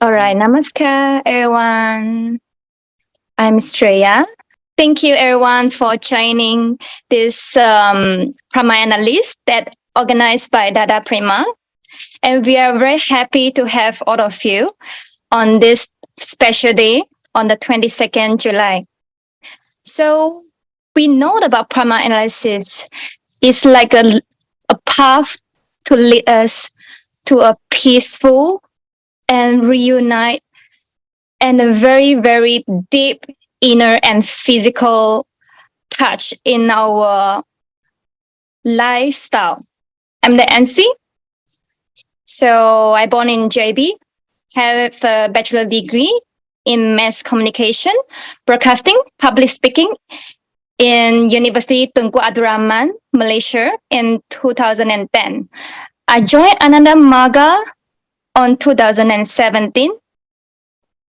All right, namaskar, everyone. I'm Shreya. Thank you, everyone, for joining this Prima Analyst that organized by Dada Prima. And we are very happy to have all of you on this special day on the 22nd July. So we know about Prima Analysis is like a path to lead us to a peaceful and reunite and a very, very deep inner and physical touch in our lifestyle. I'm the NC. So I born in JB, have a bachelor degree in mass communication, broadcasting, public speaking in University Tunku Abdul Rahman, Malaysia in 2010. I joined Ananda Maga on 2017.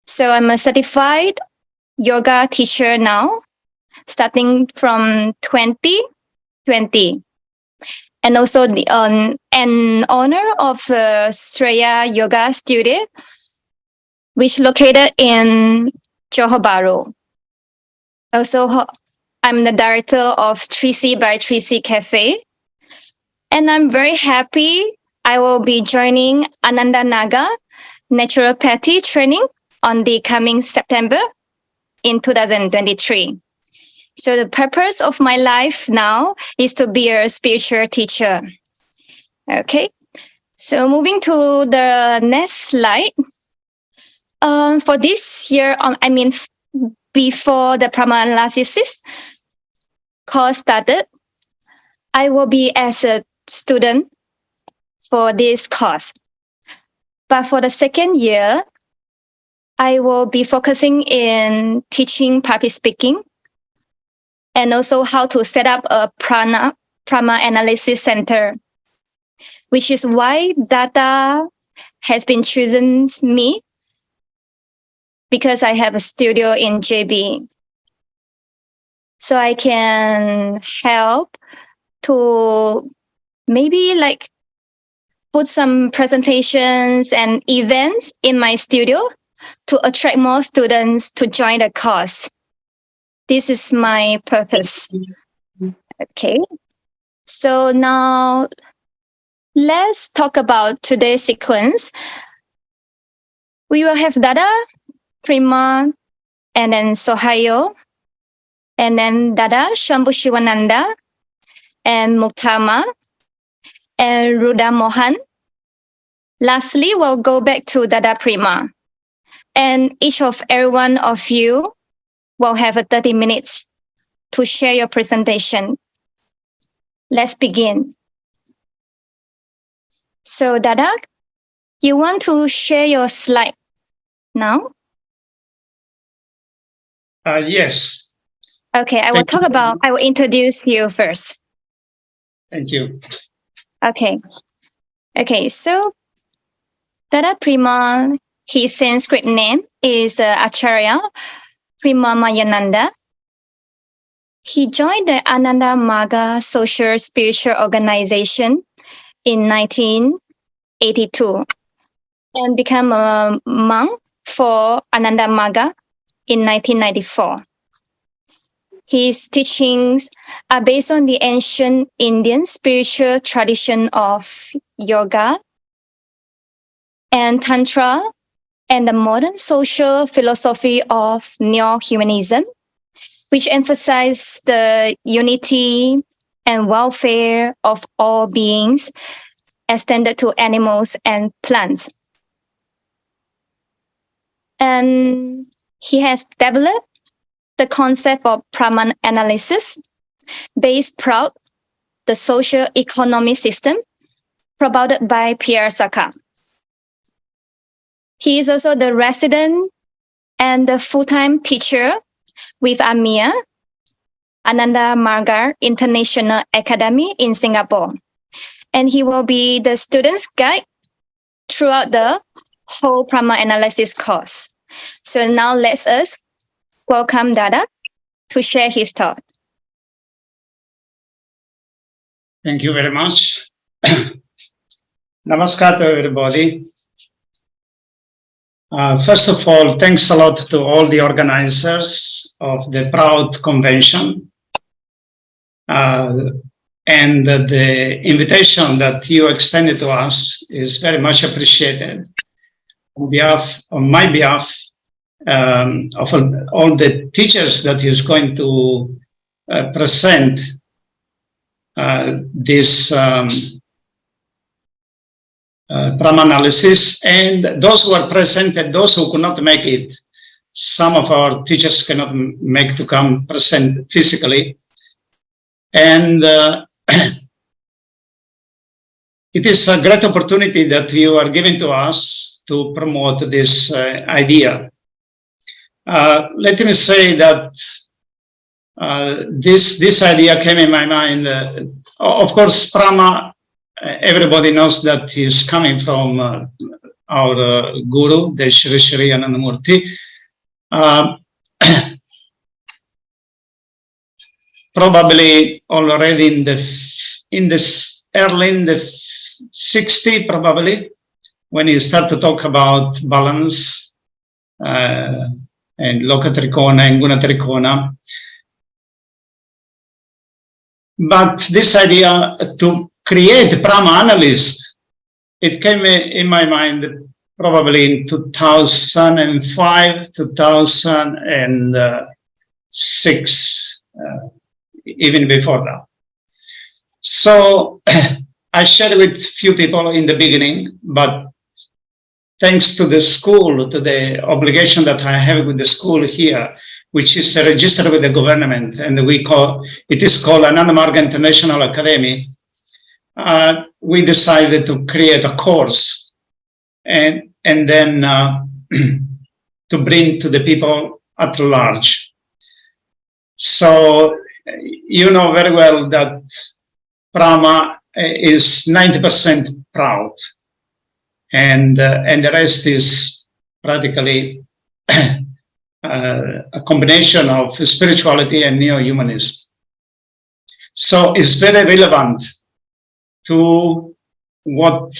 So I'm a certified yoga teacher now, starting from 2020. And also an owner of Shreya Yoga Studio, which located in Johor Bahru. Also, I'm the director of 3C by 3C Cafe. And I'm very happy I will be joining Ananda Naga naturopathy training on the coming September in 2023. So the purpose of my life now is to be a spiritual teacher. Okay. So moving to the next slide. For this year, before the Prima Analysis course started, I will be as a student for this course. But for the second year, I will be focusing in teaching public speaking and also how to set up a Prima Analysis Center, which is why Data has been chosen me because I have a studio in JB. So I can help to maybe like put some presentations and events in my studio to attract more students to join the course. This is my purpose. Okay. So now let's talk about today's sequence. We will have Dada, Prima, and then Sohayo, and then Dada, Shambhu Shivananda, and Muktama, and Ruda Mohan. Lastly, we'll go back to Dada Prima. And each of every one of you will have 30 minutes to share your presentation. Let's begin. So Dada, you want to share your slide now? Yes. Okay, I will introduce you first. Thank you. Okay, so Dada Prima, his Sanskrit name is Acharya Prima Mayananda. He joined the Ananda Maga Social Spiritual Organization in 1982 and became a monk for Ananda Maga in 1994. His teachings are based on the ancient Indian spiritual tradition of yoga and Tantra and the modern social philosophy of neo-humanism, which emphasize the unity and welfare of all beings extended to animals and plants. And he has developed the concept of Prima analysis based prout, the social economic system promoted by Pierre Saka. He is also the resident and the full-time teacher with AMIA, Ananda Marga International Academy in Singapore. And he will be the student's guide throughout the whole Prima Analysis course. So now let us welcome Dada to share his thought. Thank you very much. Namaskar to everybody. First of all, thanks a lot to all the organizers of the Proud Convention and the invitation that you extended to us is very much appreciated. On my behalf, of all the teachers that is going to present this PRAMA analysis, and those who are present and those who could not make it. Some of our teachers cannot make to come present physically. And it is a great opportunity that you are giving to us to promote this idea. Let me say that this idea came in my mind. Of course, PRAMA, everybody knows that is coming from our guru, the Shri Shri Anandamurti. Probably already in this early in the 60s, probably, when he started to talk about balance and Lokatrikona and Gunatrikona. But this idea to create PRAMA analyst, it came in my mind probably in 2005, 2006, even before that. So I shared with few people in the beginning, but thanks to the school, to the obligation that I have with the school here, which is registered with the government, and it is called Anandamarga International Academy. We decided to create a course and then to bring to the people at large. So you know very well that PRAMA is 90% prout, and the rest is practically a combination of spirituality and neo-humanism. So it's very relevant to what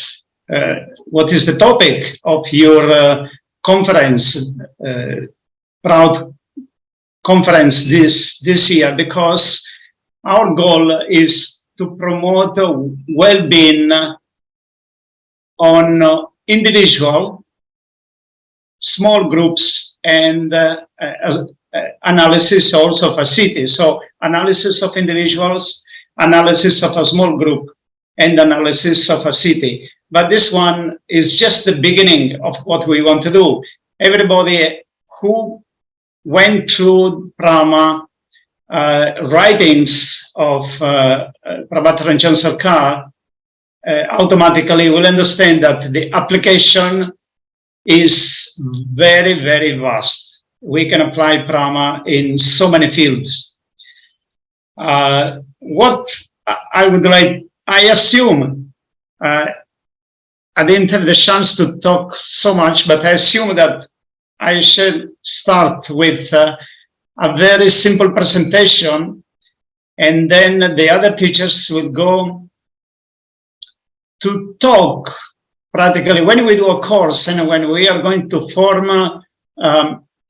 is the topic of your conference, Proud Conference this year, because our goal is to promote well-being on individual, small groups, and analysis also of a city. So analysis of individuals, analysis of a small group, and analysis of a city. But this one is just the beginning of what we want to do. Everybody who went through PRAMA writings of Prabhat Ranjan Sarkar automatically will understand that the application is very, very vast. We can apply PRAMA in so many fields. What I would like, I assume, I didn't have the chance to talk so much, but I assume that I should start with a very simple presentation, and then the other teachers will go to talk practically when we do a course and when we are going to form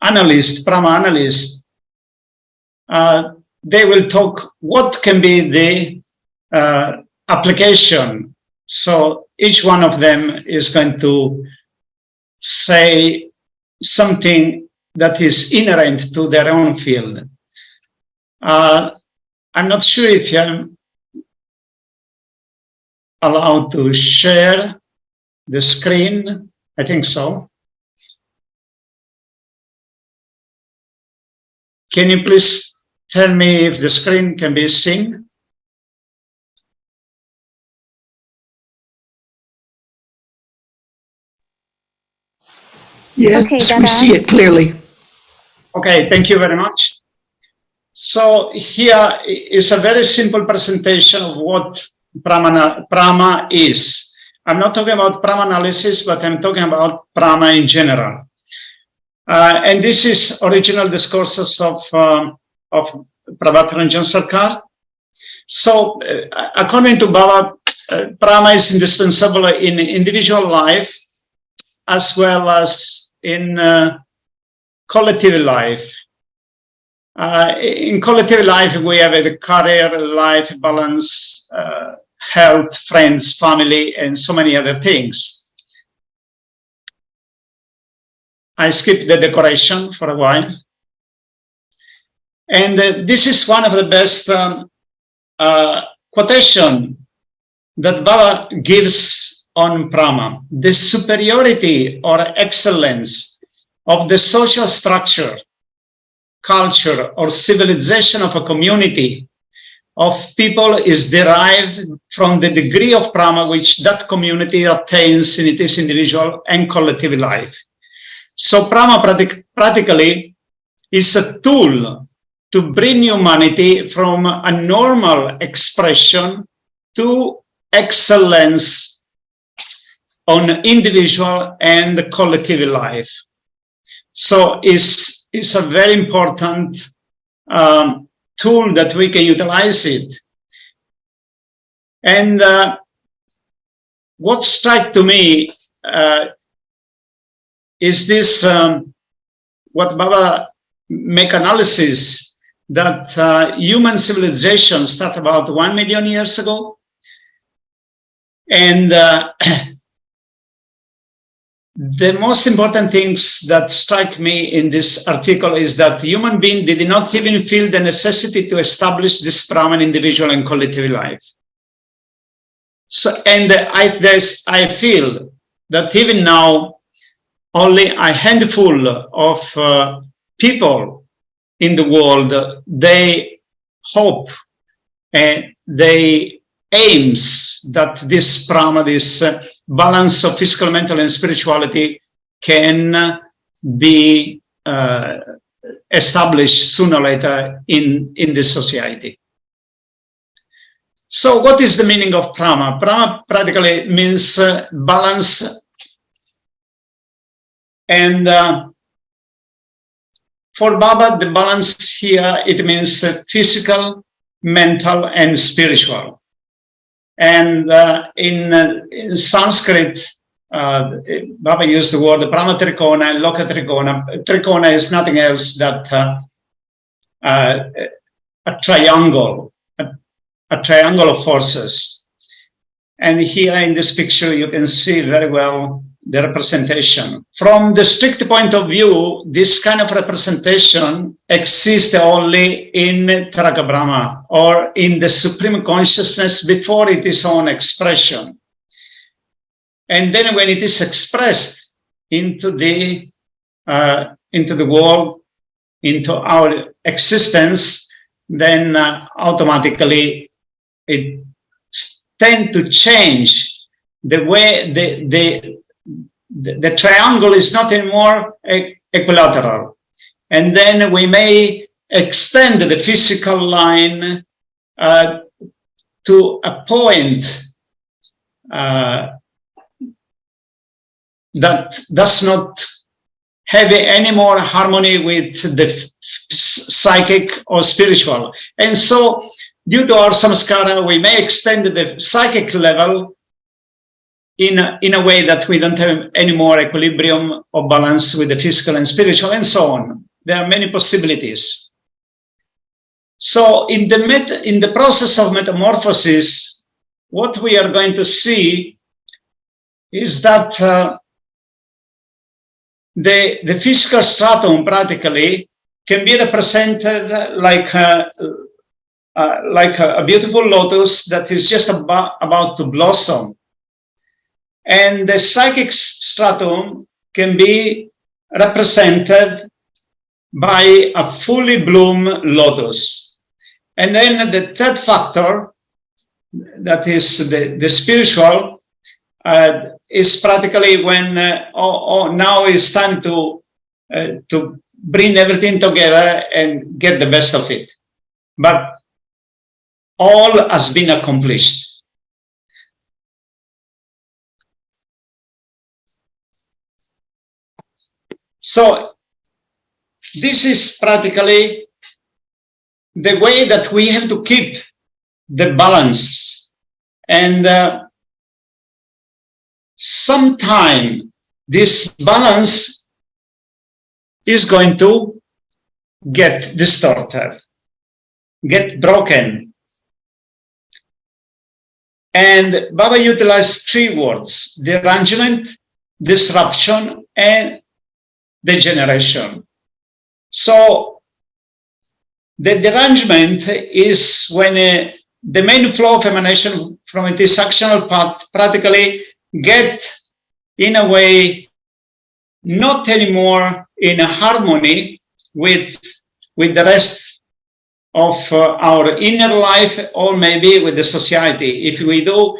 analysts, PRAMA analysts, they will talk what can be the application. So each one of them is going to say something that is inherent to their own field. I'm not sure if I'm allowed to share the screen. I think so. Can you please tell me if the screen can be seen? Yes, Okay, we Dada. see it clearly. Okay, thank you very much. So here is a very simple presentation of what PRAMA is. I'm not talking about PRAMA analysis, but I'm talking about PRAMA in general. And this is original discourses of Prabhat Ranjan Sarkar. So according to Baba, PRAMA is indispensable in individual life as well as in collective life. In collective life, we have a career, life balance, health, friends, family, and so many other things. I skipped the decoration for a while. And this is one of the best quotation that Baba gives on Brahma. The superiority or excellence of the social structure, culture, or civilization of a community of people is derived from the degree of Brahma which that community attains in its individual and collective life. So Brahma practically is a tool to bring humanity from a normal expression to excellence on individual and collective life. So it's a very important tool that we can utilize it. And what struck to me is this, what Baba make analysis that human civilization started about 1 million years ago. And the most important things that strike me in this article is that human being did not even feel the necessity to establish this Brahman individual and collective life. So, and I feel that even now, only a handful of people in the world, they hope and they aims that this Brahma, this balance of physical, mental, and spirituality can be established sooner or later in this society. So what is the meaning of Brahma? Brahma practically means balance. And for Baba, the balance here, it means physical, mental, and spiritual. And in Sanskrit, Baba used the word Brahma Trikona and Loka Trikona. Trikona is nothing else that a triangle of forces. And here in this picture, you can see very well the representation. From the strict point of view, this kind of representation exists only in Taraka Brahma, or in the supreme consciousness before it is on expression. And then when it is expressed into the world, into our existence, then automatically it tends to change the way the triangle is not anymore equilateral. And then we may extend the physical line to a point that does not have any more harmony with the psychic or spiritual. And so, due to our samskara, we may extend the psychic level in a way that we don't have any more equilibrium or balance with the physical and spiritual, and so on. There are many possibilities. So in the process of metamorphosis, what we are going to see is that the physical stratum practically can be represented like a beautiful lotus that is just about to blossom. And the psychic stratum can be represented by a fully bloomed lotus. And then the third factor, that is the spiritual, is practically when now it's time to bring everything together and get the best of it. But all has been accomplished. So this is practically the way that we have to keep the balance. And sometime this balance is going to get distorted, get broken. And Baba utilized three words: derangement, disruption, and degeneration. So the derangement is when the main flow of emanation from a dysfunctional path practically get in a way not anymore in harmony with the rest of our inner life, or maybe with the society. If we do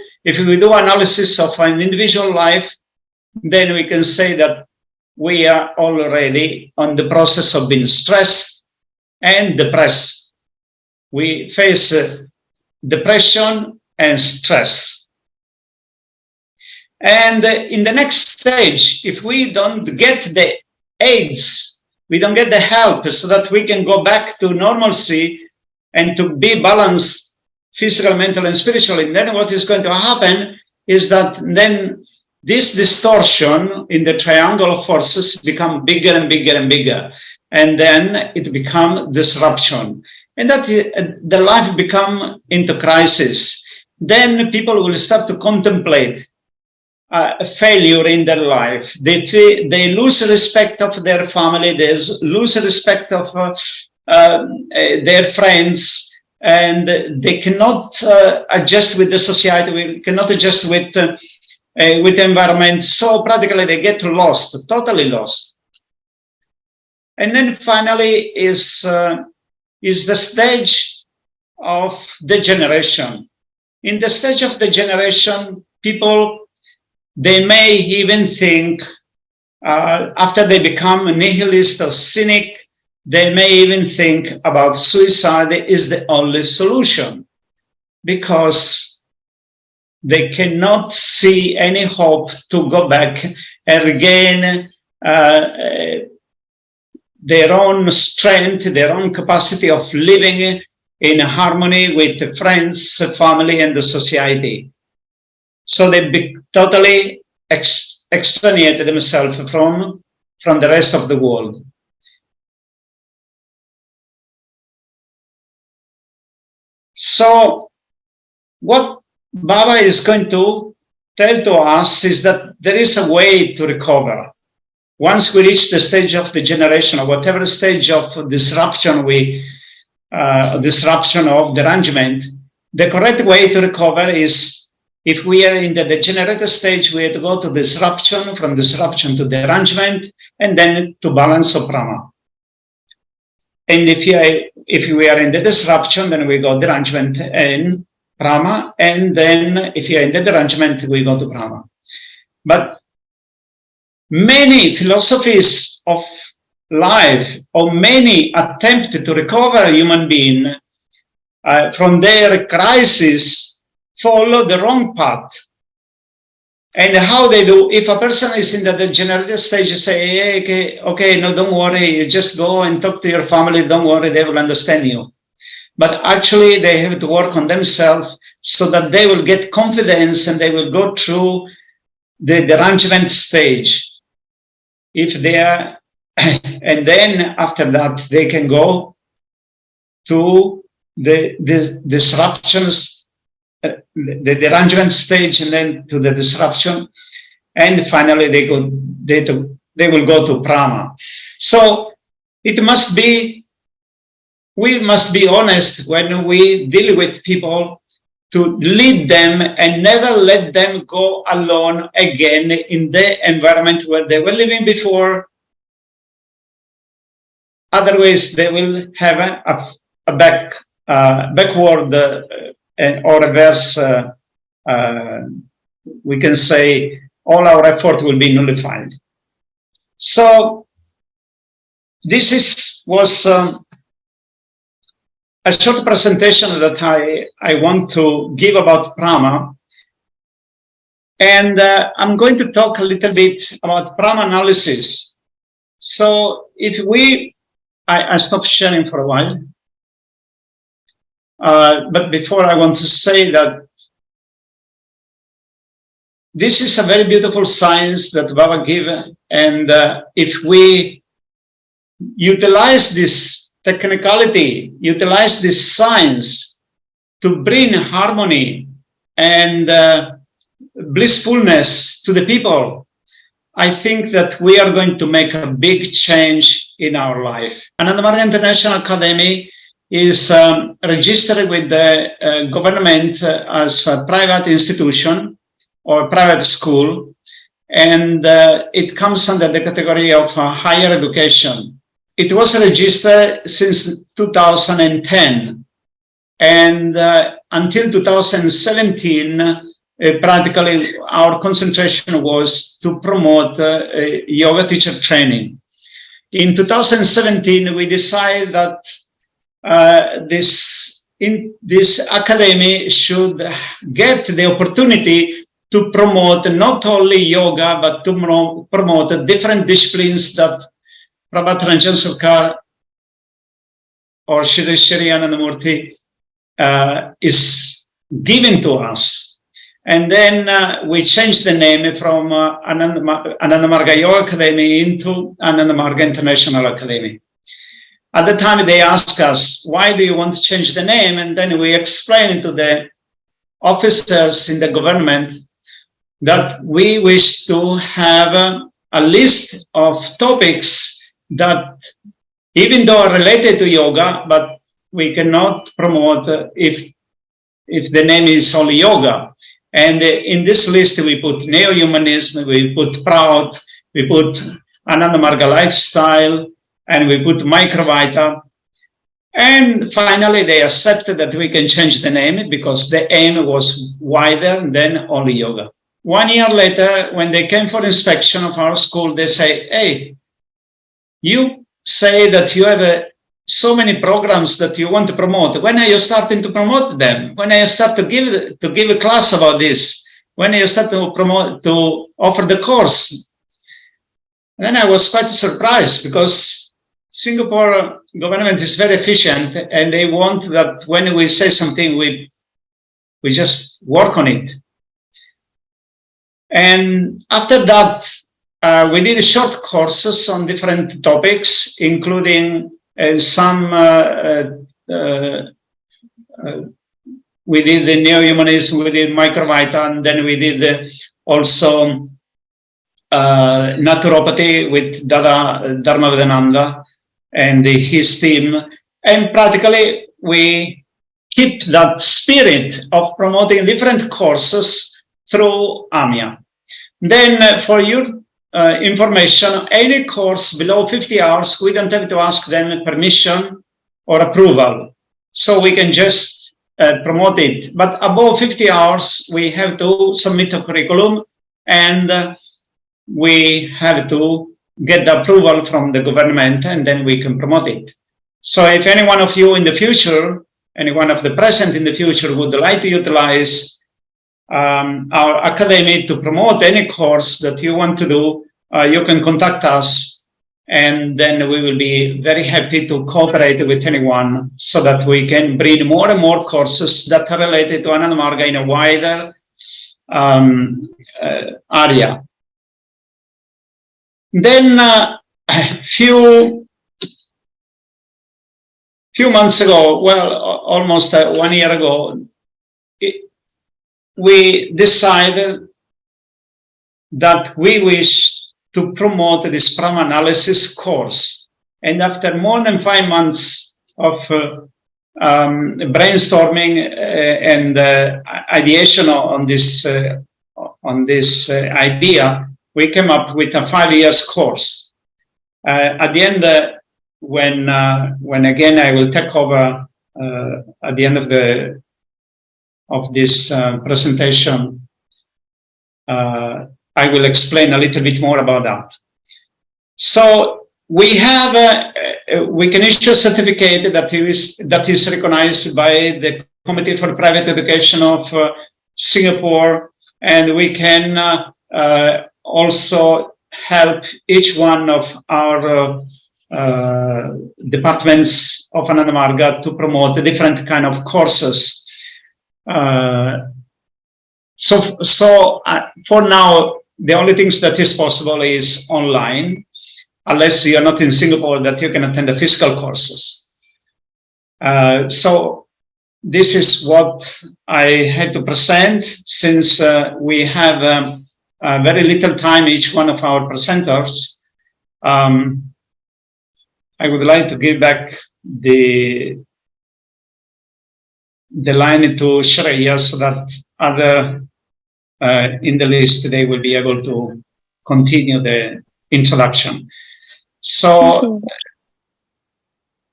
analysis of an individual life, then we can say that we are already on the process of being stressed and depressed. We face depression and stress. And in the next stage, if we don't get the aids, we don't get the help so that we can go back to normalcy and to be balanced physical, mental, and spiritually, then what is going to happen is that then this distortion in the triangle of forces become bigger and bigger and bigger. And then it becomes disruption. And that the life become into crisis. Then people will start to contemplate a failure in their life. They lose respect of their family, they lose respect of their friends, and they cannot adjust with the society, we cannot adjust with the environment. So practically they get lost, totally lost. And then finally is the stage of degeneration. In the stage of degeneration, people, they may even think, after they become nihilist or cynic, they may even think about suicide is the only solution, because they cannot see any hope to go back and regain their own strength, their own capacity of living in harmony with friends, family, and the society. So they totally extenuated themselves from the rest of the world. So what Baba is going to tell to us is that there is a way to recover. Once we reach the stage of degeneration, or whatever stage of disruption disruption of derangement, the correct way to recover is, if we are in the degenerated stage, we have to go to disruption, from disruption to derangement, and then to balance of prana. And if we are in the disruption, then we go derangement and prana, and then if you are in the derangement, we go to prana. But many philosophies of life, or many attempt to recover a human being from their crisis, follow the wrong path. And how they do, if a person is in the degenerative stage, you say, hey, okay, no, don't worry, you just go and talk to your family, don't worry, they will understand you. But actually they have to work on themselves so that they will get confidence and they will go through the derangement stage. If they are, and then after that, they can go to the disruptions, the derangement stage, and then to the disruption, and finally they will go to prana. So it must be, we must be honest when we deal with people, to lead them and never let them go alone again in the environment where they were living before. Otherwise, they will have a backward or reverse, we can say all our effort will be nullified. So this was a short presentation that I want to give about prana. And I'm going to talk a little bit about prana analysis. So if I stopped sharing for a while. But before, I want to say that this is a very beautiful science that Baba gave, and if we utilize this technicality, utilize this science to bring harmony and blissfulness to the people, I think that we are going to make a big change in our life. Anandamarga International Academy is registered with the government as a private institution or private school, and it comes under the category of higher education. It was registered since 2010, and until 2017, practically our concentration was to promote yoga teacher training. In 2017, we decided that this academy should get the opportunity to promote not only yoga, but to promote different disciplines that Prabhat Ranjan Sarkar or Shri Shri Anandamurti is given to us. And then we changed the name from Anandamarga Yoga Academy into Anandamarga International Academy. At the time, they asked us, why do you want to change the name? And then we explained to the officers in the government that we wish to have a list of topics that, even though are related to yoga, but we cannot promote if the name is only yoga. And in this list, we put neo-humanism, we put prout, we put Anandamarga lifestyle, and we put microvita. And finally, they accepted that we can change the name because the aim was wider than only yoga. 1 year later, when they came for inspection of our school, they say, hey, you say that you have so many programs that you want to promote. When are you starting to promote them? When are you start to give a class about this? When are you start to promote, to offer the course? And then I was quite surprised because Singapore government is very efficient and they want that when we say something, we just work on it. And after that, we did short courses on different topics, including some, we did the neo-humanism, we did microvita, and then we did also naturopathy with Dharma Vedananda and his team. And practically, we keep that spirit of promoting different courses through AMIA. Then for your information, any course below 50 hours, we don't have to ask them permission or approval. So we can just promote it. But above 50 hours, we have to submit a curriculum and we have to get the approval from the government and then we can promote it. So if any one of you in the future, any one of the present in the future would like to utilize our academy to promote any course that you want to do, you can contact us and then we will be very happy to cooperate with anyone so that we can bring more and more courses that are related to Anandamarga in a wider area. Then a few months ago, well, almost 1 year ago, we decided that we wish to promote this Prama analysis course. And after more than 5 months of brainstorming and ideation on this idea, we came up with a 5 years course. At the end, when again I will take over at the end of this presentation, I will explain a little bit more about that. So we have we can issue a certificate that is recognized by the Committee for Private Education of Singapore, and we can also help each one of our departments of Anandamarga to promote different kind of courses. So for now, the only things that is possible is online. unless you're not in Singapore, that you can attend the physical courses. So this is what I had to present, since we have very little time, each one of our presenters. I would like to give back the line to Shreya, so that other in the list, they will be able to continue the introduction. So,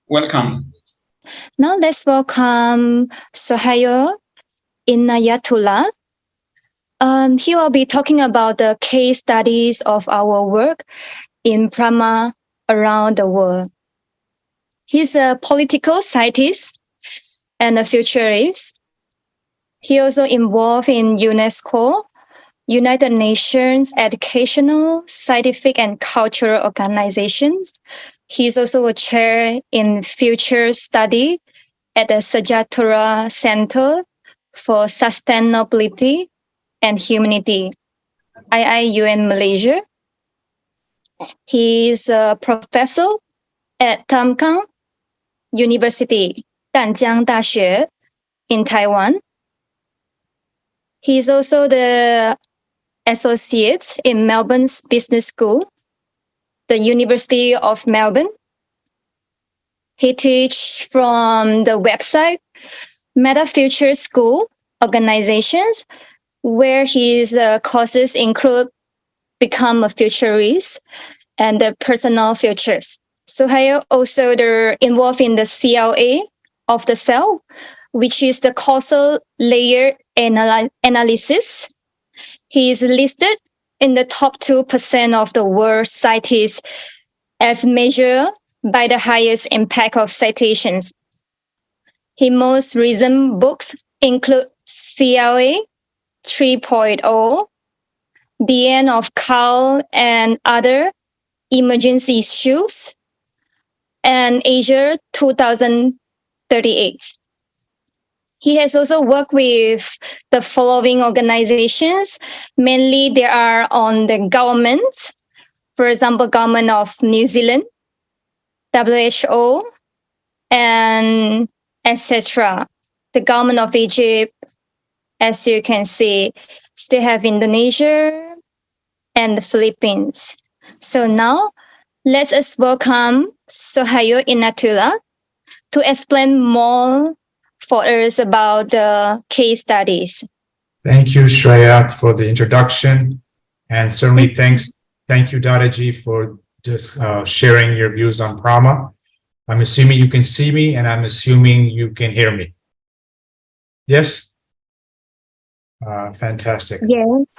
welcome. Now let's welcome Sohayo Inayatullah. He will be talking about the case studies of our work in Prama around the world. He's a political scientist and a futurist. He also involved in UNESCO, United Nations educational, scientific, and cultural organizations. He's also a chair in future study at the Sejahtera Center for Sustainability and Humanity, IIUN Malaysia. He is a professor at Tamkang University, Danjiang Daxue in Taiwan. He is also the associate in Melbourne's Business School, the University of Melbourne. He teaches from the website Meta Future School Organizations, where his courses include Become a Futurist and the Personal Futures. Sohayo also involved in the CLA of the cell, which is the causal layer analysis. He is listed in the top 2% of the world scientists as measured by the highest impact of citations. His most recent books include CLA 3.0, The End of Coal and Other Emergency Issues, and Asia 2038. He has also worked with the following organizations. Mainly they are on the government, for example, government of New Zealand, WHO, and etc. The government of Egypt, as you can see, they have Indonesia and the Philippines. So now, let us welcome Sohayo Inayatullah to explain more for us about the case studies. Thank you, Shreya, for the introduction. And certainly thank you, Dadaji, for just sharing your views on Prama. I'm assuming you can see me, and I'm assuming you can hear me. Yes? Fantastic. Yes.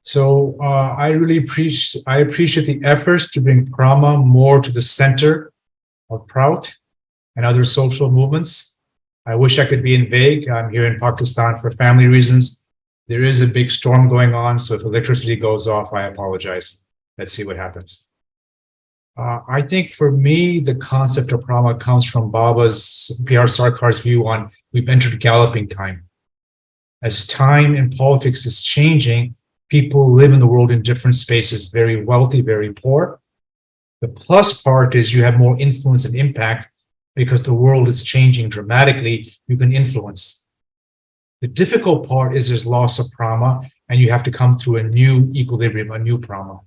So I appreciate the efforts to bring Prama more to the center of prout and other social movements. I wish I could be in vague. I'm here in Pakistan for family reasons. There is a big storm going on, so if electricity goes off, I apologize. Let's see what happens. I think for me, the concept of Prama comes from Baba's, P.R. Sarkar's view on we've entered galloping time. As time in politics is changing, people live in the world in different spaces, very wealthy, very poor. The plus part is you have more influence and impact because the world is changing dramatically, you can influence. The difficult part is there's loss of Prama, and you have to come to a new equilibrium, a new Prama.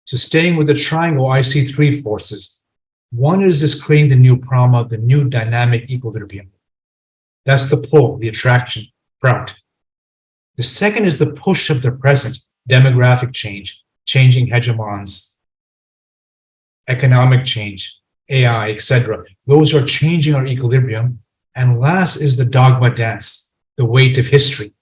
So staying with the triangle, I see three forces. One is this creating the new Prama, the new dynamic equilibrium. That's the pull, the attraction, prout. The second is the push of the present, demographic change, changing hegemons, economic change, AI, etc. Those are changing our equilibrium. And last is the dogma dance, the weight of history.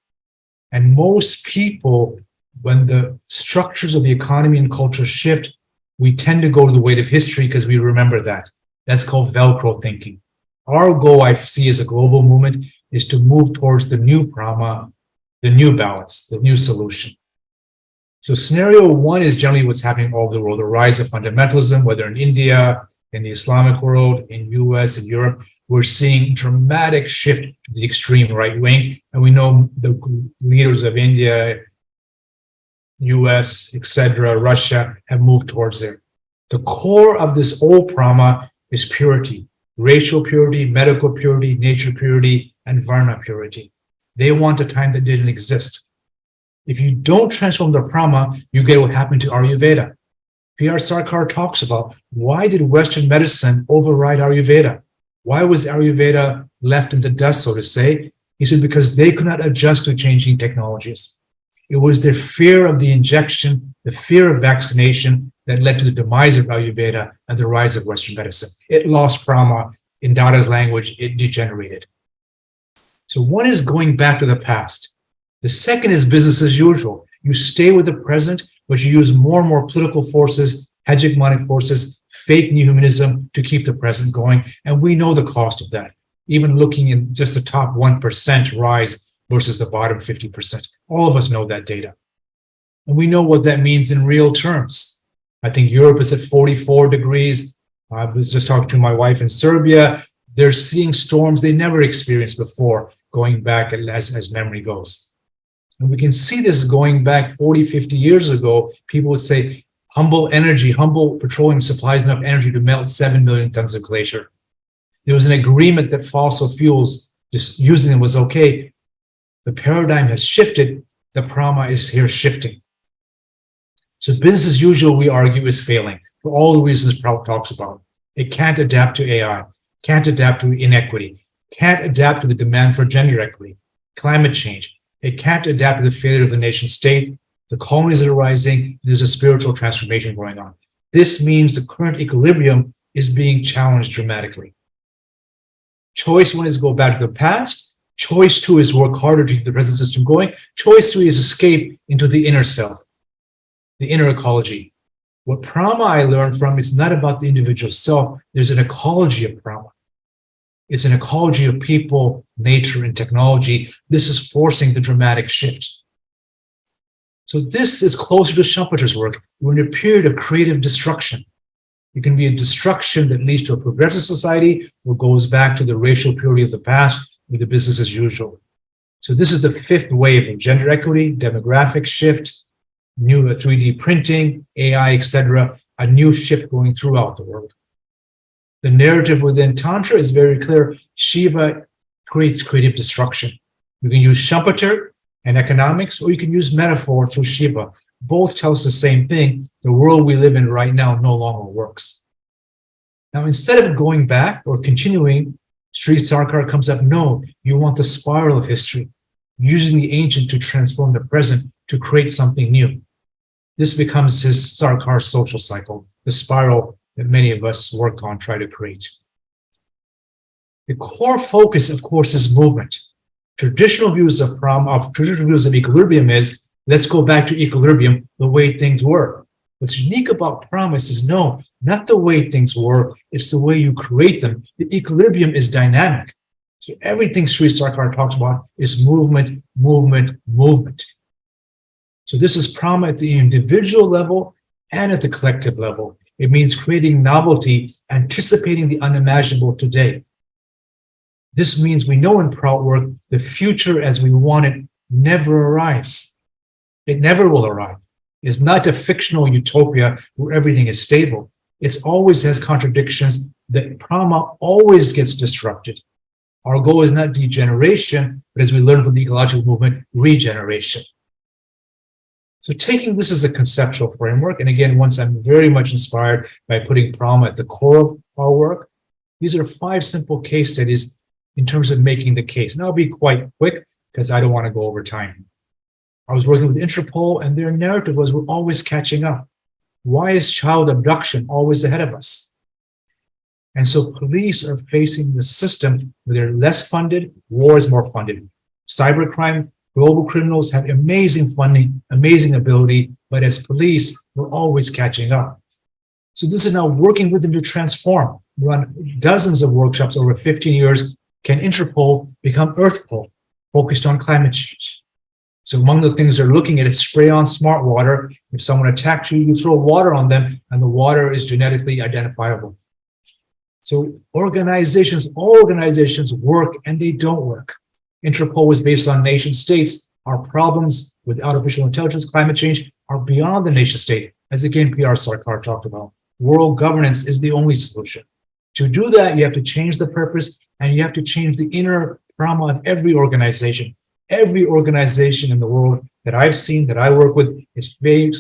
And most people, when the structures of the economy and culture shift, we tend to go to the weight of history because we remember that. That's called Velcro thinking. Our goal, I see as a global movement, is to move towards the new Prama, the new balance, the new solution. So scenario one is generally what's happening all over the world, the rise of fundamentalism, whether in India, in the Islamic world, in US, and Europe. We're seeing dramatic shift to the extreme right wing. And we know the leaders of India, US, etc., Russia have moved towards there. The core of this old prama is purity, racial purity, medical purity, nature purity, and varna purity. They want a time that didn't exist. If you don't transform the prama, you get what happened to Ayurveda. P.R. Sarkar talks about why did Western medicine override Ayurveda? Why was Ayurveda left in the dust, so to say? He said because they could not adjust to changing technologies. It was their fear of the injection, the fear of vaccination that led to the demise of Ayurveda and the rise of Western medicine. It lost prama. In Dada's language, it degenerated. So one is going back to the past. The second is business as usual. You stay with the present, but you use more and more political forces, hegemonic forces, fake new humanism to keep the present going. And we know the cost of that. Even looking in just the top 1% rise versus the bottom 50%. All of us know that data. And we know what that means in real terms. I think Europe is at 44 degrees. I was just talking to my wife in Serbia. They're seeing storms they never experienced before, going back as memory goes. And we can see this going back 40, 50 years ago. People would say, humble petroleum supplies enough energy to melt 7 million tons of glacier. There was an agreement that fossil fuels, just using them was okay. The paradigm has shifted. The prama is here shifting. So business as usual, we argue, is failing for all the reasons Prout talks about. It can't adapt to AI, can't adapt to inequity, can't adapt to the demand for gender equity, climate change. It can't adapt to the failure of the nation state. The colonies are rising. There's a spiritual transformation going on. This means the current equilibrium is being challenged dramatically. Choice one is go back to the past. Choice two is work harder to keep the present system going. Choice three is escape into the inner self, the inner ecology. What prama I learned from is not about the individual self. There's an ecology of prama. It's an ecology of people, nature, and technology. This is forcing the dramatic shift. So this is closer to Schumpeter's work. We're in a period of creative destruction. It can be a destruction that leads to a progressive society or goes back to the racial purity of the past with the business as usual. So this is the fifth wave of gender equity, demographic shift, new 3D printing, AI, etc., a new shift going throughout the world. The narrative within Tantra is very clear. Shiva creates creative destruction. You can use Schumpeter and economics, or you can use metaphor through Shiva. Both tell us the same thing. The world we live in right now no longer works. Now, instead of going back or continuing, Sri Sarkar comes up, no, you want the spiral of history, using the ancient to transform the present to create something new. This becomes his Sarkar social cycle, the spiral that many of us work on, try to create. The core focus, of course, is movement. Traditional views of equilibrium is, let's go back to equilibrium the way things were. What's unique about promise is no, not the way things were, it's the way you create them. The equilibrium is dynamic. So everything Sri Sarkar talks about is movement, movement, movement. So this is prama at the individual level and at the collective level. It means creating novelty, anticipating the unimaginable today. This means we know in Prout work, the future as we want it never arrives. It never will arrive. It's not a fictional utopia where everything is stable. It always has contradictions. The prama always gets disrupted. Our goal is not degeneration, but as we learn from the ecological movement, regeneration. So taking this as a conceptual framework, and again, once I'm very much inspired by putting prama at the core of our work, these are 5 simple case studies in terms of making the case. And I'll be quite quick because I don't want to go over time. I was working with Interpol, and their narrative was we're always catching up. Why is child abduction always ahead of us? And so police are facing the system where they're less funded, war is more funded. Cybercrime, global criminals have amazing funding, amazing ability, but as police, we're always catching up. So this is now working with them to transform. We run dozens of workshops over 15 years. Can Interpol become Earthpol, focused on climate change? So among the things they're looking at is spray on smart water. If someone attacks you, you throw water on them, and the water is genetically identifiable. So all organizations work and they don't work. Interpol is based on nation states. Our problems with artificial intelligence, climate change are beyond the nation state, as again, P.R. Sarkar talked about. world governance is the only solution. To do that, you have to change the purpose and you have to change the inner trauma of every organization. Every organization in the world that I've seen, that I work with, is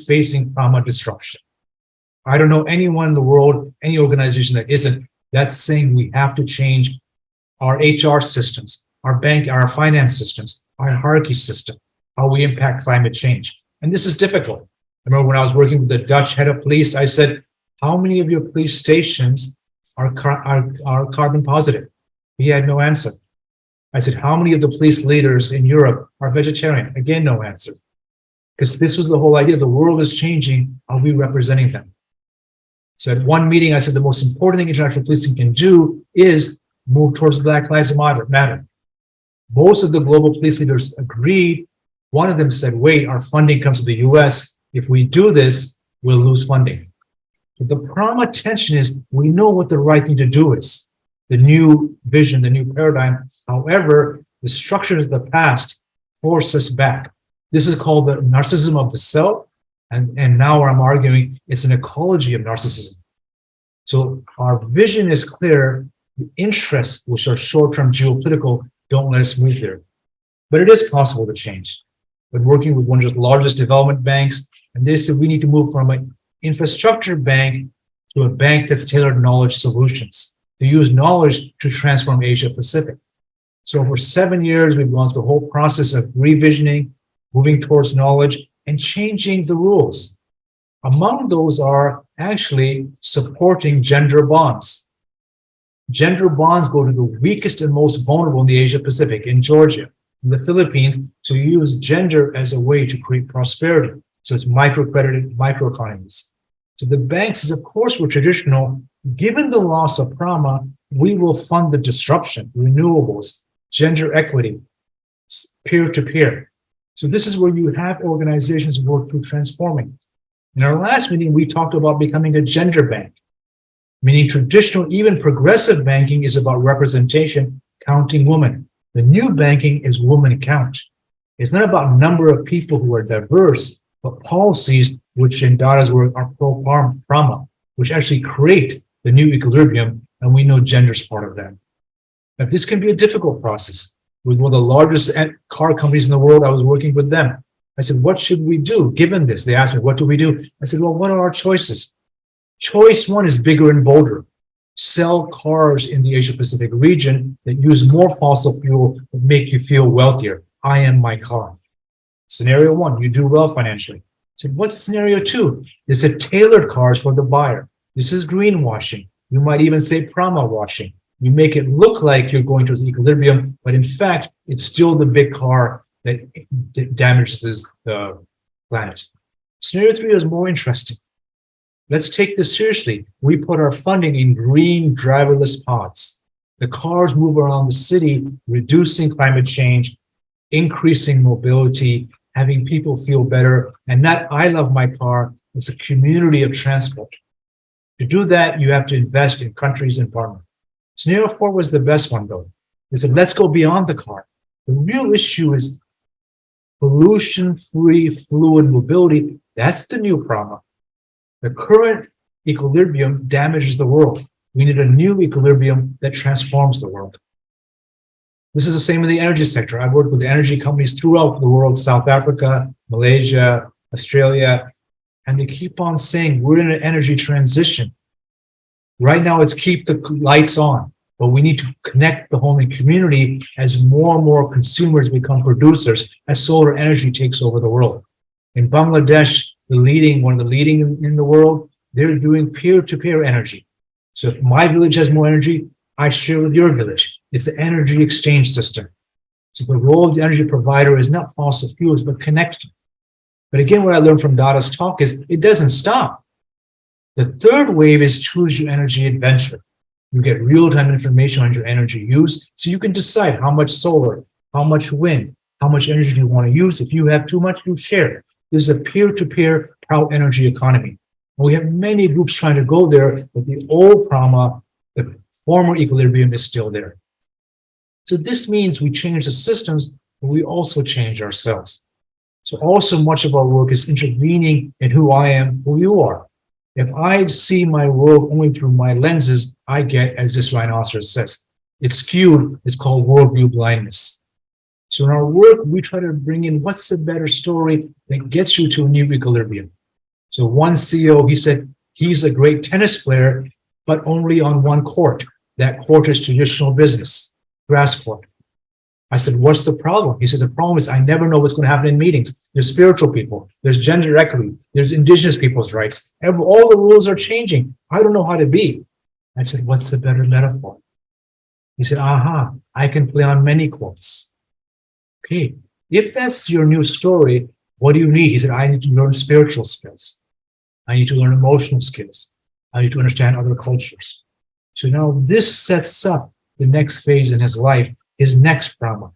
facing trauma disruption. I don't know anyone in the world, any organization that isn't, that's saying we have to change our HR systems, our bank, our finance systems, our hierarchy system, how we impact climate change. And this is difficult. I remember when I was working with the Dutch head of police, I said, how many of your police stations are carbon positive? He had no answer. I said, how many of the police leaders in Europe are vegetarian? Again, no answer. Because this was the whole idea. The world is changing. Are we representing them? So at one meeting, I said, the most important thing international policing can do is move towards Black Lives Matter. Most of the global police leaders agreed. One of them said, wait, our funding comes from the US. If we do this, we'll lose funding. So the trauma tension is we know what the right thing to do is. The new vision, the new paradigm. However, the structures of the past force us back. This is called the narcissism of the self. And now I'm arguing it's an ecology of narcissism. So our vision is clear. The interests, which are short-term geopolitical, don't let us move there. But it is possible to change. Been working with one of the largest development banks, and they said we need to move from an infrastructure bank to a bank that's tailored knowledge solutions, to use knowledge to transform Asia Pacific. So for 7 years, we've gone through the whole process of revisioning, moving towards knowledge, and changing the rules. Among those are actually supporting gender bonds. Gender bonds go to the weakest and most vulnerable in the Asia Pacific, in Georgia, in the Philippines, to use gender as a way to create prosperity. So it's microcredited microeconomies. So the banks, of course, were traditional. Given the loss of trauma, we will fund the disruption, renewables, gender equity, peer-to-peer. So this is where you have organizations work through transforming. In our last meeting, we talked about becoming a gender bank, meaning traditional, even progressive banking is about representation, counting women. The new banking is woman count. It's not about number of people who are diverse, but policies, which in Dada's work are pro-trauma, which actually create the new equilibrium, and we know gender is part of that. Now, this can be a difficult process. With one of the largest car companies in the world, I was working with them. I said, what should we do given this? They asked me, what do we do? I said, well, what are our choices? Choice one is bigger and bolder. Sell cars in the Asia Pacific region that use more fossil fuel that make you feel wealthier. I am my car. Scenario one, you do well financially. I said, what's scenario two? It's a tailored cars for the buyer. This is greenwashing. You might even say trauma washing. You make it look like you're going towards equilibrium, but in fact, it's still the big car that damages the planet. Scenario three is more interesting. Let's take this seriously. We put our funding in green driverless pods. The cars move around the city, reducing climate change, increasing mobility, having people feel better. And not I love my car, it's a community of transport. To do that, you have to invest in countries and partners. Scenario four was the best one, though. They said, let's go beyond the car. The real issue is pollution-free fluid mobility. That's the new problem. The current equilibrium damages the world. We need a new equilibrium that transforms the world. This is the same in the energy sector. I've worked with energy companies throughout the world, South Africa, Malaysia, Australia, and they keep on saying we're in an energy transition. Right now, it's keep the lights on, but we need to connect the whole community as more and more consumers become producers, as solar energy takes over the world. In Bangladesh, one of the leading in the world, they're doing peer-to-peer energy. So if my village has more energy, I share with your village. It's the energy exchange system. So the role of the energy provider is not fossil fuels, but connection. But again, what I learned from Dada's talk is it doesn't stop. The third wave is choose your energy adventure. You get real-time information on your energy use, so you can decide how much solar, how much wind, how much energy you want to use. If you have too much, you share. This is a peer-to-peer proud energy economy. We have many groups trying to go there, but the old trauma, the former equilibrium is still there. So this means we change the systems, but we also change ourselves. So also much of our work is intervening in who I am, who you are. If I see my world only through my lenses, I get, as this rhinoceros says, it's skewed. It's called worldview blindness. So in our work, we try to bring in what's the better story that gets you to a new equilibrium. So one CEO, he said, he's a great tennis player, but only on one court. That court is traditional business, grass court. I said, what's the problem? He said, the problem is I never know what's going to happen in meetings. There's spiritual people, there's gender equity, there's indigenous people's rights. All the rules are changing. I don't know how to be. I said, what's the better metaphor? He said, I can play on many courts. Okay, if that's your new story, what do you need? He said, I need to learn spiritual skills. I need to learn emotional skills. I need to understand other cultures. So now this sets up the next phase in his life, his next Brahma.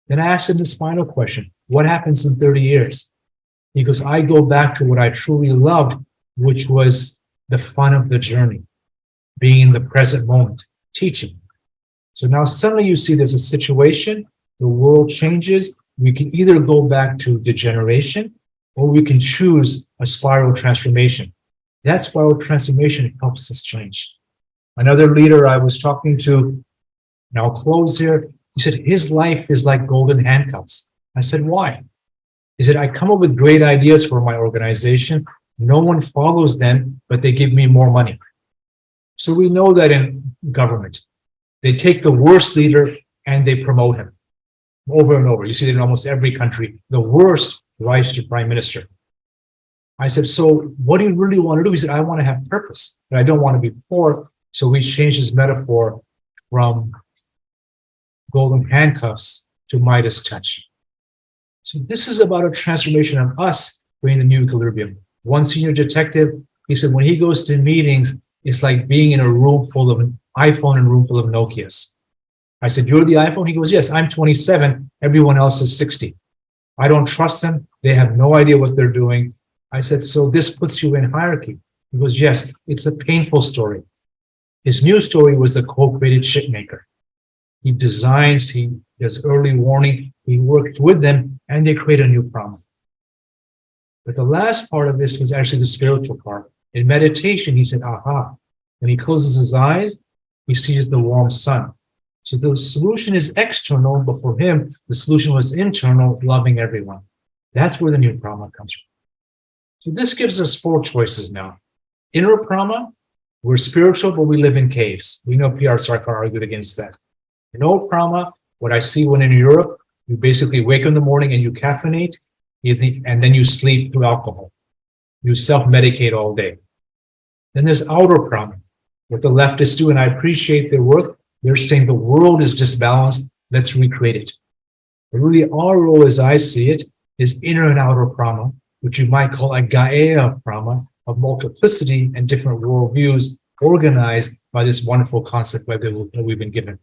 Then I asked him this final question: what happens in 30 years? He goes, I go back to what I truly loved, which was the fun of the journey, being in the present moment, teaching. So now suddenly you see there's a situation, the world changes. We can either go back to degeneration or we can choose a spiral transformation. That spiral transformation helps us change. Another leader I was talking to, and I'll close here, he said his life is like golden handcuffs. I said, why? He said, I come up with great ideas for my organization. No one follows them, but they give me more money. So we know that in government, they take the worst leader and they promote him over and over. You see it in almost every country. The worst rise to prime minister. I said, so what do you really want to do? He said, I want to have purpose, but I don't want to be poor. So we changed his metaphor from golden handcuffs to Midas touch. So this is about a transformation of us bringing a new equilibrium. One senior detective, he said, when he goes to meetings, it's like being in a room full of an iPhone and a room full of Nokias. I said, you're the iPhone? He goes, yes, I'm 27. Everyone else is 60. I don't trust them. They have no idea what they're doing. I said, so this puts you in hierarchy. He goes, yes, it's a painful story. His new story was the co-created shipmaker. He designs, he does early warning, he worked with them, and they create a new problem. But the last part of this was actually the spiritual part. In meditation, he said, aha. When he closes his eyes, he sees the warm sun. So the solution is external, but for him, the solution was internal, loving everyone. That's where the new Brahma comes from. So this gives us 4 choices now. Inner Brahma, we're spiritual, but we live in caves. We know P.R. Sarkar argued against that. In old Brahma, what I see when in Europe, you basically wake in the morning and you caffeinate, and then you sleep through alcohol. You self-medicate all day. Then there's outer Brahma, what the leftists do, and I appreciate their work. They're saying the world is disbalanced, let's recreate it. But really, our role, as I see it, is inner and outer Brahma, which you might call a Gaia Brahma, of multiplicity and different worldviews organized by this wonderful concept that we've been given.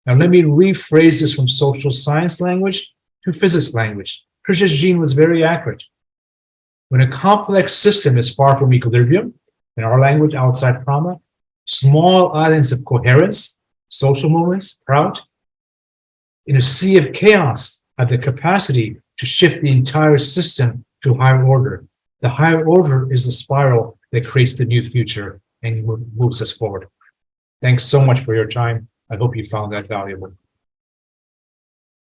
Now, let me rephrase this from social science language to physics language. Krishna's gene was very accurate. When a complex system is far from equilibrium, in our language, outside Brahma, small islands of coherence, social movements, prout, in a sea of chaos, have the capacity to shift the entire system to higher order. The higher order is the spiral that creates the new future and moves us forward. Thanks so much for your time. I hope you found that valuable.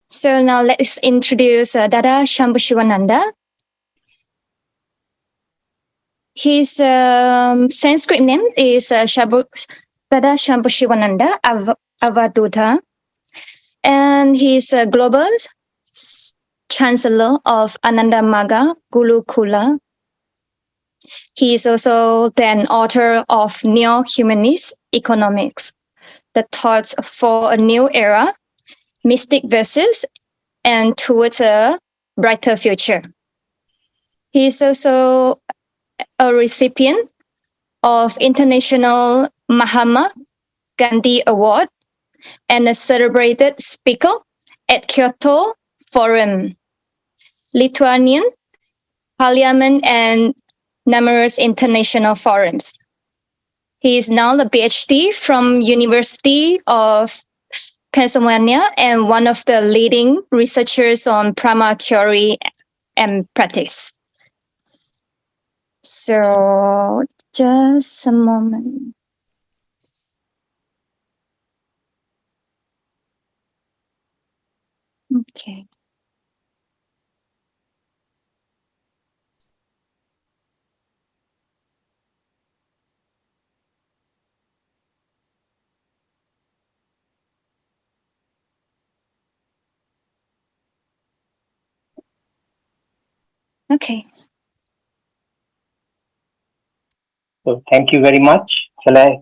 So now let's introduce Dada Shambhashivananda. His Sanskrit name is Dada Shambhashivananda Avadhuta, and he's a global chancellor of Ananda Magga Gurukula. He is also then author of Neo-Humanist Economics, The Thoughts for a New Era, Mystic Verses, and Towards a Brighter Future. He is also a recipient of International Mahatma Gandhi Award and a celebrated speaker at Kyoto Forum, Lithuanian Parliament, and numerous international forums. He is now a PhD from University of Pennsylvania and one of the leading researchers on Brahma theory and practice. So just a moment. Okay. Okay. So thank you very much. Shall I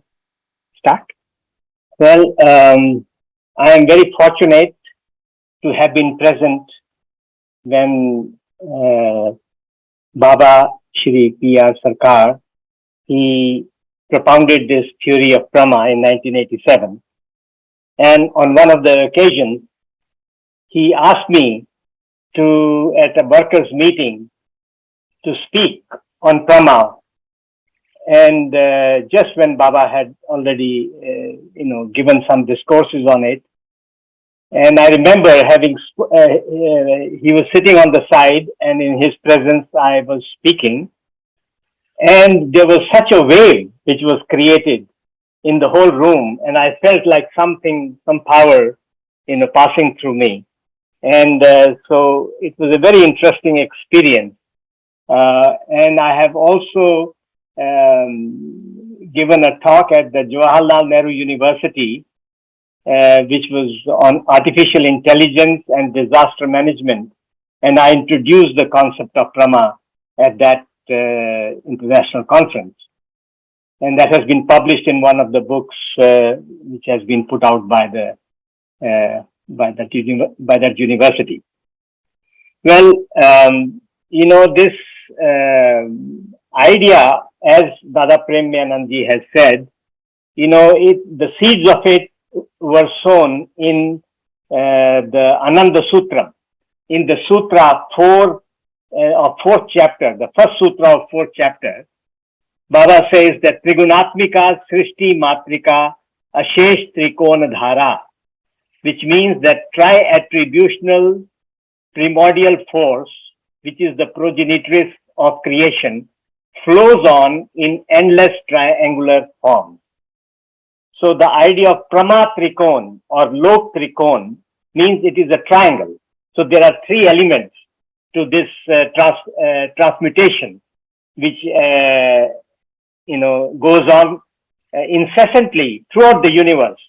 start? Well, I am very fortunate to have been present when Baba Shri P.R. Sarkar, he propounded this theory of Brahma in 1987. And on one of the occasions, he asked me to, at a workers' meeting, to speak on Brahma. And just when Baba had already, given some discourses on it, and I remember he was sitting on the side, and in his presence, I was speaking, and there was such a wave which was created in the whole room, and I felt like some power, passing through me, and so it was a very interesting experience. And I have also given a talk at the Jawaharlal Nehru University, which was on artificial intelligence and disaster management. And I introduced the concept of Brahma at that international conference. And that has been published in one of the books which has been put out by that university. Well, this idea, as Dada Premyanandji has said, the seeds of it were sown in the Ananda Sutra. In the Sutra 4 of 4th chapter, the first Sutra of 4th chapter, Baba says that Trigunatmika Srishti Matrika Ashesh Trikona Dhara, which means that tri-attributional primordial force, which is the progenitress of creation, flows on in endless triangular forms. So the idea of Prama Trikon or Lok Trikon means it is a triangle. So there are three elements to this transmutation, which goes on incessantly throughout the universe,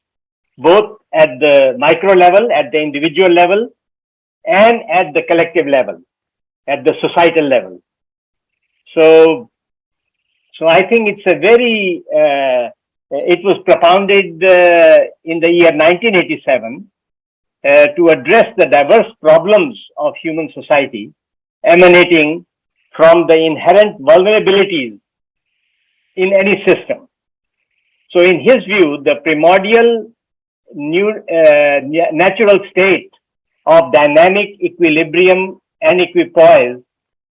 both at the micro level, at the individual level, and at the collective level, at the societal level. So I think it's a very, it was propounded in the year 1987 to address the diverse problems of human society emanating from the inherent vulnerabilities in any system. So in his view, the primordial natural state of dynamic equilibrium and equipoise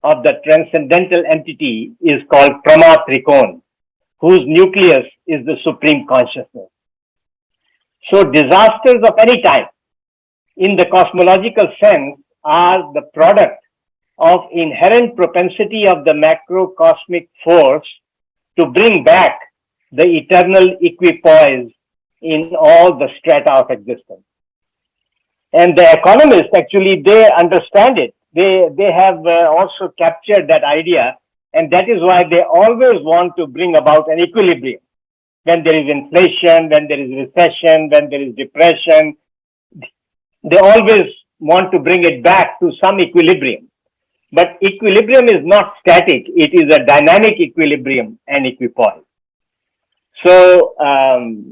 of the transcendental entity is called Prama Trikon, whose nucleus is the supreme consciousness. So disasters of any type, in the cosmological sense, are the product of inherent propensity of the macrocosmic force to bring back the eternal equipoise in all the strata of existence. And the economists, actually, they understand it. They have also captured that idea, and that is why they always want to bring about an equilibrium. When there is inflation, when there is recession, when there is depression, they always want to bring it back to some equilibrium. But equilibrium is not static. It is a dynamic equilibrium and equipoise. So, I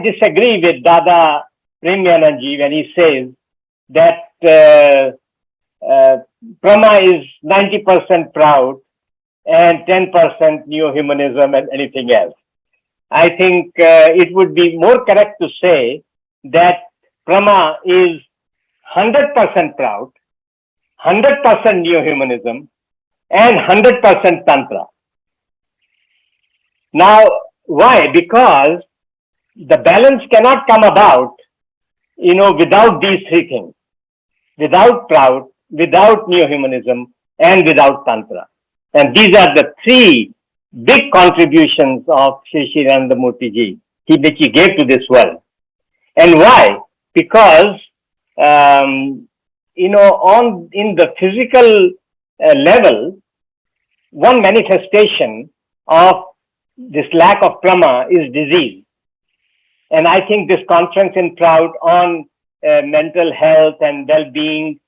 disagree with Dada Premyanandji when he says that Brahma is 90% prout and 10% neo-humanism and anything else. I think it would be more correct to say that Brahma is 100% prout, 100% neo-humanism, and 100% Tantra. Now, why? Because the balance cannot come about, without these three things, without prout, without neo-humanism, and without Tantra. And these are the three big contributions of Sri Sri Nandamurti ji, which he gave to this world. And why? Because, in the physical level, one manifestation of this lack of prama is disease. And I think this conference in Prout on mental health and well-being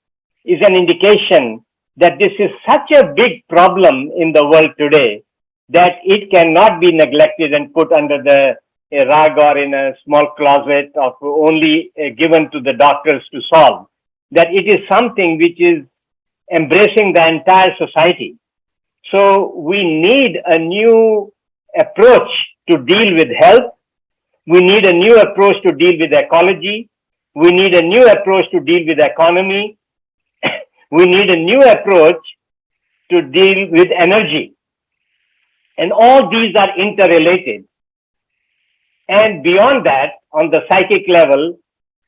is an indication that this is such a big problem in the world today that it cannot be neglected and put under the rug or in a small closet of only given to the doctors to solve. That it is something which is embracing the entire society. So we need a new approach to deal with health. We need a new approach to deal with ecology. We need a new approach to deal with economy. We need a new approach to deal with energy. And all these are interrelated. And beyond that, on the psychic level,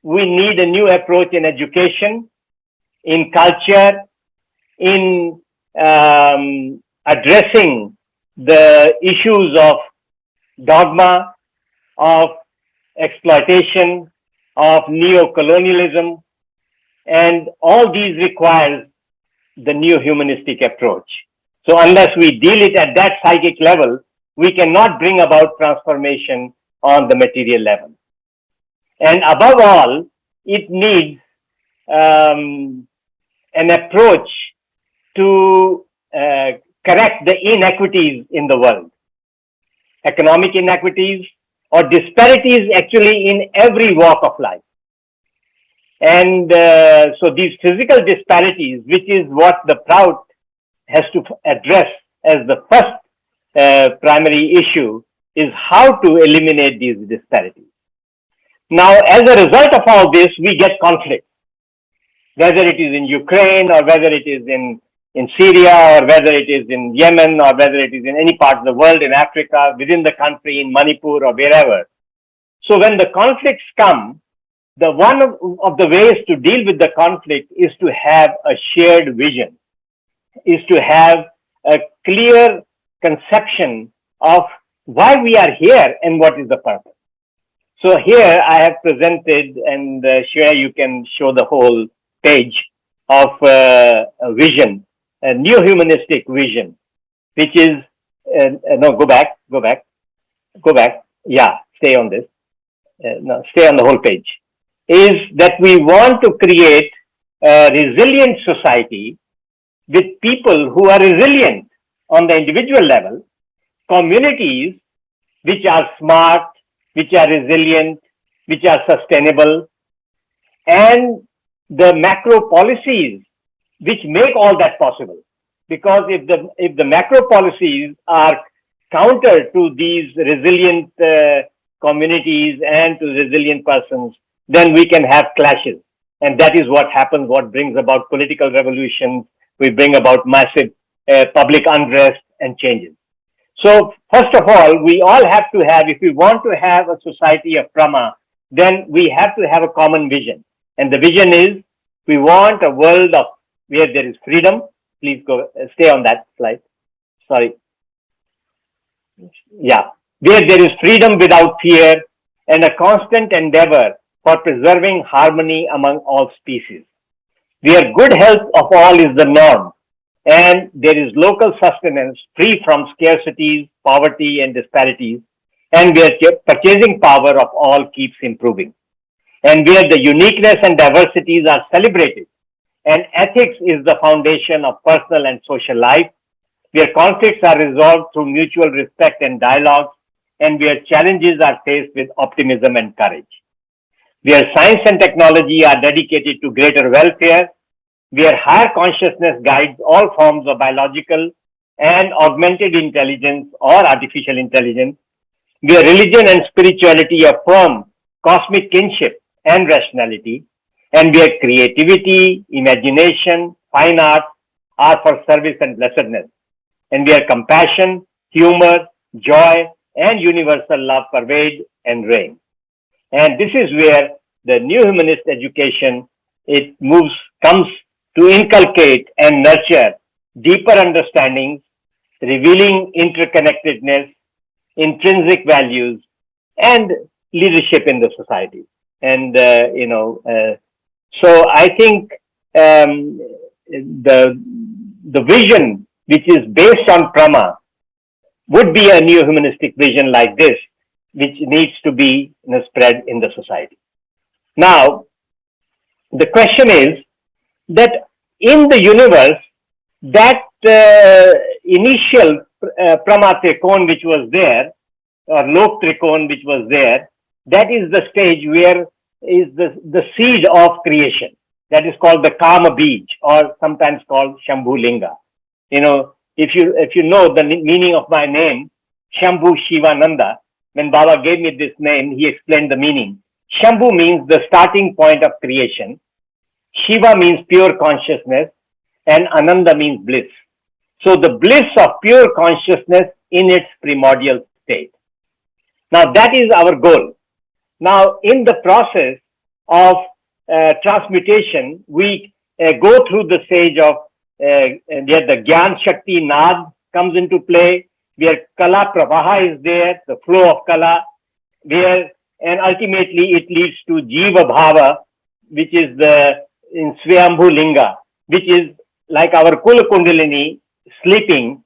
we need a new approach in education, in culture, in addressing the issues of dogma, of exploitation, of neo-colonialism, and all these requires the new humanistic approach. So unless we deal it at that psychic level, we cannot bring about transformation on the material level. And above all, it needs an approach to correct the inequities in the world, economic inequities or disparities actually in every walk of life. And so these physical disparities, which is what the prout has to address as the first primary issue, is how to eliminate these disparities. Now, as a result of all this, we get conflict, whether it is in Ukraine or whether it is in Syria or whether it is in Yemen or whether it is in any part of the world, in Africa, within the country, in Manipur or wherever. So when the conflicts come, the one of the ways to deal with the conflict is to have a shared vision, is to have a clear conception of why we are here and what is the purpose. So here I have presented, and Shreya, you can show the whole page of a vision, a new humanistic vision, which is, no, go back. Yeah, stay on this. No, stay on the whole page. Is that we want to create a resilient society with people who are resilient on the individual level, communities which are smart, which are resilient, which are sustainable, and the macro policies which make all that possible. Because if the macro policies are counter to these resilient communities and to resilient persons, then we can have clashes. And that is what happens, what brings about political revolutions. We bring about massive public unrest and changes. So first of all, we all have to have, if we want to have a society of Brahma, then we have to have a common vision. And the vision is, we want a world of where there is freedom. Please go, stay on that slide. Sorry. Yeah. Where there is freedom without fear and a constant endeavor for preserving harmony among all species. Where good health of all is the norm, and there is local sustenance free from scarcities, poverty, and disparities, and where purchasing power of all keeps improving, and where the uniqueness and diversities are celebrated, and ethics is the foundation of personal and social life, where conflicts are resolved through mutual respect and dialogue, and where challenges are faced with optimism and courage, where science and technology are dedicated to greater welfare, where higher consciousness guides all forms of biological and augmented intelligence or artificial intelligence, where religion and spirituality affirm cosmic kinship and rationality, and where creativity, imagination, fine arts are for service and blessedness, and where compassion, humor, joy, and universal love pervade and reign. And this is where the new humanist education, comes to inculcate and nurture deeper understandings revealing interconnectedness, intrinsic values, and leadership in the society. And, so I think the vision which is based on Prama would be a new humanistic vision like this, which needs to be spread in the society. Now, the question is that in the universe, that initial Prama Trikon which was there, or Lok Trikon which was there, that is the stage where is the seed of creation. That is called the Kama Bij, or sometimes called Shambhu Linga. If you know the meaning of my name, Shambhu Shivananda, when Baba gave me this name, he explained the meaning. Shambhu means the starting point of creation. Shiva means pure consciousness, and Ananda means bliss. So the bliss of pure consciousness in its primordial state. Now that is our goal. Now in the process of transmutation, we go through the stage of where the Gyan Shakti Nad comes into play, where Kala Pravaha is there, the flow of Kala, and ultimately it leads to Jiva Bhava, which is in Swayambhu Linga, which is like our Kula Kundalini sleeping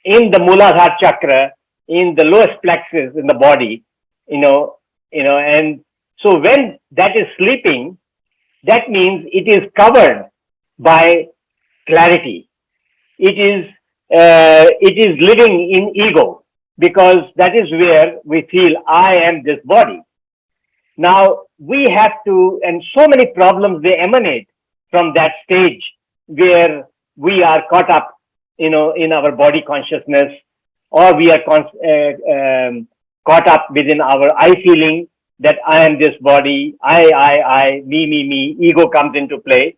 in the Muladhara Chakra, in the lowest plexus in the body, and so when that is sleeping, that means it is covered by clarity. It is living in ego, because that is where we feel I am this body. Now we have to, and so many problems, they emanate from that stage where we are caught up, in our body consciousness, or we are caught up within our I feeling that I am this body, I, me, ego comes into play.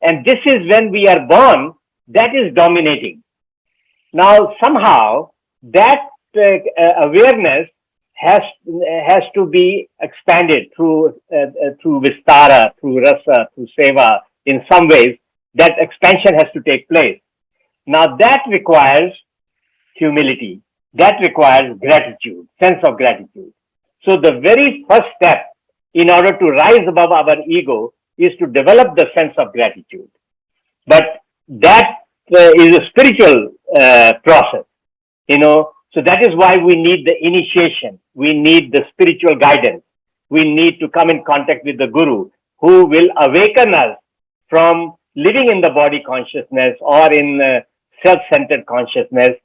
And this is when we are born, that is dominating. Now, somehow, that awareness has to be expanded through Vistara, through Rasa, through Seva. In some ways, that expansion has to take place. Now, that requires humility. That requires gratitude, sense of gratitude. So the very first step in order to rise above our ego is to develop the sense of gratitude. But that is a spiritual process, so that is why we need the initiation. We need the spiritual guidance. We need to come in contact with the Guru, who will awaken us from living in the body consciousness or in self-centered consciousness,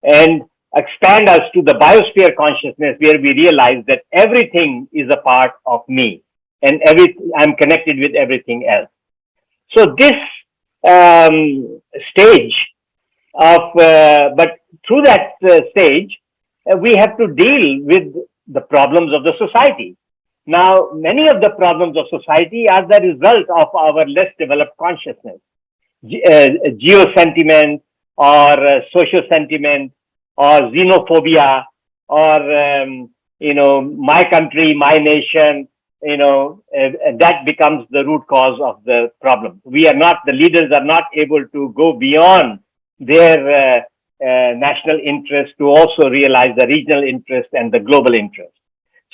and expand us to the biosphere consciousness, where we realize that everything is a part of me, and I'm connected with everything else. So this stage of, but through that stage, we have to deal with the problems of the society. Now, many of the problems of society are the result of our less developed consciousness, geo-sentiment, or social sentiment, or xenophobia, or my country, my nation. That becomes the root cause of the problem. The leaders are not able to go beyond their national interest to also realize the regional interest and the global interest.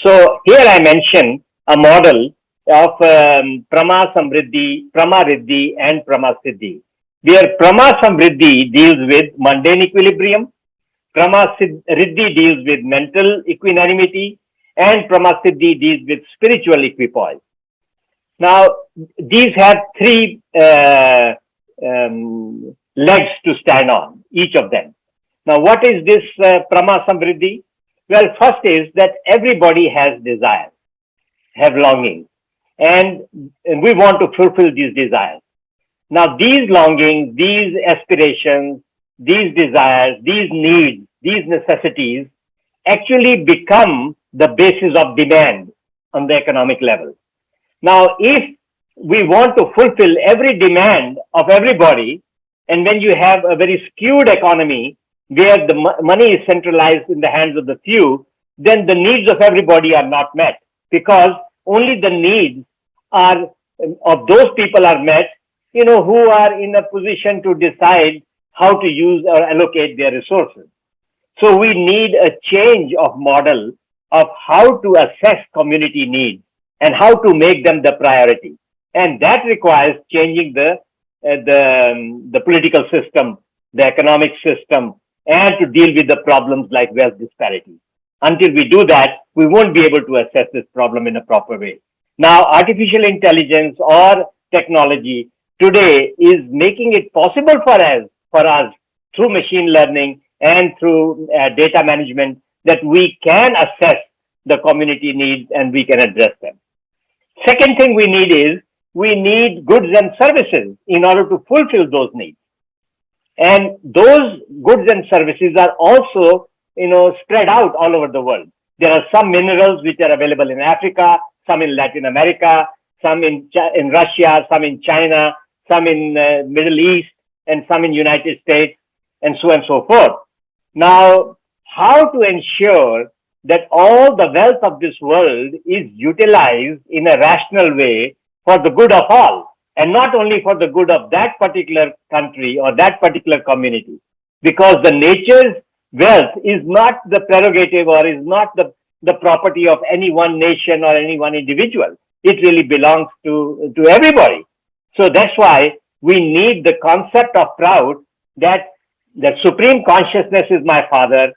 So here I mention a model of Prama Samriddhi, Prama Riddhi, and Prama Siddhi, where Prama Samriddhi deals with mundane equilibrium, Prama Riddhi deals with mental equanimity, and Prama Siddhi deals with spiritual equipoise. Now, these have three legs to stand on, each of them. Now, what is this Prama Samriddhi? Well, first is that everybody has desires, have longings, and we want to fulfill these desires. Now, these longings, these aspirations, these desires, these needs, these necessities actually become the basis of demand on the economic level. Now, if we want to fulfill every demand of everybody, and when you have a very skewed economy where the money is centralized in the hands of the few, then the needs of everybody are not met, because only the needs of those people are met, who are in a position to decide how to use or allocate their resources. So we need a change of model of how to assess community needs and how to make them the priority. And that requires changing the political system, the economic system, and to deal with the problems like wealth disparity. Until we do that, we won't be able to assess this problem in a proper way. Now, artificial intelligence or technology today is making it possible for us through machine learning and through data management that we can assess the community needs and we can address them. Second thing we need is we need goods and services in order to fulfill those needs. And those goods and services are also, spread out all over the world. There are some minerals which are available in Africa, some in Latin America, some in Russia, some in China, some in Middle East, and some in United States, and so on and so forth. Now, how to ensure that all the wealth of this world is utilized in a rational way for the good of all, and not only for the good of that particular country or that particular community, because the nature's wealth is not the prerogative or is not the property of any one nation or any one individual. It really belongs to everybody. So that's why we need the concept of prout, that the supreme consciousness is my father,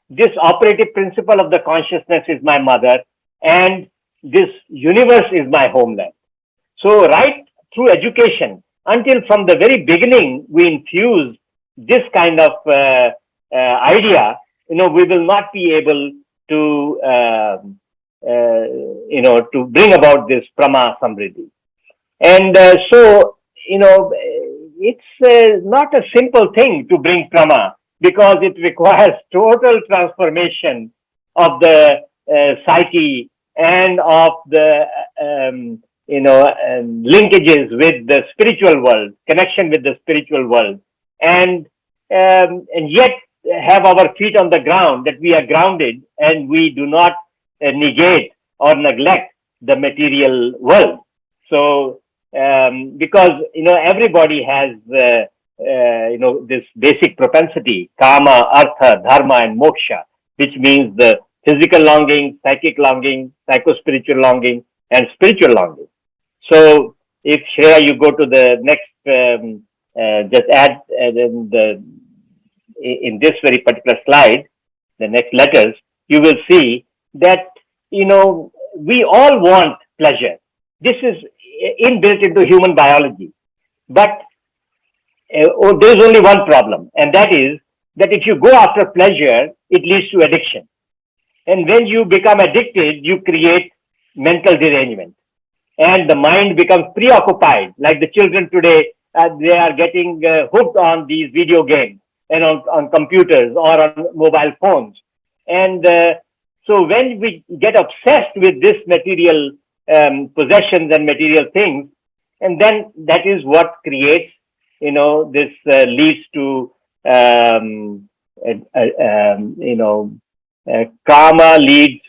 this operative principle of the consciousness is my mother, and this universe is my homeland. So right through education, until from the very beginning we infuse this kind of idea, we will not be able to, to bring about this Prama Samriddhi. And it's not a simple thing to bring Prama, because it requires total transformation of the psyche and of the linkages with the spiritual world, connection with the spiritual world, and yet have our feet on the ground, that we are grounded and we do not negate or neglect the material world. So because everybody has this basic propensity, kama, artha, dharma, and moksha, which means the physical longing, psychic longing, psycho-spiritual longing, and spiritual longing. So if Shreya, you go to the next, just add in this very particular slide, the next letters, you will see that, we all want pleasure. This is inbuilt into human biology. But there is only one problem, and that is that if you go after pleasure, it leads to addiction. And when you become addicted, you create mental derangement. And the mind becomes preoccupied, like the children today, they are getting hooked on these video games and on computers or on mobile phones. And so when we get obsessed with this material possessions and material things, and then that is what creates, this leads to, karma leads,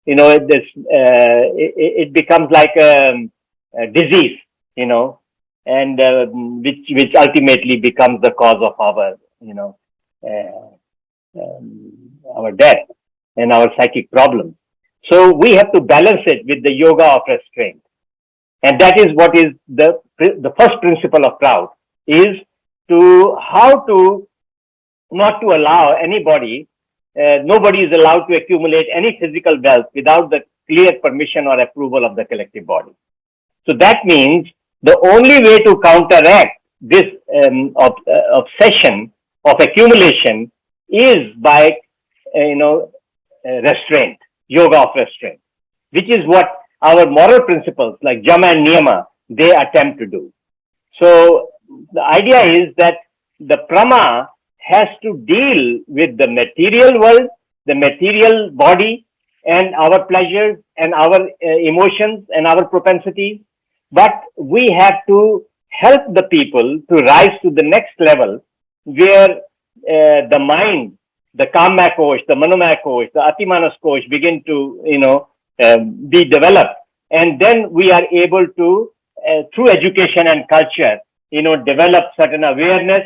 this, it becomes like a disease, and which ultimately becomes the cause of our, our death and our psychic problems. So we have to balance it with the yoga of restraint. And that is what is the first principle of prout, is to how to not to allow anybody, nobody is allowed to accumulate any physical wealth without the clear permission or approval of the collective body. So that means the only way to counteract this obsession of accumulation is by, restraint, yoga of restraint, which is what our moral principles like Jama and Niyama, they attempt to do. So the idea is that the Prama has to deal with the material world, the material body, and our pleasures and our emotions and our propensities. But we have to help the people to rise to the next level, where the mind, the Kamya Kosh, the Manomaya Kosh, the Atimanas Kosh begin to, be developed. And then we are able to, through education and culture, develop certain awareness,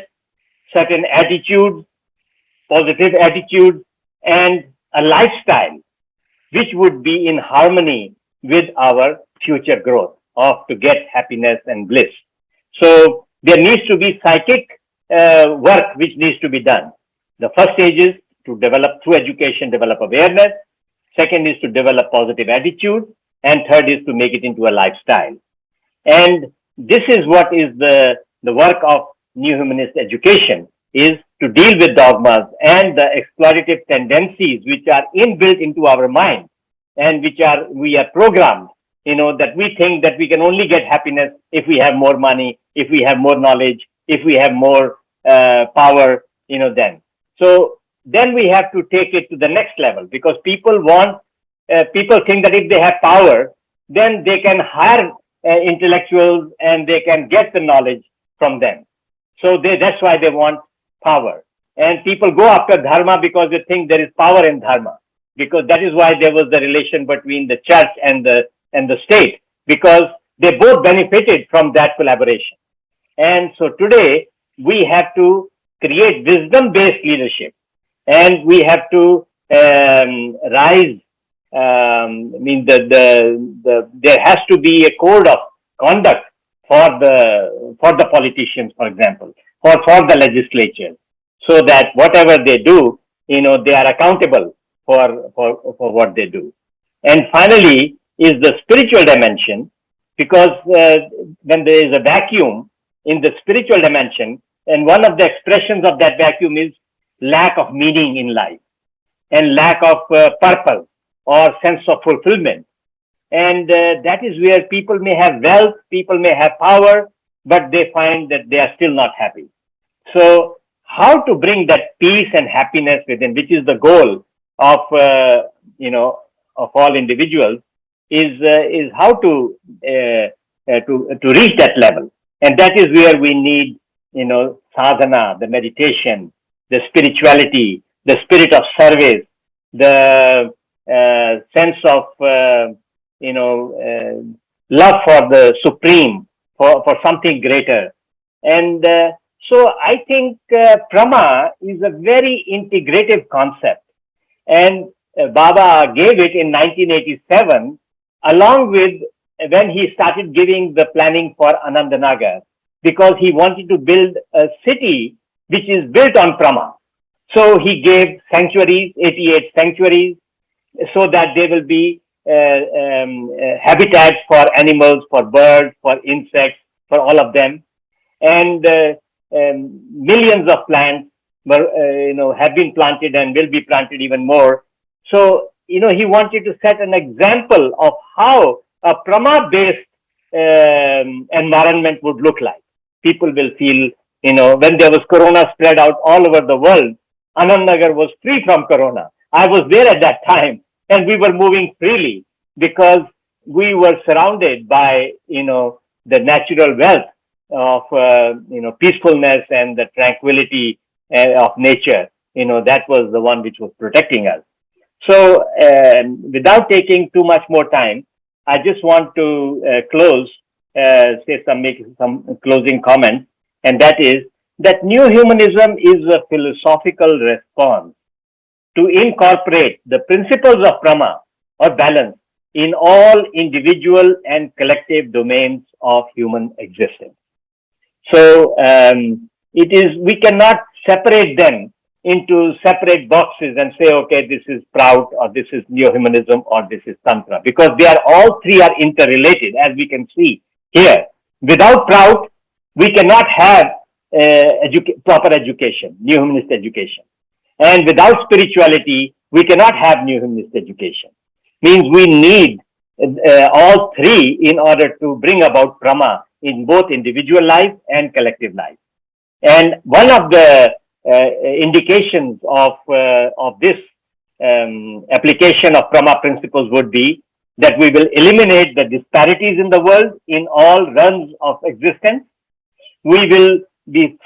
certain attitudes, positive attitudes, and a lifestyle which would be in harmony with our future growth of to get happiness and bliss. So there needs to be psychic work which needs to be done. The first stage is to develop through education, develop awareness. Second is to develop positive attitude. And third is to make it into a lifestyle. And this is what is the work of New Humanist education, is to deal with dogmas and the exploitative tendencies which are inbuilt into our mind and we are programmed, that we think that we can only get happiness if we have more money, if we have more knowledge, if we have more power, then. So then we have to take it to the next level, because people think that if they have power, then they can hire intellectuals and they can get the knowledge from them. So that's why they want power. And people go after dharma because they think there is power in dharma, because that is why there was the relation between the church and the state, because they both benefited from that collaboration. And so today we have to create wisdom-based leadership, and we have to rise. There has to be a code of conduct for the politicians, for example, or for the legislature, so that whatever they do, they are accountable for what they do. And finally is the spiritual dimension, because when there is a vacuum in the spiritual dimension, and one of the expressions of that vacuum is lack of meaning in life and lack of purpose or sense of fulfillment. And that is where people may have wealth, people may have power, but they find that they are still not happy. So how to bring that peace and happiness within, which is the goal of all individuals, is how to reach that level. And that is where we need, sadhana, the meditation, the spirituality, the spirit of service, the sense of, love for the supreme, for something greater. And so I think Prama is a very integrative concept. And Baba gave it in 1987, along with when he started giving the planning for Anandanagar, because he wanted to build a city which is built on Prama. So he gave sanctuaries, 88 sanctuaries, so that there will be habitats for animals, for birds, for insects, for all of them. And millions of plants have been planted and will be planted even more. So, he wanted to set an example of how a Prama-based environment would look like. People will feel, when there was Corona spread out all over the world, Anandnagar was free from Corona. I was there at that time, and we were moving freely because we were surrounded by, the natural wealth of, peacefulness and the tranquility of nature. That was the one which was protecting us. So, without taking too much more time, I just want to close, make some closing comments, and that is that New Humanism is a philosophical response to incorporate the principles of Prama or balance in all individual and collective domains of human existence. So we cannot separate them into separate boxes and say, okay, this is prout, or this is neo-humanism, or this is tantra, because they are all three are interrelated, as we can see here. Without prout, we cannot have proper education, neo-humanist education. And without spirituality, we cannot have neo-humanist education. Means we need all three in order to bring about Prama in both individual life and collective life. And one of the indications of this application of Prama principles would be that we will eliminate the disparities in the world in all realms of existence. We will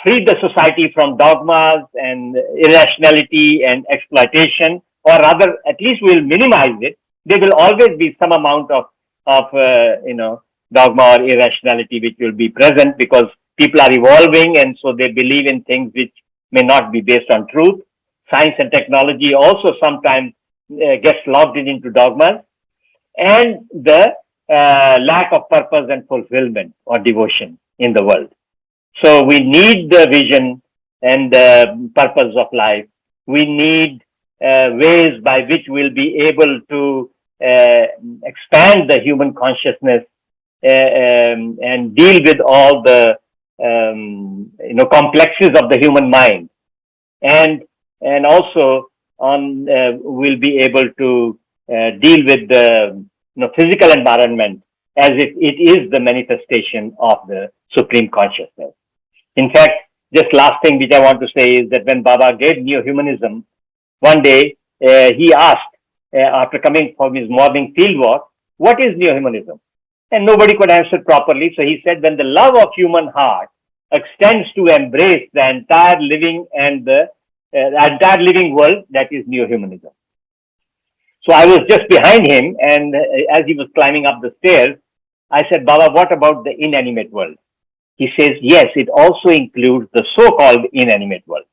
free the society from dogmas and irrationality and exploitation, or rather, at least we'll minimize it. There will always be some amount of dogma or irrationality which will be present, because people are evolving, and so they believe in things which may not be based on truth. Science and technology also sometimes gets logged into dogmas, and the lack of purpose and fulfillment or devotion in the world. So we need the vision and the purpose of life. We need ways by which we'll be able to expand the human consciousness and deal with all the complexes of the human mind, and also on we'll be able to deal with the physical environment as if it is the manifestation of the supreme consciousness. In fact, just last thing which I want to say is that when Baba gave neo-humanism, one day he asked, after coming from his morning field walk, what is neo-humanism? And nobody could answer properly. So he said, when the love of human heart extends to embrace the entire living and the entire living world, that is neo-humanism. So I was just behind him, and as he was climbing up the stairs, I said, Baba, what about the inanimate world? He says, yes, it also includes the so-called inanimate world.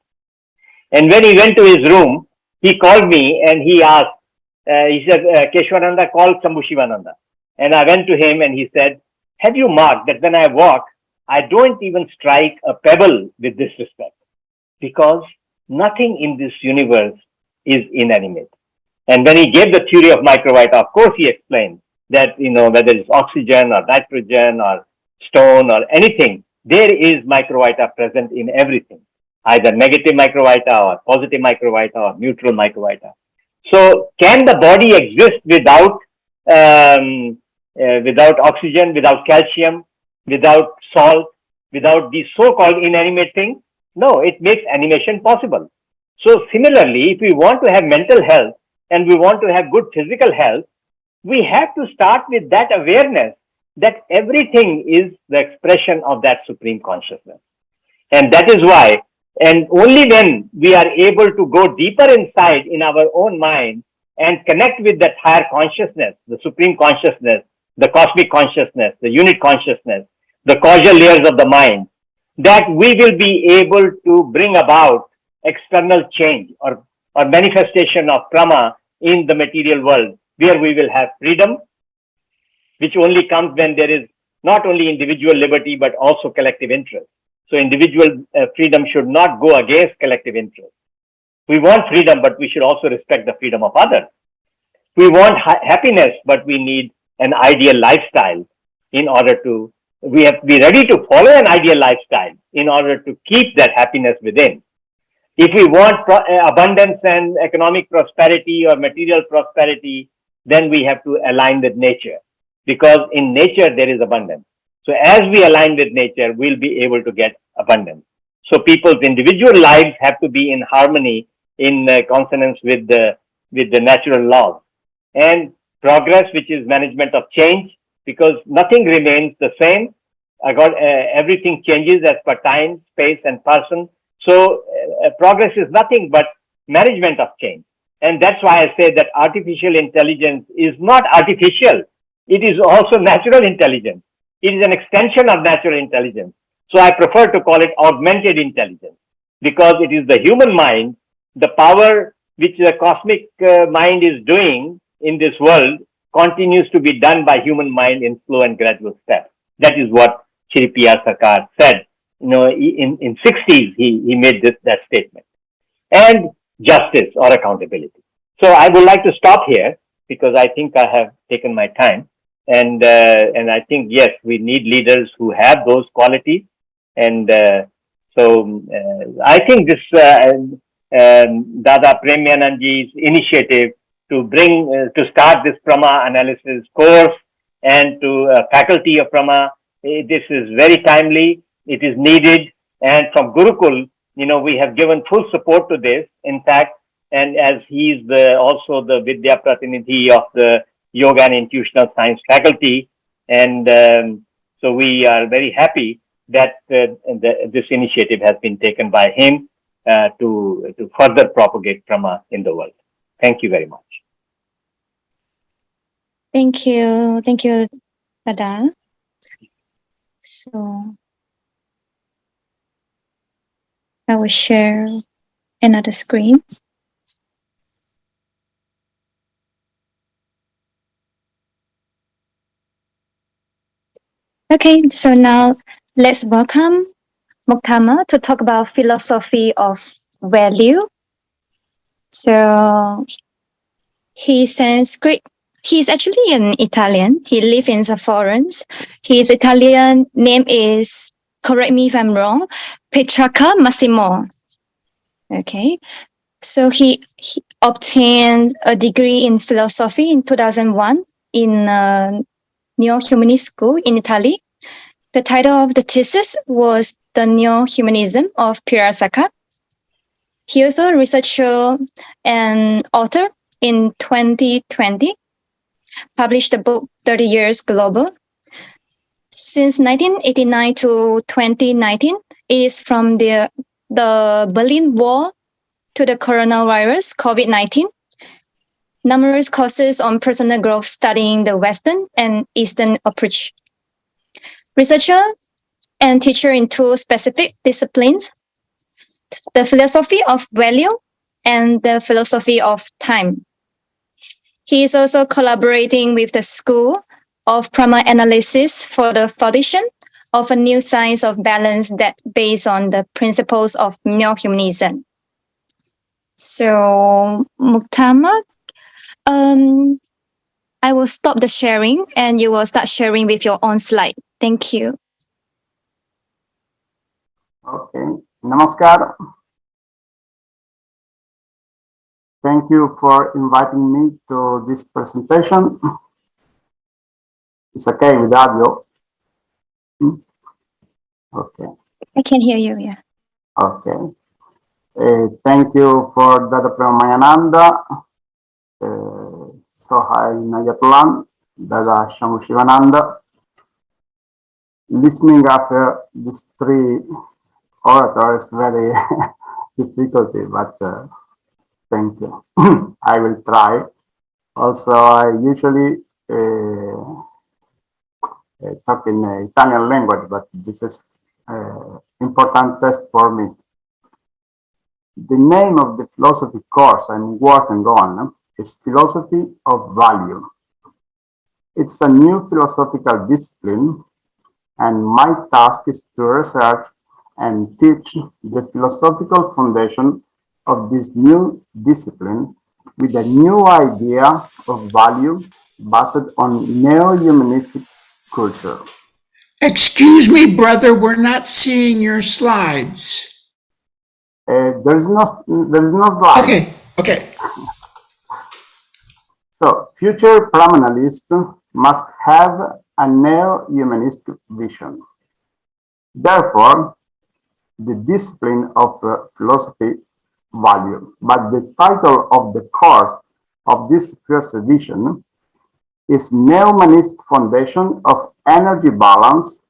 And when he went to his room, he called me and he asked, he said, Keshwananda, call Shambhu-Shivananda. And I went to him and he said, have you marked that when I walk, I don't even strike a pebble with disrespect, because nothing in this universe is inanimate. And when he gave the theory of microvita, of course, he explained that, whether it's oxygen or nitrogen or stone or anything, there is microvita present in everything, either negative microvita or positive microvita or neutral microvita. So can the body exist without without oxygen, without calcium, without salt, without these so-called inanimate things? No, it makes animation possible. So similarly, if we want to have mental health and we want to have good physical health, we have to start with that awareness that everything is the expression of that supreme consciousness. And that is why, and only when we are able to go deeper inside in our own mind and connect with that higher consciousness, the supreme consciousness, the cosmic consciousness, the unit consciousness, the causal layers of the mind, that we will be able to bring about external change or manifestation of Brahma in the material world, where we will have freedom, which only comes when there is not only individual liberty, but also collective interest. So individual freedom should not go against collective interest. We want freedom, but we should also respect the freedom of others. We want happiness, but we need an ideal lifestyle in order to, we have to be ready to follow an ideal lifestyle in order to keep that happiness within. If we want abundance and economic prosperity or material prosperity, then we have to align with nature, because in nature there is abundance. So as we align with nature, we'll be able to get abundance. So people's individual lives have to be in harmony, in consonance with the natural laws. And progress, which is management of change, because nothing remains the same. Everything changes as per time, space, and person. So progress is nothing but management of change. And that's why I say that artificial intelligence is not artificial. It is also natural intelligence. It is an extension of natural intelligence. So I prefer to call it augmented intelligence, because it is the human mind, the power which the cosmic mind is doing in this world continues to be done by human mind in slow and gradual steps. That is what Shri P.R. Sarkar said. In 60s, he made that statement. And justice or accountability. So I would like to stop here, because I think I have taken my time. And I think, yes, we need leaders who have those qualities. And so I think this Dada Premyanandji's initiative to to start this Brahma analysis course and to faculty of Brahma, this is very timely. It is needed. And from Gurukul, we have given full support to this. In fact, and as he's also the Vidya Pratinidhi of the Yoga and Intuitional Science faculty, and so we are very happy that this initiative has been taken by him to further propagate Brahma in the world. Thank you very much. Thank you, Dada. So I will share another screen. Okay, so now let's welcome Muktama to talk about philosophy of value. So he's Sanskrit. He's actually an Italian. He lives in Florence. His Italian name is, correct me if I'm wrong, Petrarca Massimo. Okay. So he obtained a degree in philosophy in 2001 in Neo-Humanist School in Italy. The title of the thesis was The Neo-Humanism of Pirasaka. He also a researcher and author in 2020, published the book 30 Years Global. Since 1989 to 2019, it is from the Berlin Wall to the coronavirus, COVID-19. Numerous courses on personal growth studying the Western and Eastern approach. Researcher and teacher in two specific disciplines, the philosophy of value and the philosophy of time. He is also collaborating with the School of Prama Analysis for the foundation of a new science of balance that based on the principles of neo-humanism. So, Muktama, I will stop the sharing and you will start sharing with your own slide. Thank you. Okay, Namaskar. Thank you for inviting me to this presentation. It's okay with audio? Okay. I can hear you, yeah. Okay. Thank you for Dada Premayananda, Sohai Nayatulan, Dada Shamu Shivananda. Listening after these three orators is very difficult, but thank you. I will try. Also, I usually talk in Italian language, but this is important test for me. The name of the philosophy course I'm working on is Philosophy of Value. It's a new philosophical discipline, and my task is to research and teach the philosophical foundation of this new discipline with a new idea of value based on neo-humanistic culture. Excuse me, brother, we're not seeing your slides. There's no slides. Okay. So future Brahmanists must have a neo-humanistic vision. Therefore, the discipline of philosophy value. But the title of the course of this first edition is Neo-Humanist Foundation of Energy Balance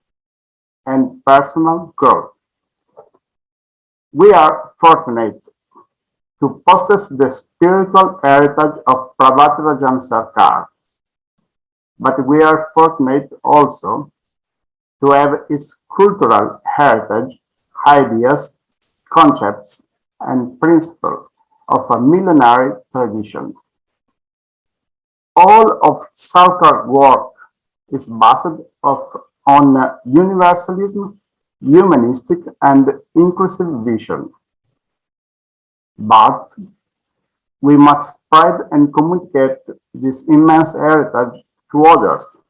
and Personal Growth. We are fortunate to possess the spiritual heritage of Prabhat Sarkar, but we are fortunate also to have its cultural heritage, ideas, concepts, and principles of a millenary tradition. All of Sarkar's work is based on universalism, humanistic, and inclusive vision. But we must spread and communicate this immense heritage to others.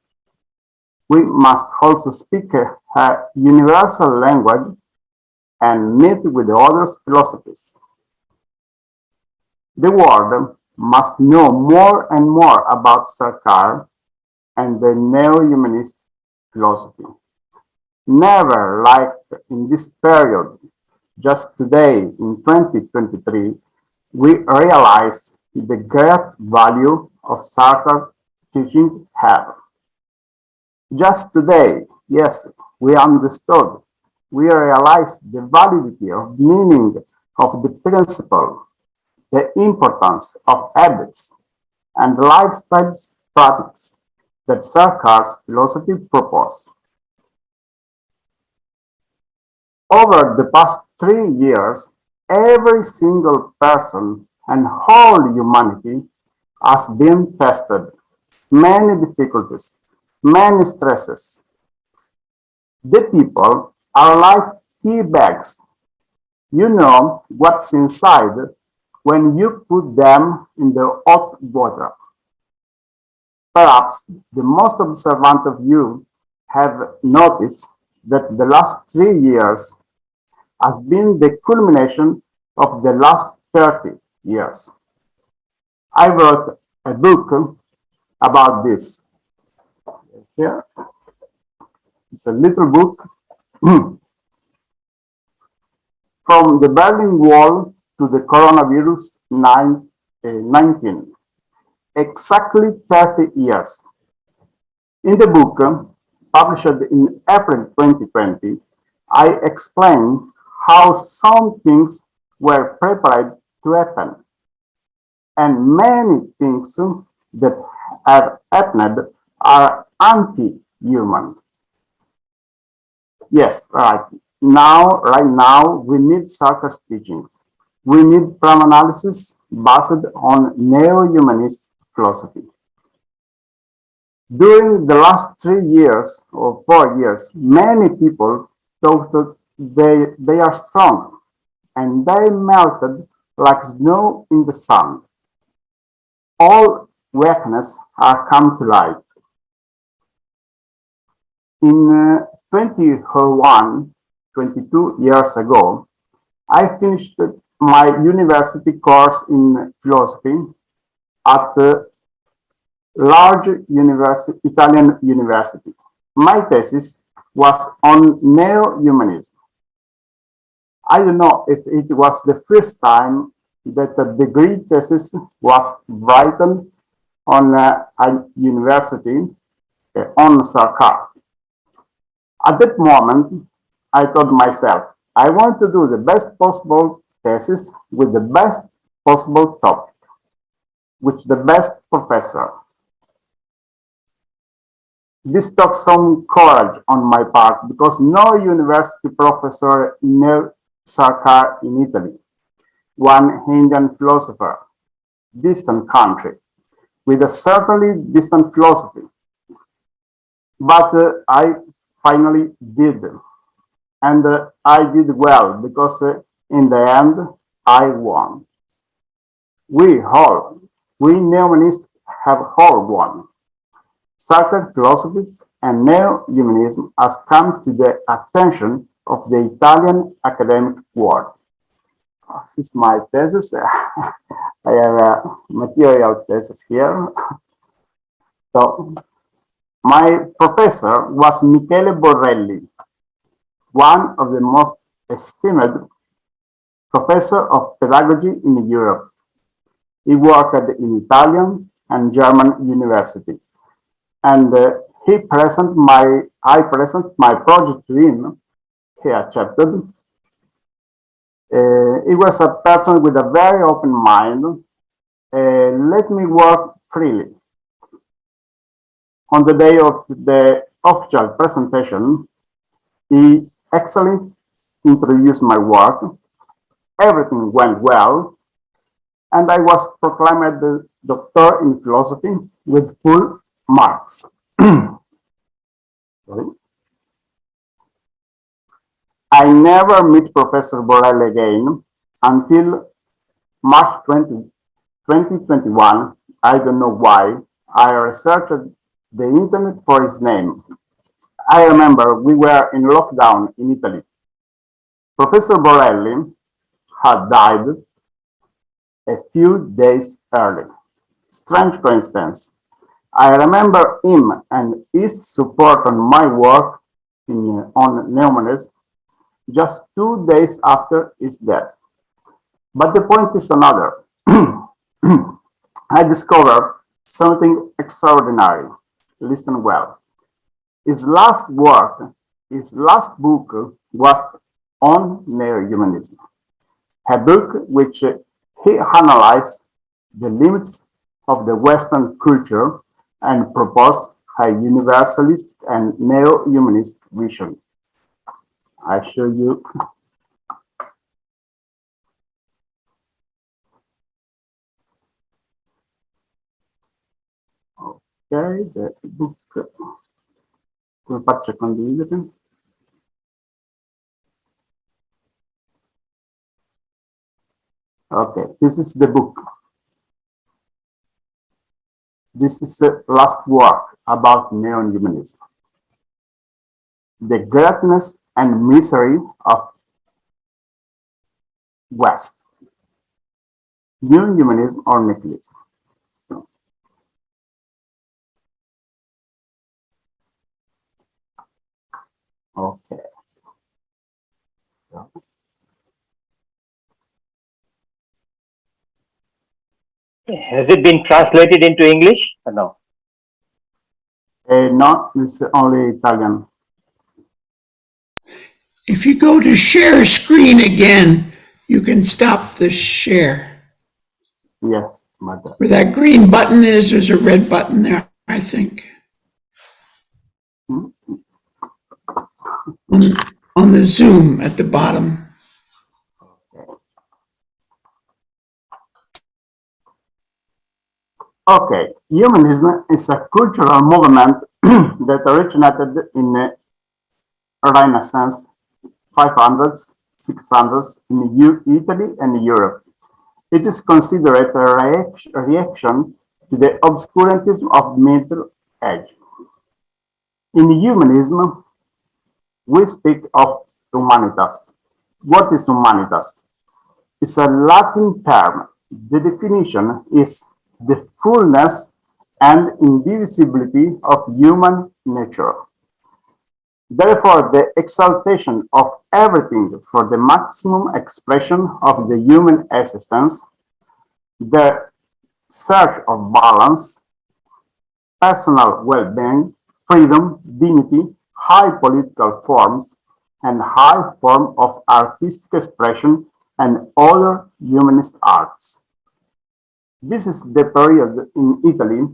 We must also speak a universal language and meet with other philosophies. The world must know more and more about Sarkar and the neo-humanist philosophy. Never like in this period, just today in 2023, we realize the great value of Sarkar's teaching have. Just today, yes, we understood, we realized the validity of meaning of the principle, the importance of habits and lifestyle practices that Sarkar's philosophy proposes. Over the past 3 years, every single person and whole humanity has been tested. Many difficulties, many stresses. The people are like tea bags. You know what's inside when you put them in the hot water. Perhaps the most observant of you have noticed that the last 3 years has been the culmination of the last 30 years. I wrote a book about this. Here, it's a little book. From the Berlin Wall to the coronavirus 19, exactly 30 years. In the book, published in April 2020, I explain how some things were prepared to happen, and many things that have happened are anti-human. Yes, right. Right now, we need Sarkis teachings. We need prime analysis based on neo-humanist philosophy. During the last 3 years or 4 years, many people thought that they are strong and they melted like snow in the sun. All weakness are come to light. In 2001, 22 years ago, I finished my university course in philosophy at a large Italian university. My thesis was on neo-humanism. I don't know if it was the first time that a degree thesis was written on a university on Sarkar. At that moment, I told myself, I want to do the best possible thesis with the best possible topic, with the best professor. This took some courage on my part because no university professor knew Sarkar in Italy, one Indian philosopher, distant country, with a certainly distant philosophy. But I finally did. And I did well because in the end, I won. We neo-humanists have all won. Certain philosophies and neo-humanism has come to the attention of the Italian academic world. This is my thesis. I have a material thesis here. So, my professor was Michele Borrelli, one of the most esteemed professor of pedagogy in Europe. He worked in Italian and German university, and I present my project to him. He accepted. He was a person with a very open mind. Let me work freely. On the day of the official presentation, he excellently introduced my work. Everything went well, and I was proclaimed the doctor in philosophy with full marks. I never met Professor Borrelli again until March 2021. I don't know why. I researched the internet for his name. I remember we were in lockdown in Italy. Professor Borrelli had died a few days early. Strange coincidence. I remember him and his support on my work on neo-humanism just 2 days after his death. But the point is another. I discovered something extraordinary. Listen well. His last work, his last book was on neo-humanism, a book which he analyzed the limits of the Western culture and proposed a universalist and neo-humanist vision. I show you. Okay, the book. Come faccio condividere? Okay, this is the book. This is the last work about neo-humanism. The greatness and misery of West. Neo-humanism or nihilism. So, okay. Has it been translated into English or no? No, it's only Italian. If you go to share screen again, you can stop the share. Yes, but Where that green button is, there's a red button there, I think. On the Zoom at the bottom. okay. Humanism is a cultural movement that originated in the Renaissance 500s, 600s in Italy and Europe. It is considered a reaction to the obscurantism of Middle Age. In humanism, we speak of humanitas. What is humanitas? It's a Latin term. The definition is the fullness and indivisibility of human nature. Therefore, the exaltation of everything for the maximum expression of the human existence, the search of balance, personal well-being, freedom, dignity, high political forms, and high form of artistic expression and other humanist arts. This is the period in Italy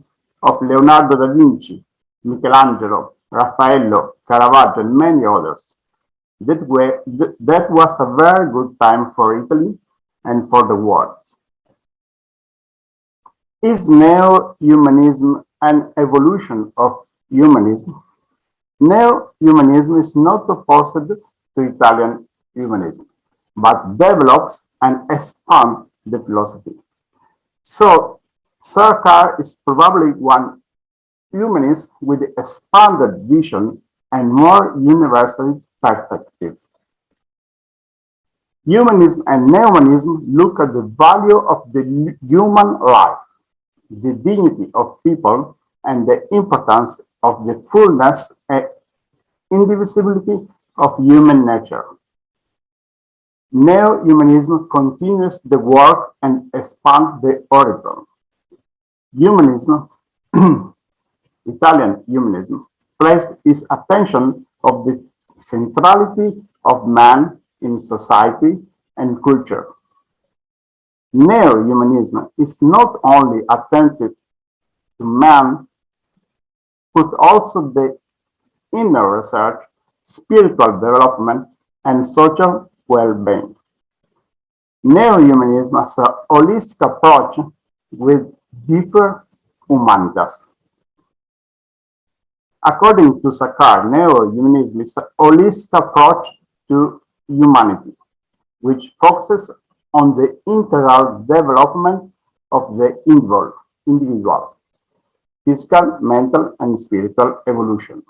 of Leonardo da Vinci, Michelangelo, Raffaello, Caravaggio, and many others. That was a very good time for Italy and for the world. Is neo-humanism an evolution of humanism? Neo-humanism is not opposed to Italian humanism, but develops and expands the philosophy. So, Sarkar is probably one humanist with expanded vision and more universal perspective. Humanism and neo-humanism look at the value of the human life, the dignity of people, and the importance of the fullness and indivisibility of human nature. Neo-humanism continues the work and expands the horizon. Humanism, Italian humanism, placed its attention on the centrality of man in society and culture. Neo-humanism is not only attentive to man, but also the inner research, spiritual development, and social well-being. Neo-humanism is a holistic approach with deeper humanitas. According to Sakar, neo-humanism is a holistic approach to humanity, which focuses on the integral development of the individual, physical, mental, and spiritual evolution.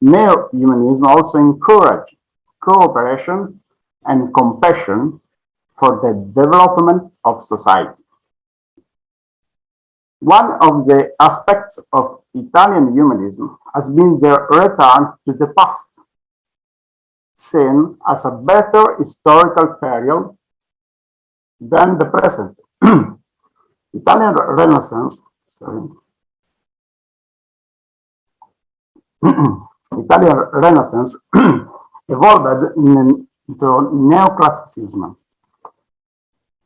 Neo-humanism also encourages cooperation and compassion for the development of society. One of the aspects of Italian humanism has been the return to the past, seen as a better historical period than the present. Italian Renaissance, Italian Renaissance evolved into neoclassicism.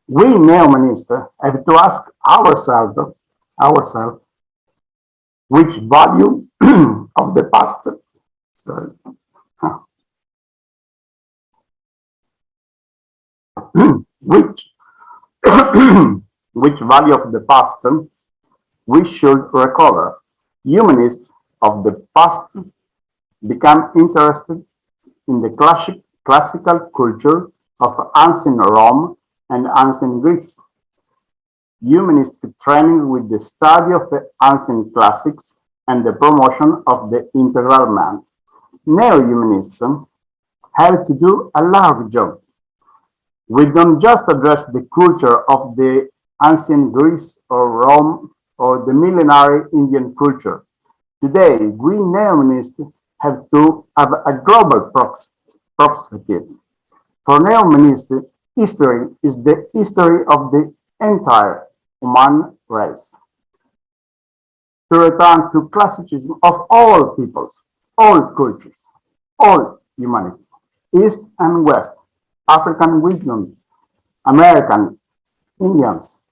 We neo-humanists have to ask ourselves which value of the past which which value of the past we should recover. Humanists of the past become interested in the classical culture of ancient Rome and ancient Greece. Humanistic training with the study of the ancient classics and the promotion of the integral man. Neo-humanists have to do a large job. We don't just address the culture of the ancient Greece or Rome or the millenary Indian culture. Today, we neo-humanists have to have a global perspective. For neo-humanists, history is the history of the entire human race. To return to classicism of all peoples, all cultures, all humanity, East and West, African wisdom, American, Indians,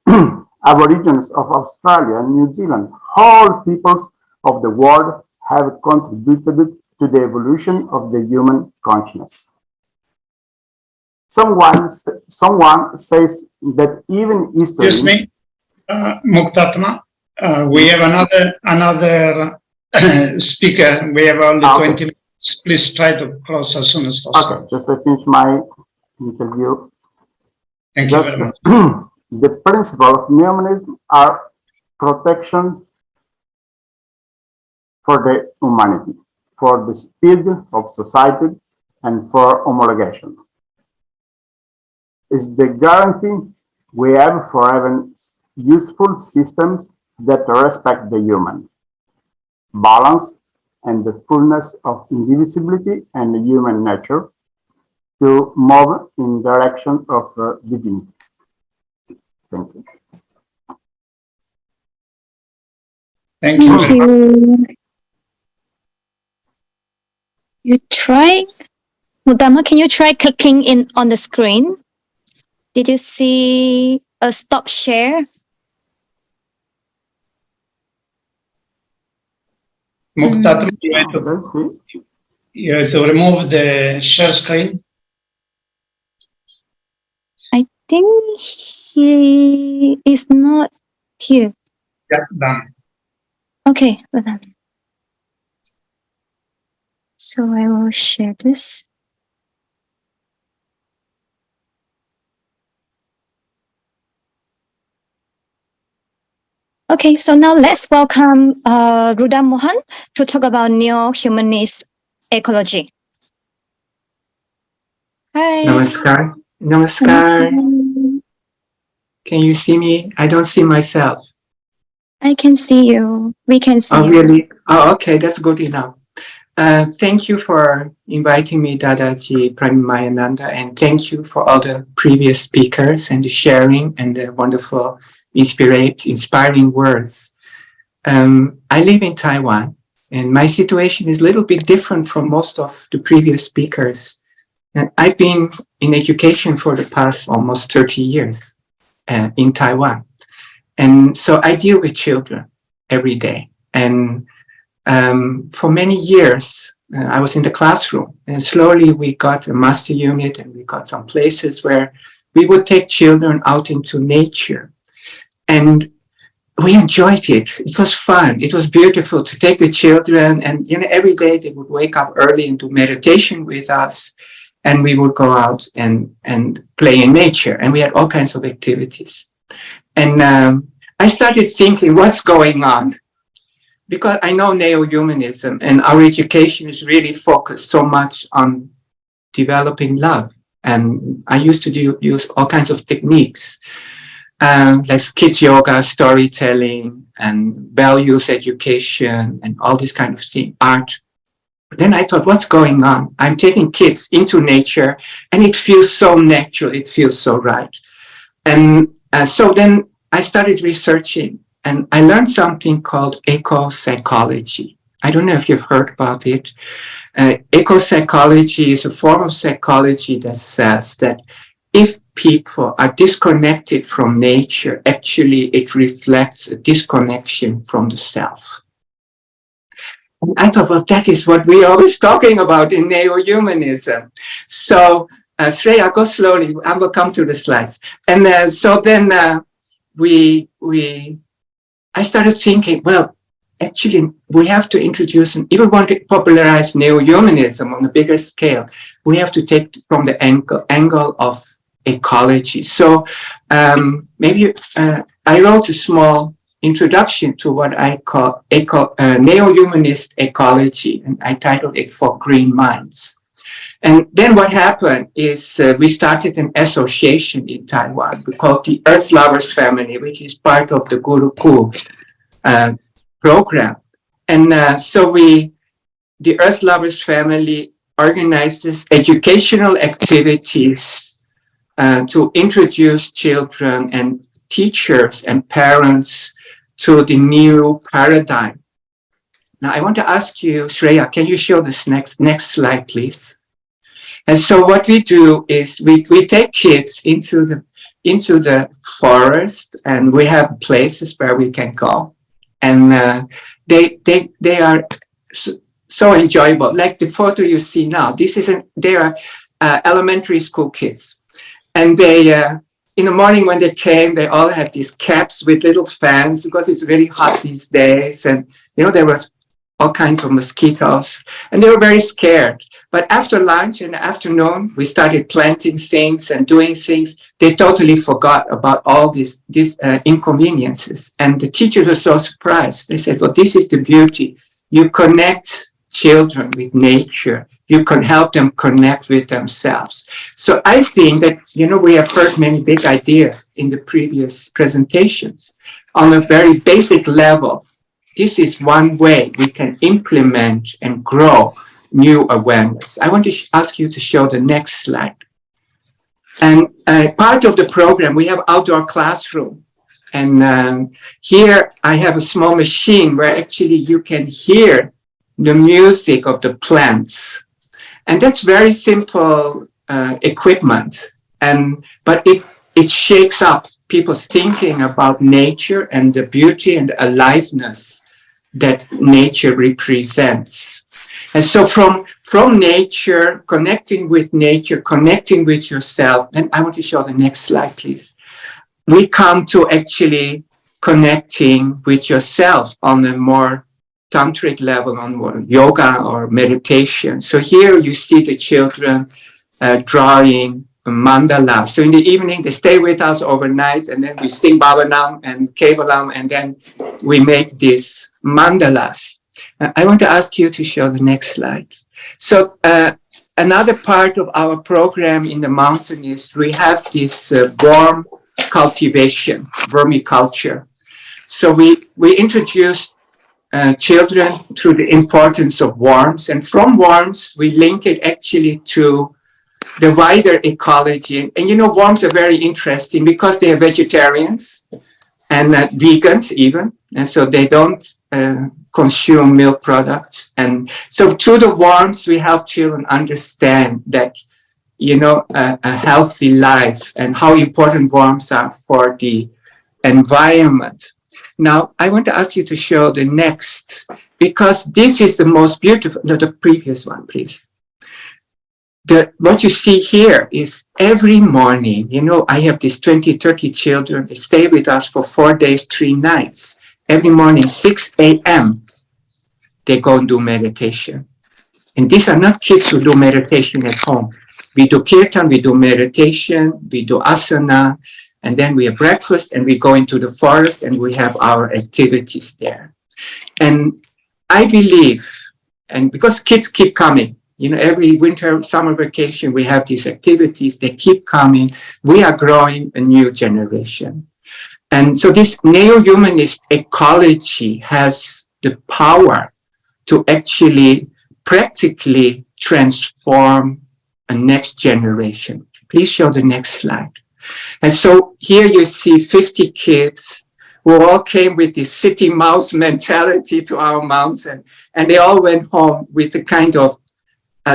Aborigines of Australia and New Zealand, all peoples of the world have contributed to the evolution of the human consciousness. Someone says that even history. Excuse me, Muktatma. We have another speaker. We have only 20 minutes. Please try to close as soon as possible. Okay, just to finish my interview. Thank you very much. The principle of neo-humanism are protection for the humanity, for the speed of society, and for homologation. It's the guarantee we have for having useful systems that respect the human, balance, and the fullness of indivisibility and human nature to move in direction of dignity. Thank you. Thank you. Thank you. You try, Mudama, can you try clicking in on the screen? Did you see a stop share? Muktatma, Let's see. you have to remove the share screen. I think he is not here. Yeah, done. Okay, well done. So I will share this. Okay, so now let's welcome Rudam Mohan to talk about neo-humanist ecology. Hi. Namaskar. Namaskar. Can you see me? I don't see myself. I can see you. We can see Oh, you. really? Oh, okay. That's good enough. Thank you for inviting me, Dadaji Pramayananda, and thank you for all the previous speakers and the sharing and the wonderful, inspiring words. I live in Taiwan, and my situation is a little bit different from most of the previous speakers. And I've been in education for the past almost 30 years in Taiwan. And so I deal with children every day. And for many years, I was in the classroom, and slowly we got a master unit and we got some places where we would take children out into nature. And we enjoyed it. It was fun. It was beautiful to take the children, and every day they would wake up early and do meditation with us, and we would go out and play in nature, and we had all kinds of activities. And I started thinking, what's going on? Because I know neo-humanism and our education is really focused so much on developing love. And I used to use all kinds of techniques, like kids yoga, storytelling, and values education, and all this kind of thing, art. But then I thought, what's going on? I'm taking kids into nature, and it feels so natural. It feels so right. And so then I started researching, and I learned something called eco-psychology. I don't know if you've heard about it. Eco-psychology is a form of psychology that says that if people are disconnected from nature, actually it reflects a disconnection from the self. And I thought, well, that is what we're always talking about in neo-humanism. So Shreya, go slowly. I will come to the slides. And so then I started thinking, well, actually, we have to introduce and even want to popularize neo-humanism on a bigger scale. We have to take from the angle of ecology. So maybe I wrote a small introduction to what I call neo-humanist ecology, and I titled it For Green Minds. And then what happened is we started an association in Taiwan. We called the Earth Lovers Family, which is part of the Gurukul program. And so the Earth Lovers Family organizes educational activities to introduce children and teachers and parents to the new paradigm. Now, I want to ask you, Shreya, can you show this next slide, please? And so what we do is we take kids into the forest, and we have places where we can go, and they are so enjoyable. Like the photo you see now, they are elementary school kids, and they in the morning when they came, they all had these caps with little fans because it's really hot these days, and there was all kinds of mosquitoes, and they were very scared. But after lunch in the afternoon, we started planting things and doing things. They totally forgot about all these inconveniences. And the teachers were so surprised. They said, well, this is the beauty. You connect children with nature. You can help them connect with themselves. So I think that, we have heard many big ideas in the previous presentations. On a very basic level, this is one way we can implement and grow new awareness. I want to ask you to show the next slide. And part of the program, we have outdoor classroom. And here I have a small machine where actually you can hear the music of the plants. And that's very simple equipment. But it shakes up people's thinking about nature and the beauty and the aliveness that nature represents. And so from nature, connecting with yourself, and I want to show the next slide, please. We come to actually connecting with yourself on a more tantric level, on more yoga or meditation. So here you see the children drawing a mandala. So in the evening, they stay with us overnight, and then we sing Bhavanam and Kevalam, and then we make these mandalas. I want to ask you to show the next slide. So another part of our program in the mountain is we have this worm cultivation, vermiculture. So we introduced children to the importance of worms, and from worms we link it actually to the wider ecology. And worms are very interesting because they are vegetarians and vegans even, and so they don't consume milk products. And so through the worms, we help children understand that, a healthy life and how important worms are for the environment. Now, I want to ask you to show the next, because this is the most beautiful, no, the previous one, please. What you see here is every morning, I have these 20, 30 children. They stay with us for 4 days, 3 nights. Every morning, 6 a.m., they go and do meditation. And these are not kids who do meditation at home. We do kirtan, we do meditation, we do asana, and then we have breakfast, and we go into the forest, and we have our activities there. And I believe, and because kids keep coming, every winter, summer vacation, we have these activities, they keep coming. We are growing a new generation. And so this neo-humanist ecology has the power to actually practically transform a next generation. Please show the next slide. And so here you see 50 kids who all came with this city mouse mentality to our mountain, and they all went home with a kind of,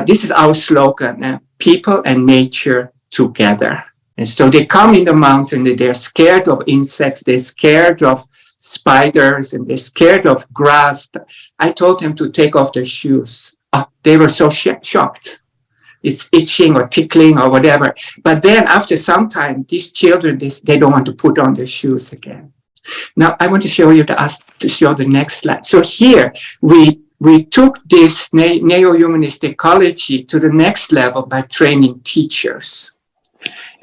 this is our slogan, people and nature together. And so they come in the mountain, they're scared of insects, they're scared of spiders, and they're scared of grass. I told them to take off their shoes. They were so shocked. it's itching or tickling or whatever. But then after some time, these children, they don't want to put on their shoes again. Now, I want to show you to show the next slide. So here, we took this neo-humanist ecology to the next level by training teachers.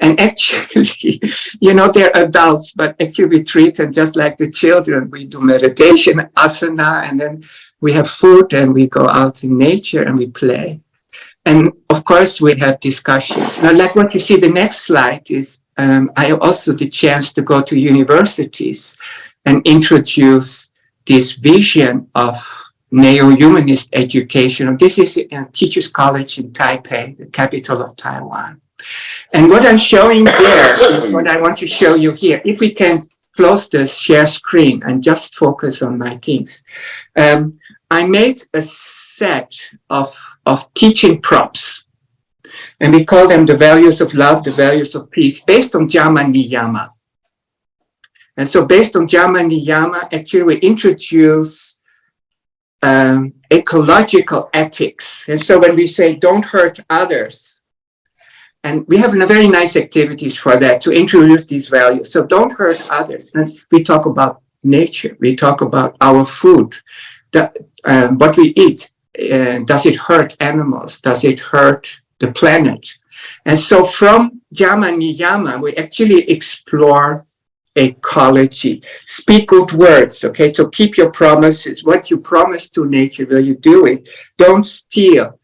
And actually, they're adults, but actually we treat them just like the children. We do meditation, asana, and then we have food and we go out in nature and we play. And of course, we have discussions. Now, like what you see, the next slide is, I also the chance to go to universities and introduce this vision of neo-humanist education. This is a teachers' college in Taipei, the capital of Taiwan. And what I'm showing there is what I want to show you here. If we can close the share screen and just focus on my things. I made a set of teaching prompts, and we call them the values of love, the values of peace, based on Dhamma Niyama. And so based on Dhamma Niyama, actually we introduce ecological ethics. And so when we say don't hurt others, and we have very nice activities for that to introduce these values. So don't hurt others. And we talk about nature. We talk about our food, what we eat. Does it hurt animals? Does it hurt the planet? And so from Dhamma Niyama, we actually explore ecology. Speak good words, okay? So keep your promises. What you promise to nature, will you do it? Don't steal.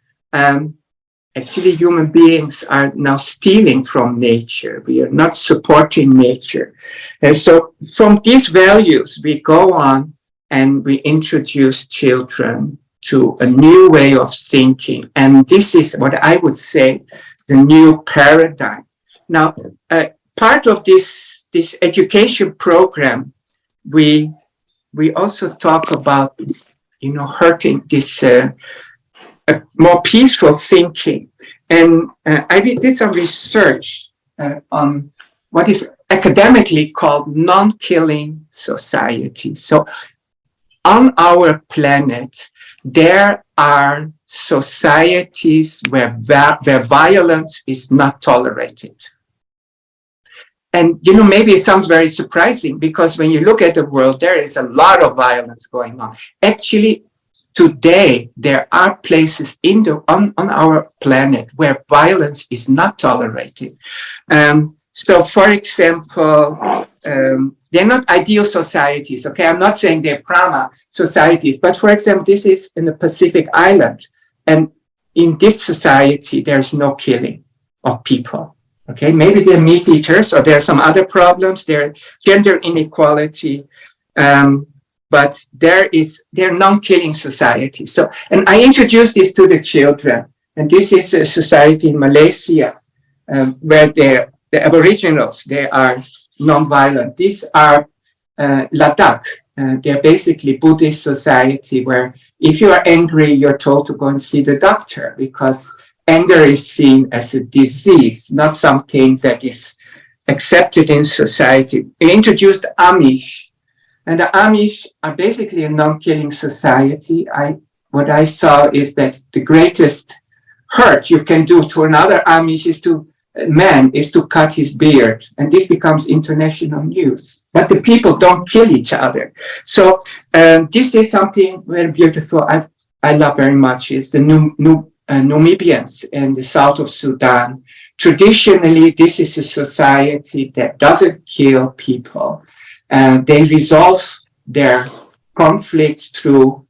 Actually, human beings are now stealing from nature. We are not supporting nature. And so from these values, we go on and we introduce children to a new way of thinking. And this is what I would say, the new paradigm. Now, part of this education program, we also talk about, hurting this more peaceful thinking. And I did some research on what is academically called non-killing society. So on our planet, there are societies where violence is not tolerated. And, maybe it sounds very surprising because when you look at the world, there is a lot of violence going on. Actually, today, there are places on our planet where violence is not tolerated. So, for example, they're not ideal societies, okay? I'm not saying they're Prama societies, but for example, this is in the Pacific Island. And in this society, there's no killing of people, okay? Maybe they're meat eaters or there are some other problems. There's gender inequality. But they're non-killing society. So, and I introduced this to the children. And this is a society in Malaysia where the Aboriginals, they are non-violent. These are Ladakh. They're basically Buddhist society where if you are angry, you're told to go and see the doctor because anger is seen as a disease, not something that is accepted in society. We introduced Amish. And the Amish are basically a non-killing society. What I saw is that the greatest hurt you can do to another Amish is to cut his beard. And this becomes international news. But the people don't kill each other. So this is something very beautiful I love very much is the Namibians in the south of Sudan. Traditionally, this is a society that doesn't kill people. They resolve their conflicts through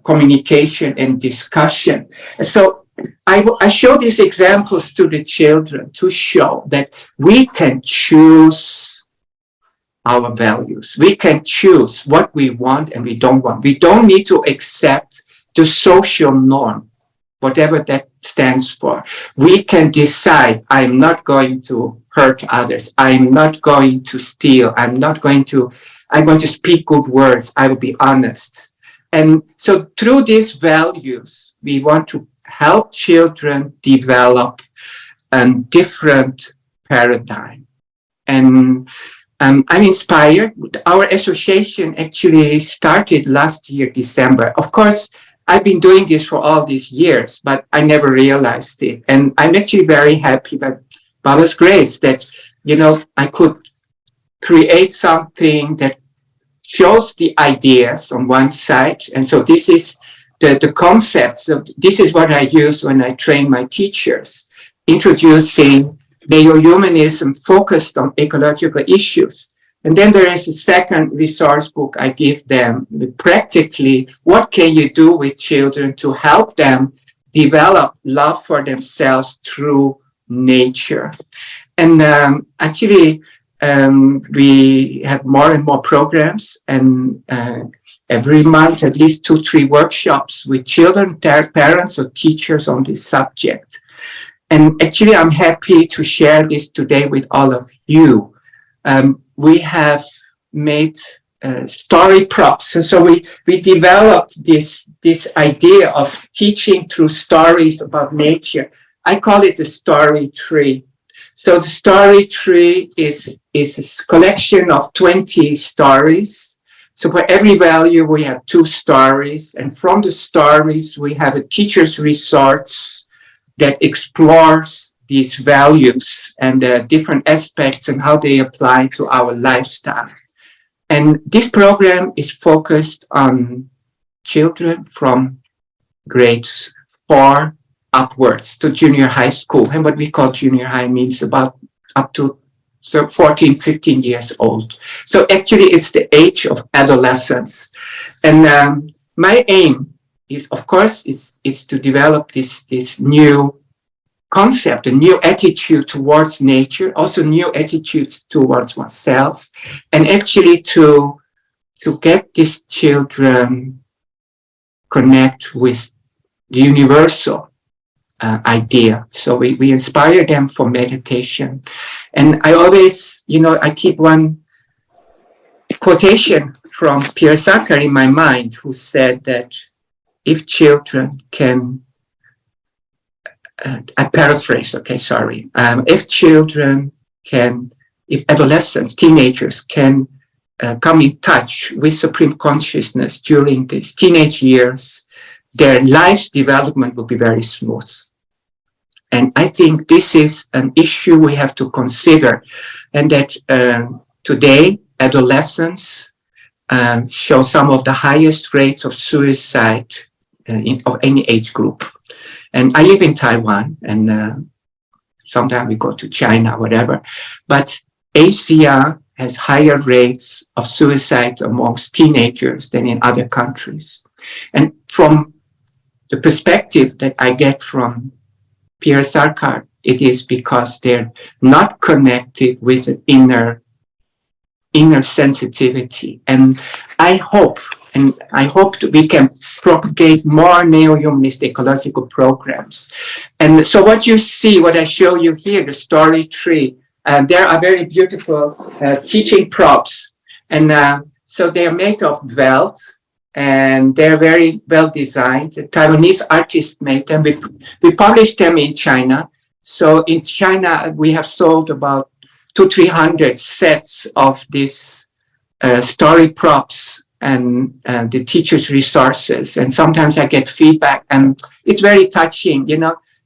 communication and discussion. So I show these examples to the children to show that we can choose our values. We can choose what we want and we don't want. We don't need to accept the social norm, whatever that stands for. We can decide, I'm not going to hurt others. I'm not going to steal. I'm going to speak good words. I will be honest. And so through these values, we want to help children develop a different paradigm. And I'm inspired. Our association actually started last year, December. Of course, I've been doing this for all these years, but I never realized it. And I'm actually very happy by Baba's grace that, I could create something that shows the ideas on one side. And so this is the concept. So this is what I use when I train my teachers, introducing neo-humanism focused on ecological issues. And then there is a second resource book I give them. Practically, what can you do with children to help them develop love for themselves through nature? And actually, we have more and more programs, and every month at least 2-3 workshops with children, parents, or teachers on this subject. And actually, I'm happy to share this today with all of you. We have made story props. And so we developed this idea of teaching through stories about nature. I call it the story tree. So the story tree is a collection of 20 stories. So for every value, we have 2 stories. And from the stories, we have a teacher's resource that explores these values and different aspects and how they apply to our lifestyle. And this program is focused on children from grades 4 upwards to junior high school. And what we call junior high means about up to 14, 15 years old. So actually, it's the age of adolescence. And my aim is, of course, is to develop this new concept, a new attitude towards nature, also new attitudes towards oneself, and actually to get these children connect with the universal idea. So we inspire them for meditation. And I always, I keep one quotation from Pierre Sarkar in my mind, who said that if children can, I paraphrase, okay, sorry. If adolescents, teenagers can come in touch with Supreme Consciousness during these teenage years, their life's development will be very smooth. And I think this is an issue we have to consider, and that today adolescents show some of the highest rates of suicide of any age group. And I live in Taiwan, and sometimes we go to China, whatever. But Asia has higher rates of suicide amongst teenagers than in other countries. And from the perspective that I get from Pierre Sarkar, it is because they're not connected with an inner sensitivity. And I hope that we can propagate more neo-humanist ecological programs. And so what you see, what I show you here, the story tree, there are very beautiful teaching props. And so they're made of felt, and they're very well designed. The Taiwanese artists made them. We published them in China. So in China, we have sold about 200-300 sets of these story props and the teachers' resources. And sometimes I get feedback, and it's very touching.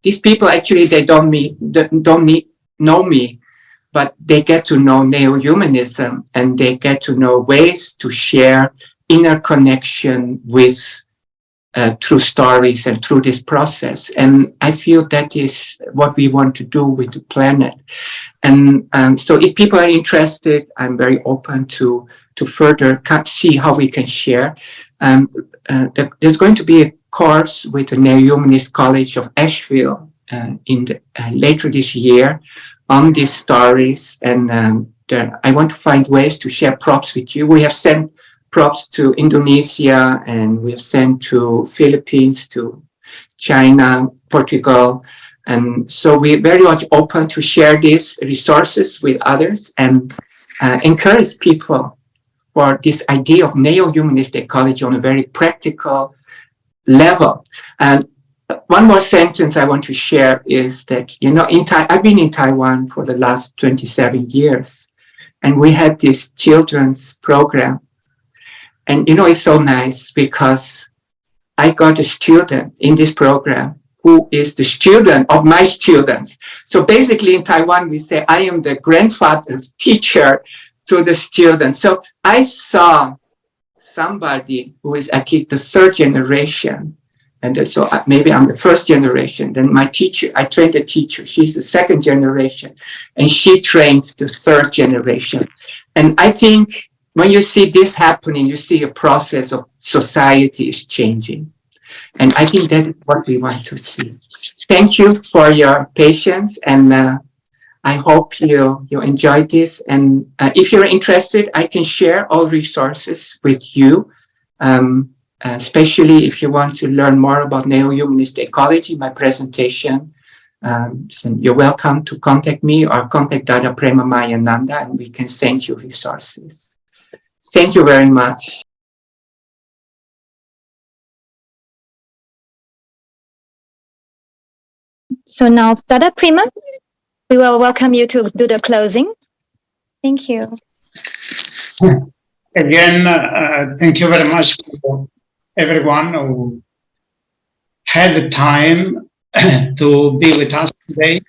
These people actually, they don't know me, but they get to know neo-humanism, and they get to know ways to share inner connection with through stories and through this process. And I feel that is what we want to do with the planet. And so if people are interested, I'm very open to further see how we can share. There's going to be a course with the Neo-Humanist College of Asheville later this year on these stories. And I want to find ways to share props with you. We have sent props to Indonesia, and we have sent to Philippines, to China, Portugal. And so we're very much open to share these resources with others and encourage people for this idea of neo-humanist ecology on a very practical level. And one more sentence I want to share is that, I've been in Taiwan for the last 27 years, and we had this children's program. And, it's so nice because I got a student in this program who is the student of my students. So basically in Taiwan, we say, I am the grandfather teacher to the students. So I saw somebody who is actually the third generation. And so maybe I'm the first generation. Then my teacher, I trained a teacher. She's the second generation. And she trained the third generation. And I think when you see this happening, you see a process of society is changing. And I think that is what we want to see. Thank you for your patience. And I hope you enjoyed this. And if you're interested, I can share all resources with you. Especially if you want to learn more about neo-humanist ecology, my presentation. So you're welcome to contact me or contact Dada Prema Mayananda, and we can send you resources. Thank you very much. So now, Dada Prema, we will welcome you to do the closing. Thank you. Again, thank you very much for everyone who had the time to be with us today.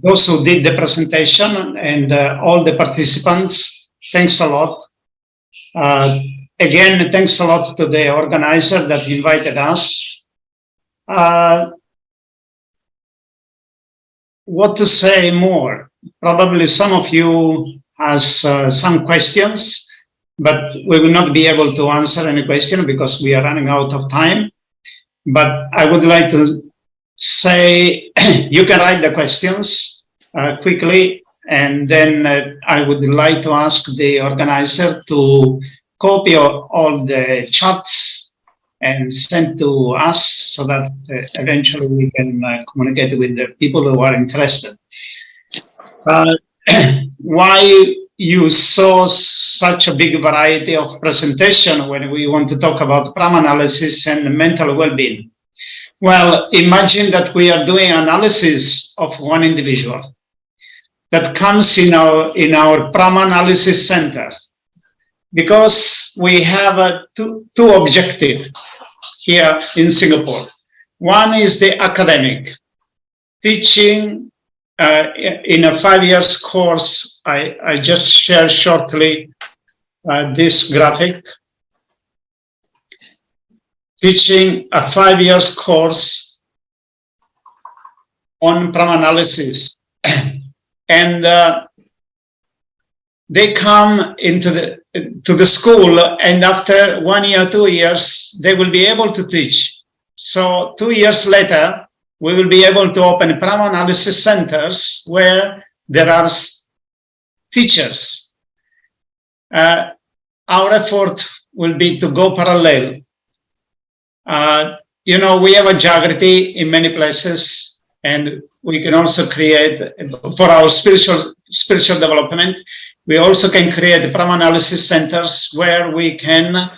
Those who did the presentation and all the participants, thanks a lot. Again, thanks a lot to the organizer that invited us. What to say more? Probably some of you has some questions, but we will not be able to answer any question because we are running out of time. But I would like to say you can write the questions quickly, and then I would like to ask the organizer to copy all the chats and send to us so that eventually we can communicate with the people who are interested. Why you saw such a big variety of presentation when we want to talk about PRAM analysis and mental well-being? Well, imagine that we are doing analysis of one individual that comes in our PRAM analysis center, because we have two objectives here in Singapore. One is the academic, teaching in a 5-year course. I just share shortly this graphic. Teaching a 5-year course on PRAM analysis. And they come to the school, and after 1 year, 2 years, they will be able to teach. So 2 years later, we will be able to open PRAM analysis centers where there are teachers. Our effort will be to go parallel. We have a Jagriti in many places, and we can also create, for our spiritual development, we also can create PRAM analysis centers where we can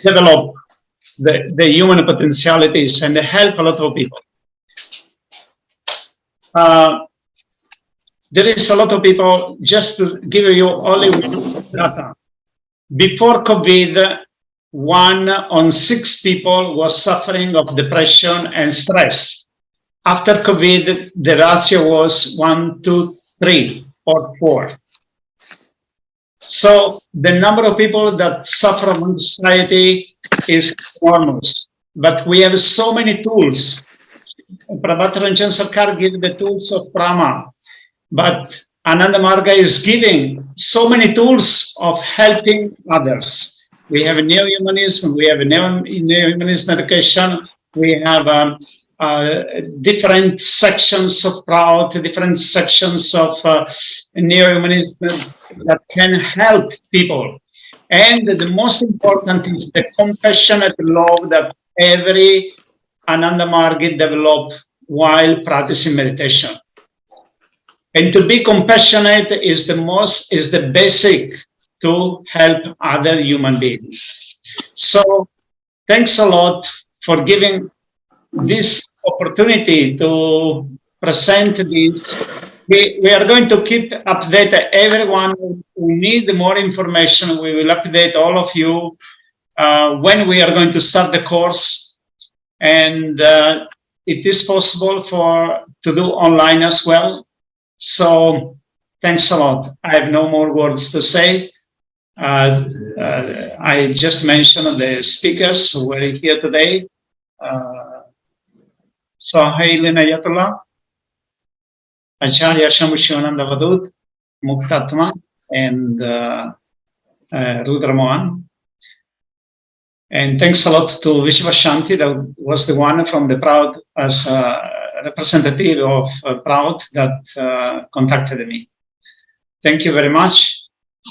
develop the human potentialities and help a lot of people. There is a lot of people, just to give you only one data. Before COVID, 1 on 6 people was suffering of depression and stress. After COVID, the ratio was 1 to 3 or 4. So the number of people that suffer from anxiety is enormous. But we have so many tools. Prabhat Ranjan Sarkar gave the tools of Prama, but Ananda Marga is giving so many tools of helping others. We have neo-humanism, we have neo-humanist education, we have different sections of prout, different sections of neo-humanism that can help people. And the most important is the compassionate love that every Ananda Margi developed while practicing meditation. And to be compassionate is the basic to help other human beings. So thanks a lot for giving this opportunity to present this. We are going to keep update everyone who needs more information. We will update all of you when we are going to start the course, and it is possible to do online as well. So thanks a lot. I have no more words to say. I just mentioned the speakers who were here today. Sahil Nayatullah, Acharya Shamushivananda Vadut, Muktatma, and Rudra Mohan. And thanks a lot to Vishwashanti, that was the one from the prout, as a representative of prout, that contacted me. Thank you very much,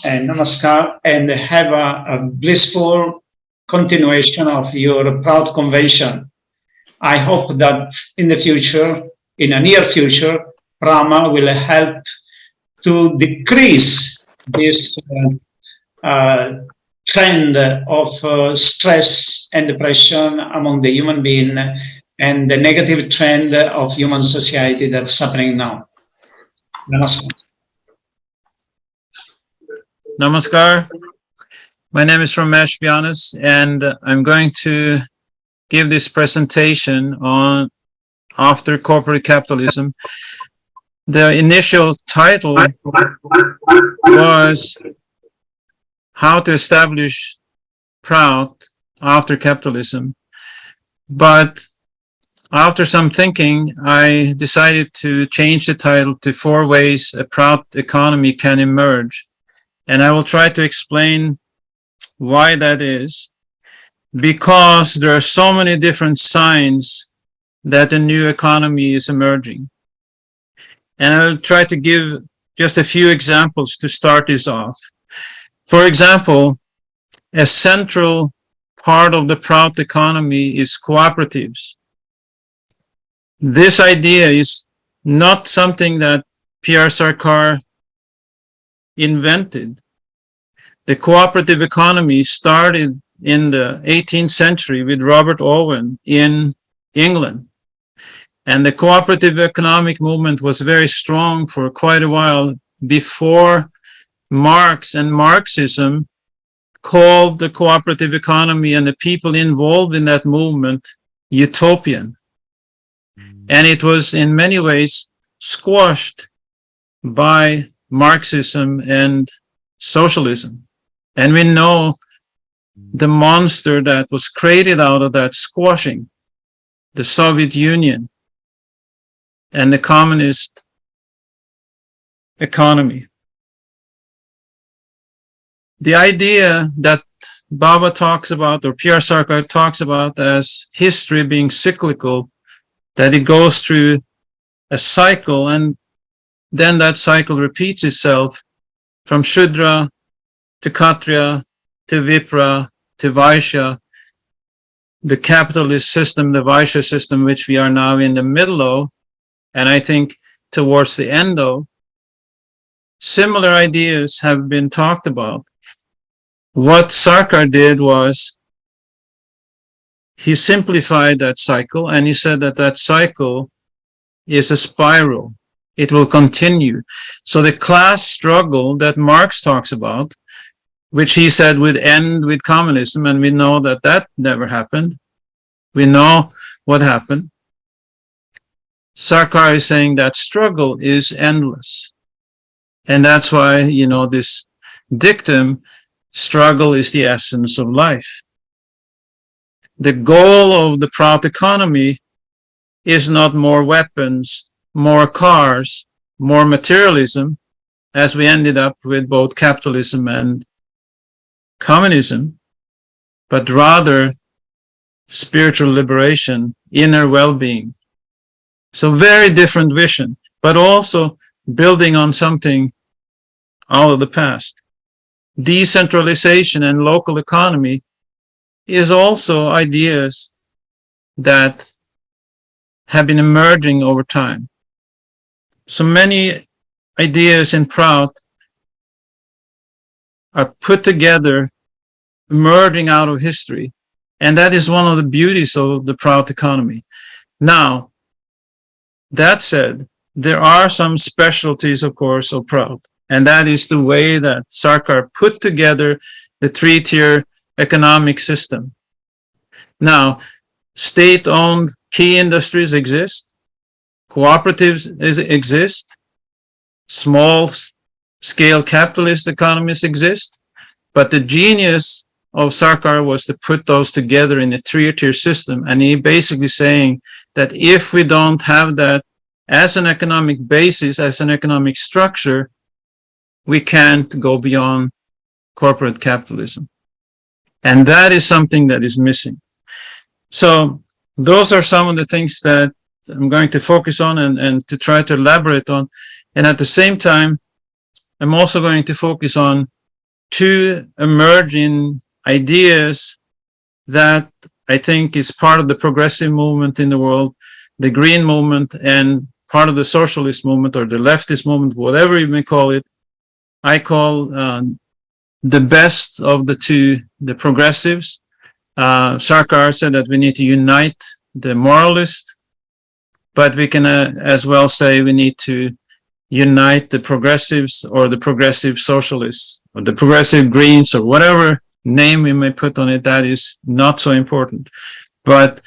and namaskar, and have a blissful continuation of your prout convention. I hope that in the future, in a near future, Prama will help to decrease this trend of stress and depression among the human being, and the negative trend of human society that's happening now. Namaskar. Namaskar. My name is Ramesh Vyanas, and I'm going to give this presentation on after corporate capitalism. The initial title was How to Establish Prout After Capitalism. But after some thinking, I decided to change the title to 4 Ways a Prout Economy Can Emerge. And I will try to explain why that is, because there are so many different signs that a new economy is emerging. And I'll try to give just a few examples to start this off. For example, a central part of the prout economy is cooperatives. This idea is not something that P.R. Sarkar invented. The cooperative economy started in the 18th century with Robert Owen in England. And the cooperative economic movement was very strong for quite a while before Marx and Marxism called the cooperative economy and the people involved in that movement utopian. And it was in many ways squashed by Marxism and socialism. And we know the monster that was created out of that squashing, the Soviet Union and the communist economy. The idea that Baba talks about, or P.R. Sarkar talks about, as history being cyclical, that it goes through a cycle and then that cycle repeats itself from Shudra to Kshatriya to Vipra to Vaishya, the capitalist system, the Vaishya system, which we are now in the middle of, and I think towards the end of. Similar ideas have been talked about. What Sarkar did was he simplified that cycle, and he said that that cycle is a spiral. It will continue. So the class struggle that Marx talks about, which he said would end with communism, and we know that that never happened. We know what happened. Sarkar is saying that struggle is endless. And that's why, you know, this dictum, struggle is the essence of life. The goal of the prout economy is not more weapons, more cars, more materialism, as we ended up with both capitalism and communism, but rather spiritual liberation, inner well-being. So very different vision, but also building on something out of the past. Decentralization and local economy is also ideas that have been emerging over time. So many ideas in prout are put together, emerging out of history. And that is one of the beauties of the prout economy. Now, that said, there are some specialties, of course, of prout. And that is the way that Sarkar put together the 3-tier economic system. Now, state-owned key industries exist, cooperatives exist, small-scale capitalist economies exist, but the genius of Sarkar was to put those together in a three-tier system, and he basically saying that if we don't have that as an economic basis, as an economic structure, we can't go beyond corporate capitalism. And that is something that is missing. So those are some of the things that I'm going to focus on and to try to elaborate on. And at the same time, I'm also going to focus on two emerging ideas that I think is part of the progressive movement in the world, the green movement, and part of the socialist movement or the leftist movement, whatever you may call it. I call the best of the two, the progressives. Sarkar said that we need to unite the moralists, but we can as well say we need to unite the progressives or the progressive socialists or the progressive greens or whatever name we may put on it. That is not so important. But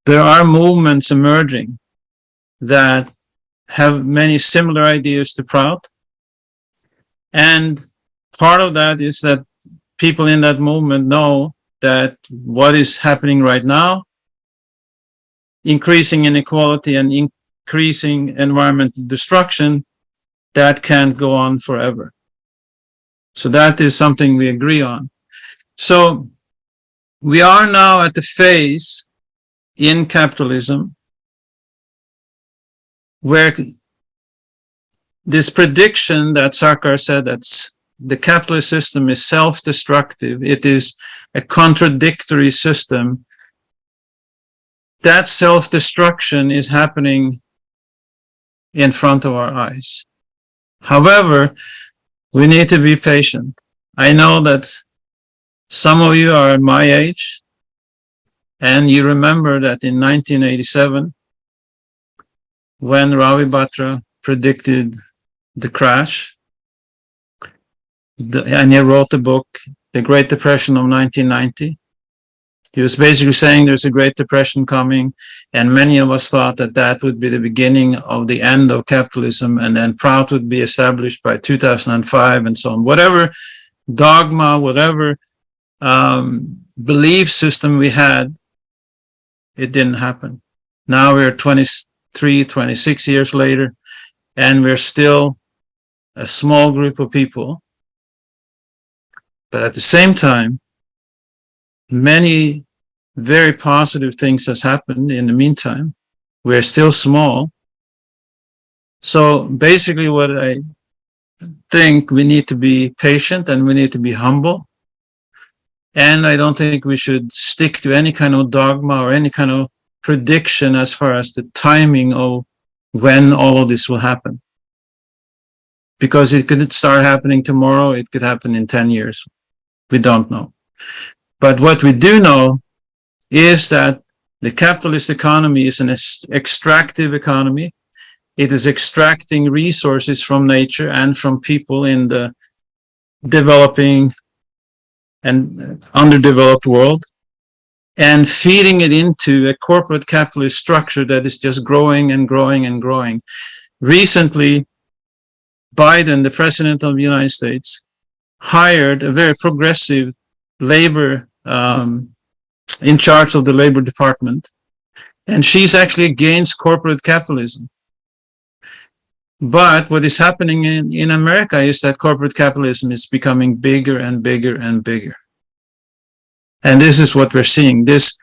there are movements emerging that have many similar ideas to Prout. And part of that is that people in that movement know that what is happening right now, increasing inequality and increasing environmental destruction, that can't go on forever. So that is something we agree on. So we are now at the phase in capitalism where this prediction that Sarkar said that the capitalist system is self-destructive, it is a contradictory system, that self-destruction is happening in front of our eyes. However, we need to be patient. I know that some of you are my age, and you remember that in 1987, when Ravi Batra predicted the crash, and he wrote the book, The Great Depression of 1990. He was basically saying there's a Great Depression coming, and many of us thought that that would be the beginning of the end of capitalism, and then Prout would be established by 2005 and so on. Whatever dogma, whatever belief system we had, it didn't happen. Now we're 23, 26 years later, and we're still a small group of people. But at the same time, many very positive things has happened in the meantime. We're still small. So basically what I think, we need to be patient and we need to be humble. And I don't think we should stick to any kind of dogma or any kind of prediction as far as the timing of when all of this will happen. Because it could start happening tomorrow, it could happen in 10 years. We don't know. But what we do know is that the capitalist economy is an extractive economy. It is extracting resources from nature and from people in the developing and underdeveloped world, and feeding it into a corporate capitalist structure that is just growing and growing and growing. Recently, Biden, the president of the United States, hired a very progressive labor in charge of the labor department, and she's actually against corporate capitalism. But what is happening in America is that corporate capitalism is becoming bigger and bigger and bigger. And this is what we're seeing, this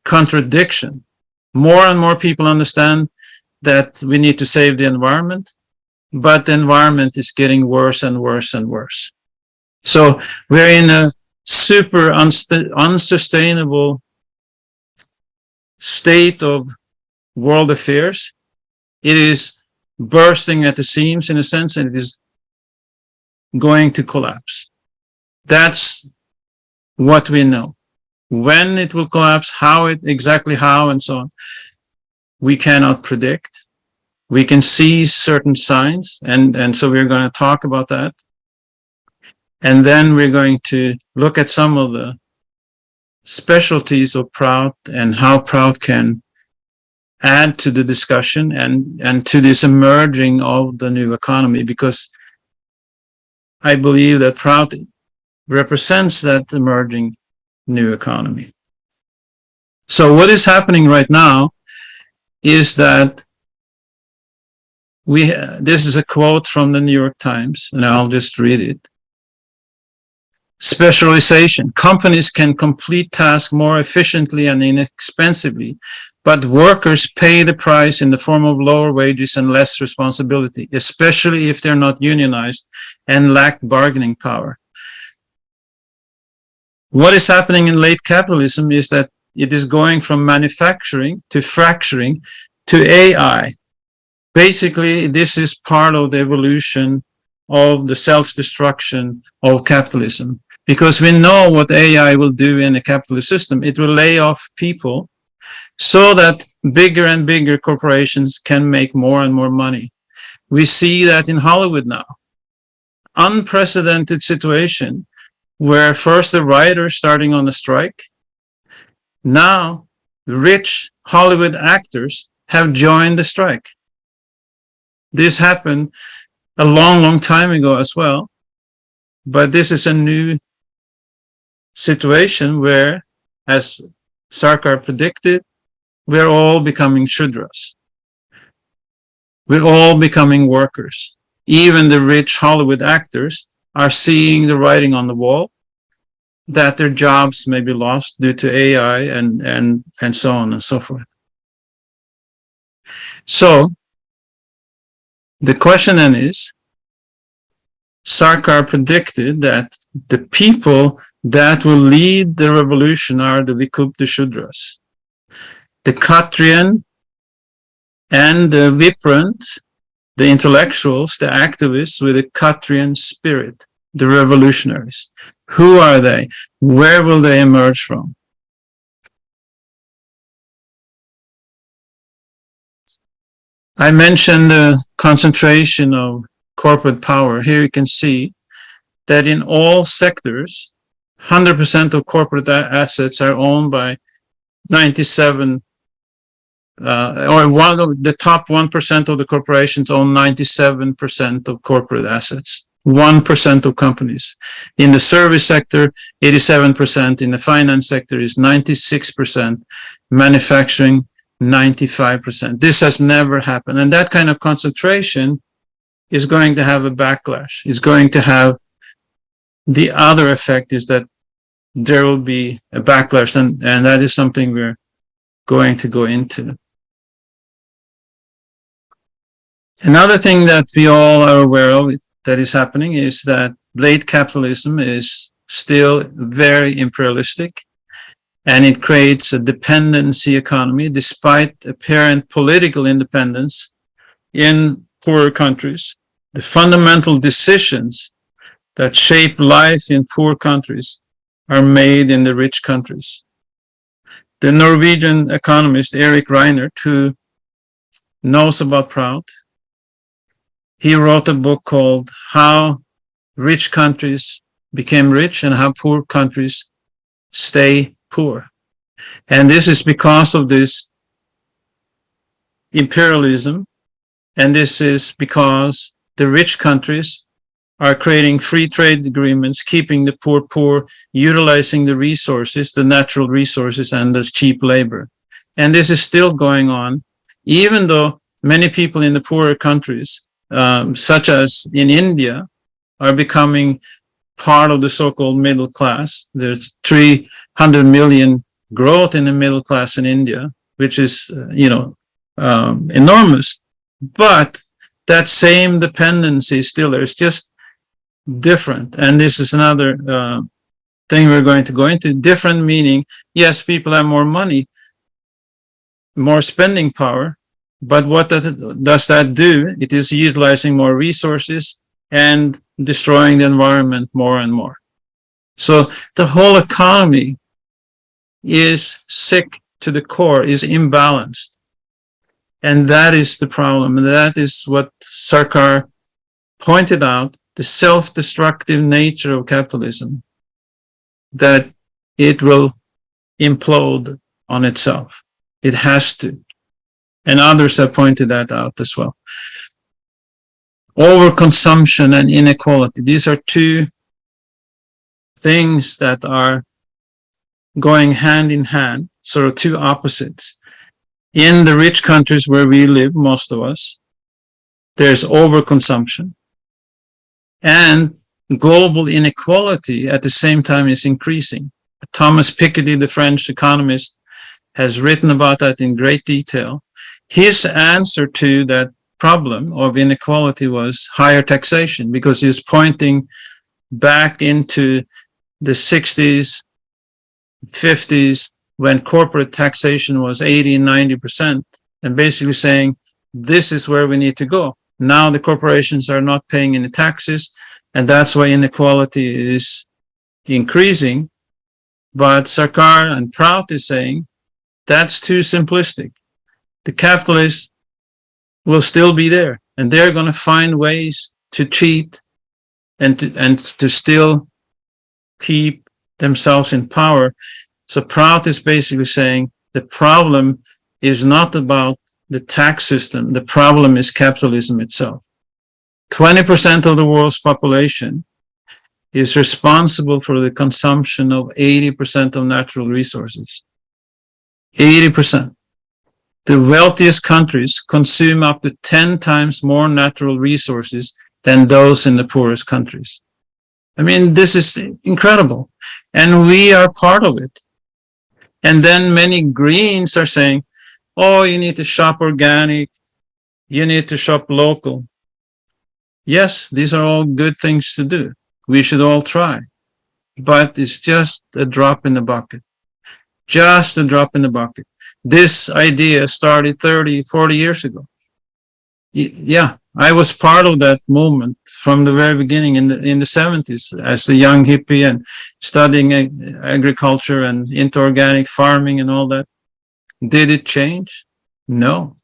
contradiction. More and more people understand that we need to save the environment, but the environment is getting worse and worse and worse. So we're in a super unsustainable state of world affairs. It is bursting at the seams in a sense, and it is going to collapse. That's what we know. When it will collapse, exactly how, and so on, we cannot predict. We can see certain signs, and so we're going to talk about that. And then we're going to look at some of the specialties of prout and how prout can add to the discussion and to this emerging of the new economy, because I believe that prout represents that emerging new economy. So what is happening right now is that this is a quote from the New York Times, and I'll just read it. Specialization. Companies can complete tasks more efficiently and inexpensively, but workers pay the price in the form of lower wages and less responsibility, especially if they're not unionized and lack bargaining power. What is happening in late capitalism is that it is going from manufacturing to fracturing to AI. Basically, this is part of the evolution of the self-destruction of capitalism. Because we know what AI will do in a capitalist system. It will lay off people so that bigger and bigger corporations can make more and more money. We see that in Hollywood now. Unprecedented situation where first the writers starting on a strike. Now, rich Hollywood actors have joined the strike. This happened a long, long time ago as well. But this is a new situation where, as Sarkar predicted, we're all becoming Shudras. We're all becoming workers. Even the rich Hollywood actors are seeing the writing on the wall that their jobs may be lost due to AI and so on and so forth. So the question then is, Sarkar predicted that the people that will lead the revolution are the Vikupta Shudras. The Kshatriyan and the Viprant, the intellectuals, the activists with a Kshatriyan spirit, the revolutionaries. Who are they? Where will they emerge from? I mentioned the concentration of corporate power. Here you can see that in all sectors, 100% of corporate assets are owned by 97, or one of the top 1% of the corporations own 97% of corporate assets. 1% of companies. In the service sector, 87%. In the finance sector is 96%. Manufacturing, 95%. This has never happened. And that kind of concentration is going to have a backlash. It's going to have the other effect is that there will be a backlash, and that is something we're going to go into. Another thing that we all are aware of that is happening is that late capitalism is still very imperialistic, and it creates a dependency economy despite apparent political independence in poorer countries. The fundamental decisions that shape life in poor countries are made in the rich countries. The Norwegian economist Erik Reinert, who knows about prout, he wrote a book called How Rich Countries Became Rich and How Poor Countries Stay Poor. And this is because of this imperialism, and this is because the rich countries are creating free trade agreements, keeping the poor poor, utilizing the resources, the natural resources, and the cheap labor. And this is still going on, even though many people in the poorer countries, such as in India, are becoming part of the so-called middle class. There's 300 million growth in the middle class in India, which is, enormous. But that same dependency is still there. It's just different. And this is another thing we're going to go into. Different meaning, yes, people have more money, more spending power, but what does that do? It is utilizing more resources and destroying the environment more and more. So the whole economy is sick to the core, is imbalanced. And that is the problem. And that is what Sarkar pointed out, the self-destructive nature of capitalism, that it will implode on itself. It has to. And others have pointed that out as well. Overconsumption and inequality. These are two things that are going hand in hand, sort of two opposites. In the rich countries where we live, most of us, there's overconsumption. And global inequality at the same time is increasing. Thomas Piketty, the French economist, has written about that in great detail. His answer to that problem of inequality was higher taxation, because he was pointing back into the 60s, 50s, when corporate taxation was 80, 90%, and basically saying, this is where we need to go. Now the corporations are not paying any taxes, and that's why inequality is increasing. But Sarkar and Prout is saying, that's too simplistic. The capitalists will still be there, and they're going to find ways to cheat and to still keep themselves in power. So Prout is basically saying the problem is not about the tax system. The problem is capitalism itself. 20% of the world's population is responsible for the consumption of 80% of natural resources. 80%. The wealthiest countries consume up to 10 times more natural resources than those in the poorest countries. I mean, this is incredible. And we are part of it. And then many Greens are saying, oh, you need to shop organic. You need to shop local. Yes, these are all good things to do. We should all try. But it's just a drop in the bucket. Just a drop in the bucket. This idea started 30, 40 years ago. Yeah, I was part of that movement from the very beginning in the 70s as a young hippie and studying agriculture and into organic farming and all that. Did it change? No.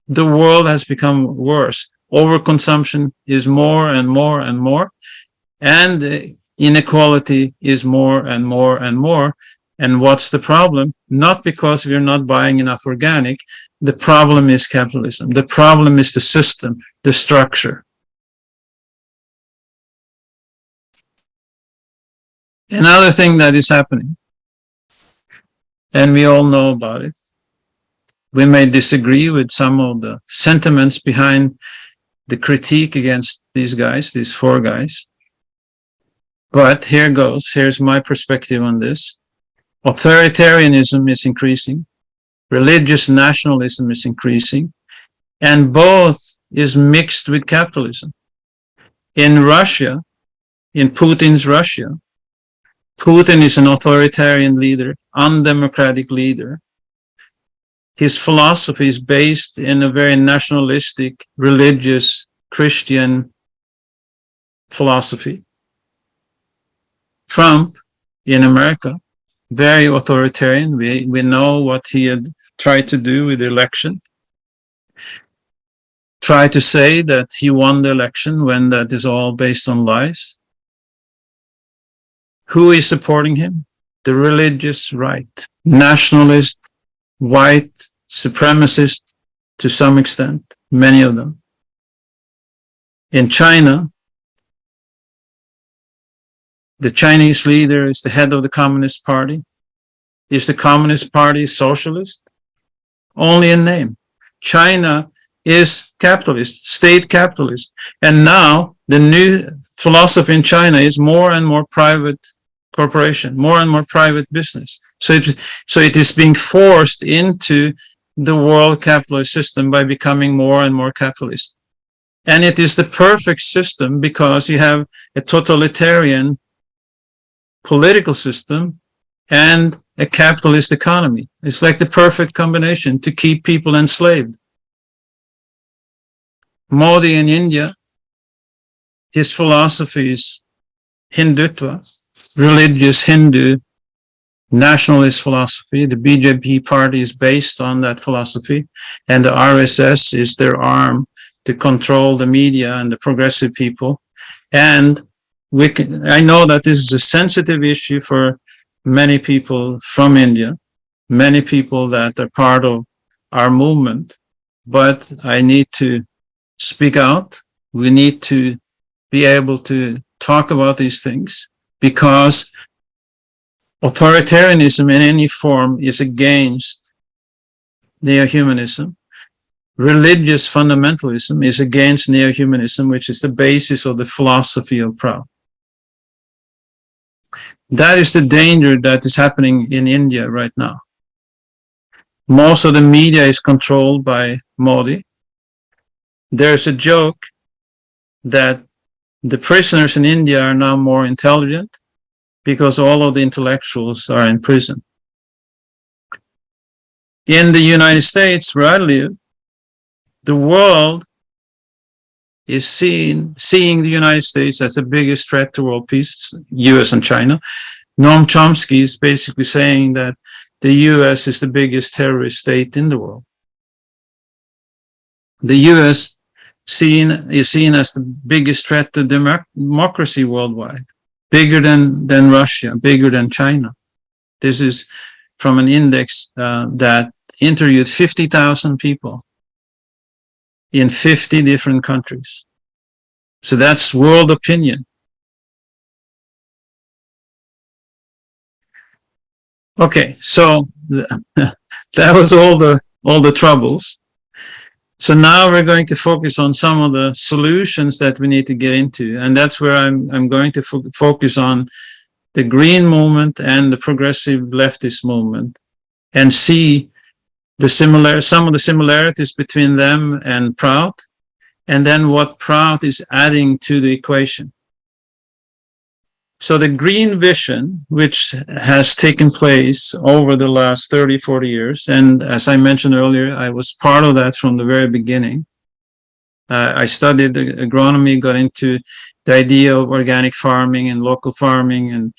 The world has become worse. Overconsumption is more and more and more, and inequality is more and more and more. And what's the problem? Not because we're not buying enough organic. The problem is capitalism. The problem is the system, the structure. Another thing that is happening, and we all know about it, we may disagree with some of the sentiments behind the critique against these guys, these four guys. But here goes. Here's my perspective on this. Authoritarianism is increasing. Religious nationalism is increasing. And both is mixed with capitalism. In Russia, in Putin's Russia, Putin is an authoritarian leader, undemocratic leader. His philosophy is based in a very nationalistic, religious, Christian philosophy. Trump in America, very authoritarian. We know what he had tried to do with the election. Tried to say that he won the election when that is all based on lies. Who is supporting him? The religious right, nationalist, white, supremacist to some extent, many of them. In China, the Chinese leader is the head of the Communist Party. Is the Communist Party socialist? Only in name. China is capitalist, state capitalist. And now the new philosophy in China is more and more private corporation, more and more private business. So it is being forced into the world capitalist system by becoming more and more capitalist. And it is the perfect system because you have a totalitarian political system and a capitalist economy. It's like the perfect combination to keep people enslaved. Modi in India, his philosophy is Hindutva, religious Hindu nationalist philosophy. The BJP party is based on that philosophy, and the RSS is their arm to control the media and the progressive people. And I know that this is a sensitive issue for many people from India, many people that are part of our movement, but I need to speak out. We need to be able to talk about these things, because authoritarianism in any form is against neo-humanism. Religious fundamentalism is against neo-humanism, which is the basis of the philosophy of prout. That is the danger that is happening in India right now. Most of the media is controlled by Modi. There's a joke that the prisoners in India are now more intelligent because all of the intellectuals are in prison. In the United States, where I live, the world is seeing the United States as the biggest threat to world peace, US and China. Noam Chomsky is basically saying that the US is the biggest terrorist state in the world. The US is seen as the biggest threat to democracy worldwide, bigger than Russia, bigger than China. This is from an index that interviewed 50,000 people in 50 different countries. So that's world opinion. Okay, so that was all the troubles. So now we're going to focus on some of the solutions that we need to get into, and that's where I'm going to focus on the green movement and the progressive leftist movement, and see some of the similarities between them and prout, and then what prout is adding to the equation. So the green vision, which has taken place over the last 30, 40 years, and as I mentioned earlier, I was part of that from the very beginning. I studied agronomy, got into the idea of organic farming and local farming, and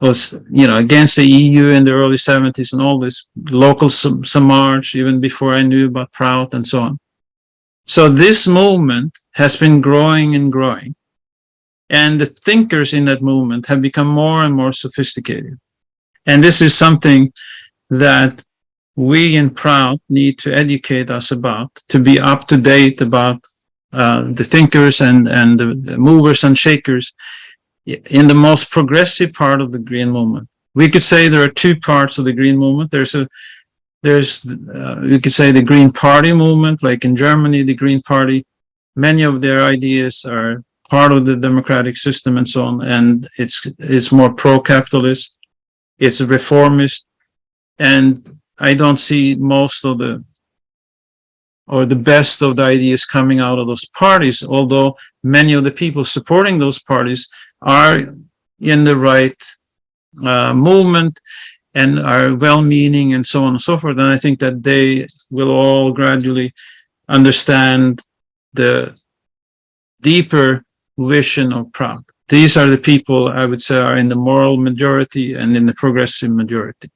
was, against the EU in the early 70s and all this local Samaj, even before I knew about prout and so on. So this movement has been growing and growing. And the thinkers in that movement have become more and more sophisticated. And this is something that we in prout need to educate us about, to be up to date about the thinkers and the movers and shakers in the most progressive part of the green movement. We could say there are two parts of the green movement. There's you could say the Green Party movement, like in Germany, the Green Party. Many of their ideas are part of the democratic system and so on, and it's more pro-capitalist, it's reformist, and I don't see most of the best of the ideas coming out of those parties, although many of the people supporting those parties are in the right movement and are well-meaning and so on and so forth. And I think that they will all gradually understand the deeper vision of prout. These are the people I would say are in the moral majority and in the progressive majority.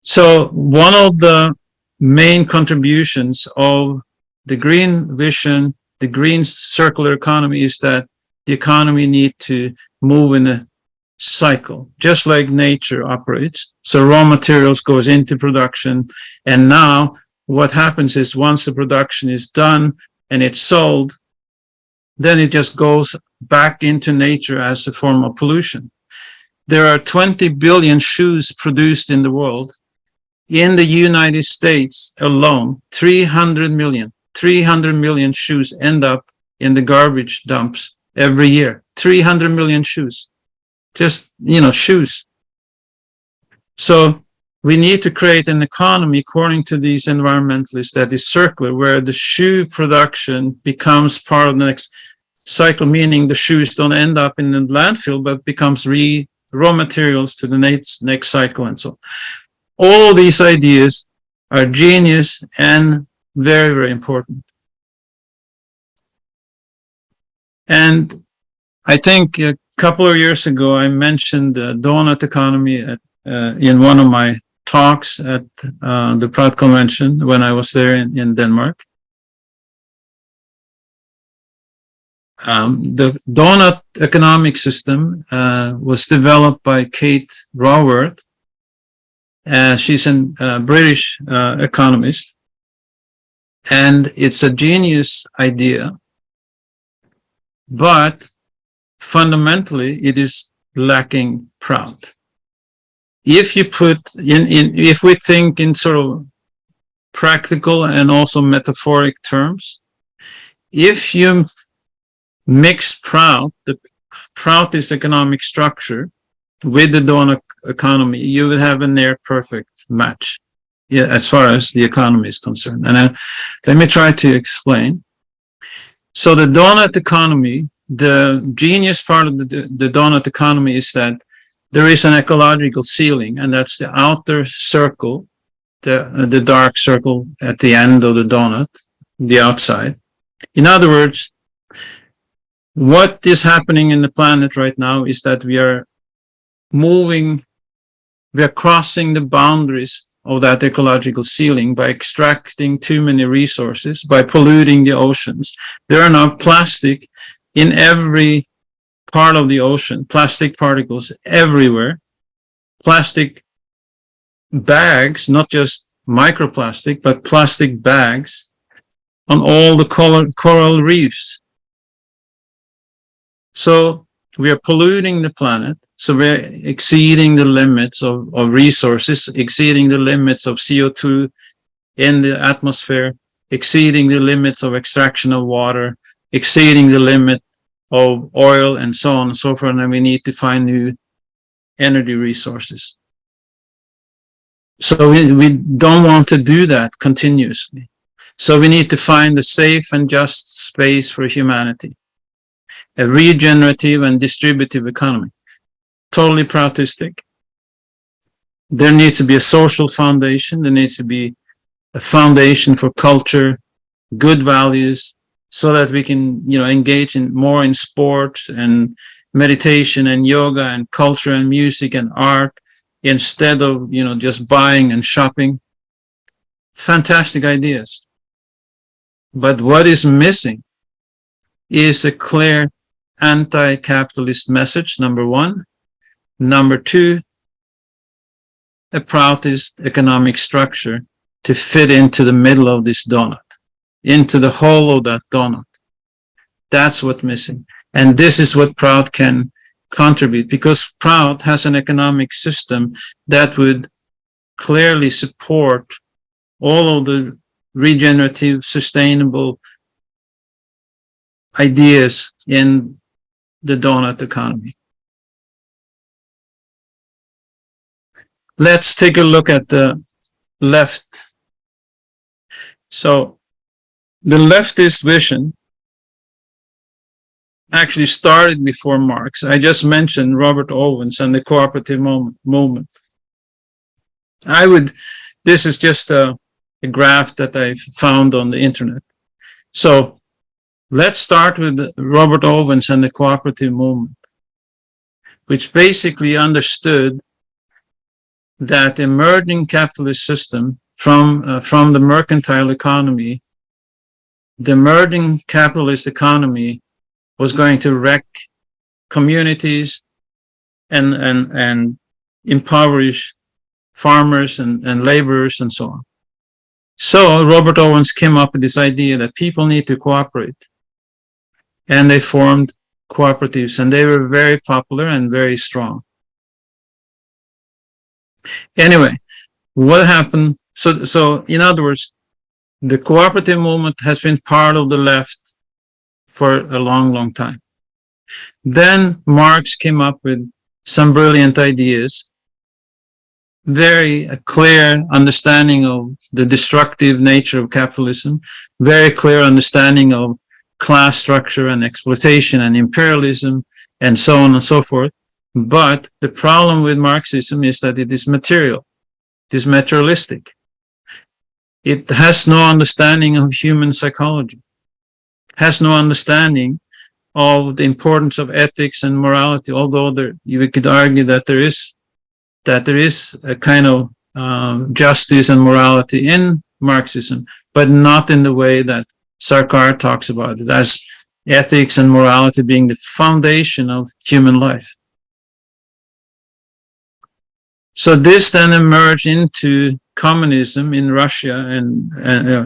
So one of the main contributions of the green vision, the green circular economy, is that the economy needs to move in a cycle, just like nature operates. So raw materials goes into production, and now what happens is once the production is done and it's sold, then it just goes back into nature as a form of pollution. There are 20 billion shoes produced in the world. In the United States alone, 300 million shoes end up in the garbage dumps every year. 300 million shoes. Just, shoes. So we need to create an economy, according to these environmentalists, that is circular, where the shoe production becomes part of the next cycle, meaning the shoes don't end up in the landfill, but becomes raw materials to the next cycle and so on. All of these ideas are genius and very, very important. And I think a couple of years ago, I mentioned the donut economy in one of my talks at the Prout Convention when I was there in Denmark. The donut economic system was developed by Kate Raworth. She's a British economist, and it's a genius idea, but fundamentally it is lacking prout. If you put if we think in sort of practical and also metaphoric terms, if you mix prout, the prout is economic structure, with the donut economy, you would have a near perfect match, yeah, as far as the economy is concerned. And let me try to explain. So the donut economy, the genius part of the donut economy is that there is an ecological ceiling, and that's the outer circle, the dark circle at the end of the donut, the outside. In other words, what is happening in the planet right now is that we are crossing the boundaries of that ecological ceiling by extracting too many resources, by polluting the oceans. There are now plastic in every part of the ocean, plastic particles everywhere, plastic bags, not just microplastic, but plastic bags on all the coral reefs. So we are polluting the planet. So we're exceeding the limits of resources, exceeding the limits of CO2 in the atmosphere, exceeding the limits of extraction of water, exceeding the limit of oil, and so on and so forth. And we need to find new energy resources. So we don't want to do that continuously. So we need to find a safe and just space for humanity, a regenerative and distributive economy, totally proutistic. There needs to be a social foundation. There needs to be a foundation for culture, good values, so that we can, engage more in sports and meditation and yoga and culture and music and art, instead of, just buying and shopping. Fantastic ideas. But what is missing is a clear anti-capitalist message, number one. Number two, a proutist economic structure to fit into the middle of this donut, into the hole of that donut. That's what's missing. And this is what prout can contribute, because prout has an economic system that would clearly support all of the regenerative, sustainable ideas in the donut economy. Let's take a look at the left. So the leftist vision actually started before Marx. I just mentioned Robert Owens and the cooperative movement. This is just a graph that I found on the internet. So let's start with Robert Owens and the cooperative movement, which basically understood that emerging capitalist system from the mercantile economy, the emerging capitalist economy was going to wreck communities and impoverish farmers and laborers and so on. So Robert Owens came up with this idea that people need to cooperate. And they formed cooperatives, and they were very popular and very strong. Anyway, what happened? So in other words, the cooperative movement has been part of the left for a long, long time. Then Marx came up with some brilliant ideas, very clear understanding of the destructive nature of capitalism, very clear understanding of class structure and exploitation and imperialism and so on and so forth. But the problem with Marxism is that it is material. It is materialistic. It has no understanding of human psychology, has no understanding of the importance of ethics and morality, although you could argue that there is a kind of justice and morality in Marxism, but not in the way that Sarkar talks about it, as ethics and morality being the foundation of human life. So this then emerged into communism in Russia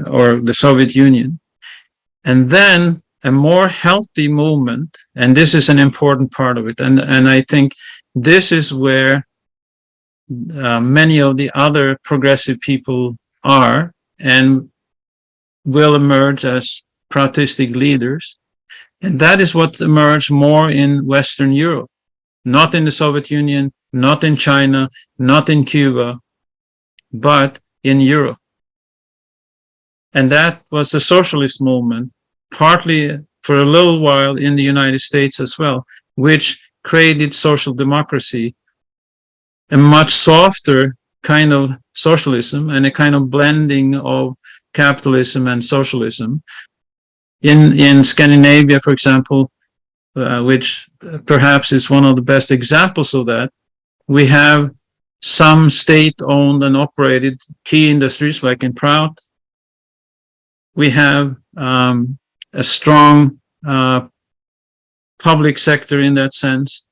or the Soviet Union. And then a more healthy movement, and this is an important part of it. And I think this is where many of the other progressive people are and will emerge as Proutistic leaders. And that is what emerged more in Western Europe, not in the Soviet Union, not in China, not in Cuba, but in Europe. And that was the socialist movement, partly for a little while in the United States as well, which created social democracy, a much softer kind of socialism and a kind of blending of capitalism and socialism. In Scandinavia, for example, which perhaps is one of the best examples of that, we have some state-owned and operated key industries, like in Prout. We have a strong public sector in that sense.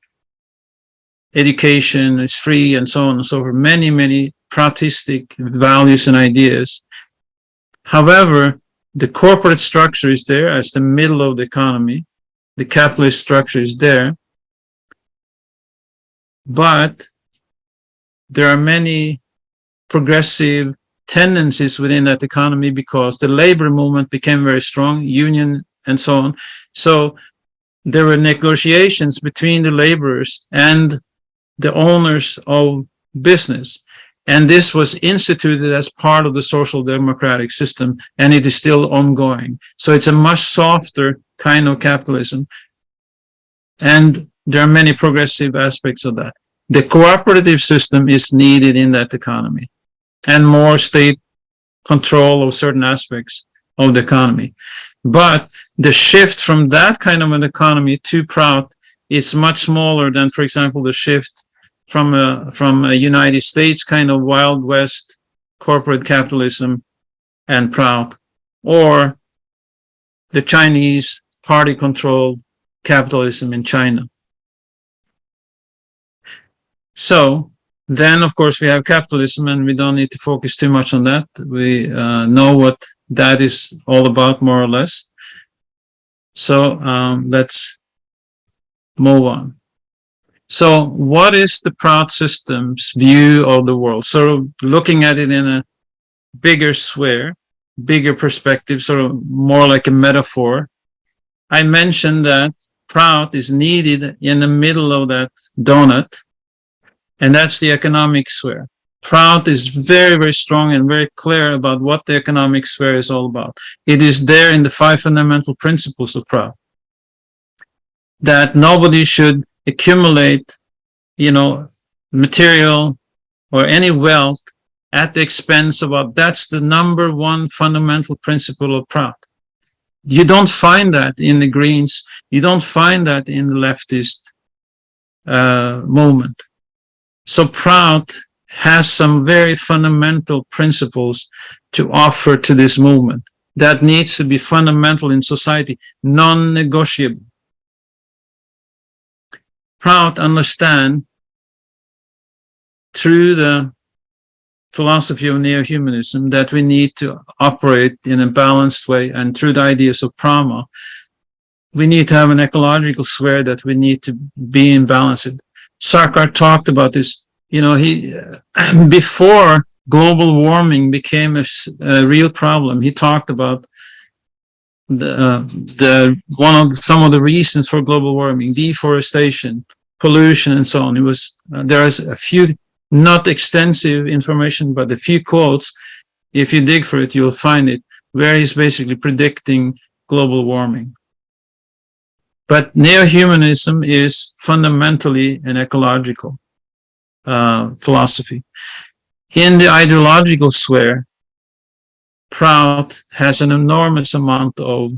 Education is free and so on and so forth. Many, many Proutistic values and ideas. However, the corporate structure is there as the middle of the economy. The capitalist structure is there. But there are many progressive tendencies within that economy because the labor movement became very strong, union and so on. So there were negotiations between the laborers and the owners of business. And this was instituted as part of the social democratic system, and it is still ongoing. So it's a much softer kind of capitalism. And there are many progressive aspects of that. The cooperative system is needed in that economy, and more state control of certain aspects of the economy. But the shift from that kind of an economy to Prout is much smaller than, for example, the shift from a United States kind of Wild West corporate capitalism and Prout, or the Chinese party-controlled capitalism in China. So then, of course, we have capitalism, and we don't need to focus too much on that. We know what that is all about, more or less. So let's move on. So what is the Prout system's view of the world? So looking at it in a bigger sphere, bigger perspective, sort of more like a metaphor. I mentioned that Prout is needed in the middle of that donut, and that's the economic sphere. Prout is very, very strong and very clear about what the economic sphere is all about. It is there in the 5 fundamental principles of Prout, that nobody should accumulate, material or any wealth at the expense of what. That's the number one fundamental principle of Prout. You don't find that in the Greens. You don't find that in the leftist movement. So Prout has some very fundamental principles to offer to this movement that needs to be fundamental in society, non-negotiable. Prout understand through the philosophy of neo-humanism that we need to operate in a balanced way, and through the ideas of prama, we need to have an ecological sphere that we need to be in balance with. Sarkar talked about this. He before global warming became a real problem, he talked about some of the reasons for global warming: deforestation, pollution, and so on. There is a few, not extensive information, but a few quotes. If you dig for it, you'll find it, where he's basically predicting global warming. But neo-humanism is fundamentally an ecological philosophy. In the ideological sphere, Prout has an enormous amount of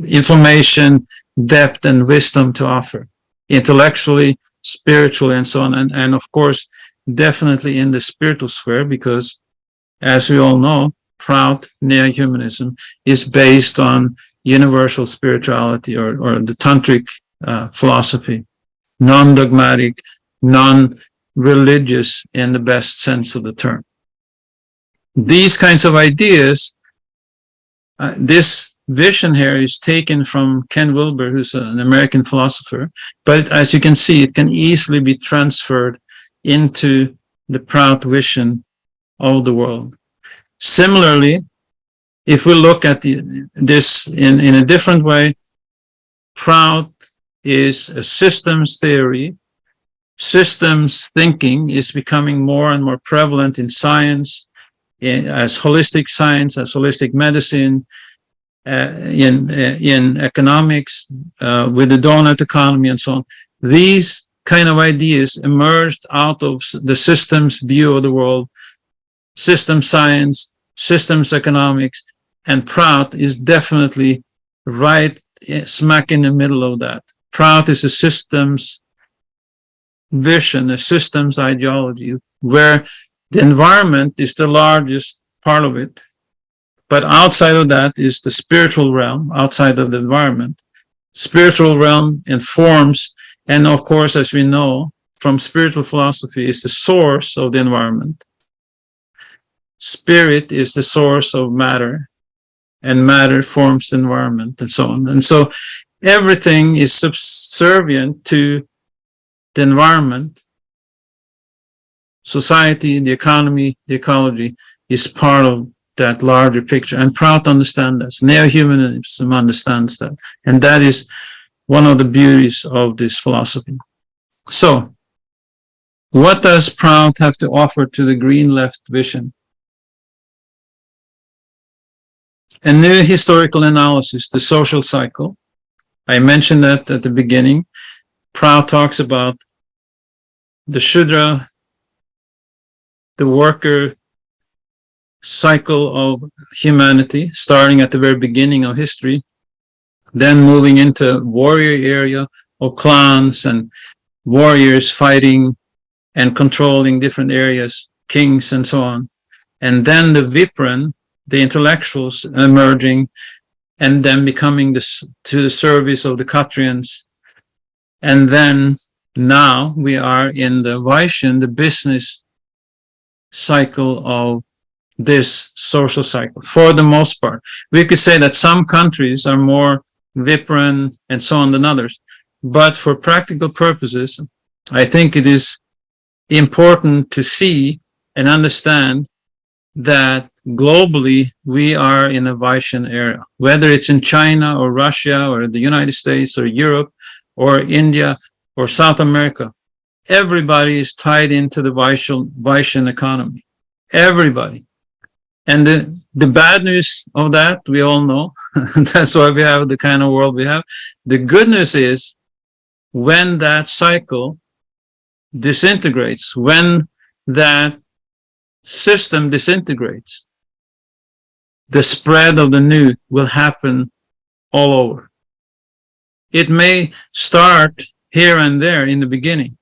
information, depth, and wisdom to offer, intellectually, spiritually, and so on. And of course, definitely in the spiritual sphere, because as we all know, Prout neo-humanism is based on, universal spirituality or the tantric philosophy, non-dogmatic, non-religious in the best sense of the term. These kinds of ideas, this vision here is taken from Ken Wilber, who's an American philosopher, but as you can see, it can easily be transferred into the prout vision of the world. Similarly, if we look at this in a different way, prout is a systems theory. Systems thinking is becoming more and more prevalent in science, as holistic medicine, in economics, with the donut economy and so on. These kind of ideas emerged out of the systems view of the world, system science, systems economics, and prout is definitely right smack in the middle of that. Prout is a systems vision, a systems ideology, where the environment is the largest part of it. But outside of that is the spiritual realm, outside of the environment. Spiritual realm informs, and of course, as we know from spiritual philosophy, is the source of the environment. Spirit is the source of matter, and matter forms the environment, and so on. And so everything is subservient to the environment. Society, the economy, the ecology is part of that larger picture. And prout understands that. Neo-humanism understands that. And that is one of the beauties of this philosophy. So, what does prout have to offer to the green left vision? A new historical analysis, the social cycle. I mentioned that at the beginning. Prout talks about the Shudra, the worker cycle of humanity, starting at the very beginning of history, then moving into warrior area of clans and warriors fighting and controlling different areas, kings and so on. And then the Vipran, the intellectuals emerging and then becoming to the service of the Kshatriyans. And then now we are in the Vaishyan, the business cycle of this social cycle, for the most part. We could say that some countries are more Vipran and so on than others. But for practical purposes, I think it is important to see and understand that globally we are in a Vaishyan era, whether it's in China or Russia or the United States or Europe or India or South America. Everybody is tied into the Vaishyan economy. Everybody. And the bad news of that, we all know. That's why we have the kind of world we have. The good news is when that cycle disintegrates, when that system disintegrates, the spread of the new will happen all over. It may start here and there in the beginning,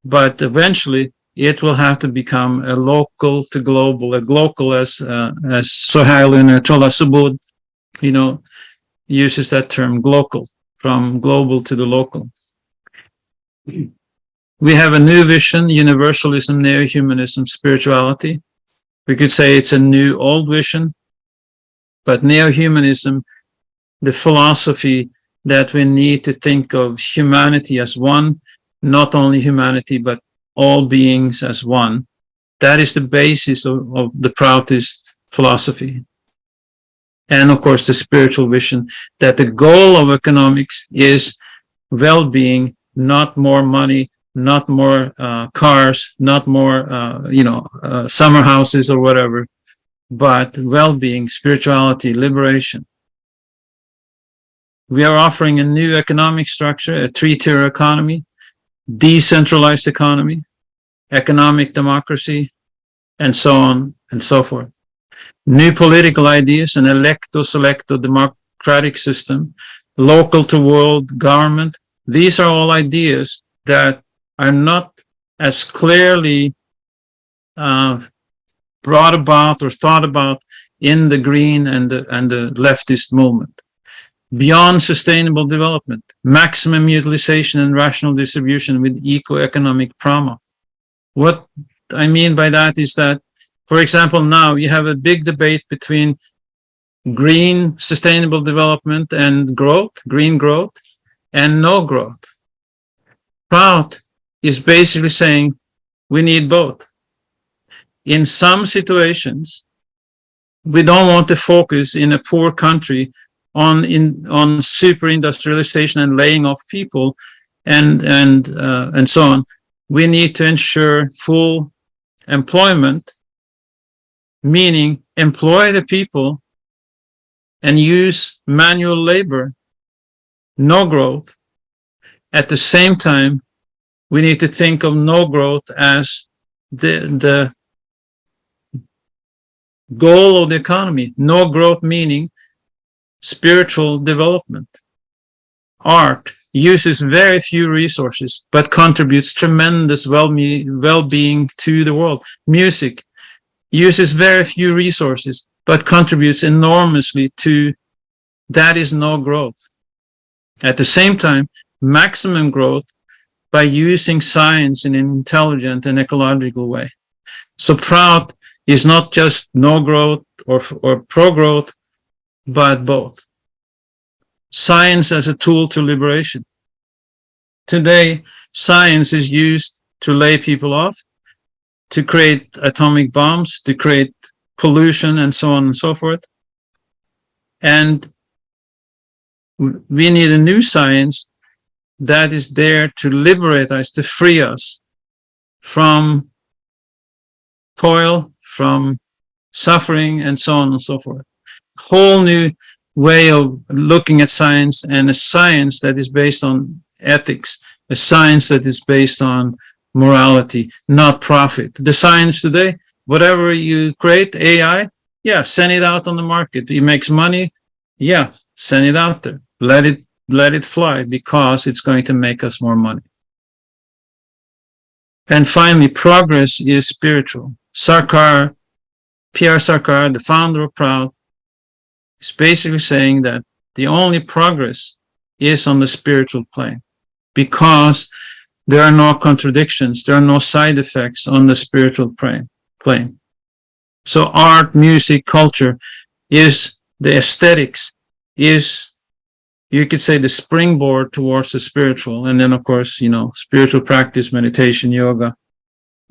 but eventually it will have to become a local to global, a global as Sohail Chola Subud, uses that term global, from global to the local. We have a new vision, universalism, neo-humanism, spirituality. We could say it's a new old vision, but neo-humanism, the philosophy that we need to think of humanity as one, not only humanity, but all beings as one. That is the basis of the Proutist philosophy. And of course, the spiritual vision that the goal of economics is well-being, not more money, not more cars, not more, summer houses or whatever, but well-being, spirituality, liberation. We are offering a new economic structure, a three-tier economy, decentralized economy, economic democracy, and so on and so forth. New political ideas, an electo-selecto democratic system, local to world government. These are all ideas that are not as clearly brought about or thought about in the green and the leftist movement. Beyond sustainable development, maximum utilization and rational distribution with eco-economic prama. What I mean by that is that, for example, now you have a big debate between green sustainable development and growth, green growth, and no growth. Prout is basically saying we need both. In some situations, we don't want to focus in a poor country on super industrialization and laying off people and so on. We need to ensure full employment, meaning employ the people and use manual labor, no growth. At the same time, we need to think of no growth as the goal of the economy. No growth meaning spiritual development. Art uses very few resources, but contributes tremendous well-being to the world. Music uses very few resources, but contributes enormously to, that is no growth. At the same time, maximum growth by using science in an intelligent and ecological way. So prout is not just no growth or pro-growth, but both. Science as a tool to liberation. Today, science is used to lay people off, to create atomic bombs, to create pollution, and so on and so forth. And we need a new science that is there to liberate us, to free us from toil, from suffering, and so on and so forth. Whole new way of looking at science, and a science that is based on ethics, a science that is based on morality, not profit. The science today, whatever you create, AI, yeah, send it out on the market. It makes money, yeah, send it out there. Let it fly, because it's going to make us more money. And finally, progress is spiritual. Sarkar, P.R. Sarkar, the founder of Prout, is basically saying that the only progress is on the spiritual plane, because there are no contradictions, there are no side effects on the spiritual plane. So art, music, culture is the aesthetics, is, you could say, the springboard towards the spiritual. And then, of course, spiritual practice, meditation, yoga,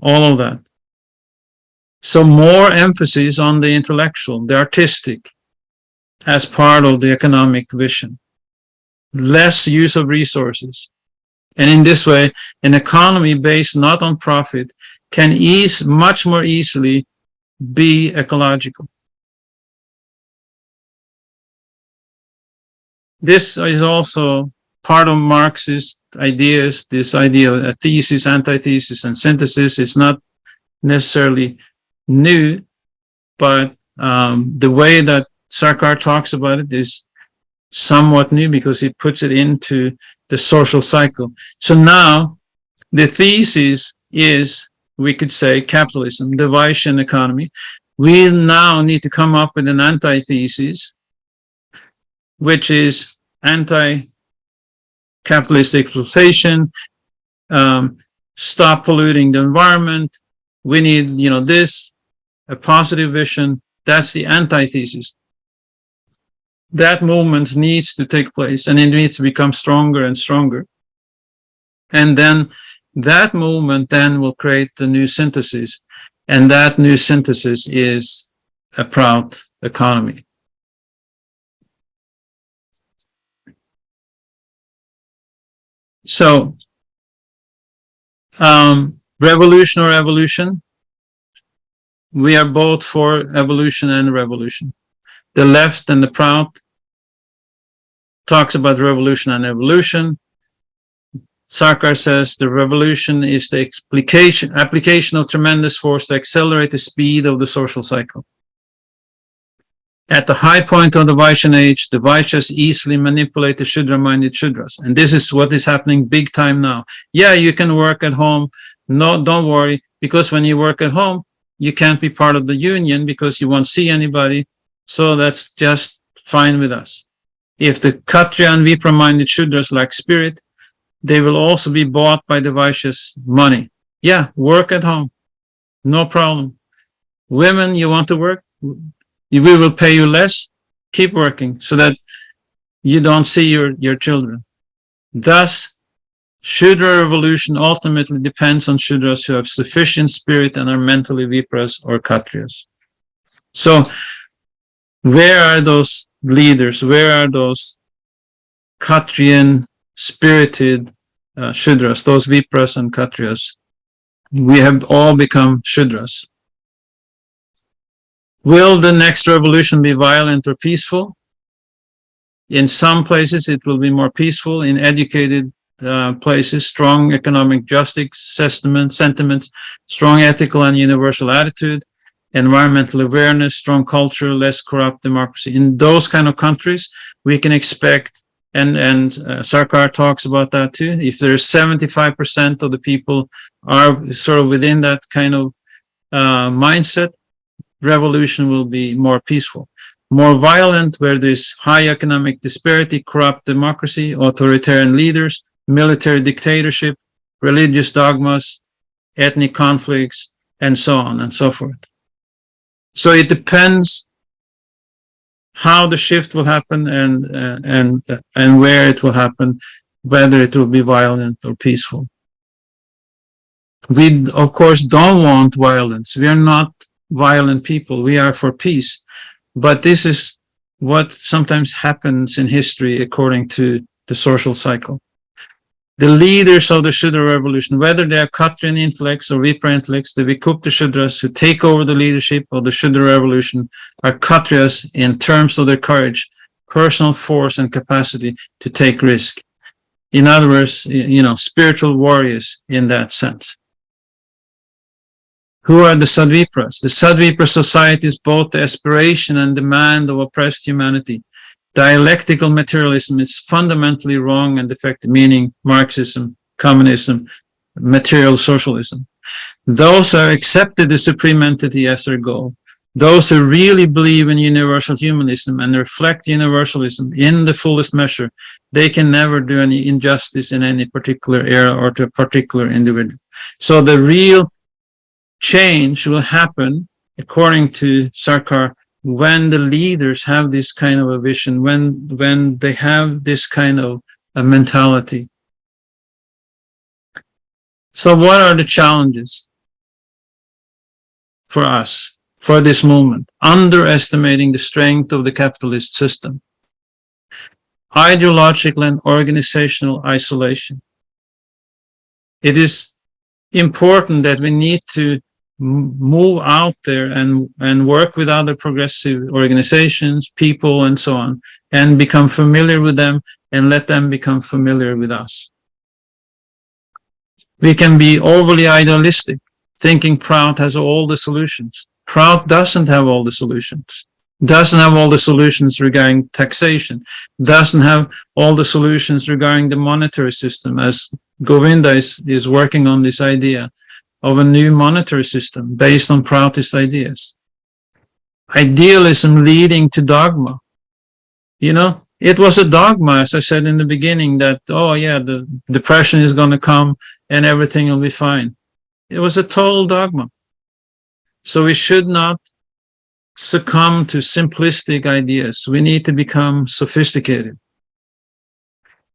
all of that. So more emphasis on the intellectual, the artistic, as part of the economic vision. Less use of resources. And in this way, an economy based not on profit can much more easily be ecological. This is also part of Marxist ideas, this idea of a thesis, antithesis, and synthesis. It's not necessarily new, but the way that Sarkar talks about it is somewhat new, because it puts it into the social cycle. So now the thesis is, we could say, capitalism, the Weishian economy. We now need to come up with an antithesis, which is anti-capitalist exploitation, stop polluting the environment. We need, this, a positive vision. That's the antithesis. That movement needs to take place, and it needs to become stronger and stronger. And then that movement then will create the new synthesis, and that new synthesis is a prout economy. So, revolution or evolution, we are both for evolution and revolution. The left and the prout talks about revolution and evolution. Sarkar says the revolution is the application of tremendous force to accelerate the speed of the social cycle. At the high point of the Vaishyan age, the Vaishyas easily manipulate the Shudra-minded Shudras. And this is what is happening big time now. Yeah, you can work at home. No, don't worry, because when you work at home, you can't be part of the union because you won't see anybody. So that's just fine with us. If the Kshatriya and Vipra-minded Shudras lack spirit, they will also be bought by the Vaishyas' money. Yeah, work at home. No problem. Women, you want to work? We will pay you less. Keep working so that you don't see your children. Thus, Shudra revolution ultimately depends on Shudras who have sufficient spirit and are mentally Vipras or Kshatriyas. So, where are those leaders? Where are those Kshatriyan spirited Shudras, those Vipras and Kshatriyas? We have all become Shudras. Will the next revolution be violent or peaceful? In some places, it will be more peaceful. In educated places, strong economic justice sentiments, strong ethical and universal attitude, environmental awareness, strong culture, less corrupt democracy. In those kind of countries, we can expect, and Sarkar talks about that too, if there's 75% of the people are sort of within that kind of mindset, revolution will be more peaceful. More violent, where there's high economic disparity, corrupt democracy, authoritarian leaders, military dictatorship, religious dogmas, ethnic conflicts, and so on and so forth. So it depends how the shift will happen and where it will happen, whether it will be violent or peaceful. We, of course, don't want violence. We are not violent people. We are for peace. But this is what sometimes happens in history according to the social cycle. The leaders of the Shudra revolution, whether they are Kshatriyan intellects or Vipra intellects, the Vikupta Shudras who take over the leadership of the Shudra revolution, are Kshatriyas in terms of their courage, personal force, and capacity to take risk. In other words, spiritual warriors in that sense. Who are the Sadvipras? The Sadvipra society is both the aspiration and demand of oppressed humanity. Dialectical materialism is fundamentally wrong and defective, meaning Marxism, communism, material socialism. Those who have accepted the supreme entity as their goal, those who really believe in universal humanism and reflect universalism in the fullest measure, they can never do any injustice in any particular era or to a particular individual. So the real change will happen, according to Sarkar, when the leaders have this kind of a vision, when they have this kind of a mentality. So what are the challenges for us, for this movement? Underestimating the strength of the capitalist system. Ideological and organizational isolation. It is important that we need to move out there and work with other progressive organizations, people, and so on, and become familiar with them and let them become familiar with us. We can be overly idealistic, thinking prout has all the solutions. Prout doesn't have all the solutions. Doesn't have all the solutions regarding taxation. Doesn't have all the solutions regarding the monetary system, as Govinda is working on this idea of a new monetary system based on Proutist ideas. Idealism leading to dogma. It was a dogma, as I said in the beginning, that, the depression is going to come and everything will be fine. It was a total dogma. So we should not succumb to simplistic ideas. We need to become sophisticated.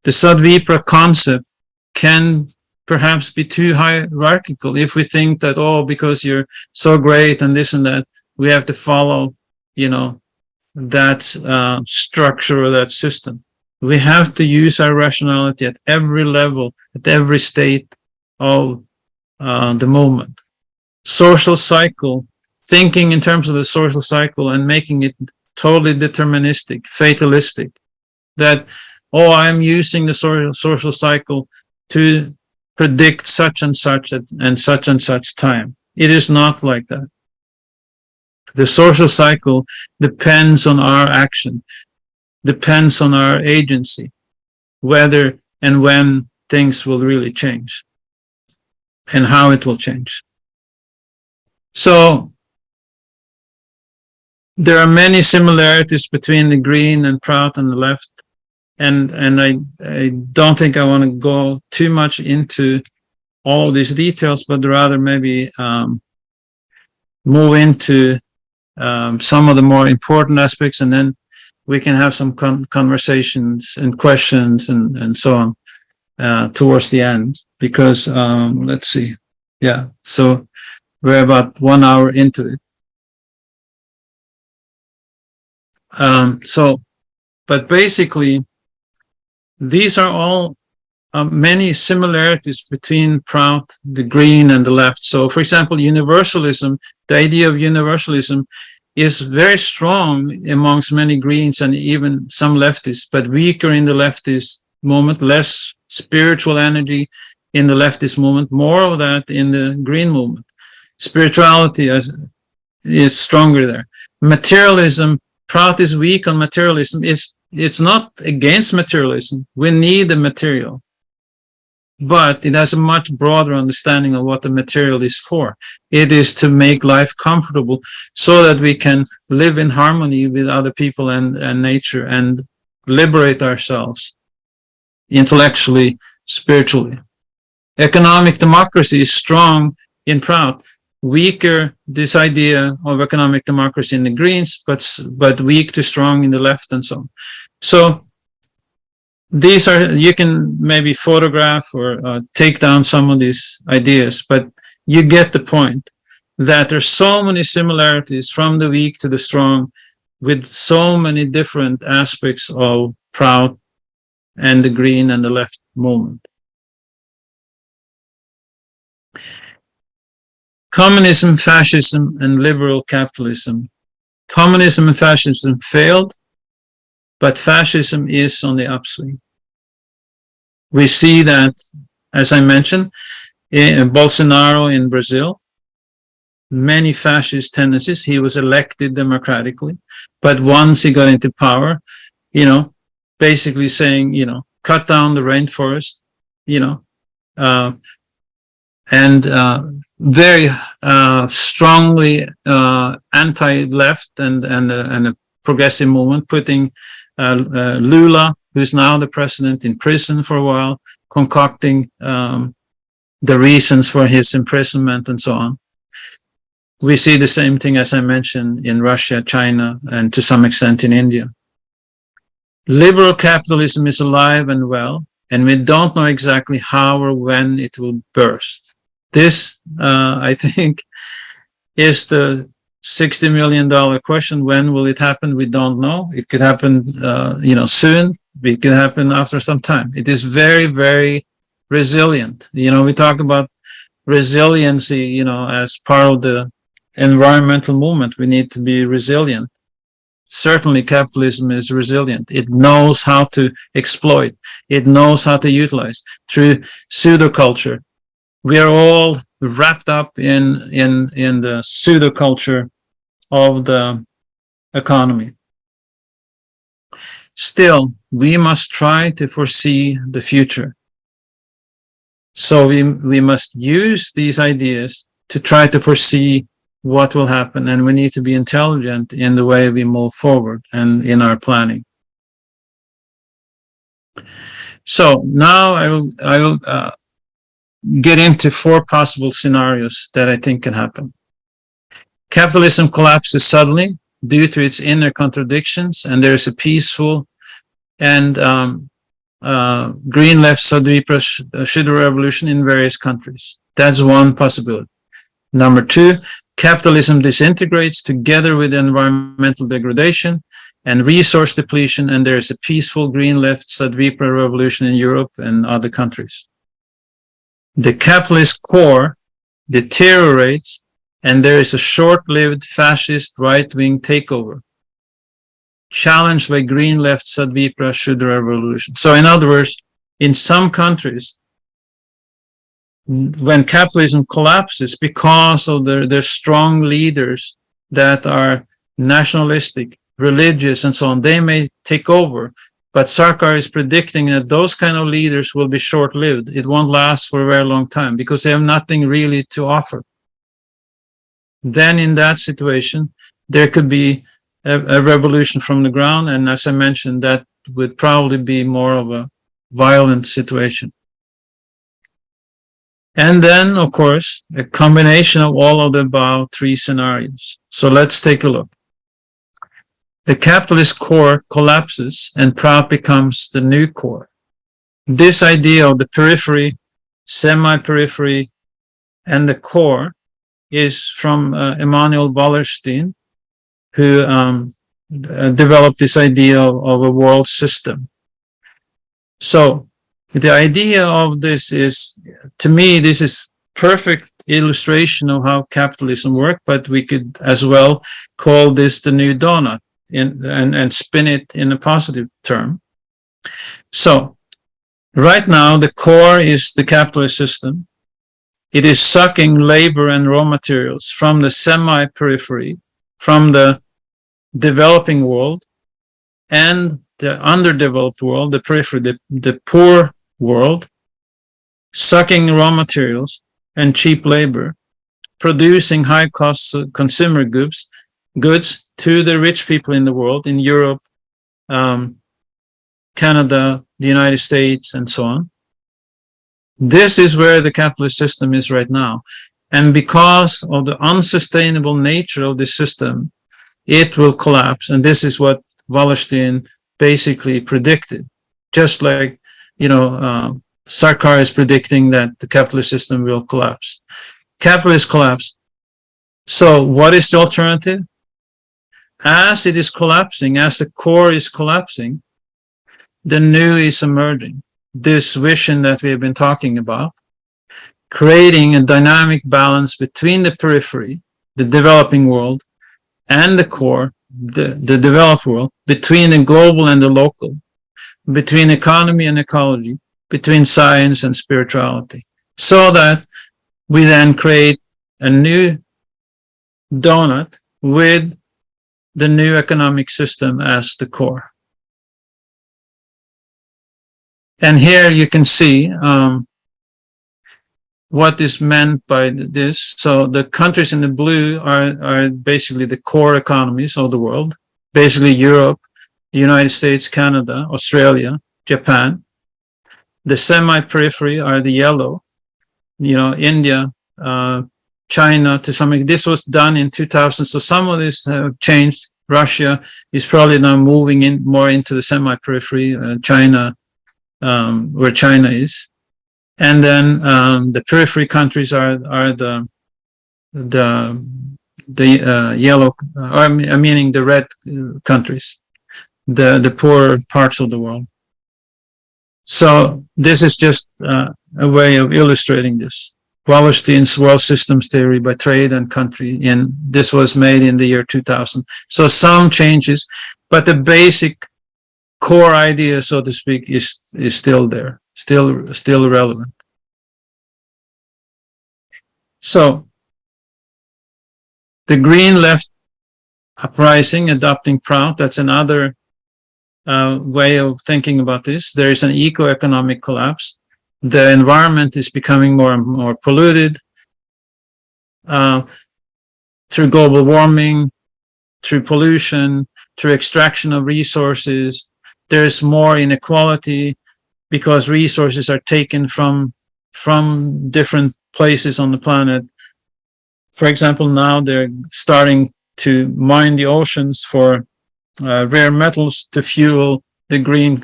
The Sadvipra concept can perhaps be too hierarchical if we think that, because you're so great and this and that, we have to follow, that structure or that system. We have to use our rationality at every level, at every state of the movement. Social cycle, thinking in terms of the social cycle and making it totally deterministic, fatalistic, that, I'm using the social cycle to predict such and such time. It is not like that. The social cycle depends on our action, depends on our agency, whether and when things will really change and how it will change. So there are many similarities between the green and prout on the left. And I don't think I want to go too much into all these details, but rather maybe move into some of the more important aspects, and then we can have some conversations and questions and so on towards the end, because let's see. Yeah, so we're about 1 hour into it. But basically, these are all many similarities between prout, the green, and the left. So, for example, universalism, the idea of universalism is very strong amongst many greens and even some leftists, but weaker in the leftist movement, less spiritual energy in the leftist movement, more of that in the green movement. Spirituality is stronger there. Materialism, prout is weak on materialism. It's not against materialism. We need the material, but it has a much broader understanding of what the material is for. It is to make life comfortable so that we can live in harmony with other people and nature and liberate ourselves intellectually, spiritually. Economic democracy is strong in prout, weaker this idea of economic democracy in the greens, but weak to strong in the left, and so on. So these are, you can maybe photograph or take down some of these ideas, but you get the point that there's so many similarities from the weak to the strong with so many different aspects of prout and the green and the left movement. Communism, fascism, and liberal capitalism. Communism and fascism failed, but fascism is on the upswing. We see that, as I mentioned, in Bolsonaro in Brazil, many fascist tendencies. He was elected democratically, but once he got into power, basically saying, cut down the rainforest, and very strongly anti-left and a progressive movement, putting Lula, who's now the president, in prison for a while, concocting the reasons for his imprisonment and so on. We see the same thing, as I mentioned, in Russia, China, and to some extent in India. Liberal capitalism is alive and well, and we don't know exactly how or when it will burst. This, I think, is the $60 million question. When will it happen? We don't know. It could happen, soon. It could happen after some time. It is very, very resilient. We talk about resiliency, as part of the environmental movement. We need to be resilient. Certainly, capitalism is resilient. It knows how to exploit. It knows how to utilize through pseudoculture. We are all wrapped up in the pseudoculture of the economy. Still, we must try to foresee the future. So we must use these ideas to try to foresee what will happen, and we need to be intelligent in the way we move forward and in our planning. So now I will get into 4 possible scenarios that I think can happen. Capitalism collapses suddenly due to its inner contradictions, and there is a peaceful and green left Sadvipra Shudra revolution in various countries. That's one possibility. Number 2, capitalism disintegrates together with environmental degradation and resource depletion, and there is a peaceful green left Sadvipra revolution in Europe and other countries. The capitalist core deteriorates, and there is a short-lived fascist right-wing takeover, challenged by green left Sadvipra Shudra revolution. So in other words, in some countries, when capitalism collapses because of their strong leaders that are nationalistic, religious, and so on, they may take over. But Sarkar is predicting that those kind of leaders will be short-lived. It won't last for a very long time because they have nothing really to offer. Then in that situation, there could be a revolution from the ground. And as I mentioned, that would probably be more of a violent situation. And then, of course, a combination of all of the above three scenarios. So let's take a look. The capitalist core collapses and prout becomes the new core. This idea of the periphery, semi-periphery, and the core is from Emanuel Wallerstein, who developed this idea of a world system. So the idea of this is, to me, this is perfect illustration of how capitalism works, but we could as well call this the new donut and spin it in a positive term. So right now, the core is the capitalist system. It is sucking labor and raw materials from the semi-periphery, from the developing world and the underdeveloped world, the periphery, the poor world, sucking raw materials and cheap labor, producing high-cost consumer goods to the rich people in the world, in Europe, Canada, the United States, and so on. This is where the capitalist system is right now. And because of the unsustainable nature of the system, it will collapse. And this is what Wallerstein basically predicted. Just like, Sarkar is predicting that the capitalist system will collapse. Capitalist collapse. So what is the alternative? As it is collapsing, as the core is collapsing, the new is emerging. This vision that we have been talking about, creating a dynamic balance between the periphery, the developing world, and the core, the developed world, between the global and the local, between economy and ecology, between science and spirituality, so that we then create a new donut with the new economic system as the core. And here you can see what is meant by this. So the countries in the blue are basically the core economies of the world, basically Europe, the United States, Canada, Australia, Japan. The semi-periphery are the yellow, India, China to some extent. This was done in 2000, so some of this have changed. Russia is probably now moving in more into the semi-periphery, China, where China is, and then the periphery countries are the yellow, or meaning the red countries, the poor parts of the world. So this is just a way of illustrating this. Wallerstein's world systems theory by trade and country, this was made in the year 2000. So some changes, but the basic core idea, so to speak, is still there, still relevant. So the green left uprising, adopting prout, that's another way of thinking about this. There is an eco-economic collapse. The environment is becoming more and more polluted through global warming, through pollution, through extraction of resources. There's more inequality because resources are taken from different places on the planet. For example, now they're starting to mine the oceans for rare metals to fuel the green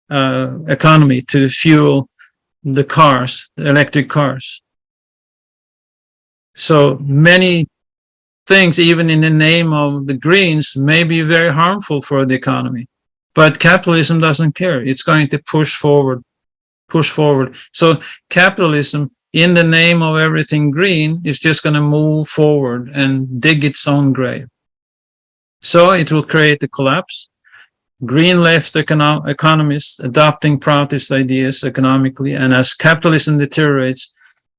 economy, to fuel the cars, the electric cars. So many things, even in the name of the greens, may be very harmful for the economy. But capitalism doesn't care. It's going to push forward. So capitalism, in the name of everything green, is just going to move forward and dig its own grave. So it will create a collapse. Green left economists adopting proutist ideas economically, and as capitalism deteriorates,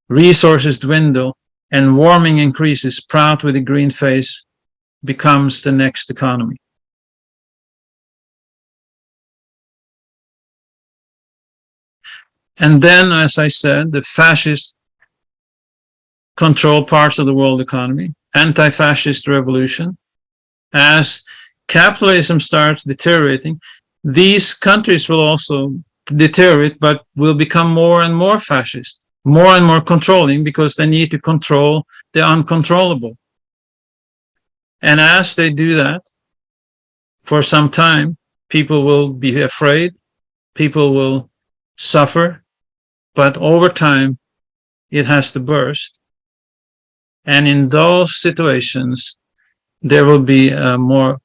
resources dwindle, and warming increases, prout with a green face becomes the next economy. And then, as I said, the fascist control parts of the world economy, anti-fascist revolution, As capitalism starts deteriorating, these countries will also deteriorate, but will become more and more fascist, more and more controlling, because they need to control the uncontrollable. And as they do that, for some time, people will be afraid, people will suffer, but over time, it has to burst. And in those situations, there will be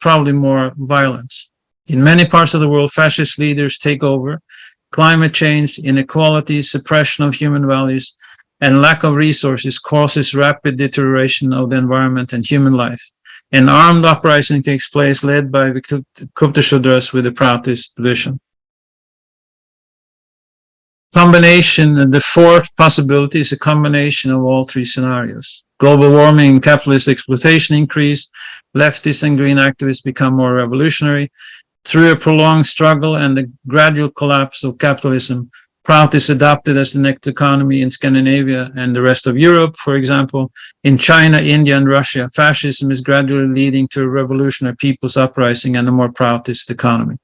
probably more violence. In many parts of the world, fascist leaders take over. Climate change, inequality, suppression of human values, and lack of resources causes rapid deterioration of the environment and human life. An armed uprising takes place, led by the Kuptashudras with the Proutist division. The fourth possibility is a combination of all three scenarios. Global warming and capitalist exploitation increase, leftists and green activists become more revolutionary. Through a prolonged struggle and the gradual collapse of capitalism, prout is adopted as the next economy in Scandinavia and the rest of Europe. For example, in China, India, and Russia, fascism is gradually leading to a revolutionary people's uprising and a more proutist economy.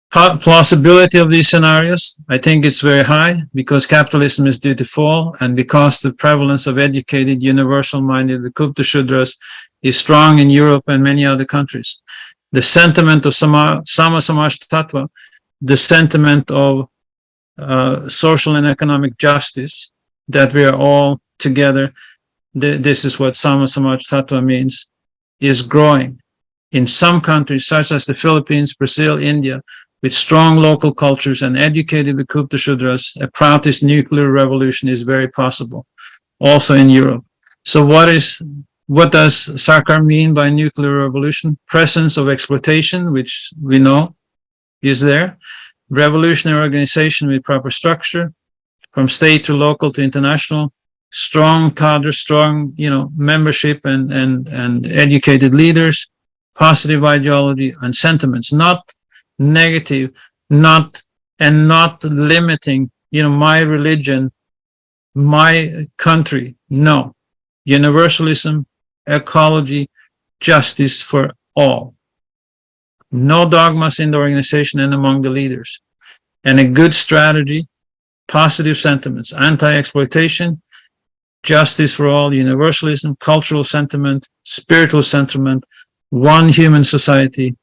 Plausibility of these scenarios, I think it's very high, because capitalism is due to fall, and because the prevalence of educated, universal-minded Kuptashudras is strong in Europe and many other countries. The sentiment of Sama Samaj Tattva, the sentiment of social and economic justice, that we are all together, this is what Sama Samaj Tattva means, is growing. In some countries, such as the Philippines, Brazil, India, with strong local cultures and educated Kuptashudras, a proutist nuclear revolution is very possible, also in Europe. So what does Sarkar mean by nuclear revolution? Presence of exploitation, which we know is there. Revolutionary organization with proper structure, from state to local to international. Strong cadre, strong, membership and educated leaders. Positive ideology and sentiments, not negative, not limiting, my religion, my country. No. Universalism, ecology, justice for all. No dogmas in the organization and among the leaders. And a good strategy, positive sentiments, anti-exploitation, justice for all, universalism, cultural sentiment, spiritual sentiment, one human society,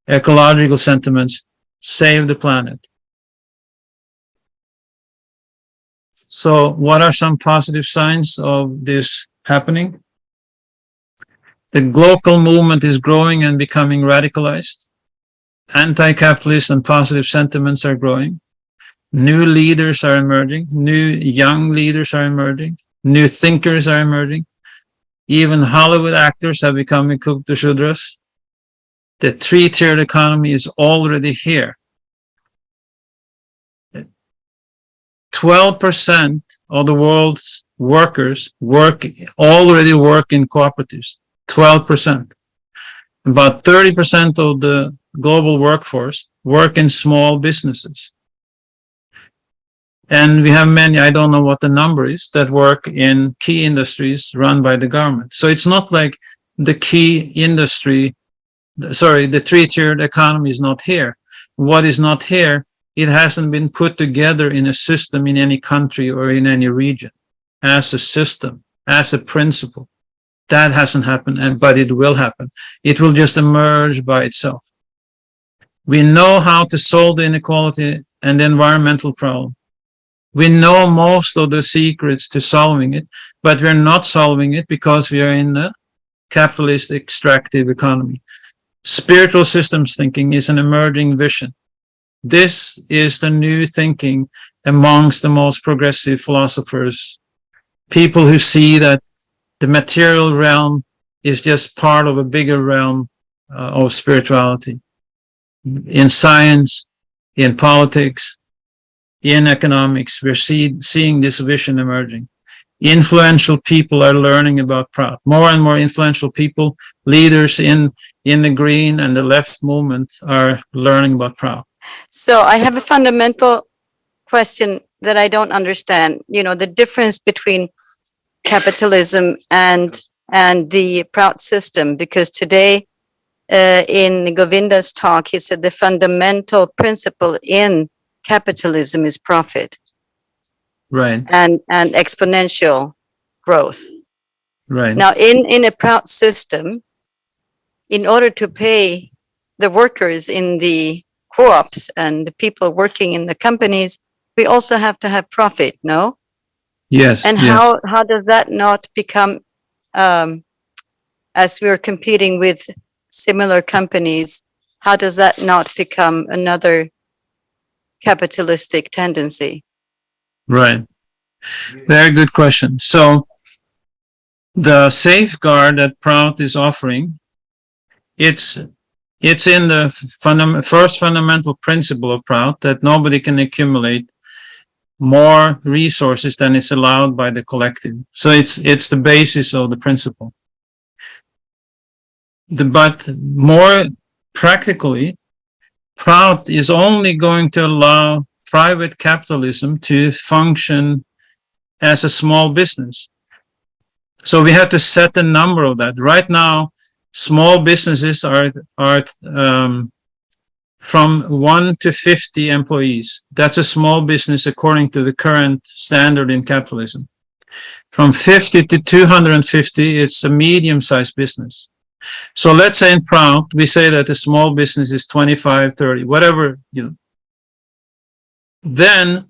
ecological sentiments, save the planet. So what are some positive signs of this happening? The global movement is growing and becoming radicalized. Anti-capitalist and positive sentiments are growing. New leaders are emerging. New young leaders are emerging. New thinkers are emerging. Even Hollywood actors have become Kuptashudras. The three-tiered economy is already here. 12% of the world's workers already work in cooperatives. 12%. About 30% of the global workforce work in small businesses. And we have many, I don't know what the number is, that work in key industries run by the government. So it's not like the three-tiered economy is not here. What is not here, it hasn't been put together in a system in any country or in any region as a system, as a principle. That hasn't happened, but it will happen. It will just emerge by itself. We know how to solve the inequality and the environmental problem. We know most of the secrets to solving it, but we're not solving it because we are in the capitalist extractive economy. Spiritual systems thinking is an emerging vision. This is the new thinking amongst the most progressive philosophers, people who see that the material realm is just part of a bigger realm of spirituality. In science, in politics, in economics, we're seeing this vision emerging. Influential people are learning about prout. More and more influential people, leaders in the green and the left movement are learning about prout. So I have a fundamental question that I don't understand. The difference between capitalism and and the prout system? Because today, in Govinda's talk, he said the fundamental principle in capitalism is profit Right, and exponential growth. right. Now, in a prout system, in order to pay the workers in the co-ops and the people working in the companies, we also have to have profit, no? Yes, And yes. how does that not become, as we're competing with similar companies, how does that not become another capitalistic tendency? Right. Very good question. So the safeguard that Prout is offering, it's in the first fundamental principle of Prout that nobody can accumulate more resources than is allowed by the collective. So it's the basis of the principle. But more practically, Prout is only going to allow private capitalism to function as a small business. So we have to set a number of that. Right now, small businesses are from 1 to 50 employees. That's a small business according to the current standard in capitalism. From 50 to 250, it's a medium-sized business. So let's say in Prout, we say that a small business is 25, 30, whatever, Then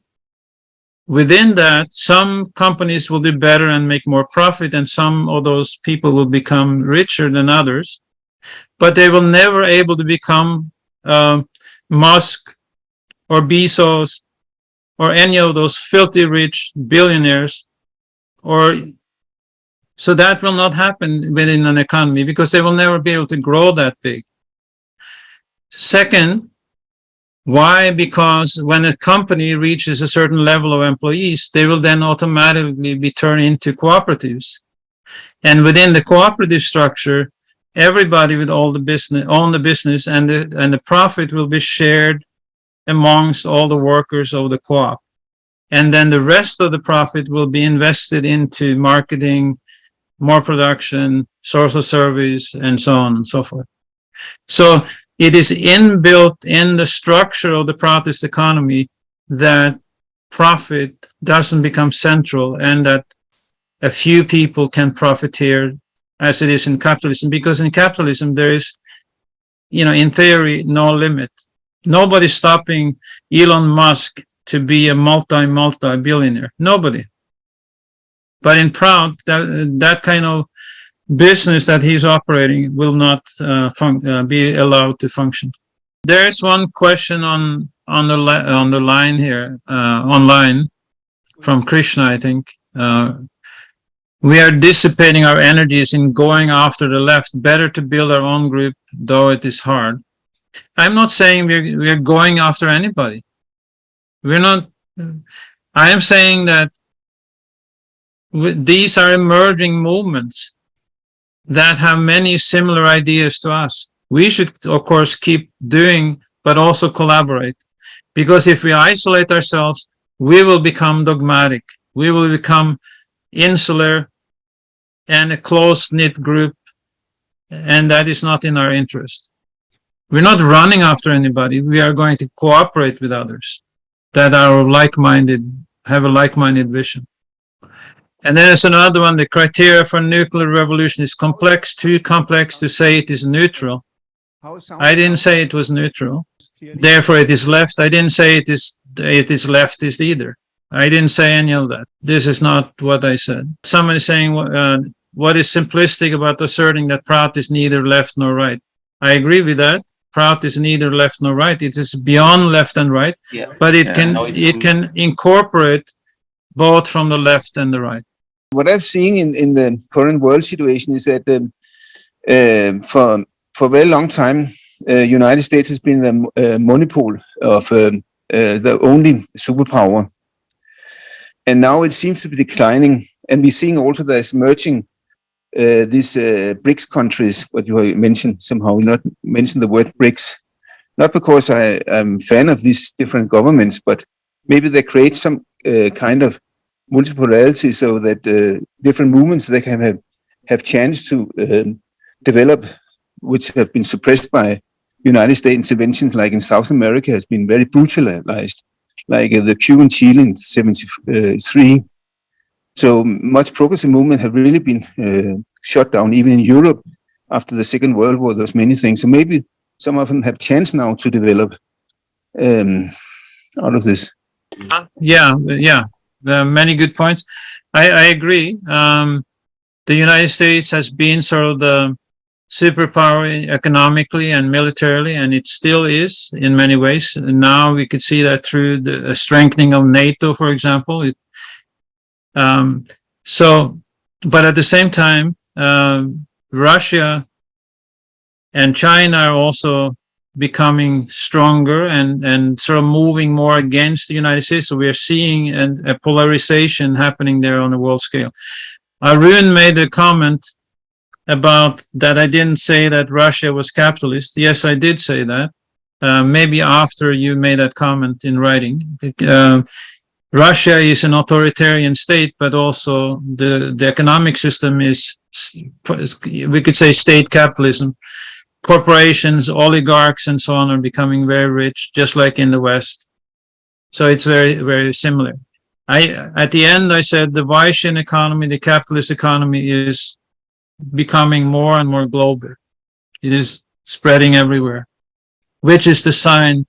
within that, some companies will do better and make more profit, and some of those people will become richer than others, but they will never able to become Musk or Bezos or any of those filthy rich billionaires. So that will not happen within an economy because they will never be able to grow that big. Second, why? Because when a company reaches a certain level of employees, they will then automatically be turned into cooperatives. And within the cooperative structure, everybody with all the business own the business, and the profit will be shared amongst all the workers of the co-op. And then the rest of the profit will be invested into marketing, more production, social service, and so on and so forth. So it is inbuilt in the structure of the Proutist economy that profit doesn't become central and that a few people can profiteer as it is in capitalism. Because in capitalism, there is, in theory, no limit. Nobody's stopping Elon Musk to be a multi-billionaire. Nobody. But in Prout, that kind of business that he's operating will not be allowed to function. There's one question on the line here, online, from Krishna, I think. We are dissipating our energies in going after the left. Better to build our own group, though it is hard. I'm not saying we're going after anybody. We're not. I am saying that these are emerging movements that have many similar ideas to us. We should, of course, keep doing, but also collaborate. Because if we isolate ourselves, we will become dogmatic. We will become insular and a close-knit group, and that is not in our interest. We're not running after anybody. We are going to cooperate with others that are have a like-minded vision. And then there's another one, the criteria for nuclear revolution is complex, too complex to say it is neutral. I didn't say it was neutral. Therefore, it is left. I didn't say it is leftist either. I didn't say any of that. This is not what I said. Someone is saying, what is simplistic about asserting that Prout is neither left nor right? I agree with that. Prout is neither left nor right. It is beyond left and right, but it can incorporate both from the left and the right. What I'm seeing in the current world situation is that for a very long time, United States has been the monopoly of the only superpower. And now it seems to be declining. And we're seeing also there's emerging these BRICS countries, what you have mentioned somehow, not mention the word BRICS. Not because I'm a fan of these different governments, but maybe they create some kind of multipolarity so that different movements, they can have have chance to develop, which have been suppressed by United States interventions, like in South America, has been very brutalized, like the Cuban Chile in 73. So much progressive movement have really been shut down, even in Europe. After the Second World War, there's many things. So maybe some of them have chance now to develop out of this. Yeah, there are many good points. I agree. The United States has been sort of the superpower economically and militarily, and it still is in many ways. And now we could see that through the strengthening of NATO, for example. But at the same time, Russia and China are also becoming stronger and sort of moving more against the United States. So we are seeing a polarization happening there on a world scale. Arun made a comment about that I didn't say that Russia was capitalist. Yes, I did say that. Maybe after you made that comment in writing. Russia is an authoritarian state, but also the economic system is, we could say, state capitalism. Corporations, oligarchs, and so on are becoming very rich, just like in the West. So it's very, very similar. At the end, I said the Weishian economy, the capitalist economy, is becoming more and more global. It is spreading everywhere, which is the sign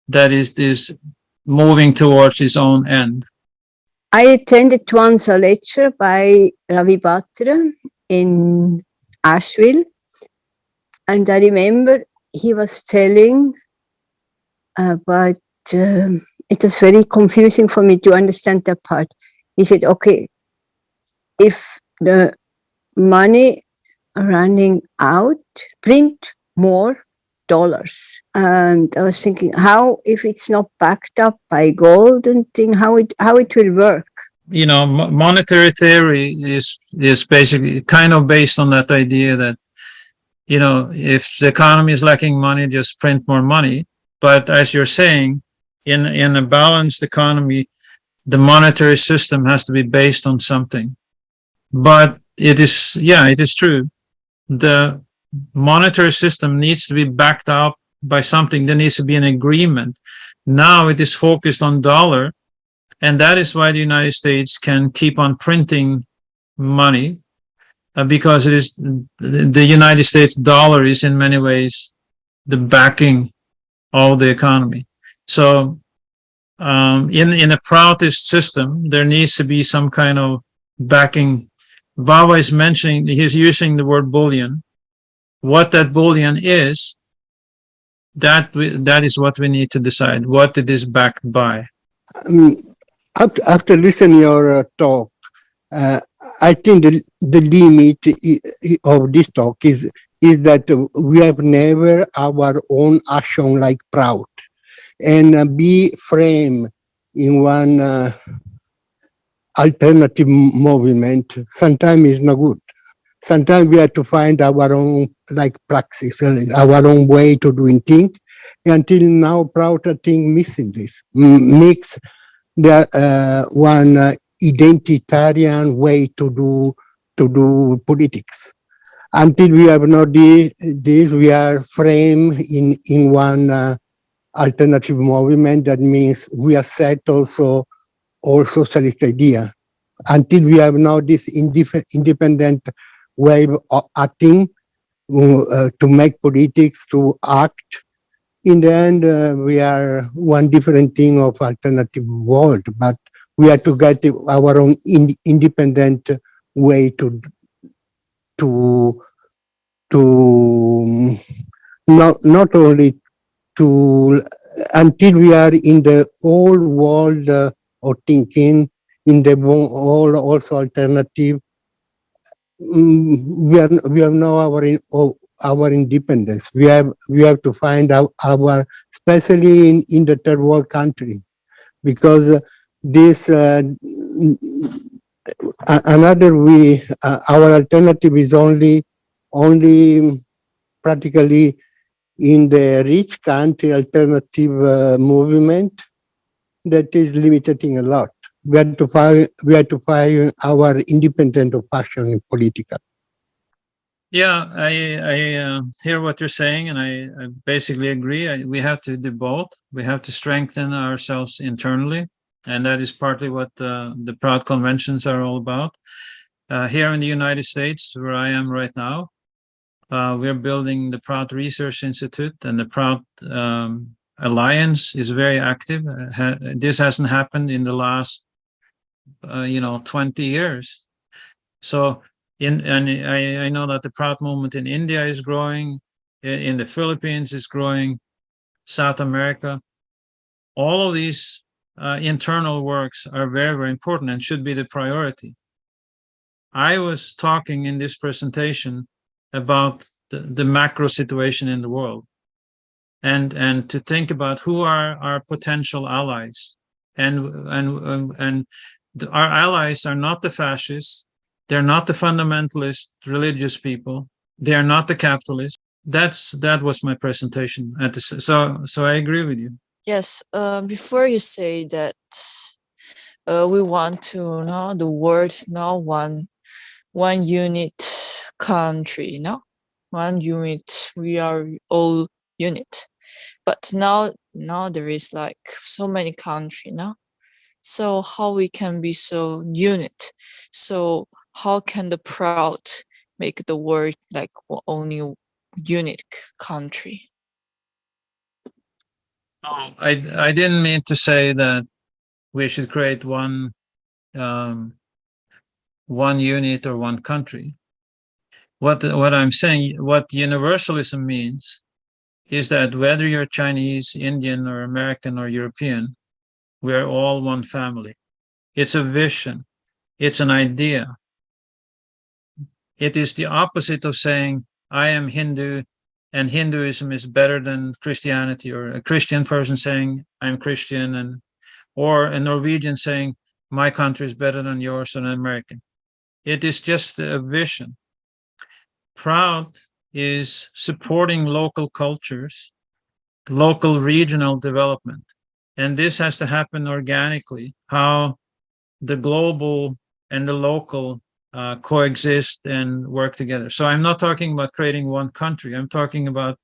that it is moving towards its own end. I attended once a lecture by Ravi Batra in Asheville, and I remember he was telling about, it was very confusing for me to understand that part. He said, okay, if the money running out, print more dollars. And I was thinking, how, if it's not backed up by gold and thing, how it will work? You know, monetary theory is basically kind of based on that idea that, you know, if the economy is lacking money, just print more money. But as you're saying, in a balanced economy, the monetary system has to be based on something. But it is true. The monetary system needs to be backed up by something. There needs to be an agreement. Now it is focused on dollar, and that is why the United States can keep on printing money, because it is the United States dollar is in many ways the backing of the economy. So in a proutist system, there needs to be some kind of backing. Baba is mentioning, he's using the word bullion. What that bullion is, that is what we need to decide, what it is backed by. After listening your talk, I think the limit of this talk is that we have never our own action like prout, and be framed in one alternative movement. Sometimes is not good. Sometimes we have to find our own like praxis, our own way to doing things. Until now, prout I think missing this, makes the one identitarian way to do politics. Until we have not this, we are framed in one alternative movement. That means we accept also all socialist idea. Until we have now this independent way of acting, to make politics, to act. In the end, we are one different thing of alternative world, but we have to get our own independent way to not only to, until we are in the old world of thinking, in the all also alternative. We have now our independence. We have to find out our, especially in the third world country, because this another way, our alternative is only practically in the rich country alternative movement that is limiting a lot. We have to find our independent of action in political. Yeah, I hear what you're saying, and I basically agree. We have to do both. We have to strengthen ourselves internally, and that is partly what the Proud conventions are all about. Here in the United States, where I am right now, we're building the Proud Research Institute, and the Proud Alliance is very active. This hasn't happened in the last, 20 years. So, and I know that the Proud movement in India is growing, in the Philippines is growing, South America. All of these internal works are very, very important and should be the priority. I was talking in this presentation about the macro situation in the world, and to think about who are our potential allies, and our allies are not the fascists, they're not the fundamentalist religious people, they are not the capitalists. That was my presentation at the, so I agree with you. Yes, before you say that we want to know the world now one unit country, no? One unit, we are all unit. But now there is like so many country now. So how we can be so unit? So how can the proud make the world like only unique country? No, I didn't mean to say that we should create one unit or one country. What I'm saying, what universalism means, is that whether you're Chinese, Indian, or American, or European, we're all one family. It's a vision. It's an idea. It is the opposite of saying, I am Hindu and Hinduism is better than Christianity, or a Christian person saying, I'm Christian, or a Norwegian saying, my country is better than yours, or an American. It is just a vision. Proud is supporting local cultures, local regional development. And this has to happen organically, how the global and the local coexist and work together. So I'm not talking about creating one country. I'm talking about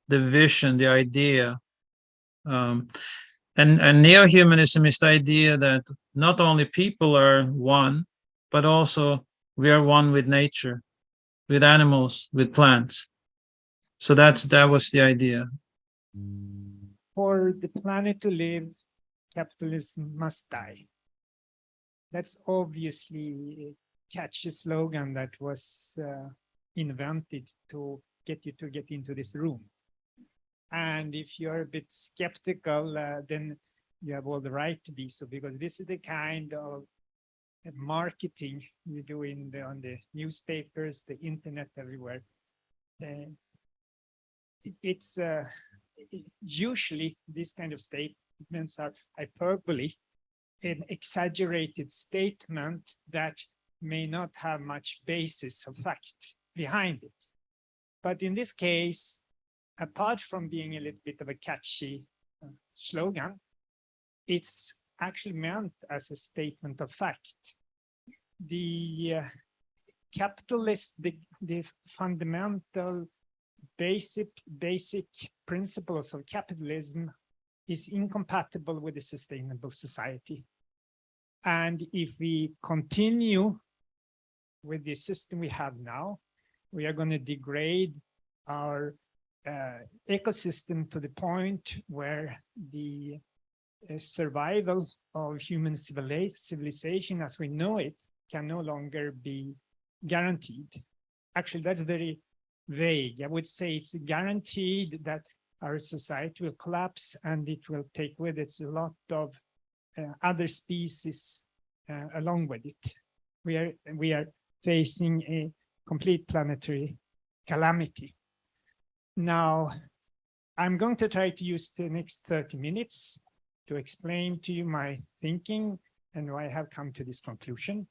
the vision, the idea. And neo-humanism is the idea that not only people are one, but also we are one with nature, with animals, with plants. So that was the idea. For the planet to live, capitalism must die. That's obviously a catchy slogan that was invented to get you to get into this room. And if you're a bit skeptical, then you have all the right to be so, because this is the kind of marketing you do on the newspapers, the internet, everywhere. It's usually these kind of statements are hyperbole, an exaggerated statement that may not have much basis of fact behind it. But in this case, apart from being a little bit of a catchy slogan, it's actually meant as a statement of fact. The capitalist, the fundamental basic principles of capitalism is incompatible with a sustainable society. And if we continue with the system we have now, we are going to degrade our ecosystem to the point where the survival of human civilization as we know it can no longer be guaranteed. Actually, that's very vague. I would say it's guaranteed that our society will collapse and it will take with it a lot of other species along with it. We are facing a complete planetary calamity. Now, I'm going to try to use the next 30 minutes to explain to you my thinking and why I have come to this conclusion.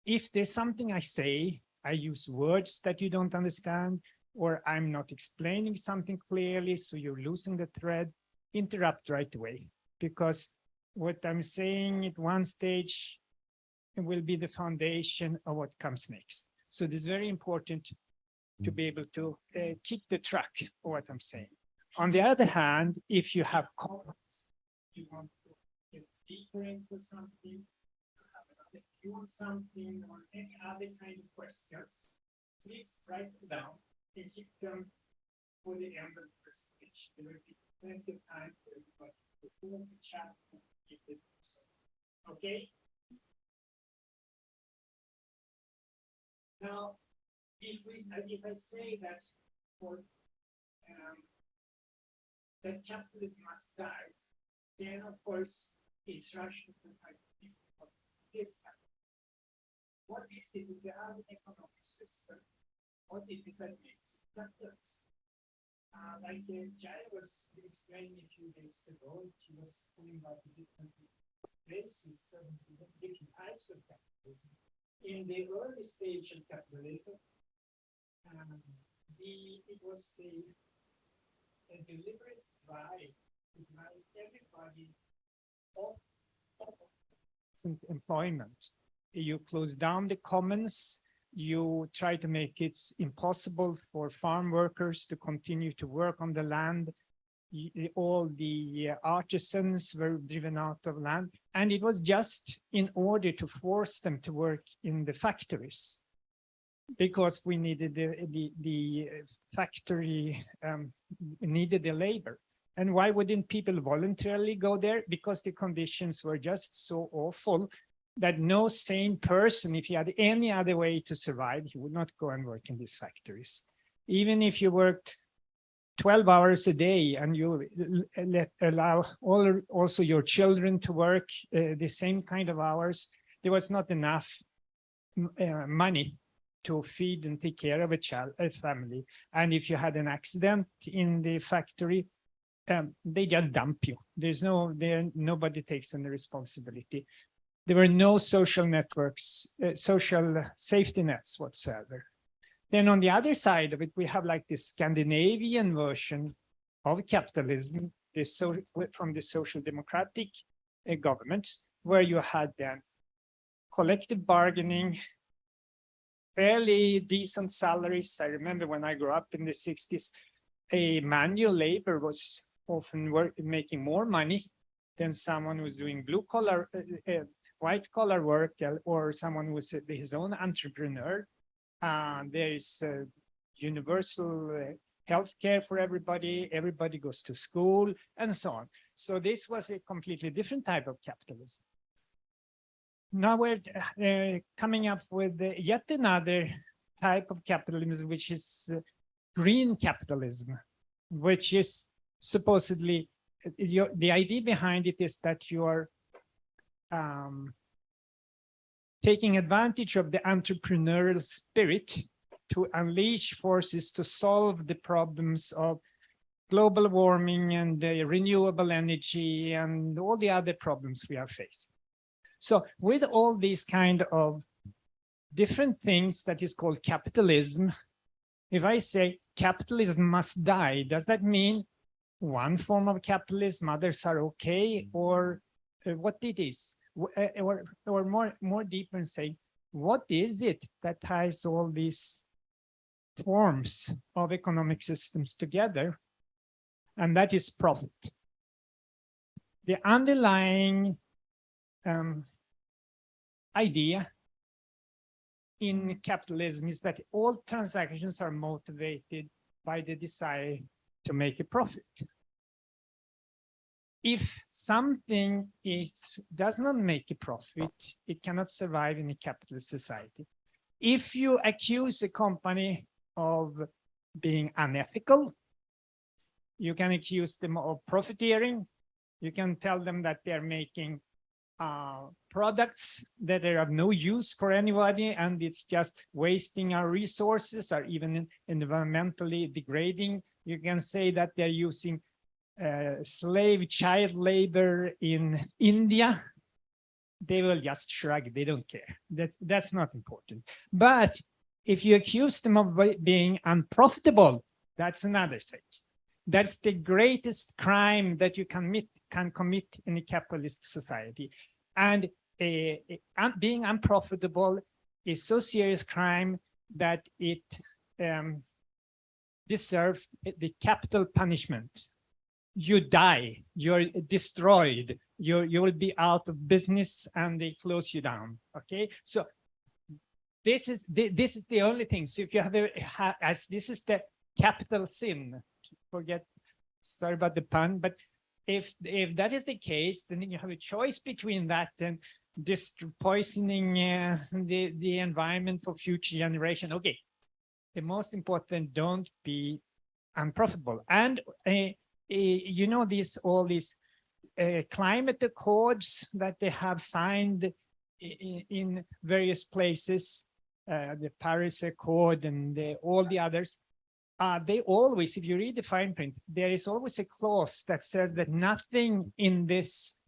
If there's something I say, I use words that you don't understand, or I'm not explaining something clearly, so you're losing the thread, interrupt right away. Because what I'm saying at one stage will be the foundation of what comes next. So it is very important to be able to keep the track of what I'm saying. On the other hand, if you have comments, you want to get deeper into something, fuel something, or any other kind of questions, please write them down and keep them for the end of the presentation. There will be plenty of time for everybody to pull the chat and keep it. Okay? Now, if I say that for that capitalism must die, then of course it's rational to try to think what is happening. What is it in the other economic system? What is it that makes capitalism? Like Jai was explaining a few days ago, she was talking about the different bases of different types of capitalism. In the early stage of capitalism, it was a deliberate drive to drive everybody off employment. You close down the commons, you try to make it impossible for farm workers to continue to work on the land. All the artisans were driven out of land, and it was just in order to force them to work in the factories, because we needed the factory needed the labor. And why wouldn't people voluntarily go there? Because the conditions were just so awful that no sane person, if he had any other way to survive, he would not go and work in these factories. Even if you worked 12 hours a day and you allow also your children to work the same kind of hours, there was not enough money to feed and take care of a family. And if you had an accident in the factory, they just dump you. Nobody takes any responsibility. There were no social networks, social safety nets whatsoever. Then on the other side of it, we have like this Scandinavian version of capitalism, from the social democratic governments, where you had then collective bargaining, fairly decent salaries. I remember when I grew up in the 60s, a manual labor was often making more money than someone who was doing blue collar, white collar work, or someone who was his own entrepreneur. There is universal health care for everybody. Everybody goes to school and so on. So this was a completely different type of capitalism. Now we're coming up with yet another type of capitalism, which is green capitalism, which is supposedly, the idea behind it is that you are taking advantage of the entrepreneurial spirit to unleash forces to solve the problems of global warming and renewable energy and all the other problems we are facing. So with all these kind of different things that is called capitalism, if I say capitalism must die, does that mean one form of capitalism, others are okay, or what it is? Or more deeper and say, what is it that ties all these forms of economic systems together? And that is profit. The underlying idea in capitalism is that all transactions are motivated by the desire to make a profit. If something does not make a profit, it cannot survive in a capitalist society. If you accuse a company of being unethical, you can accuse them of profiteering. You can tell them that they're making products that are of no use for anybody, and it's just wasting our resources, or even environmentally degrading. You can say that they're using slave child labor in India. They will just shrug, they don't care. That's not important. But if you accuse them of being unprofitable, that's another thing. That's the greatest crime that you can commit in a capitalist society. And being unprofitable is so serious crime that it deserves the capital punishment. You die, you're destroyed, you will be out of business and they close you down. Okay, so this is the only thing. So if you have as this is the capital sin, sorry about the pun, but if that is the case, then you have a choice between that and just poisoning the environment for future generation. Okay, the most important, don't be unprofitable. And you know, all these climate accords that they have signed in various places, the Paris Accord and all the others, they always, if you read the fine print, there is always a clause that says that nothing in this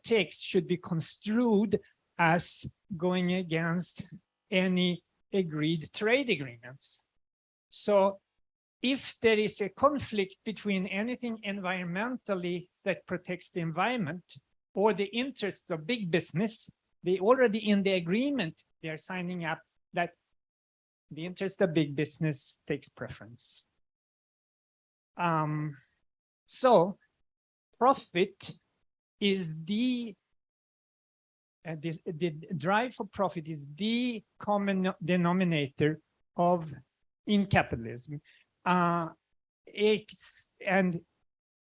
text should be construed as going against any agreed trade agreements. So if there is a conflict between anything environmentally that protects the environment or the interests of big business, they already in the agreement, they are signing up that the interest of big business takes preference. So profit is the drive for profit is the common denominator in capitalism. And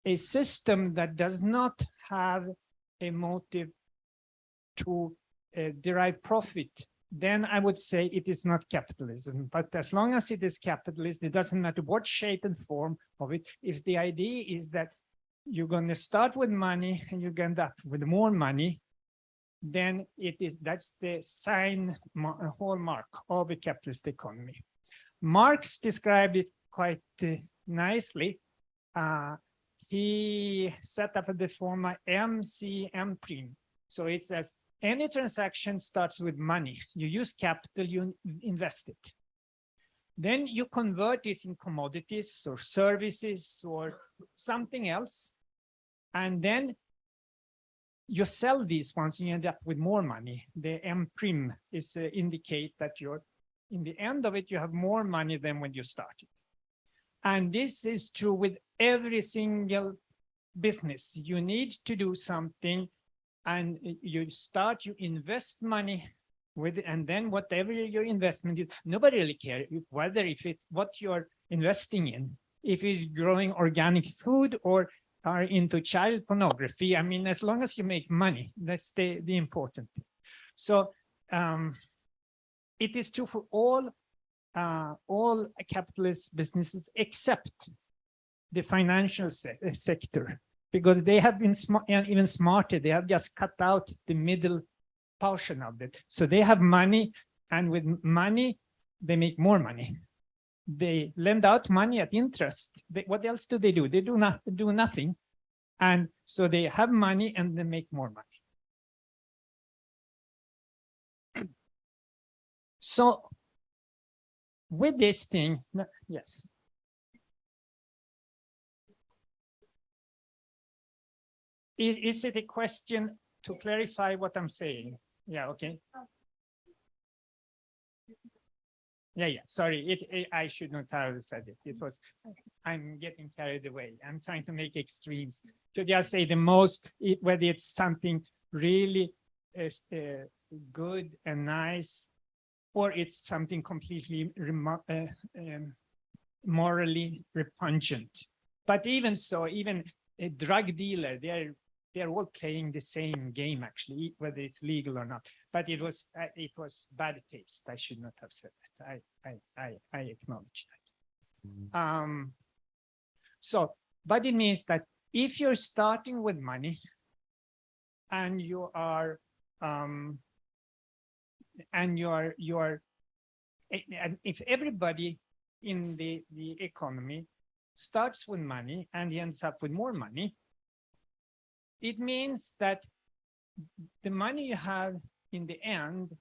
a system that does not have a motive to derive profit, then I would say it is not capitalism. But as long as it is capitalist, it doesn't matter what shape and form of it. If the idea is that you're going to start with money and you're going to end up with more money, then that's the hallmark of a capitalist economy. Marx described it quite nicely. He set up the formula MCM prime. So it says any transaction starts with money. You use capital, you invest it. Then you convert this in commodities or services or something else. And then you sell these ones and you end up with more money. The M prime is indicate that in the end of it, you have more money than when you started. And this is true with every single business. You need to do something and you invest money with it, and then whatever your investment is, nobody really cares whether if it's what you're investing in, if it's growing organic food or are into child pornography. I mean, as long as you make money, that's the important thing. So it is true for all capitalist businesses except the financial sector, because they have been even smarter. They have just cut out the middle portion of it. So they have money, and with money, they make more money. They lend out money at interest. What else do? They do nothing. And so they have money and they make more money. So with this thing, yes. Is it a question to clarify what I'm saying? Yeah, okay. Yeah. Sorry, I should not have said it. I'm getting carried away. I'm trying to make extremes. To just say the most, whether it's something really good and nice, or it's something completely morally repugnant. But even so, even a drug dealer, they're all playing the same game, actually, whether it's legal or not. But it was bad taste. I should not have said that. I acknowledge that. But it means that if you're starting with money and you are and if everybody in the economy starts with money and he ends up with more money, it means that the money you have in the end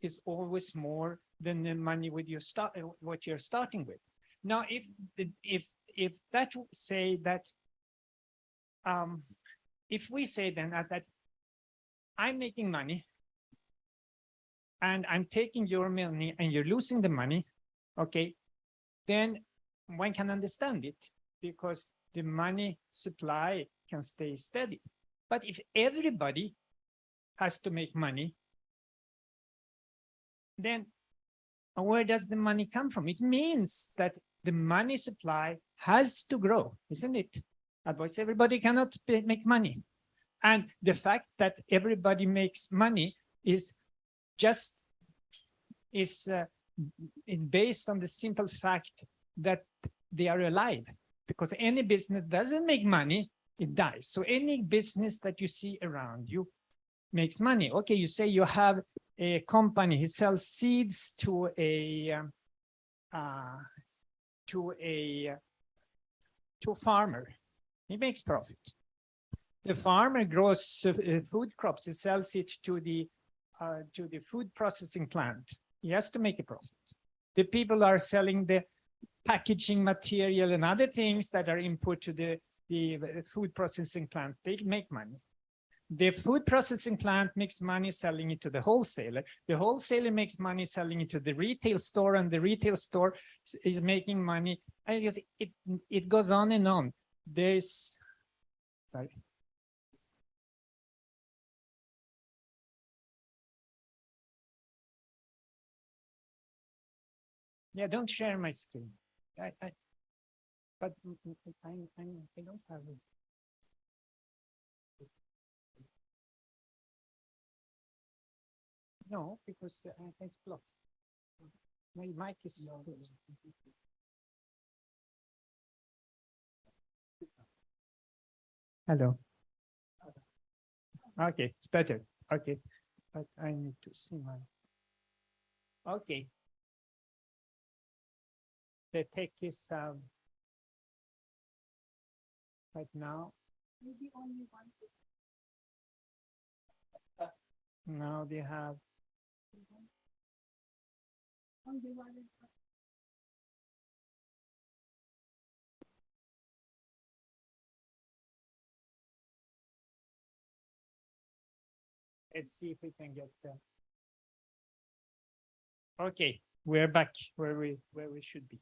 is always more than the money with what you're starting with. Now, if that say that, if we say then that I'm making money and I'm taking your money and you're losing the money, okay, then one can understand it because the money supply can stay steady. But if everybody has to make money, then where does the money come from? It means that the money supply has to grow, isn't it? Otherwise, everybody cannot make money. And the fact that everybody makes money is just is based on the simple fact that they are alive. Because any business doesn't make money, it dies. So any business that you see around you makes money. Okay, you say you have a company, he sells seeds to a farmer. He makes profit. The farmer grows food crops. He sells it to the food processing plant. He has to make a profit. The people are selling the packaging material and other things that are input to the food processing plant. They make money. The food processing plant makes money selling it to the wholesaler. The wholesaler makes money selling it to the retail store, and the retail store is making money. And it goes on and on. There's, sorry. Yeah, don't share my screen. But I don't have it. No, because it's blocked. My mic is closed. Hello. Okay, it's better. Okay, but I need to see my. Okay. The tech is right now. Maybe only one. Now they have. Let's see if we can get them. Okay, we're back where we should be.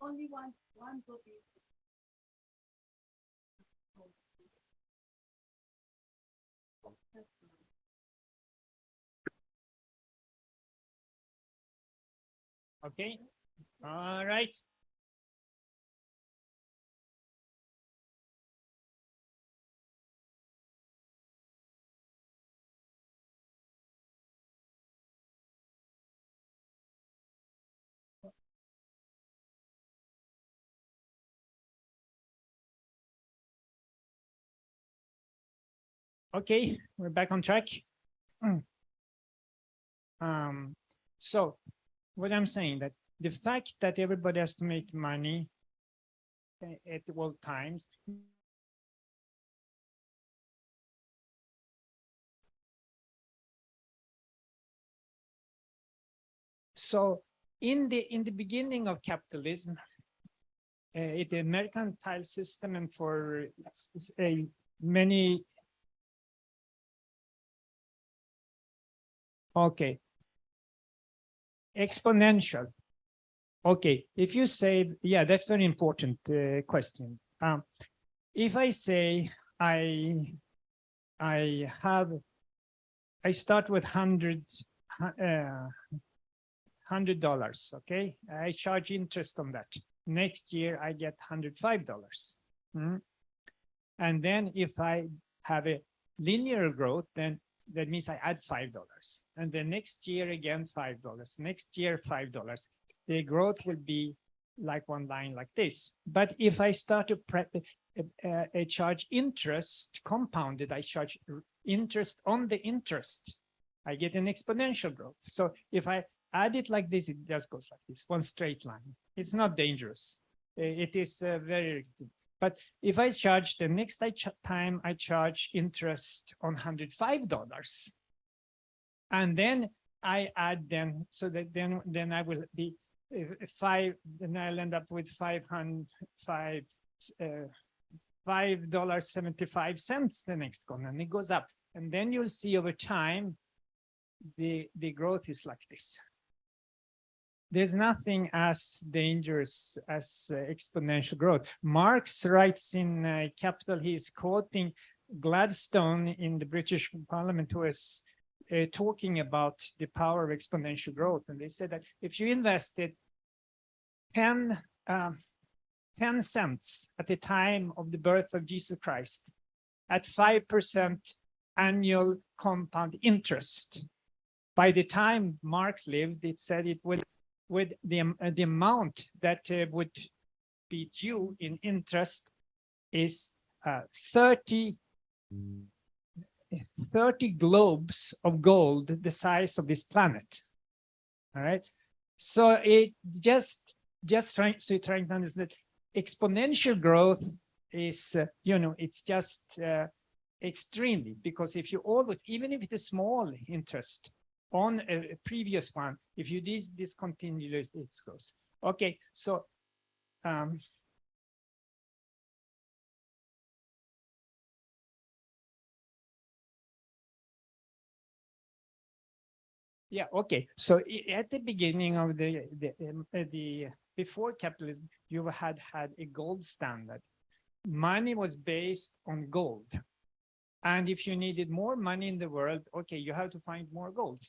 Only one copy. Okay, all right. Okay, we're back on track. So what I'm saying that the fact that everybody has to make money at all times. So in the beginning of capitalism, the mercantile system, and for many. Okay. Exponential. Okay, if you say, yeah, that's very important question. If I say I start with $100, okay? I charge interest on that. Next year, I get $105. And then if I have a linear growth, then that means I add $5. And the next year again, $5. Next year, $5. The growth will be like one line like this. But if I start to charge interest compounded, I charge interest on the interest, I get an exponential growth. So if I add it like this, it just goes like this, one straight line. It's not dangerous. It is very, but if I charge the next time I charge interest on $105, and then I add them, so that then I will be then I'll end up with $5.75 the next one, and it goes up. And then you'll see over time, the growth is like this. There's nothing as dangerous as exponential growth. Marx writes in Capital, he's quoting Gladstone in the British Parliament, who is talking about the power of exponential growth. And they said that if you invested 10 cents at the time of the birth of Jesus Christ at 5% annual compound interest, by the time Marx lived, it said it would, with the amount that would be due in interest is 30 globes of gold, the size of this planet. All right. So it just trying to understand that exponential growth is, it's just extremely, because if you always, even if it's a small interest on a previous one, if you discontinue it, it goes. Okay, so yeah, okay. So at the beginning of the before capitalism, you had a gold standard. Money was based on gold. And if you needed more money in the world, okay, you have to find more gold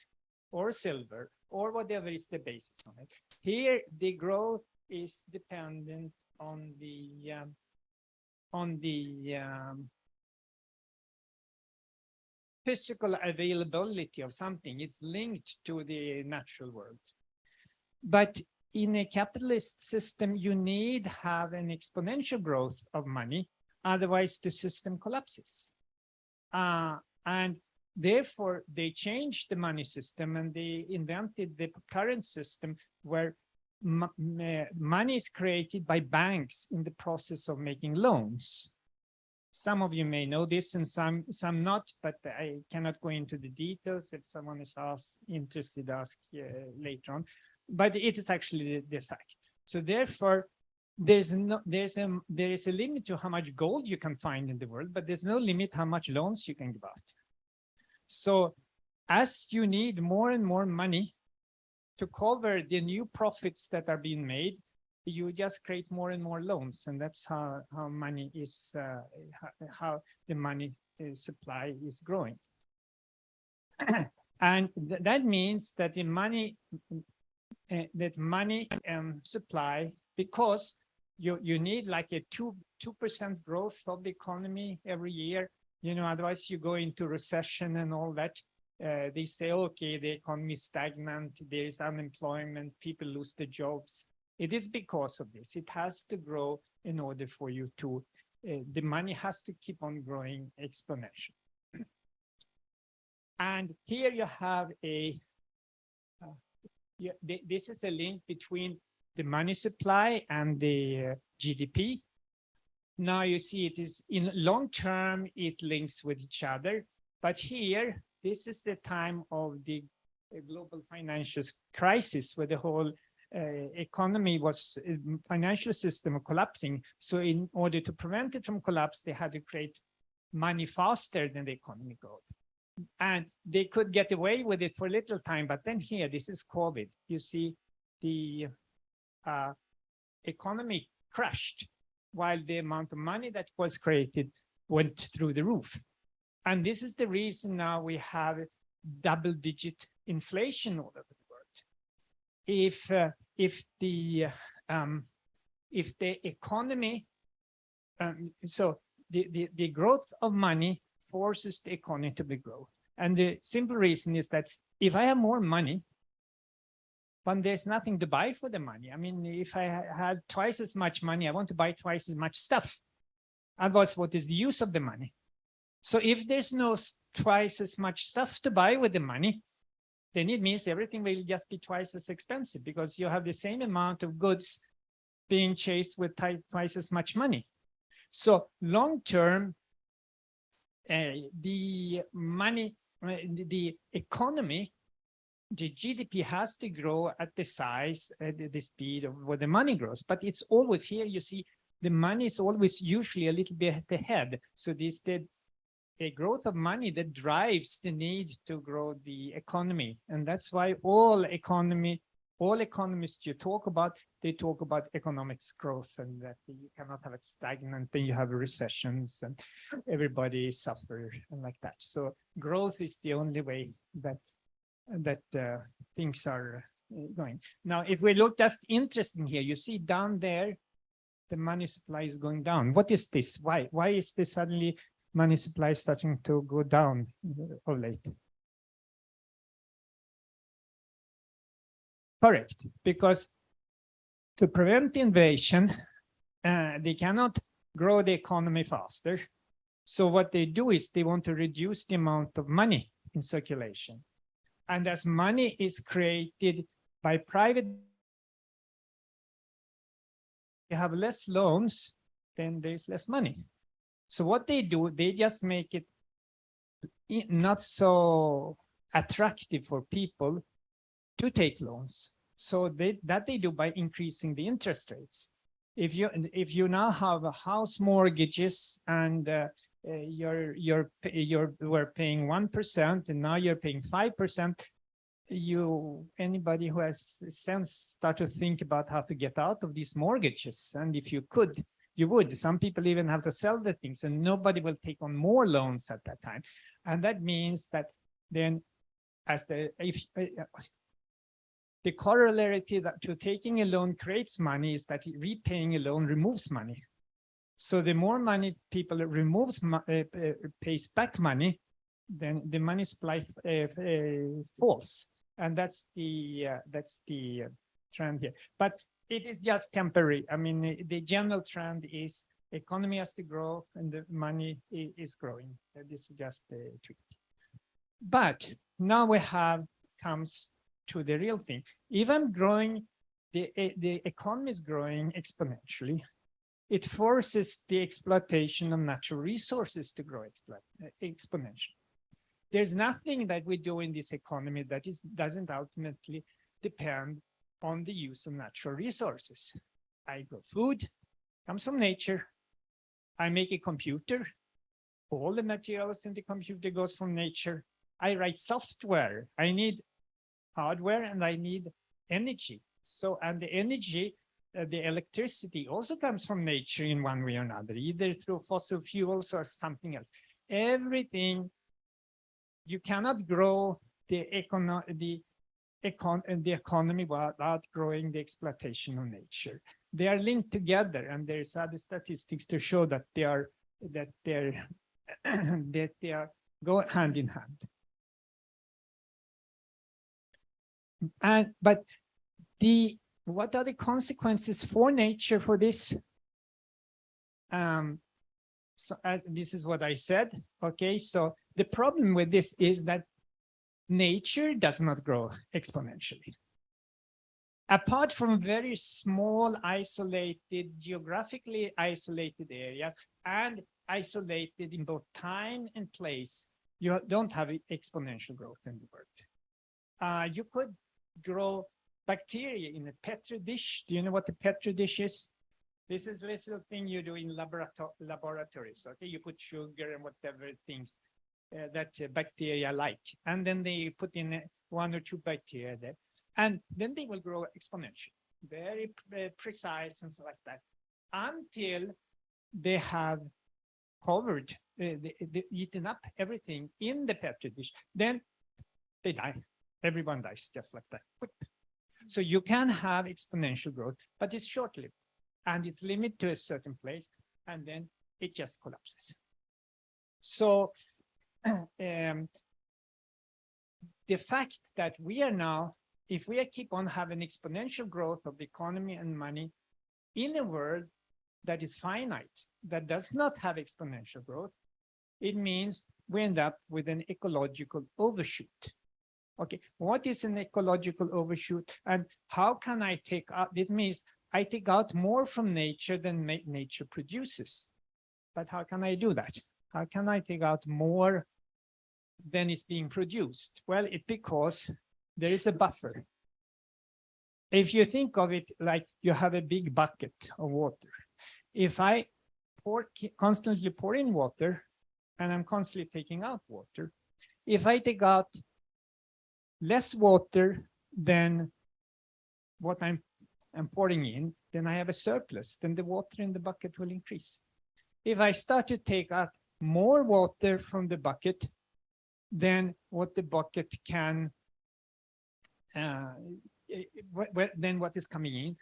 or silver or whatever is the basis on it. Here, the growth is dependent on the physical availability of something. It's linked to the natural world. But in a capitalist system, you need to have an exponential growth of money, otherwise the system collapses. And therefore, they changed the money system and they invented the current system where money is created by banks in the process of making loans. Some of you may know this and some not, but I cannot go into the details. If someone is interested, ask later on. But it is actually the fact. So therefore, there is a limit to how much gold you can find in the world, but there's no limit how much loans you can give out. So as you need more and more money to cover the new profits that are being made, you just create more and more loans, and that's how money is, how the money supply is growing. And that means that the money supply, because you need like a 2% growth of the economy every year, otherwise you go into recession and all that. They say, okay, the economy is stagnant, there is unemployment, people lose their jobs. It is because of this. It has to grow in order for you to, the money has to keep on growing exponentially. And here you have this is a link between the money supply and the GDP. Now you see it is in long term, it links with each other. But here, this is the time of the global financial crisis where the whole economy was, financial system collapsing. So in order to prevent it from collapse, they had to create money faster than the economy growth. And they could get away with it for a little time, but then here, this is COVID. You see the economy crashed while the amount of money that was created went through the roof. And this is the reason now we have double-digit inflation all over the world. If the economy, so the growth of money forces the economy to grow. And the simple reason is that if I have more money, but there's nothing to buy for the money. I mean, if I had twice as much money, I want to buy twice as much stuff. Otherwise, what is the use of the money? So if there's no twice as much stuff to buy with the money, then it means everything will just be twice as expensive because you have the same amount of goods being chased with twice as much money. So long term, the money, the economy, the GDP has to grow at the size, the speed of where the money grows. But it's always here, you see, the money is always usually a little bit ahead. So this, a growth of money that drives the need to grow the economy. And that's why all economists you talk about, they talk about economics growth, and that you cannot have it stagnant, then you have recessions and everybody suffers and like that. So growth is the only way that things are going. Now, if we look just interesting here, you see down there, the money supply is going down. What is this? Why is this suddenly money supply starting to go down of late? Correct, because to prevent invasion, they cannot grow the economy faster. So what they do is they want to reduce the amount of money in circulation. And as money is created by private, you have less loans, then there's less money. So what they do, they just make it not so attractive for people to take loans. So they do by increasing the interest rates. If you now have a house mortgages and you're paying 1% and now you're paying 5%, anybody who has sense start to think about how to get out of these mortgages. And if you could, you would. Some people even have to sell the things, and nobody will take on more loans at that time. And that means that then, as the corollary to taking a loan creates money is that repaying a loan removes money. So the more money people pays back money, then the money supply falls, and that's the trend here. But it is just temporary. I mean, the general trend is economy has to grow and the money is growing. This is just a trick. But now we comes to the real thing. Even growing, the economy is growing exponentially. It forces the exploitation of natural resources to grow exponentially. There's nothing that we do in this economy that doesn't ultimately depend on the use of natural resources. I grow food, comes from nature. I make a computer. All the materials in the computer goes from nature. I write software. I need hardware and I need energy. So, and the energy, the electricity also comes from nature in one way or another, either through fossil fuels or something else. Everything, you cannot grow the economy without growing the exploitation of nature. They are linked together, and there's other statistics to show that they go hand in hand. But what are the consequences for nature for this? This is what I said. Okay, so the problem with this is that nature does not grow exponentially. Apart from very small, isolated, geographically isolated areas and isolated in both time and place, you don't have exponential growth in the world. You could grow bacteria in a petri dish. Do you know what a petri dish is? This is this little thing you do in laboratories. Okay, you put sugar and whatever things that bacteria like, and then they put in 1 or 2 bacteria there, and then they will grow exponentially, very precise and so like that, until they have covered, they eaten up everything in the petri dish. Then they die. Everyone dies just like that. So you can have exponential growth, but it's short-lived, and it's limited to a certain place, and then it just collapses. So the fact that we are now, if we keep on having exponential growth of the economy and money in a world that is finite, that does not have exponential growth, it means we end up with an ecological overshoot. Okay, what is an ecological overshoot, and how can I take out? It means I take out more from nature than nature produces. But how can I do that? How can I take out more than is being produced? Well, it's because there is a buffer. If you think of it like you have a big bucket of water, if I constantly pour in water, and I'm constantly taking out water. If I take out less water than what I'm pouring in, then I have a surplus, then the water in the bucket will increase. If I start to take out more water from the bucket than what the bucket can, then what is coming in,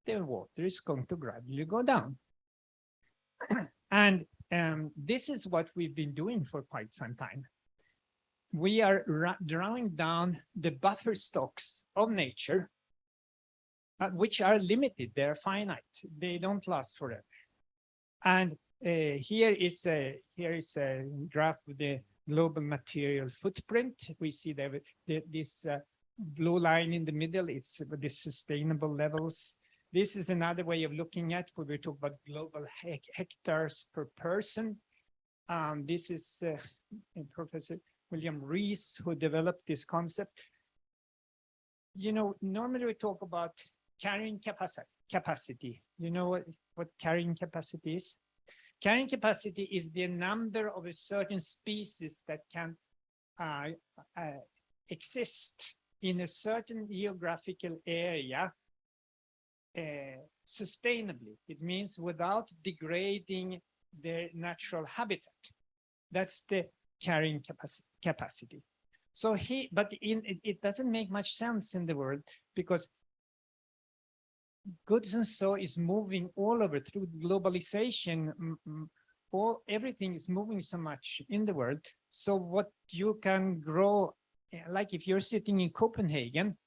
the water is going to gradually go down. And this is what we've been doing for quite some time. We are drawing down the buffer stocks of nature, which are limited, they're finite, they don't last forever. And here is a graph with the global material footprint. We see that this blue line in the middle, it's the sustainable levels. This is another way of looking at when we talk about global hectares per person. This is Professor William Rees who developed this concept. You know, normally we talk about carrying capacity. You know what carrying capacity is? Carrying capacity is the number of a certain species that can exist in a certain geographical area sustainably. It means without degrading their natural habitat. That's the carrying capacity. So it doesn't make much sense in the world because goods and so is moving all over through globalization. Everything is moving so much in the world. So what you can grow, like if you're sitting in Copenhagen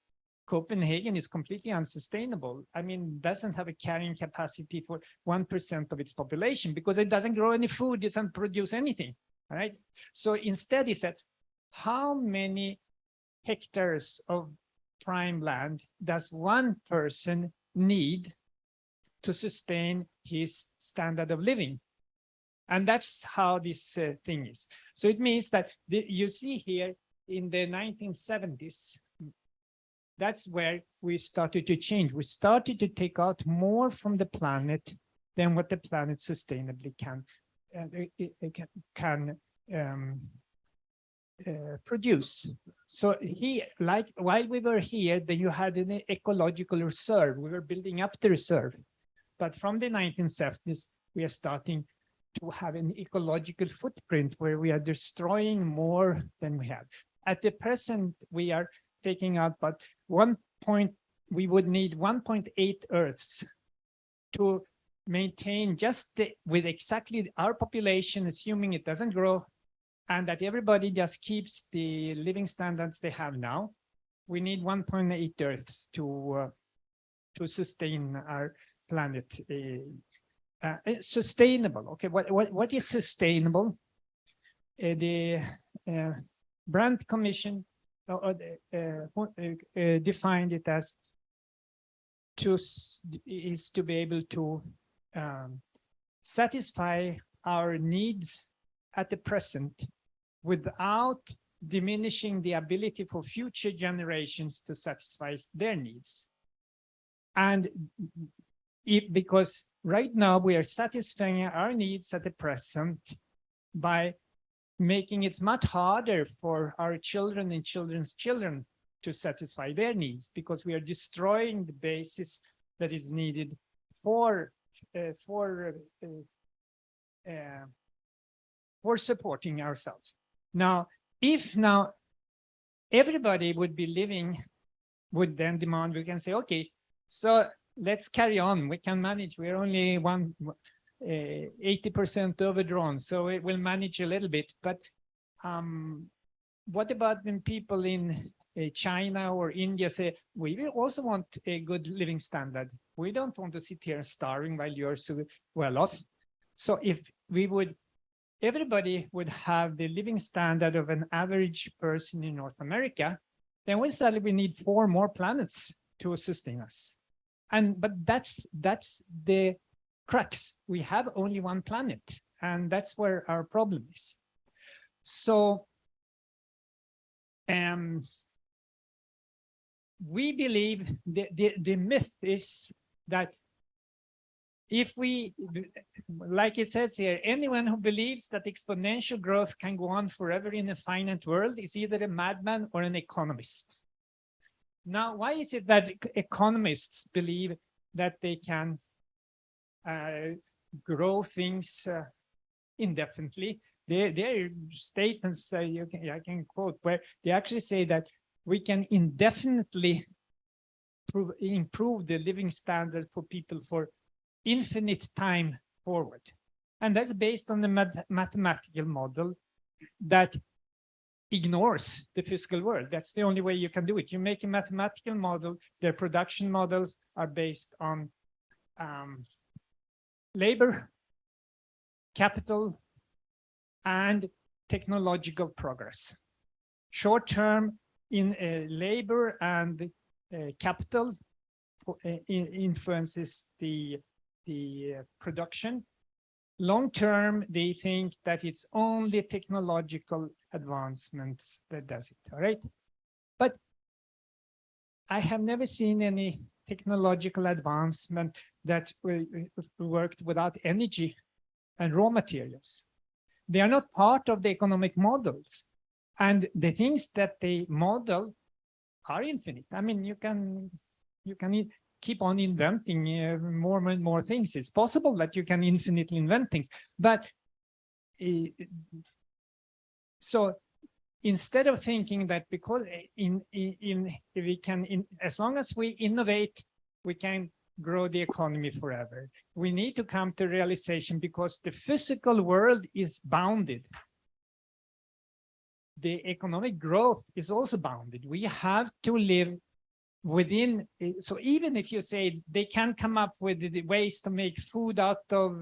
is completely unsustainable. I mean, doesn't have a carrying capacity for 1% of its population because it doesn't grow any food, it doesn't produce anything, all right? So instead he said, how many hectares of prime land does one person need to sustain his standard of living? And that's how this thing is. So it means that you see here in the 1970s, that's where we started to change. We started to take out more from the planet than what the planet sustainably can produce. So while we were here, then you had an ecological reserve. We were building up the reserve. But from the 1970s, we are starting to have an ecological footprint where we are destroying more than we have. At the present, we are taking out but we would need 1.8 Earths to maintain just with exactly our population, assuming it doesn't grow, and that everybody just keeps the living standards they have now. We need 1.8 Earths to sustain our planet. Sustainable. Okay, what is sustainable? The Brandt Commission defined it as to be able to satisfy our needs at the present without diminishing the ability for future generations to satisfy their needs. And because right now we are satisfying our needs at the present by making it much harder for our children and children's children to satisfy their needs, because we are destroying the basis that is needed for supporting ourselves. Now, if everybody would then demand, we can say, okay, so let's carry on. We can manage. We're only 80% overdrawn, so it will manage a little bit. But what about when people in China or India say, we will also want a good living standard. We don't want to sit here starving while you're so well off. So if everybody would have the living standard of an average person in North America, then we need 4 more planets to sustain us. But that's the crux. We have only one planet, and that's where our problem is. So we believe the myth is that if we, like it says here, anyone who believes that exponential growth can go on forever in a finite world is either a madman or an economist. Now, why is it that economists believe that they can grow things indefinitely? Their statements, I can quote, where they actually say that we can indefinitely improve the living standard for people for infinite time forward. And that's based on the mathematical model that ignores the physical world. That's the only way you can do it. You make a mathematical model. Their production models are based on labor, capital, and technological progress. Short term in labor and capital influences the production. Long term, they think that it's only technological advancements that does it. All right, but I have never seen any technological advancement that worked without energy and raw materials. They are not part of the economic models, and the things that they model are infinite. I mean, you can keep on inventing more and more things. It's possible that you can infinitely invent things, but so instead of thinking that because we can, as long as we innovate, we can grow the economy forever. We need to come to realization because the physical world is bounded. The economic growth is also bounded. We have to live within. So even if you say they can come up with the ways to make food out of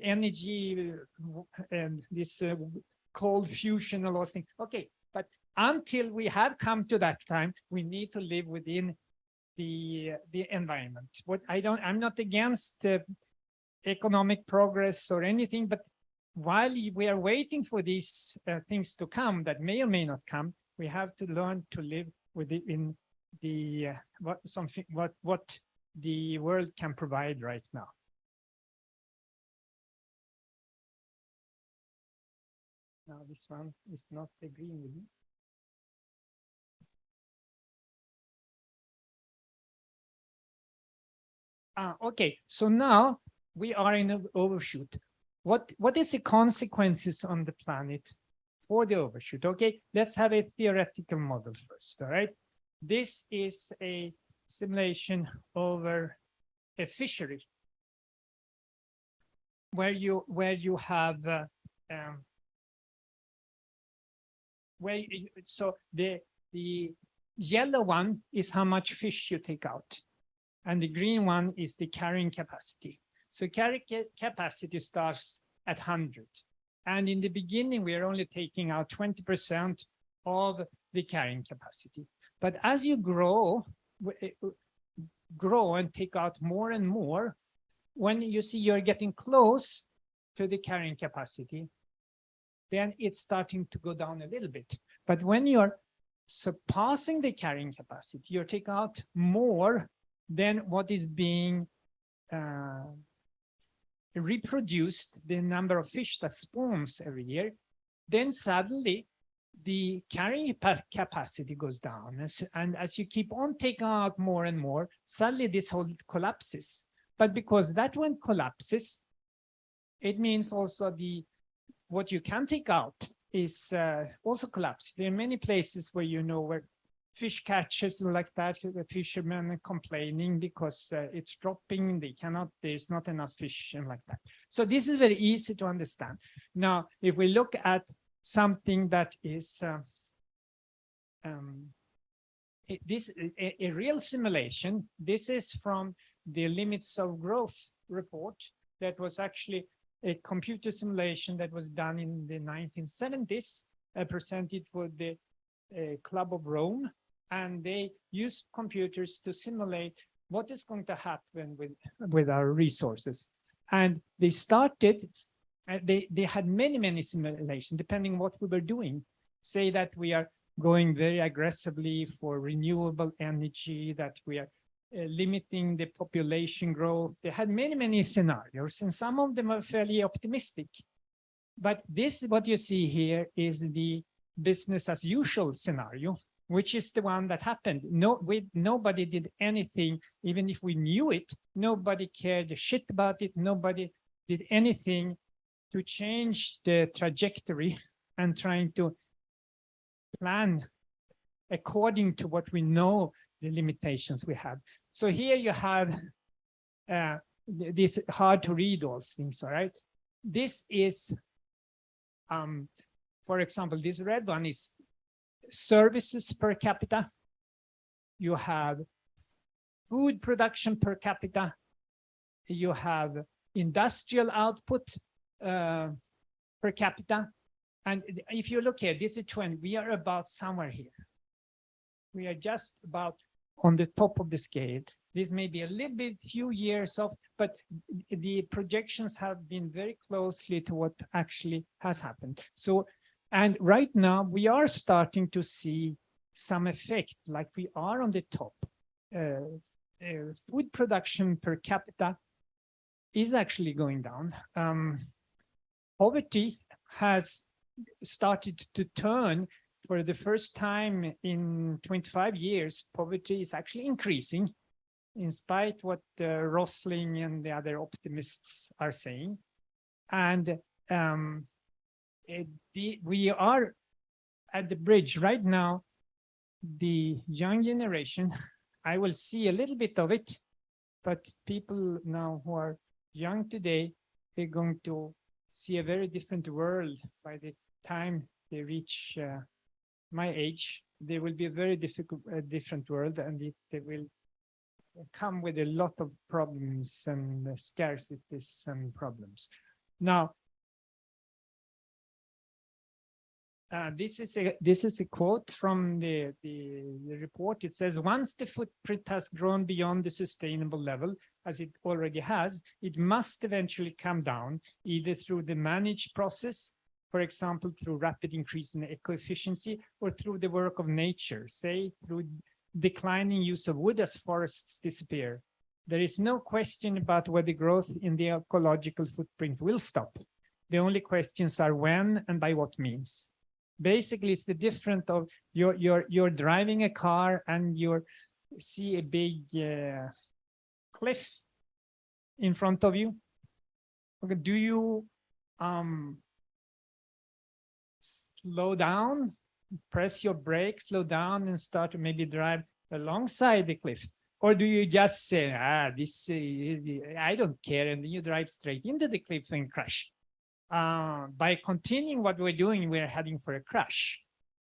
energy and this cold fusion and all those things. Okay, but until we have come to that time, we need to live within the environment. I'm not against economic progress or anything, but while we are waiting for these things to come that may or may not come, we have to learn to live within the what the world can provide right now. Now this one is not agreeing with me. Okay, so now we are in an overshoot. What is the consequences on the planet for the overshoot? Okay, let's have a theoretical model first. All right, this is a simulation over a fishery where you have so the yellow one is how much fish you take out, and the green one is the carrying capacity. So carrying capacity starts at 100, and in the beginning we are only taking out 20% of the carrying capacity. But as you grow and take out more and more, when you see you're getting close to the carrying capacity, then it's starting to go down a little bit. But when you're surpassing the carrying capacity, you take out more than what is being reproduced, the number of fish that spawns every year, then suddenly the carrying capacity goes down. And as you keep on taking out more and more, suddenly this whole collapses. But because that one collapses, it means also what you can take out is also collapsed. There are many places where where fish catches like that, the fishermen are complaining because it's dropping, there's not enough fish and like that. So this is very easy to understand. Now, if we look at something that is a real simulation, this is from the Limits of Growth report that was actually a computer simulation that was done in the 1970s, presented for the Club of Rome, and they used computers to simulate what is going to happen with our resources. And they started, they had many simulations depending on what we were doing. Say that we are going very aggressively for renewable energy, that we are limiting the population growth. They had many, many scenarios, and some of them are fairly optimistic. But this, what you see here, is the business as usual scenario, which is the one that happened. Nobody did anything, even if we knew it. Nobody cared a shit about it. Nobody did anything to change the trajectory and trying to plan according to what we know the limitations we have. So here you have this hard to read all things, all right? This is, for example, this red one is services per capita. You have food production per capita. You have industrial output per capita. And if you look here, this is 20, we are about somewhere here. We are just about on the top of the scale. This may be a little bit few years off, but the projections have been very closely to what actually has happened. So, and right now we are starting to see some effect, like we are on the top. Food production per capita is actually going down. Poverty has started to turn. For the first time in 25 years, poverty is actually increasing, in spite what Rosling and the other optimists are saying. And we are at the bridge right now. The young generation, I will see a little bit of it, but people now who are young today, they're going to see a very different world by the time they reach my age. There will be a very different world, and they will come with a lot of problems and scarcities and problems. Now, this is a quote from the report. It says, once the footprint has grown beyond the sustainable level, as it already has, it must eventually come down, either through the managed process, for example, through rapid increase in eco-efficiency, or through the work of nature, say through declining use of wood as forests disappear. There is no question about whether growth in the ecological footprint will stop. The only questions are when and by what means. Basically, it's the difference of you're driving a car and you see a big cliff in front of you. Okay, do you slow down, press your brake, slow down, and start to maybe drive alongside the cliff? Or do you just say, I don't care, and then you drive straight into the cliff and crash? By continuing what we're doing, we're heading for a crash.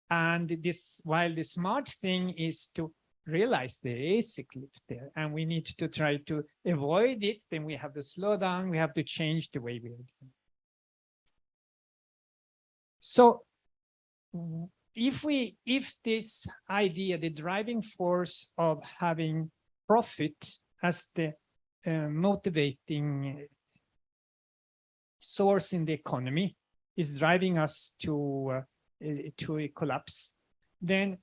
And this, while the smart thing is to realize there is a cliff there, and we need to try to avoid it, then we have to slow down, we have to change the way we are doing. So if this idea, the driving force of having profit as the motivating source in the economy is driving us to a collapse, then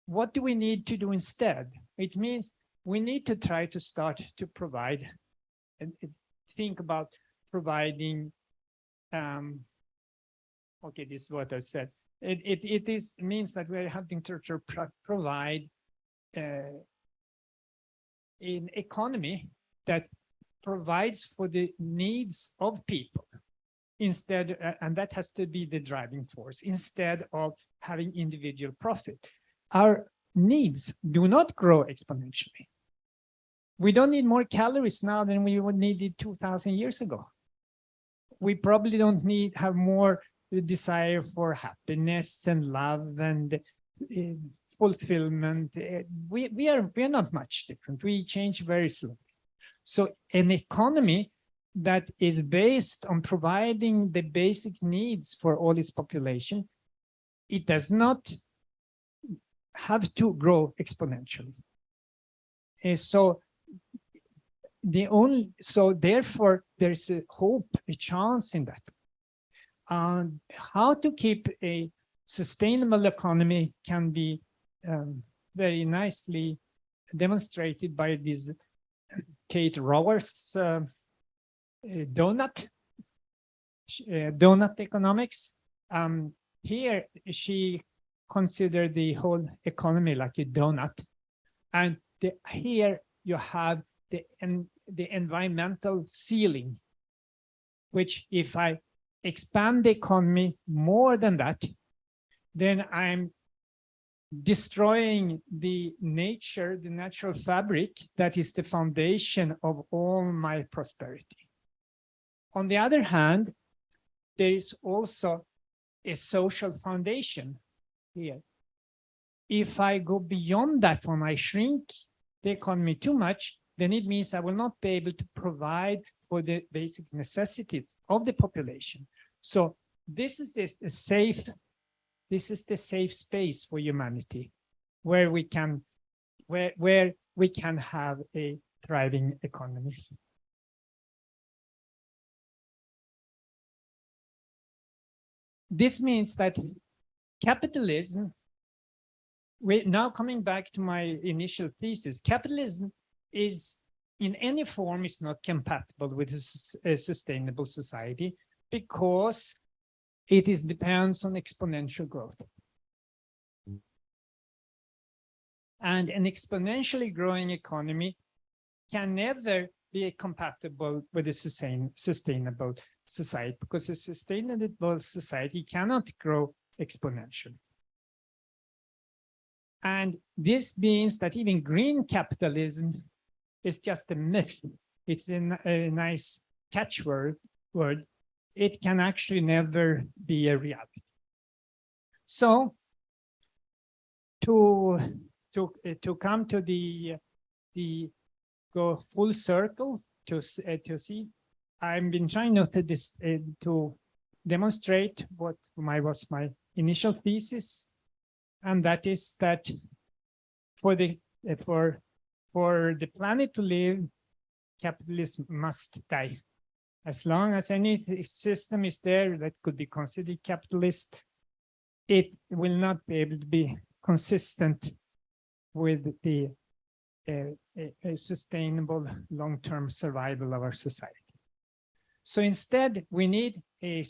what do we need to do instead? It means we need to try to start to provide and think about providing. Okay, this is what I said. It means that we're having to provide an economy that provides for the needs of people instead, and that has to be the driving force, instead of having individual profit. Our needs do not grow exponentially. We don't need more calories now than we would needed 2,000 years ago. We probably don't have more desire for happiness and love and fulfillment. We are not much different. We change very slowly. So an economy that is based on providing the basic needs for all its population, it does not have to grow exponentially. So therefore there's a hope, a chance in that. How to keep a sustainable economy can be very nicely demonstrated by this Kate Raworth's donut economics. Here she considered the whole economy like a donut, and here you have the environmental ceiling, which if I expand the economy more than that, then I'm destroying the nature, the natural fabric that is the foundation of all my prosperity. On the other hand, there is also a social foundation here. If I go beyond that one, I shrink the economy too much, then it means I will not be able to provide for the basic necessities of the population. So this is the safe space for humanity, where we can have a thriving economy. This means that capitalism, now coming back to my initial thesis, capitalism is in any form is not compatible with a sustainable society, because it depends on exponential growth. And an exponentially growing economy can never be compatible with a sustainable society, because a sustainable society cannot grow exponentially. And this means that even green capitalism is just a myth. It's a nice catchword. It can actually never be a reality. So to come to the go full circle to see, I've been trying to demonstrate what was my initial thesis, and that is that for the planet to live, capitalism must die. As long as any system is there that could be considered capitalist, it will not be able to be consistent with the sustainable long-term survival of our society. So instead, we need a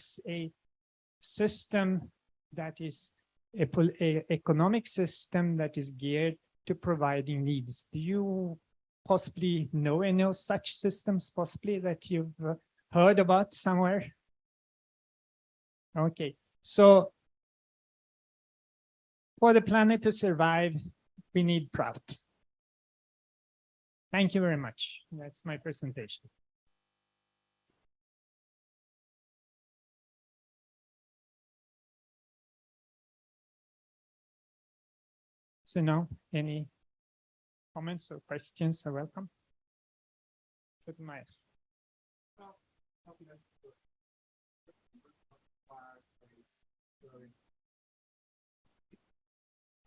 system that is an economic system that is geared to providing needs. Do you possibly know any of such systems, possibly, that you've heard about somewhere? Okay, so for the planet to survive, we need prout. Thank you very much. That's my presentation. So now, any comments or questions are welcome. Put my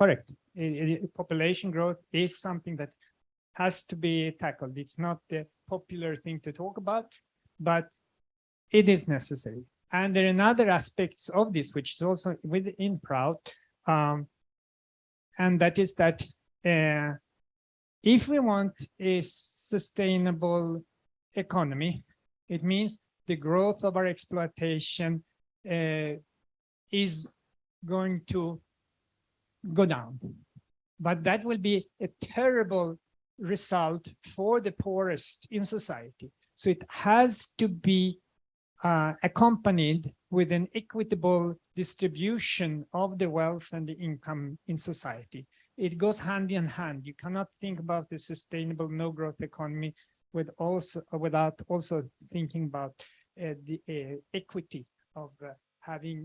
correct. Population growth is something that has to be tackled. It's not the popular thing to talk about, but it is necessary. And there are other aspects of this, which is also within prout, and that is that if we want a sustainable economy, it means the growth of our exploitation is going to go down. But that will be a terrible result for the poorest in society. So it has to be accompanied with an equitable distribution of the wealth and the income in society. It goes hand in hand. You cannot think about the sustainable no-growth economy without also thinking about the equity of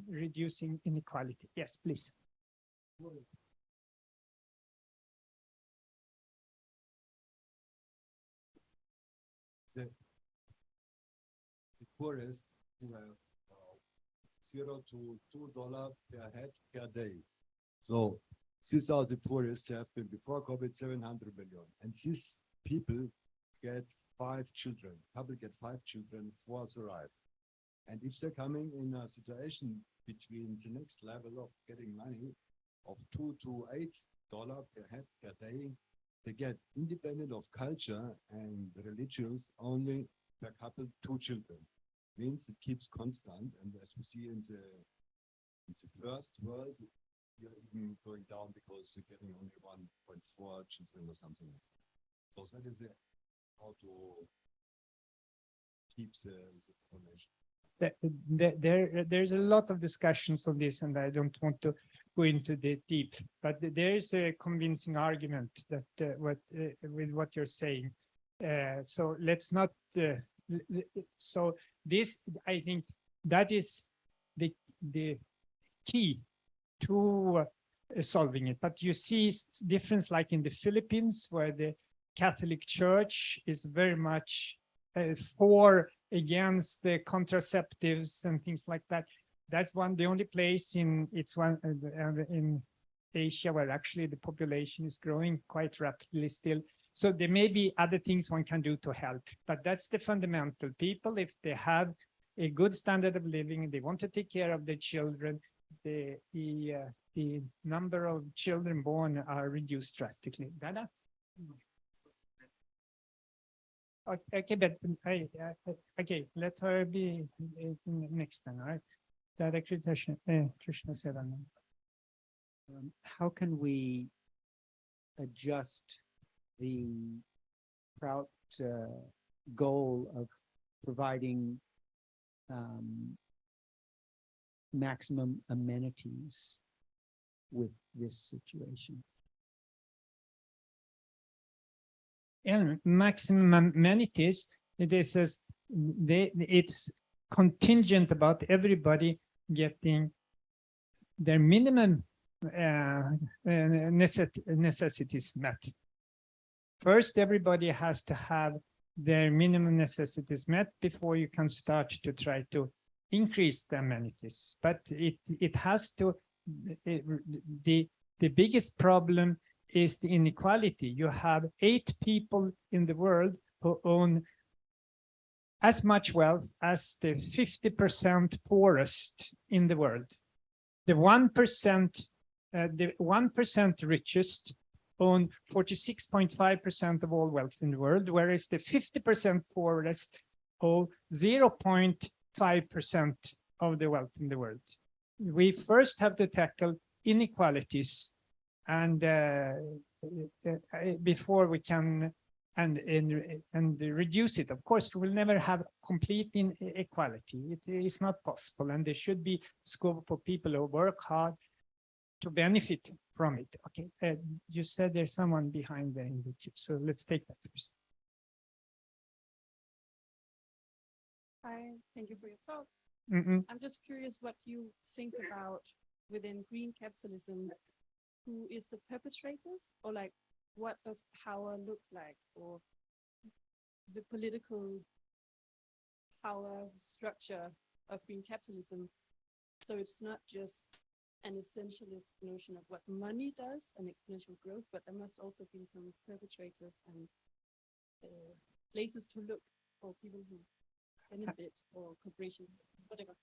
reducing inequality. Yes, please. The poorest who have $0 to $2 per head per day. So these are the poorest have been before COVID 700 million. And these people get 5 children. Couple get 5 children for survive. And if they're coming in a situation between the next level of getting money of $2 to $8 per head per day, they get independent of culture and religions only per couple 2 children. Means it keeps constant, and as we see in the first world, you're even going down because you're getting only 1.4 children or something like that. So that is how to keep the formation. There's a lot of discussions on this, and I don't want to go into the deep, but there is a convincing argument that with what you're saying. So let's not. So this, I think, that is the key to solving it. But you see difference like in the Philippines, where the Catholic Church is very much against the contraceptives and things like that. That's the only place in Asia where actually the population is growing quite rapidly still. So there may be other things one can do to help, but that's the fundamental. People, if they have a good standard of living, they want to take care of their children, the number of children born are reduced drastically. Dada? Okay, but okay, let her be next then, all right? Dada Krishna Sevan. How can we adjust the prout goal of providing maximum amenities with this situation? And maximum amenities, it's contingent about everybody getting their minimum necessities met. First, everybody has to have their minimum necessities met before you can start to try to increase the amenities. But it has to, the biggest problem is the inequality. You have 8 people in the world who own as much wealth as the 50% poorest in the world. The 1% richest own 46.5% of all wealth in the world, whereas the 50% poorest own 0.5% of the wealth in the world. We first have to tackle inequalities, and before we can and reduce it. Of course, we will never have complete inequality. It is not possible, and there should be scope for people who work hard to benefit from it. Okay, you said there's someone behind there in the queue, so let's take that first. Hi, thank you for your talk. Mm-mm. I'm just curious what you think about within green capitalism. Who is the perpetrators, or like what does power look like, or the political power structure of green capitalism? So it's not just an essentialist notion of what money does and exponential growth, but there must also be some perpetrators and places to look for people who benefit or corporation, whatever.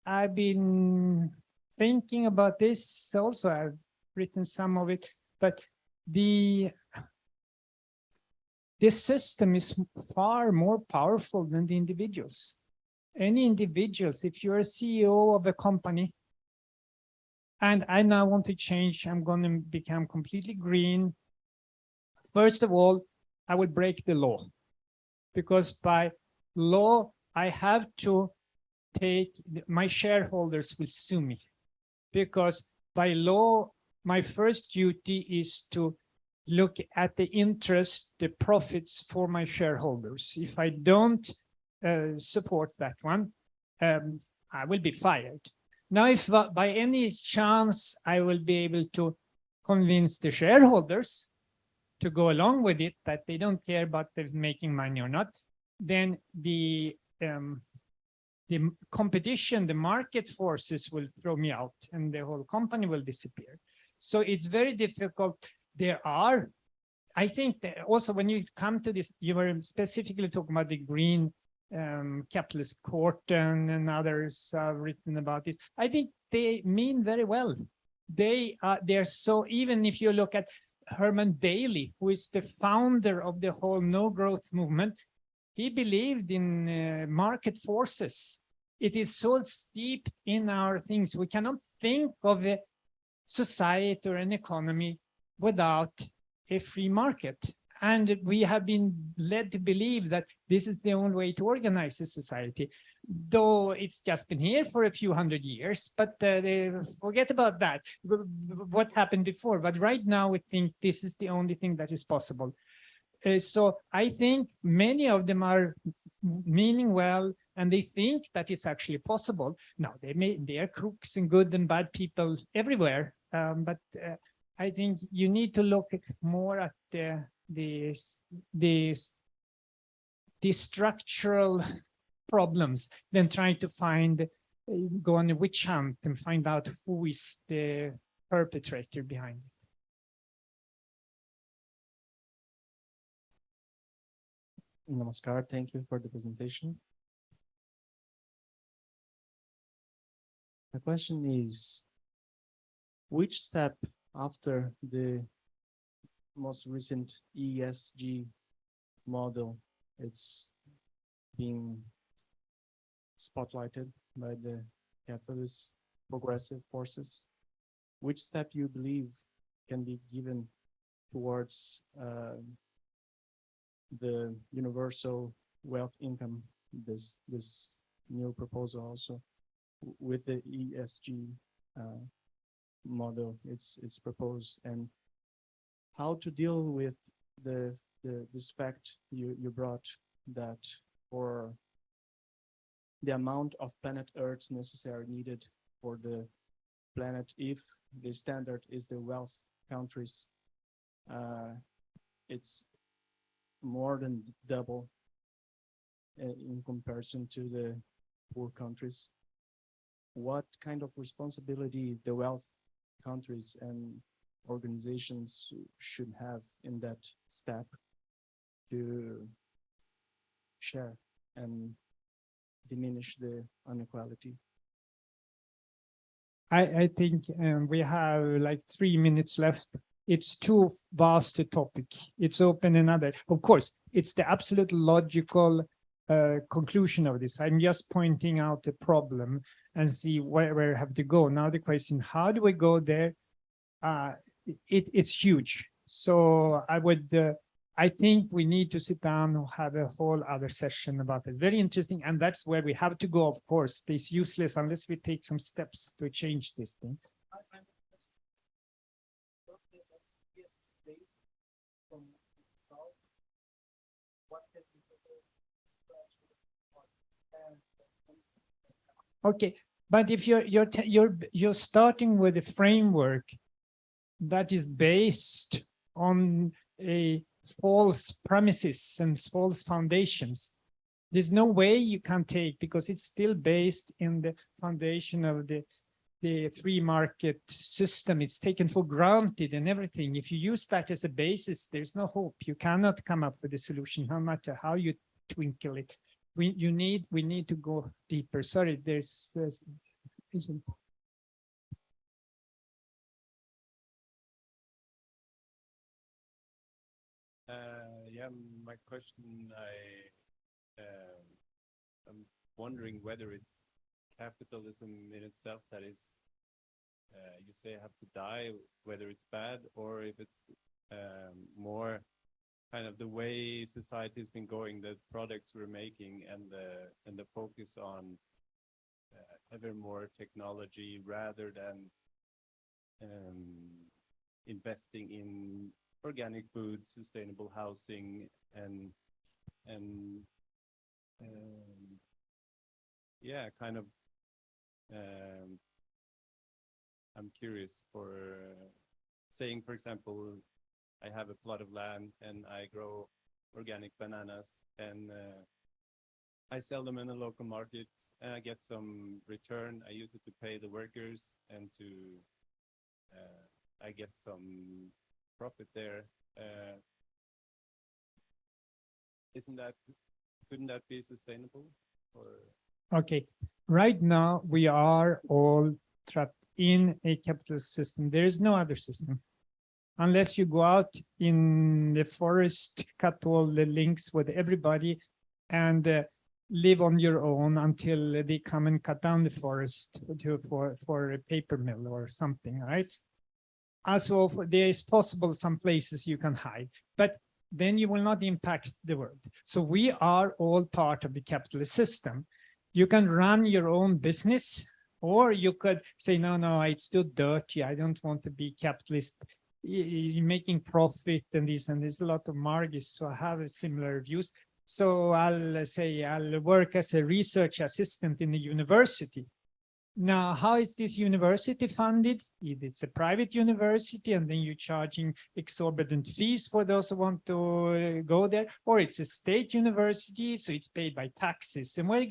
I've been thinking about this also. I've written some of it, but the system is far more powerful than the individuals. Any individuals, if you're a CEO of a company, and I now want to change, I'm going to become completely green. First of all, I would break the law, because by law, I have to my shareholders will sue me, because by law, my first duty is to look at the interest, the profits for my shareholders. If I don't support that one, I will be fired. Now, if by any chance I will be able to convince the shareholders to go along with it, that they don't care about them making money or not, then the competition, the market forces will throw me out, and the whole company will disappear. So it's very difficult. I think that also when you come to this, you were specifically talking about the green Capitalist Court and others have written about this. I think they mean very well. They're so, even if you look at Herman Daly, who is the founder of the whole no growth movement, he believed in market forces. It is so steeped in our things. We cannot think of a society or an economy without a free market. And we have been led to believe that this is the only way to organize a society, though it's just been here for a few hundred years, but they forget about that, what happened before. But right now we think this is the only thing that is possible. So I think many of them are meaning well, and they think that is actually possible. Now, they are crooks and good and bad people everywhere, but I think you need to look more at the structural problems than trying to go on a witch hunt and find out who is the perpetrator behind it. Namaskar, thank you for the presentation. My question is, which step after the most recent ESG model, it's being spotlighted by the capitalist progressive forces, which step you believe can be given towards the universal wealth income, this new proposal also with the ESG model it's proposed, and how to deal with this fact you brought, that for the amount of planet Earth necessary needed for the planet, if the standard is the wealth countries, it's more than double in comparison to the poor countries. What kind of responsibility the wealth countries and organizations should have in that step to share and diminish the inequality? I think we have like 3 minutes left. It's too vast a topic. It's open another. Of course, it's the absolute logical conclusion of this. I'm just pointing out a problem and see where we have to go. Now the question, how do we go there? It's huge. So I think we need to sit down and have a whole other session about it. Very interesting. And that's where we have to go, of course. It's useless unless we take some steps to change this thing. Okay, but if you're starting with a framework that is based on a false premises and false foundations, there's no way you can take, because it's still based in the foundation of the free market system. It's taken for granted and everything. If you use that as a basis, there's no hope. You cannot come up with a solution, no matter how you twinkle it. We need to go deeper. Sorry, there's yeah, my question, I'm wondering whether it's capitalism in itself that is, you say, have to die, whether it's bad, or if it's more kind of the way society has been going, the products we're making, and the focus on ever more technology rather than investing in organic foods, sustainable housing, and yeah, kind of I'm curious for saying, for example, I have a plot of land and I grow organic bananas, and I sell them in a local market and I get some return. I use it to pay the workers and to I get some profit there. Isn't that couldn't that be sustainable? Or Okay, right now we are all trapped in a capitalist system. There is no other system. Unless you go out in the forest, cut all the links with everybody and live on your own until they come and cut down the forest for a paper mill or something, right? Also, there is possible some places you can hide, but then you will not impact the world. So we are all part of the capitalist system. You can run your own business, or you could say, no, it's too dirty. I don't want to be capitalist. You're making profit and this, and there's a lot of margins. So I have a similar views. So I'll say I'll work as a research assistant in a university. Now, how is this university funded? It's a private university, and then you're charging exorbitant fees for those who want to go there, or it's a state university, so it's paid by taxes. And where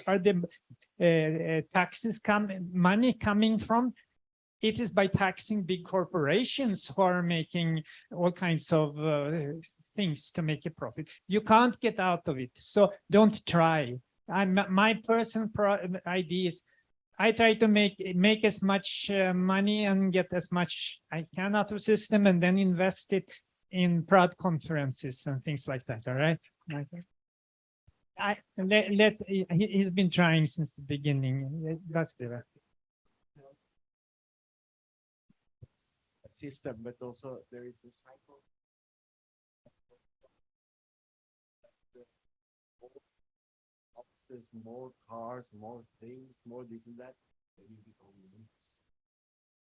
are the taxes money coming from? It is by taxing big corporations who are making all kinds of things to make a profit. You can't get out of it, so don't try. My personal idea is I try to make as much money and get as much I can out of the system, and then invest it in proud conferences and things like that. All right. He's been trying since the beginning. That's the system, but also there is a cycle. There's more cars, more things, more this and that.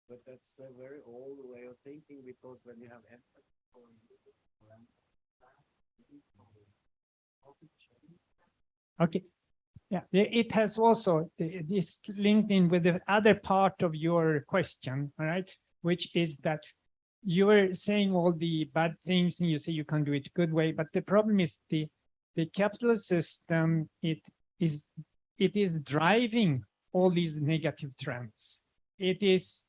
But that's a very old way of thinking, because when you have empathy for okay. Yeah, it has also this linked in with the other part of your question, all right, which is that you were saying all the bad things and you say you can do it a good way, but the problem is the capitalist system, it is driving all these negative trends. It's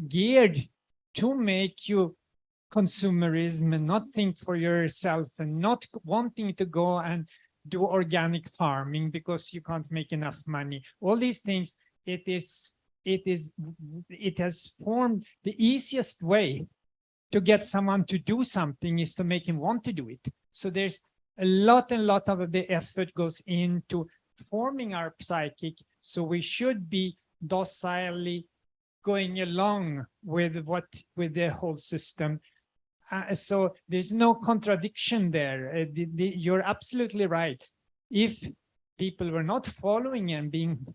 geared to make you consumerism and not think for yourself, and not wanting to go and do organic farming because you can't make enough money. All these things, it has formed the easiest way to get someone to do something is to make him want to do it. So there's a lot of the effort goes into forming our psychic, so we should be docilely going along with the whole system. So there's no contradiction there. You're absolutely right. If people were not following and being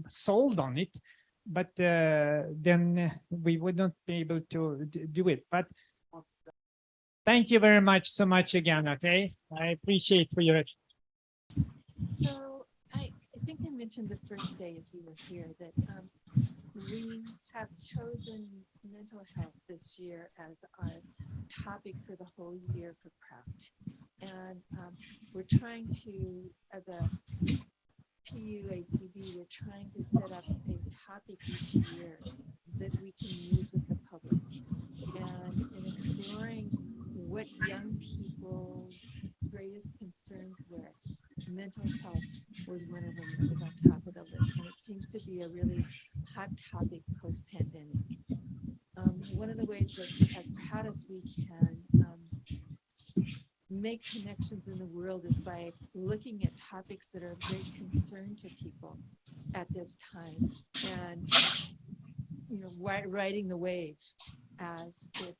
sold on it, but then we would not be able to do it. But thank you very much so much again, okay? I appreciate for your... So I think I mentioned the first day, if you were here, that we have chosen mental health this year as our topic for the whole year for prout. And we're trying to, as a PUACB, we're trying to set up a topic each year that we can use with the public. And in exploring what young people's greatest concerns were, mental health was one of them that was on top of the list. And it seems to be a really hot topic post-pandemic. One of the ways that as proud as we can make connections in the world is by looking at topics that are of great concern to people at this time, and riding the wave as it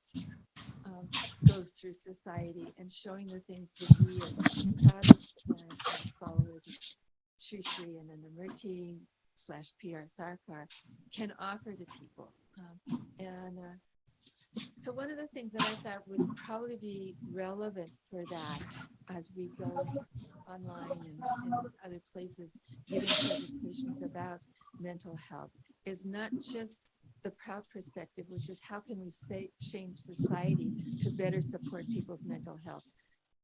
goes through society, and showing the things that we as proudest and followers of Sri Sri and Anamurti / PR Sarkar can offer to people. So one of the things that I thought would probably be relevant for that as we go online and other places giving presentations about mental health is not just the proud perspective, which is how can we change society to better support people's mental health.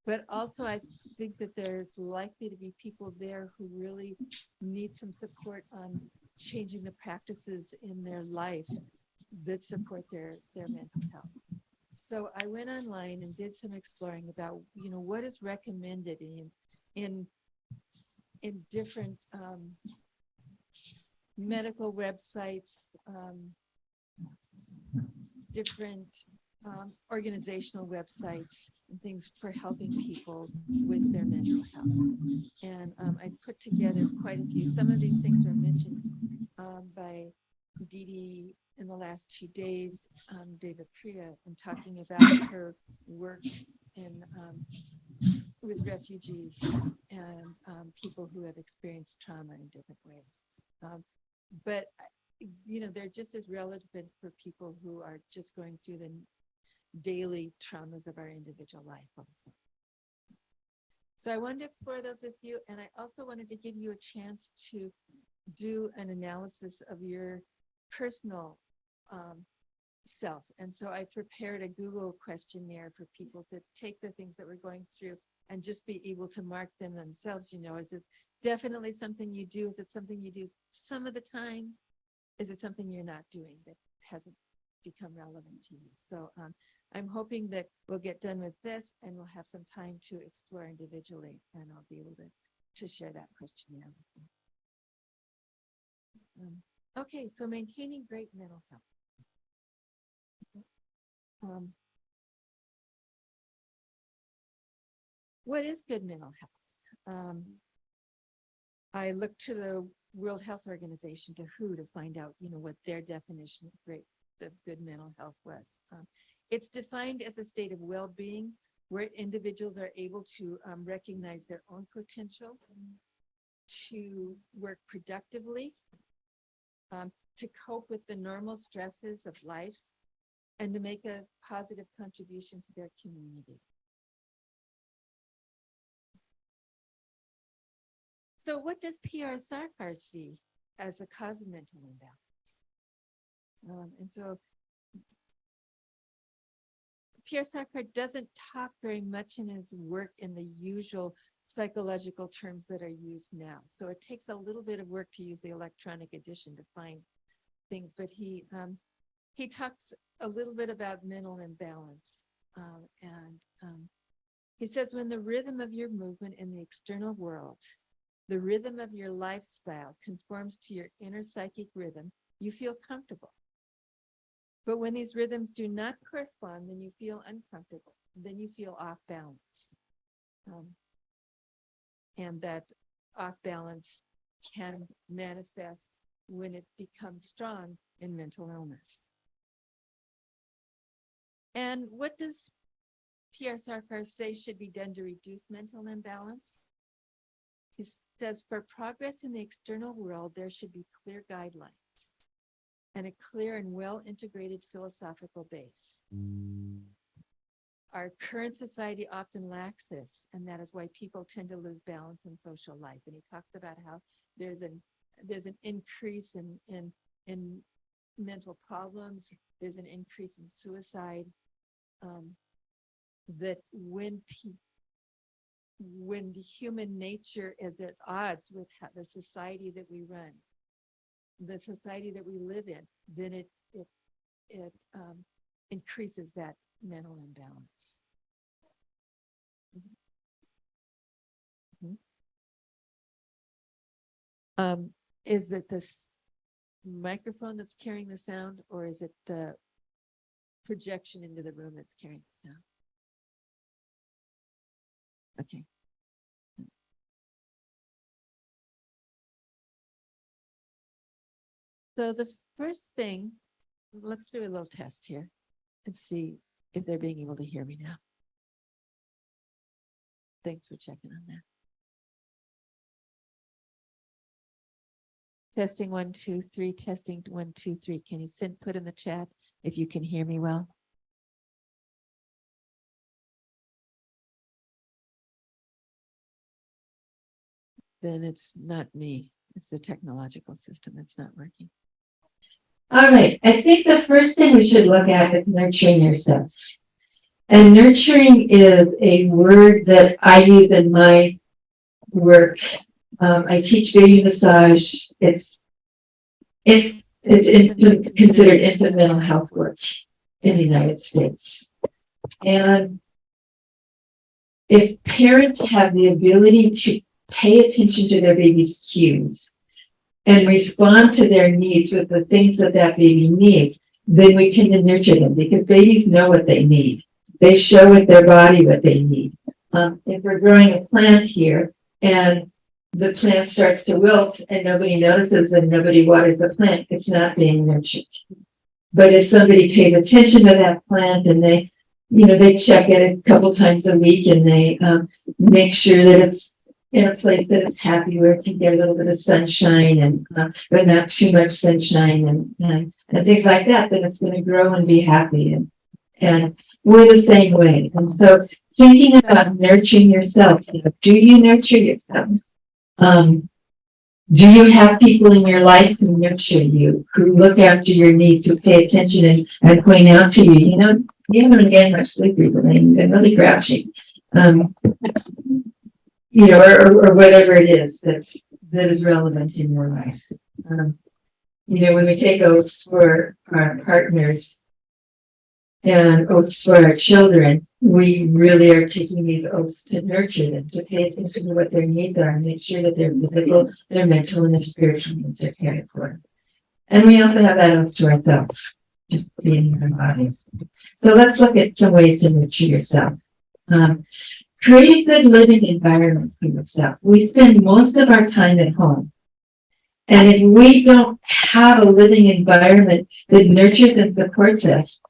But also I think that there's likely to be people there who really need some support on changing the practices in their life that support their mental health. so I went online and did some exploring about, what is recommended in different medical websites, different organizational websites and things for helping people with their mental health. And I put together quite a few. Some of these things were mentioned by Didi in the last 2 days, David Priya, and talking about her work in with refugees and people who have experienced trauma in different ways. But they're just as relevant for people who are just going through the daily traumas of our individual life also. So I wanted to explore those with you, and I also wanted to give you a chance to do an analysis of your personal self. And so I prepared a Google questionnaire for people to take the things that we're going through and just be able to mark them themselves. Is it definitely something you do? Is it something you do some of the time? Is it something you're not doing that hasn't become relevant to you? So I'm hoping that we'll get done with this and we'll have some time to explore individually, and I'll be able to share that questionnaire with you. Okay, so maintaining great mental health. What is good mental health? I looked to the World Health Organization, to WHO, to find out, what their definition of good mental health was. It's defined as a state of well-being where individuals are able to recognize their own potential, to work productively, to cope with the normal stresses of life, and to make a positive contribution to their community. So what does P.R. Sarkar see as a cause of mental imbalance? And so P.R. Sarkar doesn't talk very much in his work in the usual psychological terms that are used now. So it takes a little bit of work to use the electronic edition to find things, but he talks a little bit about mental imbalance. He says, when the rhythm of your movement in the external world, the rhythm of your lifestyle conforms to your inner psychic rhythm, you feel comfortable. But when these rhythms do not correspond, then you feel uncomfortable. Then you feel off balance. And that off balance can manifest when it becomes strong in mental illness. And what does P.R. Sarkar say should be done to reduce mental imbalance? He says, for progress in the external world, there should be clear guidelines and a clear and well-integrated philosophical base. Our current society often lacks this, and that is why people tend to lose balance in social life. And he talks about how there's an increase in mental problems, there's an increase in suicide, that when the human nature is at odds with the society that we run, the society that we live in, then it increases that mental imbalance. Is it this microphone that's carrying the sound, or is it the projection into the room that's carrying the sound? Okay. So the first thing, let's do a little test here and see if they're being able to hear me now. Thanks for checking on that. Testing 1, 2, 3, testing 1, 2, 3. Can you put in the chat if you can hear me well? Then it's not me. It's the technological system. It's not working. All right. I think the first thing we should look at is nurturing yourself. And nurturing is a word that I use in my work. I teach baby massage. It's considered infant mental health work in the United States. And if parents have the ability to pay attention to their baby's cues and respond to their needs with the things that that baby needs, then we tend to nurture them because babies know what they need. They show with their body what they need. If we're growing a plant here and the plant starts to wilt and nobody notices and nobody waters the plant, it's not being nurtured. But if somebody pays attention to that plant and they, they check it a couple times a week and they make sure that it's in a place that it's happy where it can get a little bit of sunshine and but not too much sunshine and things like that, then it's going to grow and be happy. And we're the same way. And so thinking about nurturing yourself, do you nurture yourself? Do you have people in your life who nurture you, who look after your needs, who pay attention and point out to you, you haven't been getting much sleep recently, you've been really grouchy. Or whatever it is that is relevant in your life. When we take oaths for our partners and oaths for our children, we really are taking these oaths to nurture them, to pay attention to what their needs are and make sure that their physical, their mental, and their spiritual needs are cared for. And we also have that oath to ourselves, just being in our bodies. So let's look at some ways to nurture yourself. Create a good living environment for yourself. We spend most of our time at home. And if we don't have a living environment that nurtures and supports us,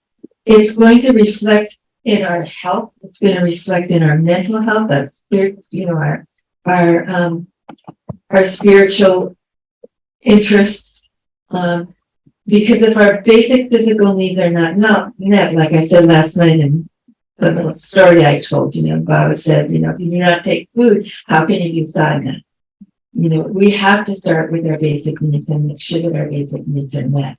it's going to reflect in our health. It's going to reflect in our mental health, our spirit, our spiritual interests. Because if our basic physical needs are not met, like I said last night in the little story I told, Baba said, if you do not take food, how can you do sadhana? We have to start with our basic needs and make sure that our basic needs are met.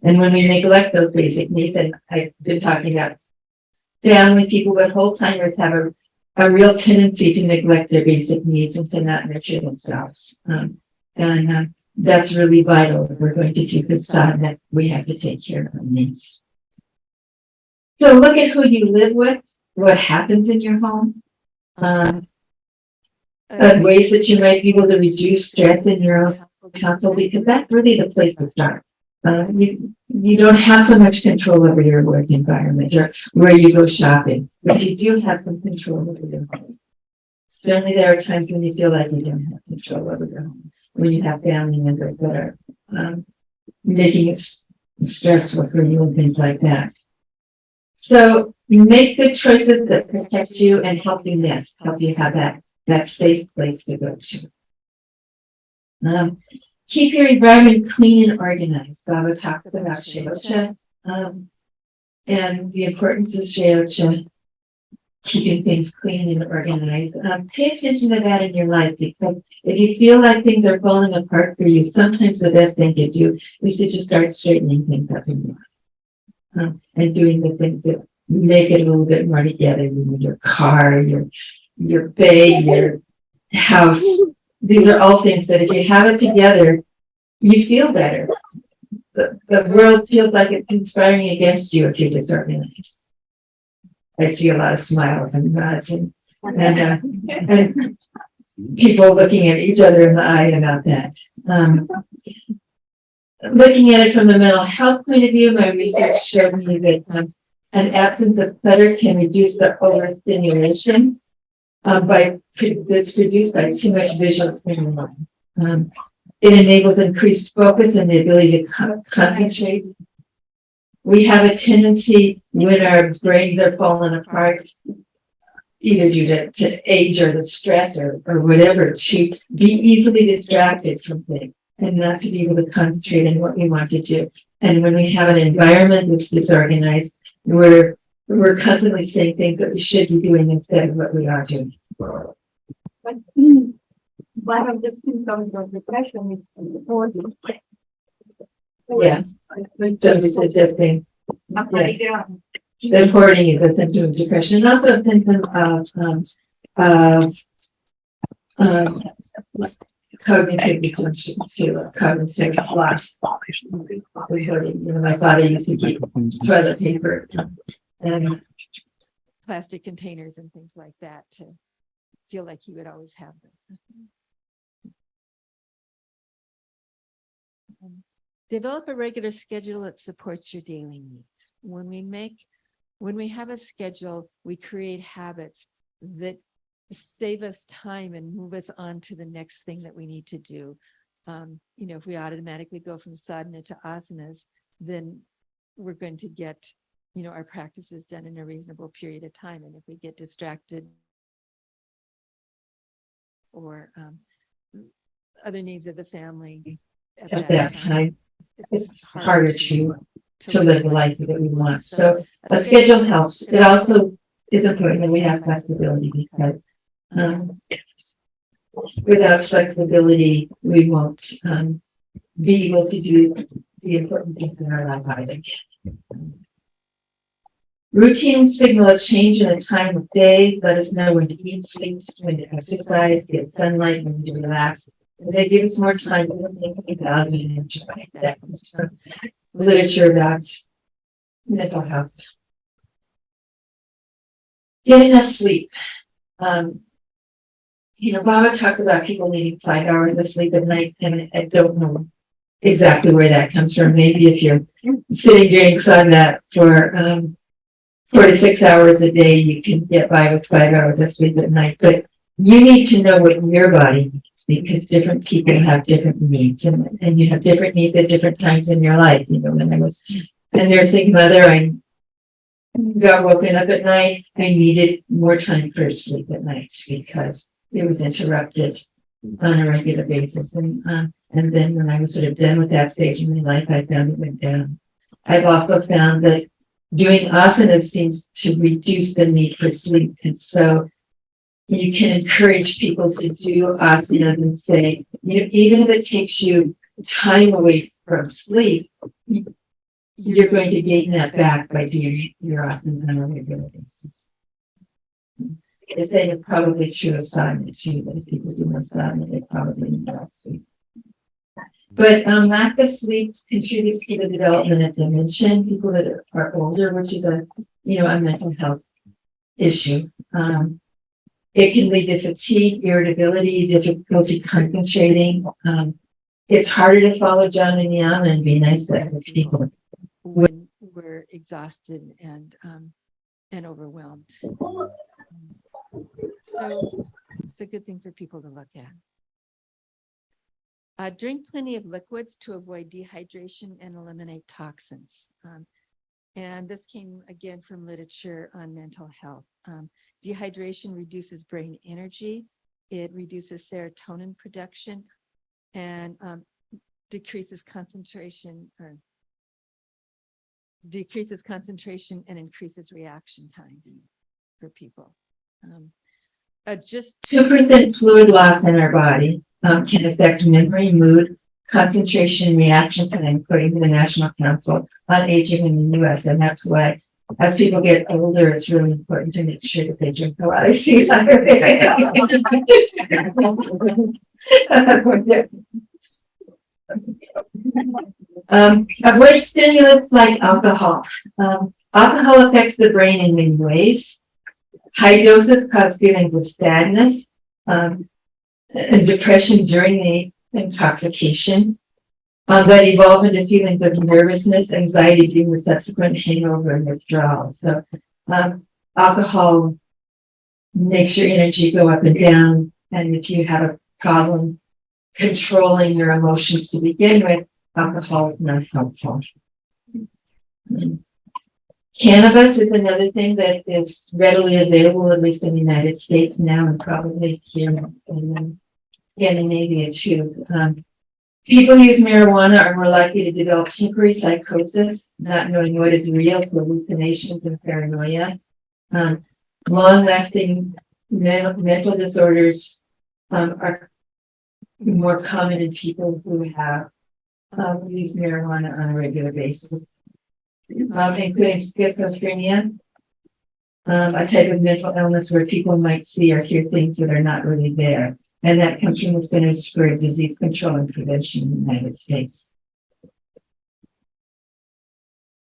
And when we neglect those basic needs, and I've been talking about family people, but whole timers have a real tendency to neglect their basic needs and to not nurture themselves. And that's really vital. If we're going to do good sadhana, we have to take care of our needs. So look at who you live with, what happens in your home, ways that you might be able to reduce stress in your own household, because that's really the place to start. You don't have so much control over your work environment or where you go shopping, but you do have some control over your home. Certainly there are times when you feel like you don't have control over your home, when you have family members that are making it stressful for you and things like that. So make good choices that protect you and help you nest, help you have that safe place to go to. Keep your environment clean and organized. Baba talks about Sheocha and the importance of Sheocha, keeping things clean and organized. Pay attention to that in your life, because if you feel like things are falling apart for you, sometimes the best thing to do is to just start straightening things up in your life and doing the things that make it a little bit more together. Your car, your bed, your house. These are all things that if you have it together, you feel better. The world feels like it's conspiring against you if you're disorganized. I see a lot of smiles and nods and people looking at each other in the eye about that. Looking at it from a mental health point of view, my research showed me that an absence of clutter can reduce the overstimulation that's produced by too much visual stimuli. It enables increased focus and the ability to concentrate. We have a tendency when our brains are falling apart, either due to age or the stress or whatever, to be easily distracted from things and not to be able to concentrate on what we want to do. And when we have an environment that's disorganized, we're constantly saying things that we should be doing instead of what we are doing. But one of the symptoms of depression is the body. Yes, so suggesting. The hoarding is a symptom of depression, and also a symptom of cognitive dysfunction too, cognitive loss. My father used to keep toilet paper and plastic containers and things like that to feel like he would always have them. Develop a regular schedule that supports your daily needs. When we have a schedule, we create habits that save us time and move us on to the next thing that we need to do. If we automatically go from sadhana to asanas, then we're going to get, our practices done in a reasonable period of time. And if we get distracted or other needs of the family at that time, it's harder to live the life that we want. So a schedule helps. It also is important that we have flexibility because without flexibility, we won't be able to do the important things in our life either. Routine signal a change in the time of day. Let us know when to eat, sleep, when to exercise, get sunlight, when to relax. And they give us more time to think about and enjoy. That comes from literature about mental health. Get enough sleep. Baba talks about people needing 5 hours of sleep at night, and I don't know exactly where that comes from. Maybe if you're sitting during sadhana for 4 to 6 hours a day, you can get by with 5 hours of sleep at night. But you need to know what your body needs because different people have different needs, and you have different needs at different times in your life. When I was a nursing mother, I got woken up at night. I needed more time for sleep at night because it was interrupted on a regular basis. And then when I was sort of done with that stage in my life, I found it went down. I've also found that doing asanas seems to reduce the need for sleep. And so you can encourage people to do asanas and say, even if it takes you time away from sleep, you're going to gain that back by doing your asanas on a regular basis. The same is probably true of sadhana too, that if people do more sadhana, they probably need less sleep. But lack of sleep contributes to the development of dementia. People that are older, which is a mental health issue. It can lead to fatigue, irritability, difficulty concentrating. It's harder to follow jhana and niyama and be nice to other people when we're exhausted and overwhelmed. So it's a good thing for people to look at. Drink plenty of liquids to avoid dehydration and eliminate toxins. And this came again from literature on mental health. Dehydration reduces brain energy. It reduces serotonin production and decreases concentration and increases reaction time for people. Just 2% fluid loss in our body can affect memory, mood, concentration, reaction time, according to the National Council on Aging in the U.S. And that's why, as people get older, it's really important to make sure that they drink a lot of sea water. Avoid stimulants like alcohol. Alcohol affects the brain in many ways. High doses cause feelings of sadness and depression during the intoxication that evolve into feelings of nervousness, anxiety during the subsequent hangover and withdrawal. So alcohol makes your energy go up and down. And if you have a problem controlling your emotions to begin with, alcohol is not helpful. Cannabis is another thing that is readily available, at least in the United States now, and probably here in Scandinavia too. People who use marijuana are more likely to develop temporary psychosis, not knowing what is real, hallucinations and paranoia. Long-lasting mental disorders are more common in people who have used marijuana on a regular basis. Including schizophrenia, a type of mental illness where people might see or hear things that are not really there. And that comes from the Centers for Disease Control and Prevention in the United States.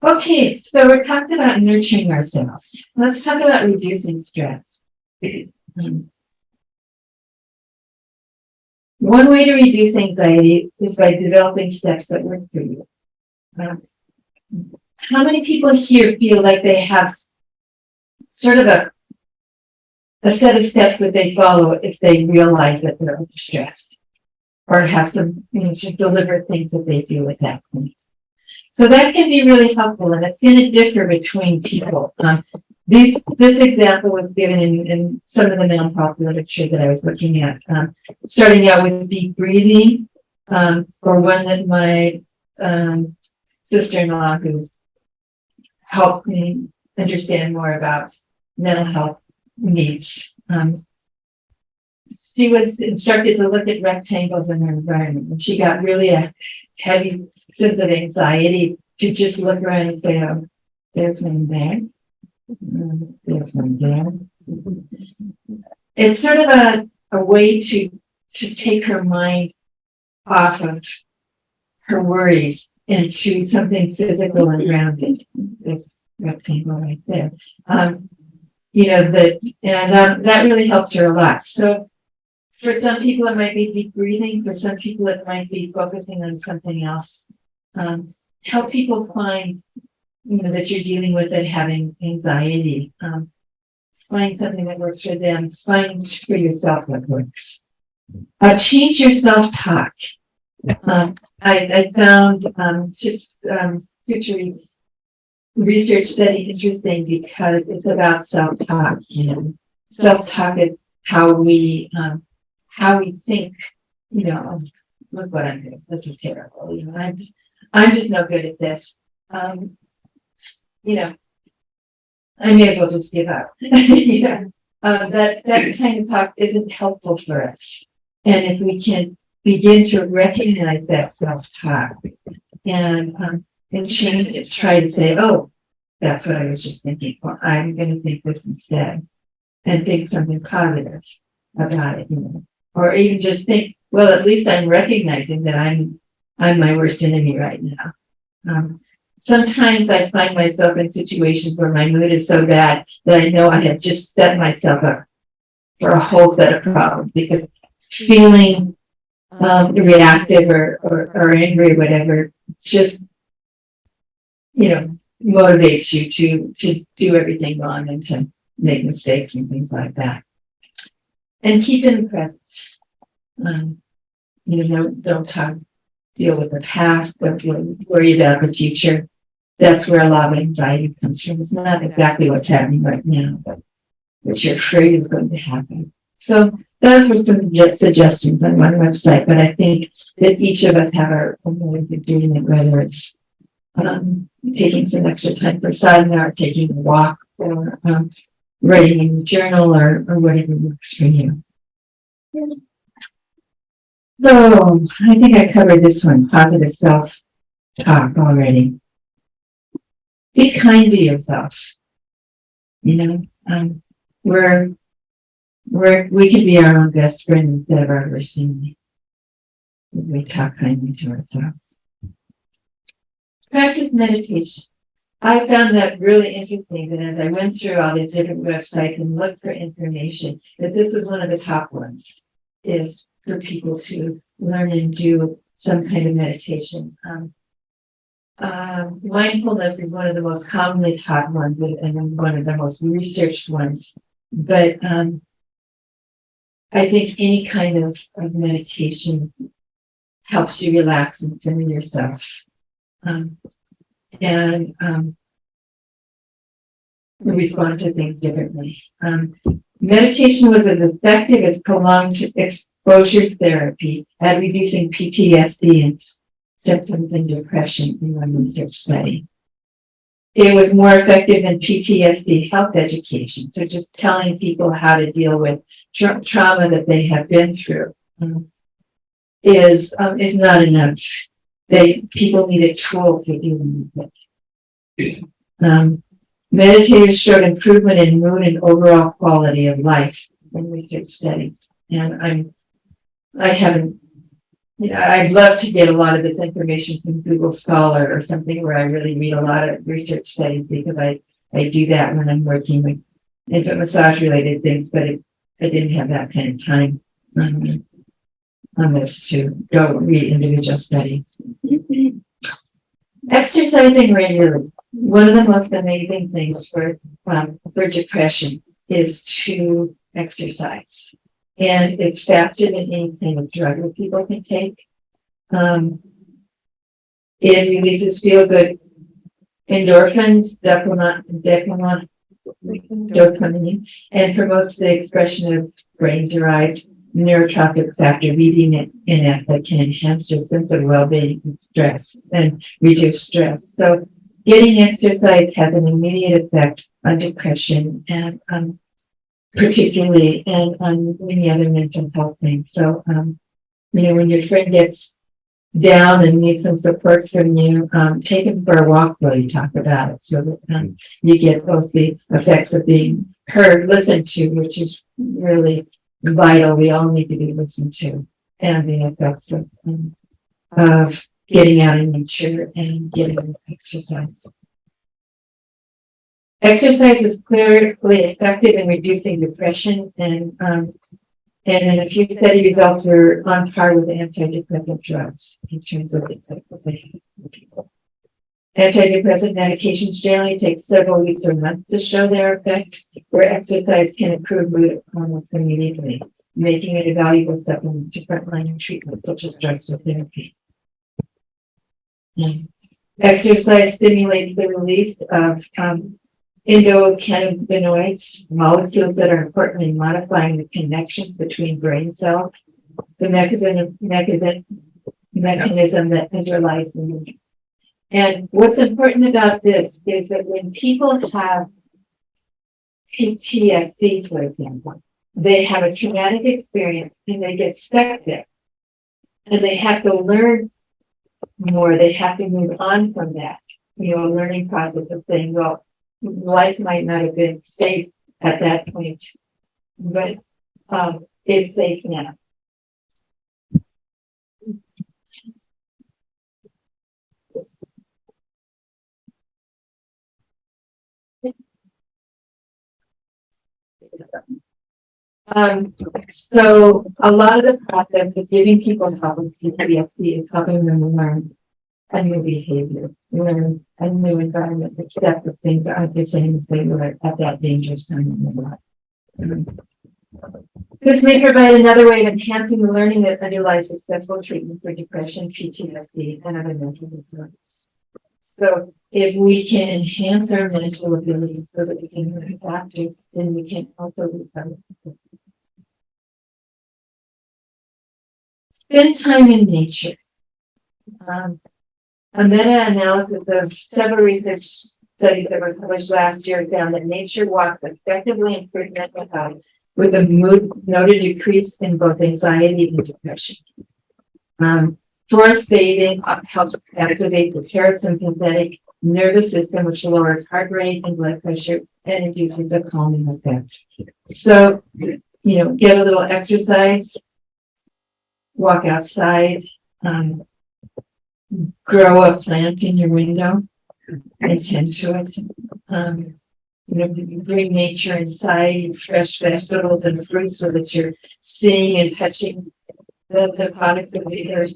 Okay, so we're talking about nurturing ourselves. Let's talk about reducing stress. One way to reduce anxiety is by developing steps that work for you. How many people here feel like they have sort of a set of steps that they follow if they realize that they're overstressed, or have some, to deliver things that they do at that point? So that can be really helpful, and it's going to differ between people. This example was given in some of the mental literature that I was looking at, starting out with deep breathing, or one that my sister-in-law, who helped me understand more about mental health needs. She was instructed to look at rectangles in her environment, and she got really a heavy sense of anxiety to just look around and say, oh, there's one there, there's one there. It's sort of a way to take her mind off of her worries into something physical and grounded. This rectangle right there. That really helped her a lot. So for some people, it might be deep breathing. For some people, it might be focusing on something else. Help people find, that you're dealing with it, having anxiety. Find something that works for them. Find for yourself what works. Change your self-talk. I found Suchari's research study interesting because it's about self-talk. Self-talk is how we think. Look what I'm doing. This is terrible. I'm just no good at this. I may as well just give up. That kind of talk isn't helpful for us. And if we can begin to recognize that self-talk and change it, try to say, oh, that's what I was just thinking. Well, I'm going to think this instead, and think something positive about it. Or even just think, well, at least I'm recognizing that I'm my worst enemy right now. Sometimes I find myself in situations where my mood is so bad that I know I have just set myself up for a whole set of problems, because feeling reactive or angry or whatever just motivates you to do everything wrong and to make mistakes and things like that. And keep in the present. Don't deal with the past. Don't worry about the future. That's where a lot of anxiety comes from. It's not exactly what's happening right now, but what you're afraid is going to happen. So those were some suggestions on my website, but I think that each of us have our own ways of doing it, whether it's taking some extra time for sadhana, or taking a walk, or writing in a journal, or whatever works for you. So I think I covered this one, positive self-talk already. Be kind to yourself. We can be our own best friend instead of our worst enemy. We talk kindly to ourselves. Practice meditation. I found that really interesting, that as I went through all these different websites and looked for information, that this was one of the top ones, is for people to learn and do some kind of meditation. Mindfulness is one of the most commonly taught ones and one of the most researched ones. But I think any kind of meditation helps you relax and center yourself. And respond to things differently. Meditation was as effective as prolonged exposure therapy at reducing PTSD and symptoms and depression in one research study. It was more effective than PTSD health education. So just telling people how to deal with trauma that they have been through is not enough. People need a tool for dealing with it. Meditators showed improvement in mood and overall quality of life in research studies. And I haven't I'd love to get a lot of this information from Google Scholar or something where I really read a lot of research studies, because I do that when I'm working with infant massage related things, but I didn't have that kind of time on this to go read individual studies. Exercising regularly. One of the most amazing things for depression is to exercise. And it's faster than any kind of drug that people can take. It releases feel-good endorphins, dopamine, and promotes the expression of brain-derived neurotrophic factor, BDNF, that can enhance your sense of well-being and stress and reduce stress. So getting exercise has an immediate effect on depression and particularly and on many other mental health things. So, when your friend gets down and needs some support from you, take him for a walk while you talk about it, so that you get both the effects of being heard, listened to, which is really vital. We all need to be listened to, and the effects of getting out in nature and getting exercise. Exercise is clearly effective in reducing depression, and in a few study results were on par with antidepressant drugs in terms of the effect that they have on people. Antidepressant medications generally take several weeks or months to show their effect, where exercise can improve mood almost immediately, making it a valuable supplement to frontline treatment, such as drugs or therapy. Exercise stimulates the release of endocannabinoids, molecules that are important in modifying the connections between brain cells, the mechanism that underlies the mood. And what's important about this is that when people have PTSD, for example, they have a traumatic experience and they get stuck there. And they have to learn more. They have to move on from that, a learning process of saying, well, life might not have been safe at that point, but it's safe now. So a lot of the process of giving people help with PTSD is helping them learn a new behavior, learn a new environment, accept that things aren't the same as they were at that dangerous time in their life. This may provide another way of enhancing the learning that underlies successful treatment for depression, PTSD, and other mental disorders. So if we can enhance our mental abilities so that we can learn faster, then we can also recover. Spend time in nature. A meta-analysis of several research studies that were published last year found that nature walks effectively improved mental health with a noted decrease in both anxiety and depression. Forest bathing helps activate the parasympathetic nervous system, which lowers heart rate and blood pressure and induces a calming effect. So, get a little exercise, walk outside, grow a plant in your window and tend to it. Bring nature inside, fresh vegetables and fruits so that you're seeing and touching the products of the earth,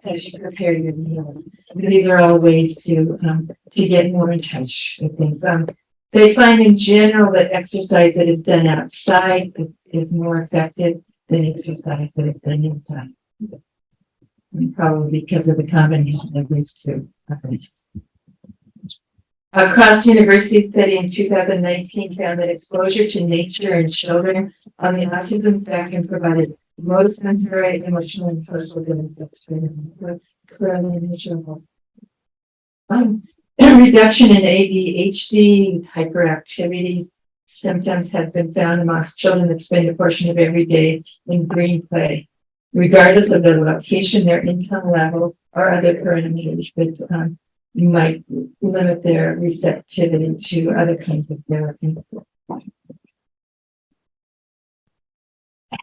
as you prepare your meals. These are all ways to get more in touch with things. They find in general that exercise that is done outside is more effective than exercise that is done inside. And probably because of the combination of these two. A cross-university study in 2019 found that exposure to nature in children on the autism spectrum provided most sensory, emotional, and social benefits for them. Clearly measurable. A reduction in ADHD, hyperactivity symptoms has been found amongst children that spend a portion of every day in green play, regardless of their location, their income level, or other parameters that might limit their receptivity to other kinds of therapy.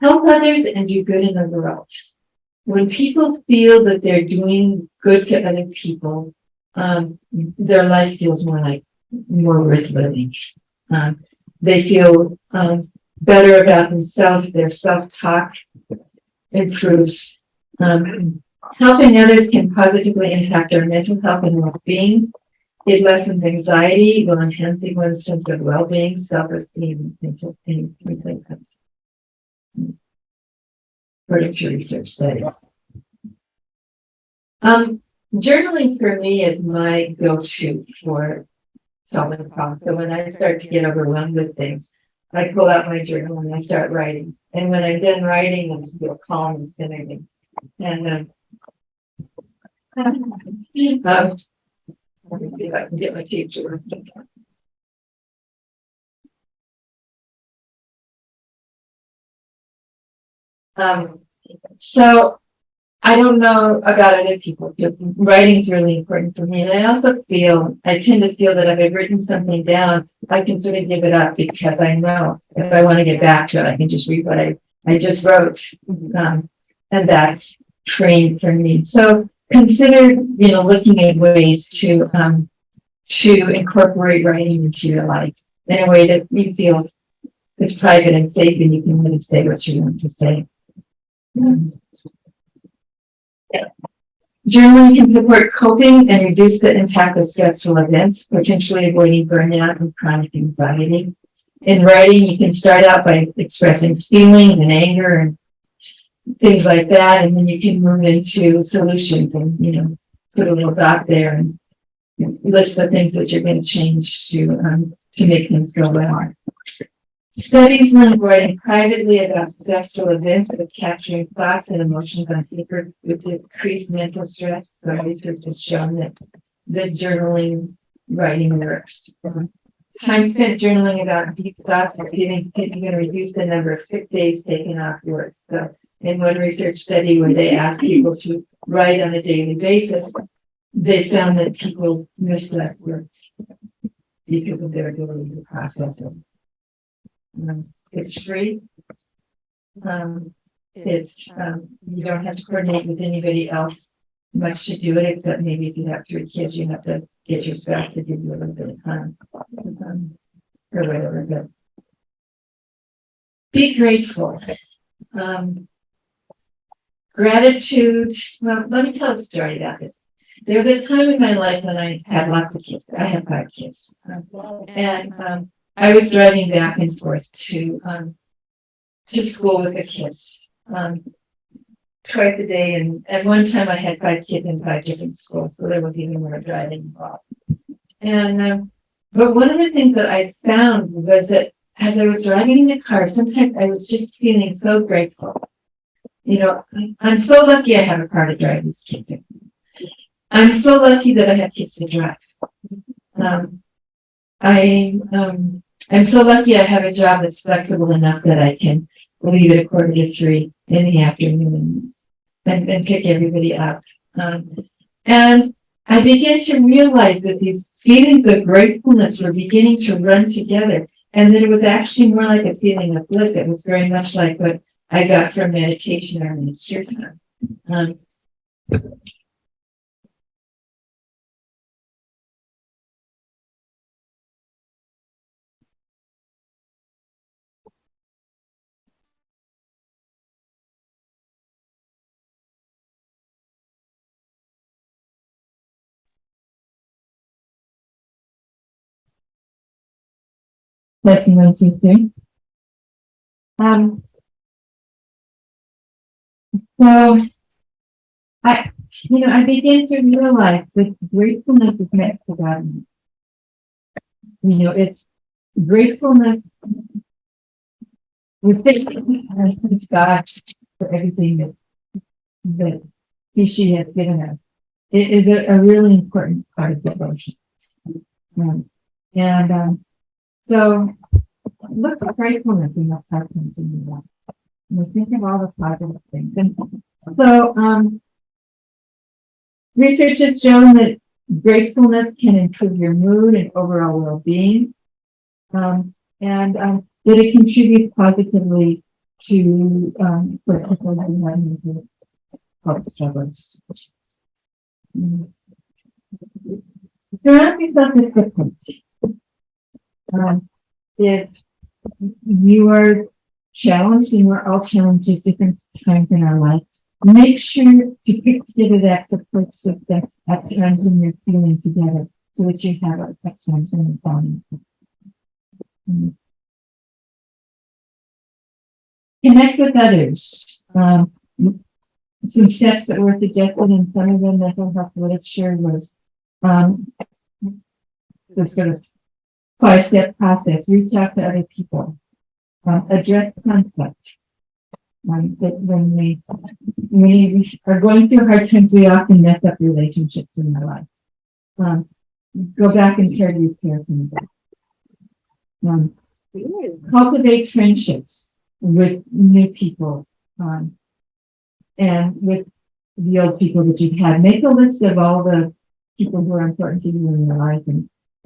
Help others and do good in the world. when people feel that they're doing good to other people, their life feels more worth living. They feel better about themselves. Their self-talk improves. Helping others can positively impact our mental health and well-being. It lessens anxiety while enhancing one's sense of well-being, self-esteem, and mental things like that. According to research studies. Journaling for me is my go-to for solving problems. So when I start to get overwhelmed with things, I pull out my journal and I start writing. And when I'm done writing, I feel calm and centered. And let me see if I can get my tape to work. So I don't know about other people, but writing is really important for me. And I tend to feel that if I've written something down, I can sort of give it up because I know if I want to get back to it, I can just read what I just wrote. And that's freeing for me. So consider, looking at ways to incorporate writing into your life in a way that you feel is private and safe and you can really say what you want to say. Journaling can support coping and reduce the impact of stressful events, potentially avoiding burnout and chronic anxiety. In writing, you can start out by expressing feelings and anger and things like that, and then you can move into solutions and, put a little dot there and list the things that you're going to change to make things go well. Studies link writing privately about stressful events with capturing thoughts and emotions on paper with decreased mental stress. So research has shown that the journaling writing works. Time spent journaling about deep thoughts and feelings can reduce the number of sick days taken off work. So in one research study where they asked people to write on a daily basis, they found that people missed less work because of their ability to process it. It's free. You don't have to coordinate with anybody else much to do it, except maybe if you have 3 kids, you have to get your spouse to give you a little bit of time or whatever. But be grateful. Gratitude. Well, let me tell a story about this. There was a time in my life when I had lots of kids. I had 5 kids, and I was driving back and forth to school with the kids twice a day, and at one time I had 5 kids in 5 different schools, so there was even more driving involved. And but one of the things that I found was that as I was driving in the car, sometimes I was just feeling so grateful. I'm so lucky I have a car to drive these kids in. I'm so lucky that I have kids to drive. I'm so lucky I have a job that's flexible enough that I can leave at 2:45 in the afternoon and pick everybody up. And I began to realize that these feelings of gratefulness were beginning to run together, and that it was actually more like a feeling of bliss. It was very much like what I got from meditation or in kirtan. Lesson 1, 2, 3. So I began to realize that gratefulness is next to God. It's gratefulness. We thank God for everything that she has given us. It is a really important part of devotion. So look for gratefulness in that presence in your life. And think of all the positive things. And so research has shown that gratefulness can improve your mood and overall well-being, and that it contributes positively to for people who have health struggles. Surround yourself with support. If you are challenged, and we're all challenged at different times in our life, make sure to put together that support system at times when you're feeling together, so that you have it at times when you're falling. Connect with others. Some steps that were suggested in some of the mental health literature was the sort of 5-step process. Reach out to other people. Address conflict. That when we are going through hard times, we often mess up relationships in our life. Go back and try to repair some of that. Cultivate friendships with new people, and with the old people that you've had. Make a list of all the people who are important to you in your life,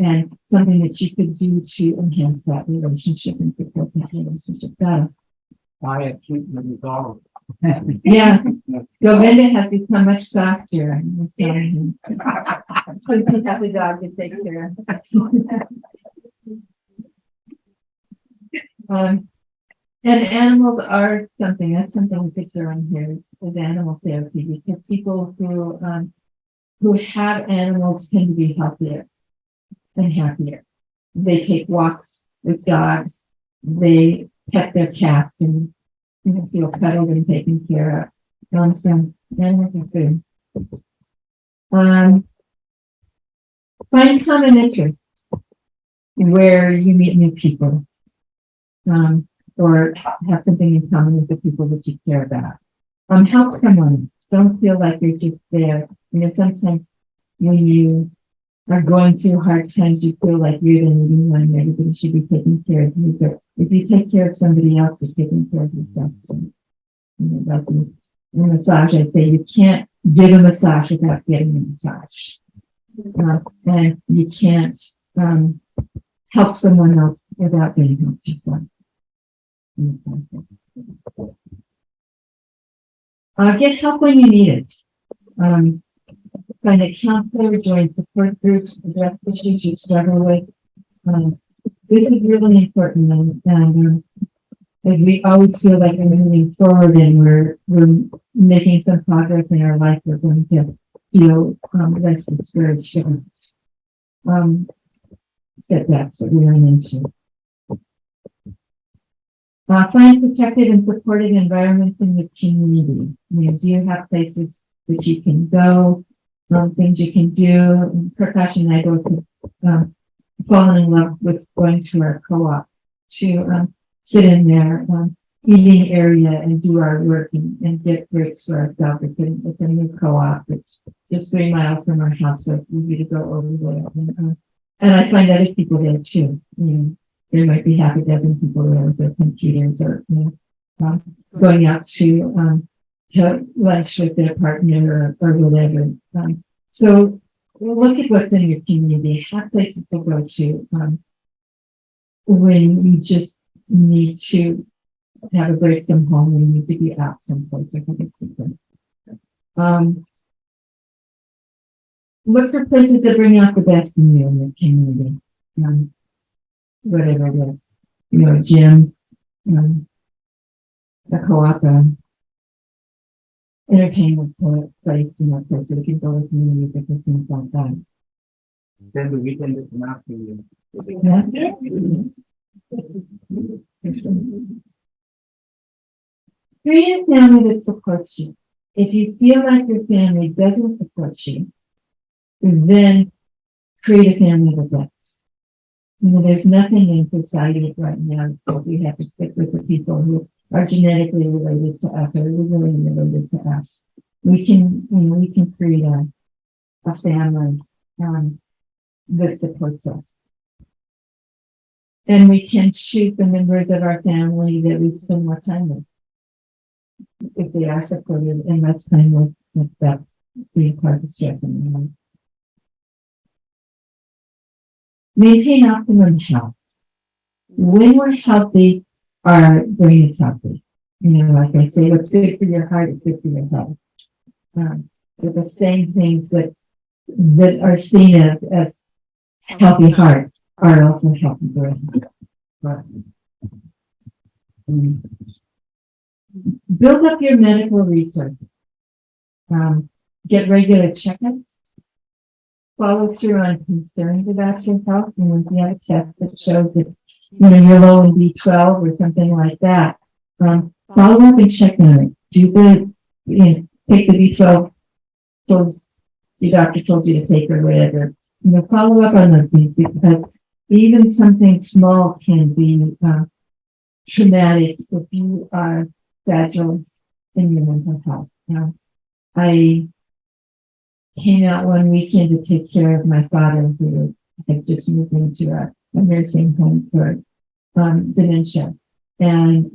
and something that you could do to enhance that relationship and support that relationship better. Quiet treatment is all. Yeah, Govinda has become much softer. I'm telling him. Please have the dog to take care of. And animals are something. That's something we picture on here is animal therapy, because people who have animals tend to be healthier and happier. They take walks with dogs. They pet their cats and feel cuddled and taken care of. So animals are good. Find common interests where you meet new people, or have something in common with the people that you care about. Help someone. Don't feel like you're just there. Sometimes when you are going through hard times, you feel like you're the needy one and everybody should be taking care of you. But if you take care of somebody else, you're taking care of yourself. Like in massage, I say you can't give a massage without getting a massage. And you can't help someone else without being helped yourself. Get help when you need it. Find a counselor, join support groups, address issues you struggle with. This is really important, and we always feel like we're moving forward and we're making some progress in our life. We're going to feel less discouraged. Setbacks that we run into. Find protected and supportive environments in the community. Do you have places that you can go, things you can do? Prakash and I both have fallen in love with going to our co-op to sit in their eating area and do our work and get breaks for ourselves. It's a new co-op. It's just 3 miles from our house, so it's easy to go over there. And I find other people there too. There might be half a dozen people there with their computers, or going out to lunch with their partner or whatever. So look at what's in your community. Have places to go to when you just need to have a break from home, when you need to be out someplace or something. Look for places that bring out the best in you in your community. Whatever it is, a gym, a co-op, entertainment place, place where you can go with music and things like that. Then the weekend is enough for you. Create a family that supports you. If you feel like your family doesn't support you, then create a family that does. There's nothing in society right now that we have to stick with the people who are genetically related to us or legally related to us. We can create a family that supports us. And we can choose the members of our family that we spend more time with, if they are supportive, and less time with that being part of the stress in their life. Maintain optimum health. When we're healthy, our brain is healthy. Like I say, what's good for your heart is good for your health. But the same things that are seen as healthy heart are also healthy brain. Build up your medical research. Get regular checkups. Follow through on concerns about your health. And if you have a test that shows that you're low in B12 or something like that, follow up and check on it. Take the B12 pills your doctor told you to take or whatever. Follow up on those things, because even something small can be traumatic if you are fragile in your mental health. I came out one weekend to take care of my father, who had just moved into a nursing home for dementia, and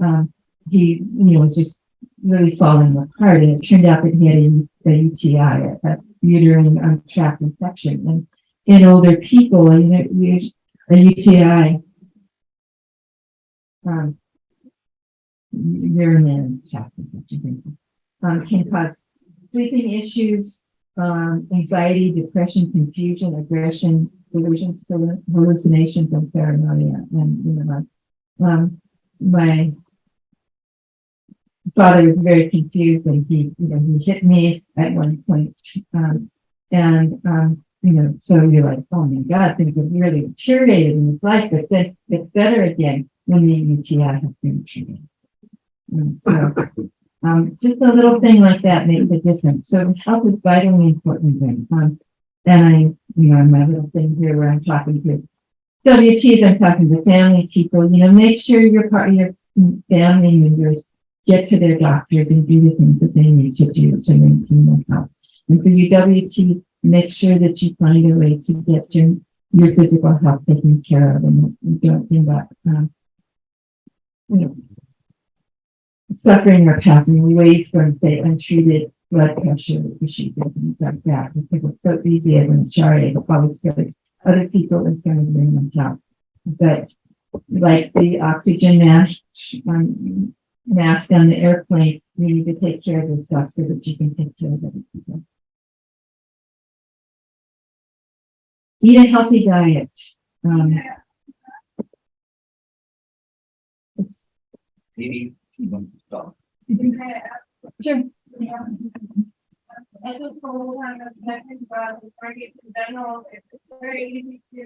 he was just really falling apart, and it turned out that he had a UTI, a uterine tract infection, and in older people, a UTI, urinary tract infection, can cause sleeping issues, anxiety, depression, confusion, aggression, delusions, hallucinations, and paranoia. And my father was very confused, and he hit me at one point, so you're like, oh my God, things have really deteriorated in his life, but then it's better again when the UTI has been treated. Just a little thing like that makes a difference. So health is vitally important thing. And my little thing here where I'm talking to WTs, I'm talking to family people, make sure your family members get to their doctors and do the things that they need to do to maintain their health. And for you WT, make sure that you find a way to get your physical health taken care of, and you don't end up, suffering or passing away from, say, untreated blood pressure issues and things like that. Because it's so easy as an HRA to always put other people in front of themselves. But like the oxygen mask on the airplane, you need to take care of yourself so that you can take care of other people. Eat a healthy diet. Maybe you want to stop. Sure. I just whole time of talking about the market in general, it's very easy to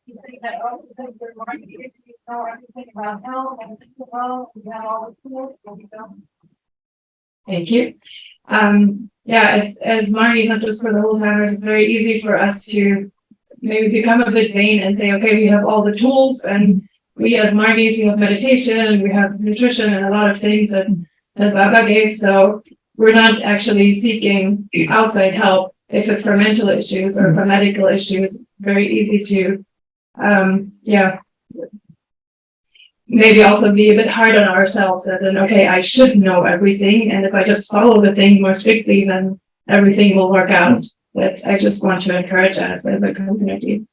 you think that because the market is, you know everything about health and physical health, we have all the tools, but we don't. Thank you. As Margie talked us for the whole time, it's very easy for us to maybe become a bit vain and say, okay, we have all the tools, and we as Margies, we have meditation, we have nutrition, and a lot of things that Baba gave. So we're not actually seeking outside help if it's for mental issues or for medical issues. Very easy to, maybe also be a bit hard on ourselves that then, okay, I should know everything. And if I just follow the things more strictly, then everything will work out. But I just want to encourage us as a community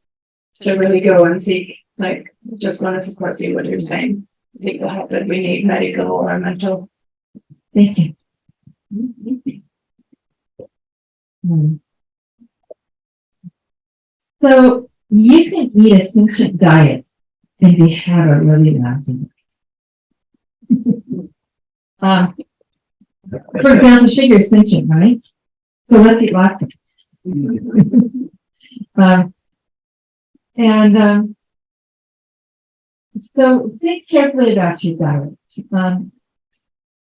to really go and seek, just want to support you, what you're saying. Seek the help that we need, medical or mental. Thank you. So you can eat a sentient diet and have a really lasting. For example, sugar is sentient, right? So let's eat lots of it. So think carefully about your diet.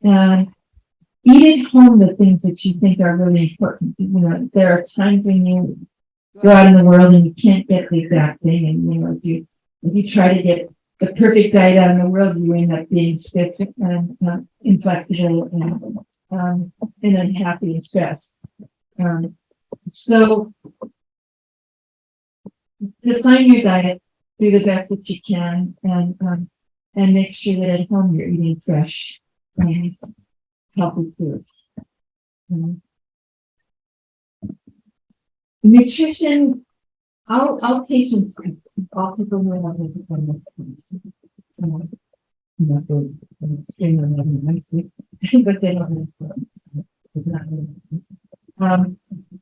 And eat at home the things that you think are really important. There are times when you go out in the world and you can't get the exact thing, and if you try to get the perfect diet out in the world, you end up being stiff and inflexible and unhappy and stressed. So define your diet, do the best that you can, and make sure that at home you're eating fresh and healthy food. Nutrition, all patients, all people who have but they don't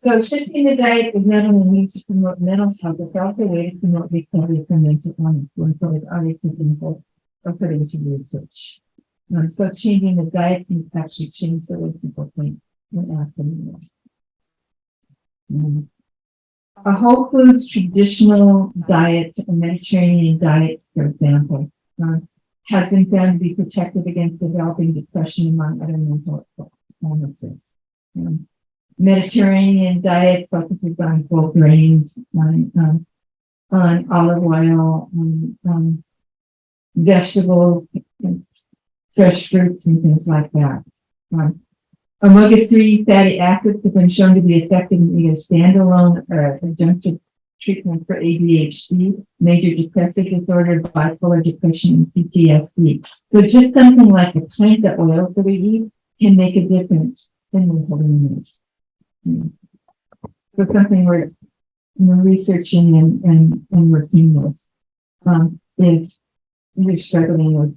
So shifting the diet is not only means to promote mental health, it's also a way to promote recovery from mental illness. So it's obviously people according to research. So changing the diet can actually change the way people think and act in the world. A whole foods traditional diet, a Mediterranean diet, for example, has been found to be protective against developing depression among other mental illnesses. Mediterranean diet focuses on whole grains, on olive oil, on vegetables, and fresh fruits, and things like that. Omega-3 fatty acids have been shown to be effective in either standalone or adjunctive treatment for ADHD, major depressive disorder, bipolar depression, and PTSD. So just something like the kinds of oils that we eat can make a difference in mental illness. So something we're researching and working with if you're struggling with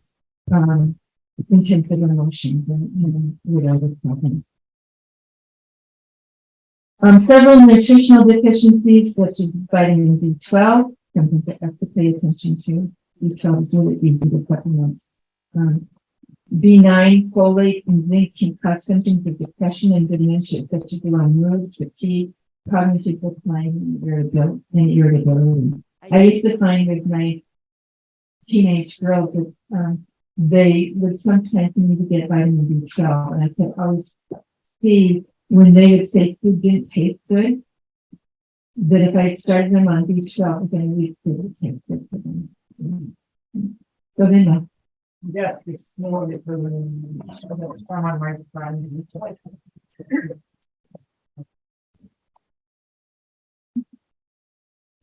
intensive emotions and whatever problems. Several nutritional deficiencies such as vitamin B12, something that have to pay attention to. B12 is really easy to supplement. B9, folate, and zinc can cause symptoms of depression and dementia, such as low mood, fatigue, cognitive decline, and irritability. I used to find with my teenage girls that they would sometimes need to get vitamin B12, and I could always see when they would say food didn't taste good, that if I started them on B12, within a week, it would taste good for them. So they know. Yes, it's small little someone might find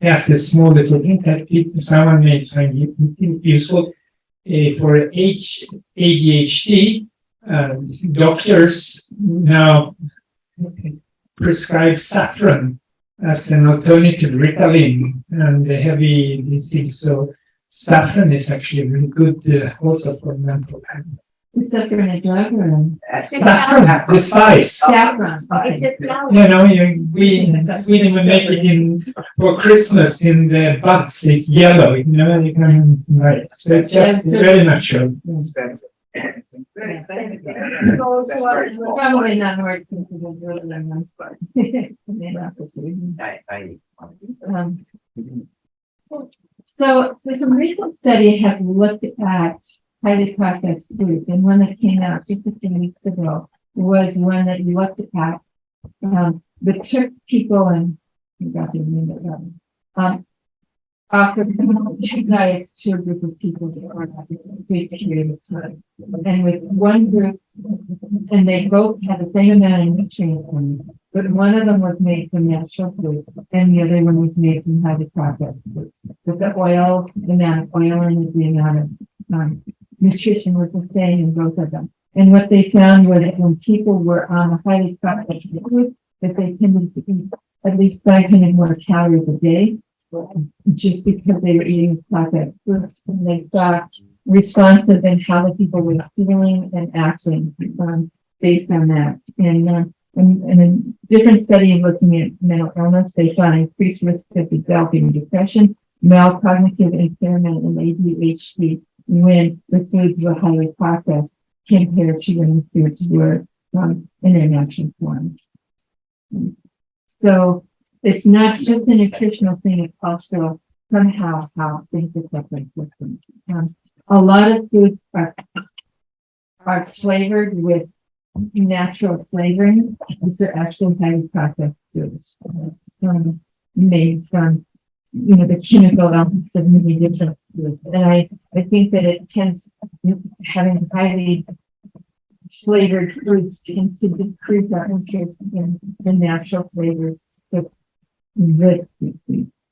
Yes, the small little hint that someone may find useful for ADHD. Doctors now prescribe saffron as an alternative Ritalin and the heavy these things. So saffron is actually really good also for mental health. Is saffron a drug or Saffron, the spice. Saffron. You know, we in Sweden we make it in for Christmas in the buds. It's yellow, you know. You can right. So it's just very natural. Expensive. Probably not more expensive than so there's a recent study have looked at highly processed foods, and one that came out just a few weeks ago was one that looked at the Turk people and offered diets to a group of people that were at a great period of time. And with one group, and they both had the same amount of nutrients in them, but one of them was made from natural food, and the other one was made from highly processed food. But the oil, the amount of oil and the amount of nutrition was the same in both of them. And what they found was that when people were on a highly processed food, that they tended to eat at least 500 more calories a day, just because they were eating processed foods, and they saw responsive in how the people were feeling and acting based on that. And a different study looking at mental illness, they found increased risk of developing depression, mild cognitive impairment, and ADHD when the foods were highly processed compared to when the foods were in their natural form. So it's not just a nutritional thing, it's also somehow how things affect our system. A lot of foods are flavored with natural flavoring. These are actually highly processed foods made from, the chemical elements of many different foods. And I think that it tends, having highly flavored foods tends to decrease our interest in the natural flavors that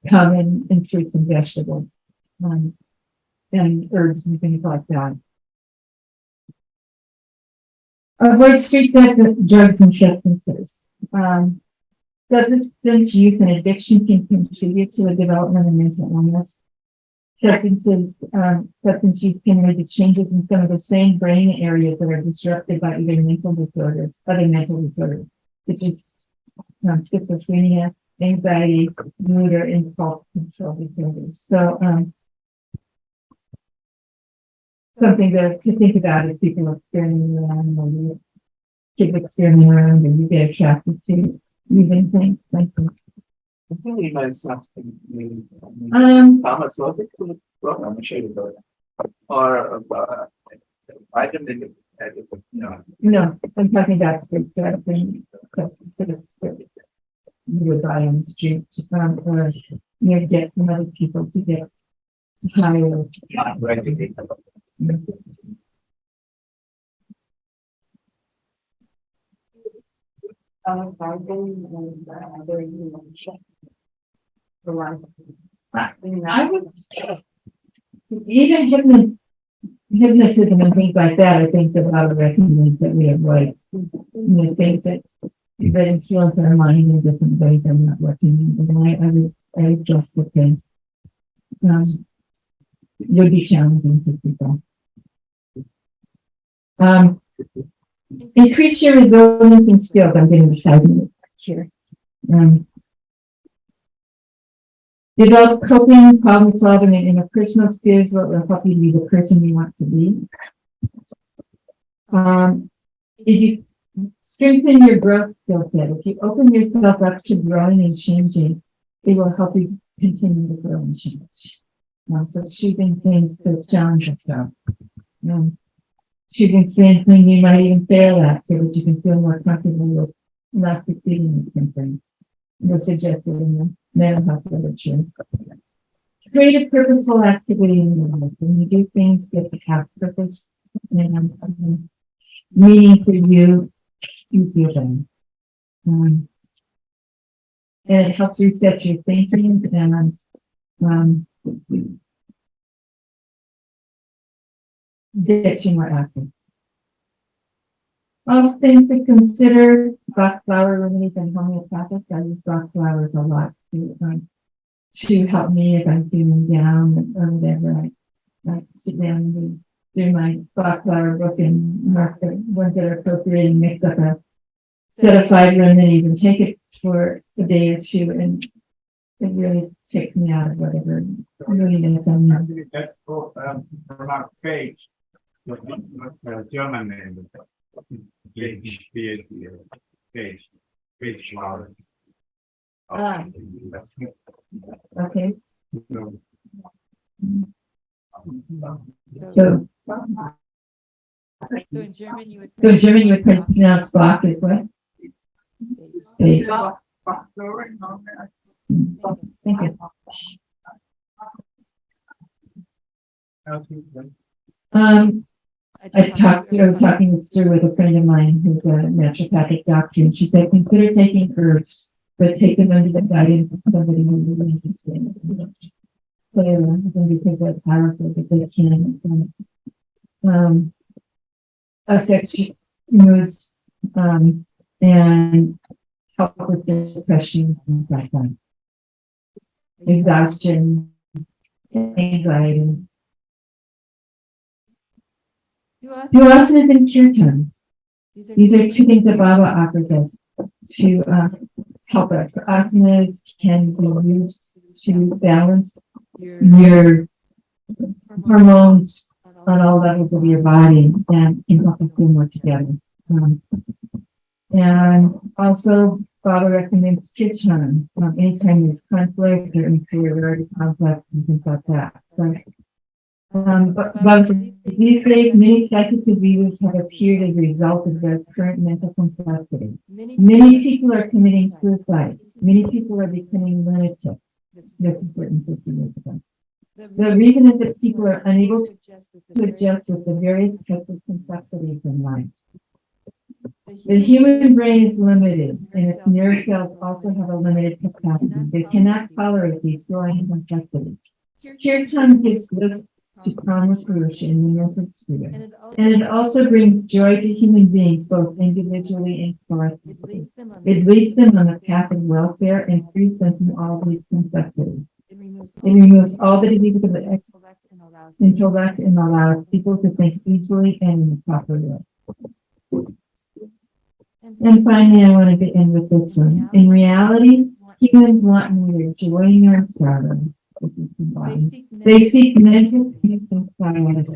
come in fruits and vegetables and herbs and things like that. Avoid street drugs and substances. Substance use and addiction can contribute to the development of mental illness. substance use can lead to changes in some of the same brain areas that are disrupted by either other mental disorders, such as schizophrenia, anxiety, mood, or impulse control disorders. So, something to think about is people experimenting around, or you kids experimenting around, and you get attracted to using things like that. I think we learned something new. Pharmaceutical program, or vitamin. No, I'm talking about the thing, you would buy on the street, or you get from other people to get higher. I would even hypnotism and things like that. I think that a lot of recommend that we avoid. Things that influence our mind in different ways. I'm not working, and I would just because would be challenging for people. Increase your resilience and skills. I'm getting excited here. Develop coping, problem solving, and interpersonal skills that will help you to be the person you want to be. If you strengthen your growth skill set, if you open yourself up to growing and changing, it will help you continue to grow and change. So choosing things to challenge yourself. Choosing things when you might even fail at, so that you can feel more comfortable with not succeeding in something. They're suggested in the mental health literature. Create a purposeful activity in your life. When you do things that have purpose and meaning for you, you feel better. And it helps reset your thinking and get you more active. Also, things to consider: Bach flower remedies and homeopathic. I use Bach flowers a lot to help me if I'm feeling down or whatever. I sit down and do my Bach flower book and mark the ones that are appropriate and mix up a set of 5 remedies and take it for a day or two, and it really takes me out of whatever really is on me. That's from our page. German name. Page. Flower. Okay. So in German you would pronounce Bach as what? Page. Thank you. I was talking this through with a friend of mine who's a naturopathic doctor, and she said, consider taking herbs, but take them under the guidance of somebody who's really interested in it. Because they're powerful, that they can affect moods and help with depression and like that. Exhaustion, anxiety. You often is in kirtan. These are 2 things that Baba offers us to help us. Asanas can be used to balance your hormones on all levels of your body and can help us feel more together. And also, Baba recommends kirtan anytime there's conflict or inferiority complex and things like that. So, but these days, many psychic diseases have appeared as a result of their current mental complexity. Many people are committing suicide. Many people are becoming lunatics. This is written 50 years ago. The reason is that people are unable to adjust with the various types of complexities in life. The human brain is limited, and its nerve cells also have a limited capacity. They cannot tolerate these growing complexities. Kirtan gives lift to calm solution in the mental sphere, and it also brings joy to human beings, both individually and collectively. It leads them on the path of welfare and frees them from all these complexities. It removes all the diseases of the intellect and allows people to think easily and in a proper way. And finally, I wanted to end with this one. In reality, humans want neither joy nor sorrow. They seek mental peace and quiet.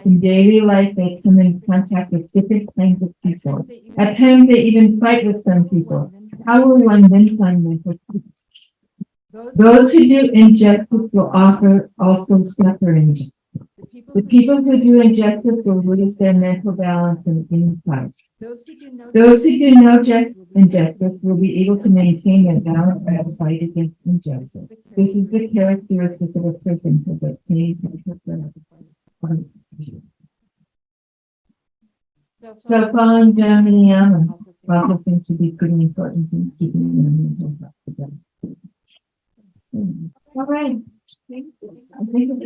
In daily life, they come in contact with different kinds of people. At times, they even fight with some people. How will one then find mental peace? Those who do injustice will also suffer injustice. The people who do injustice will lose their mental balance and insight. Those who do no injustice will be able to maintain their balance and fight against injustice. This is the characteristic of a person who gets paid So following down the Yama also seems to be pretty important in keeping your mental health together. All right. I think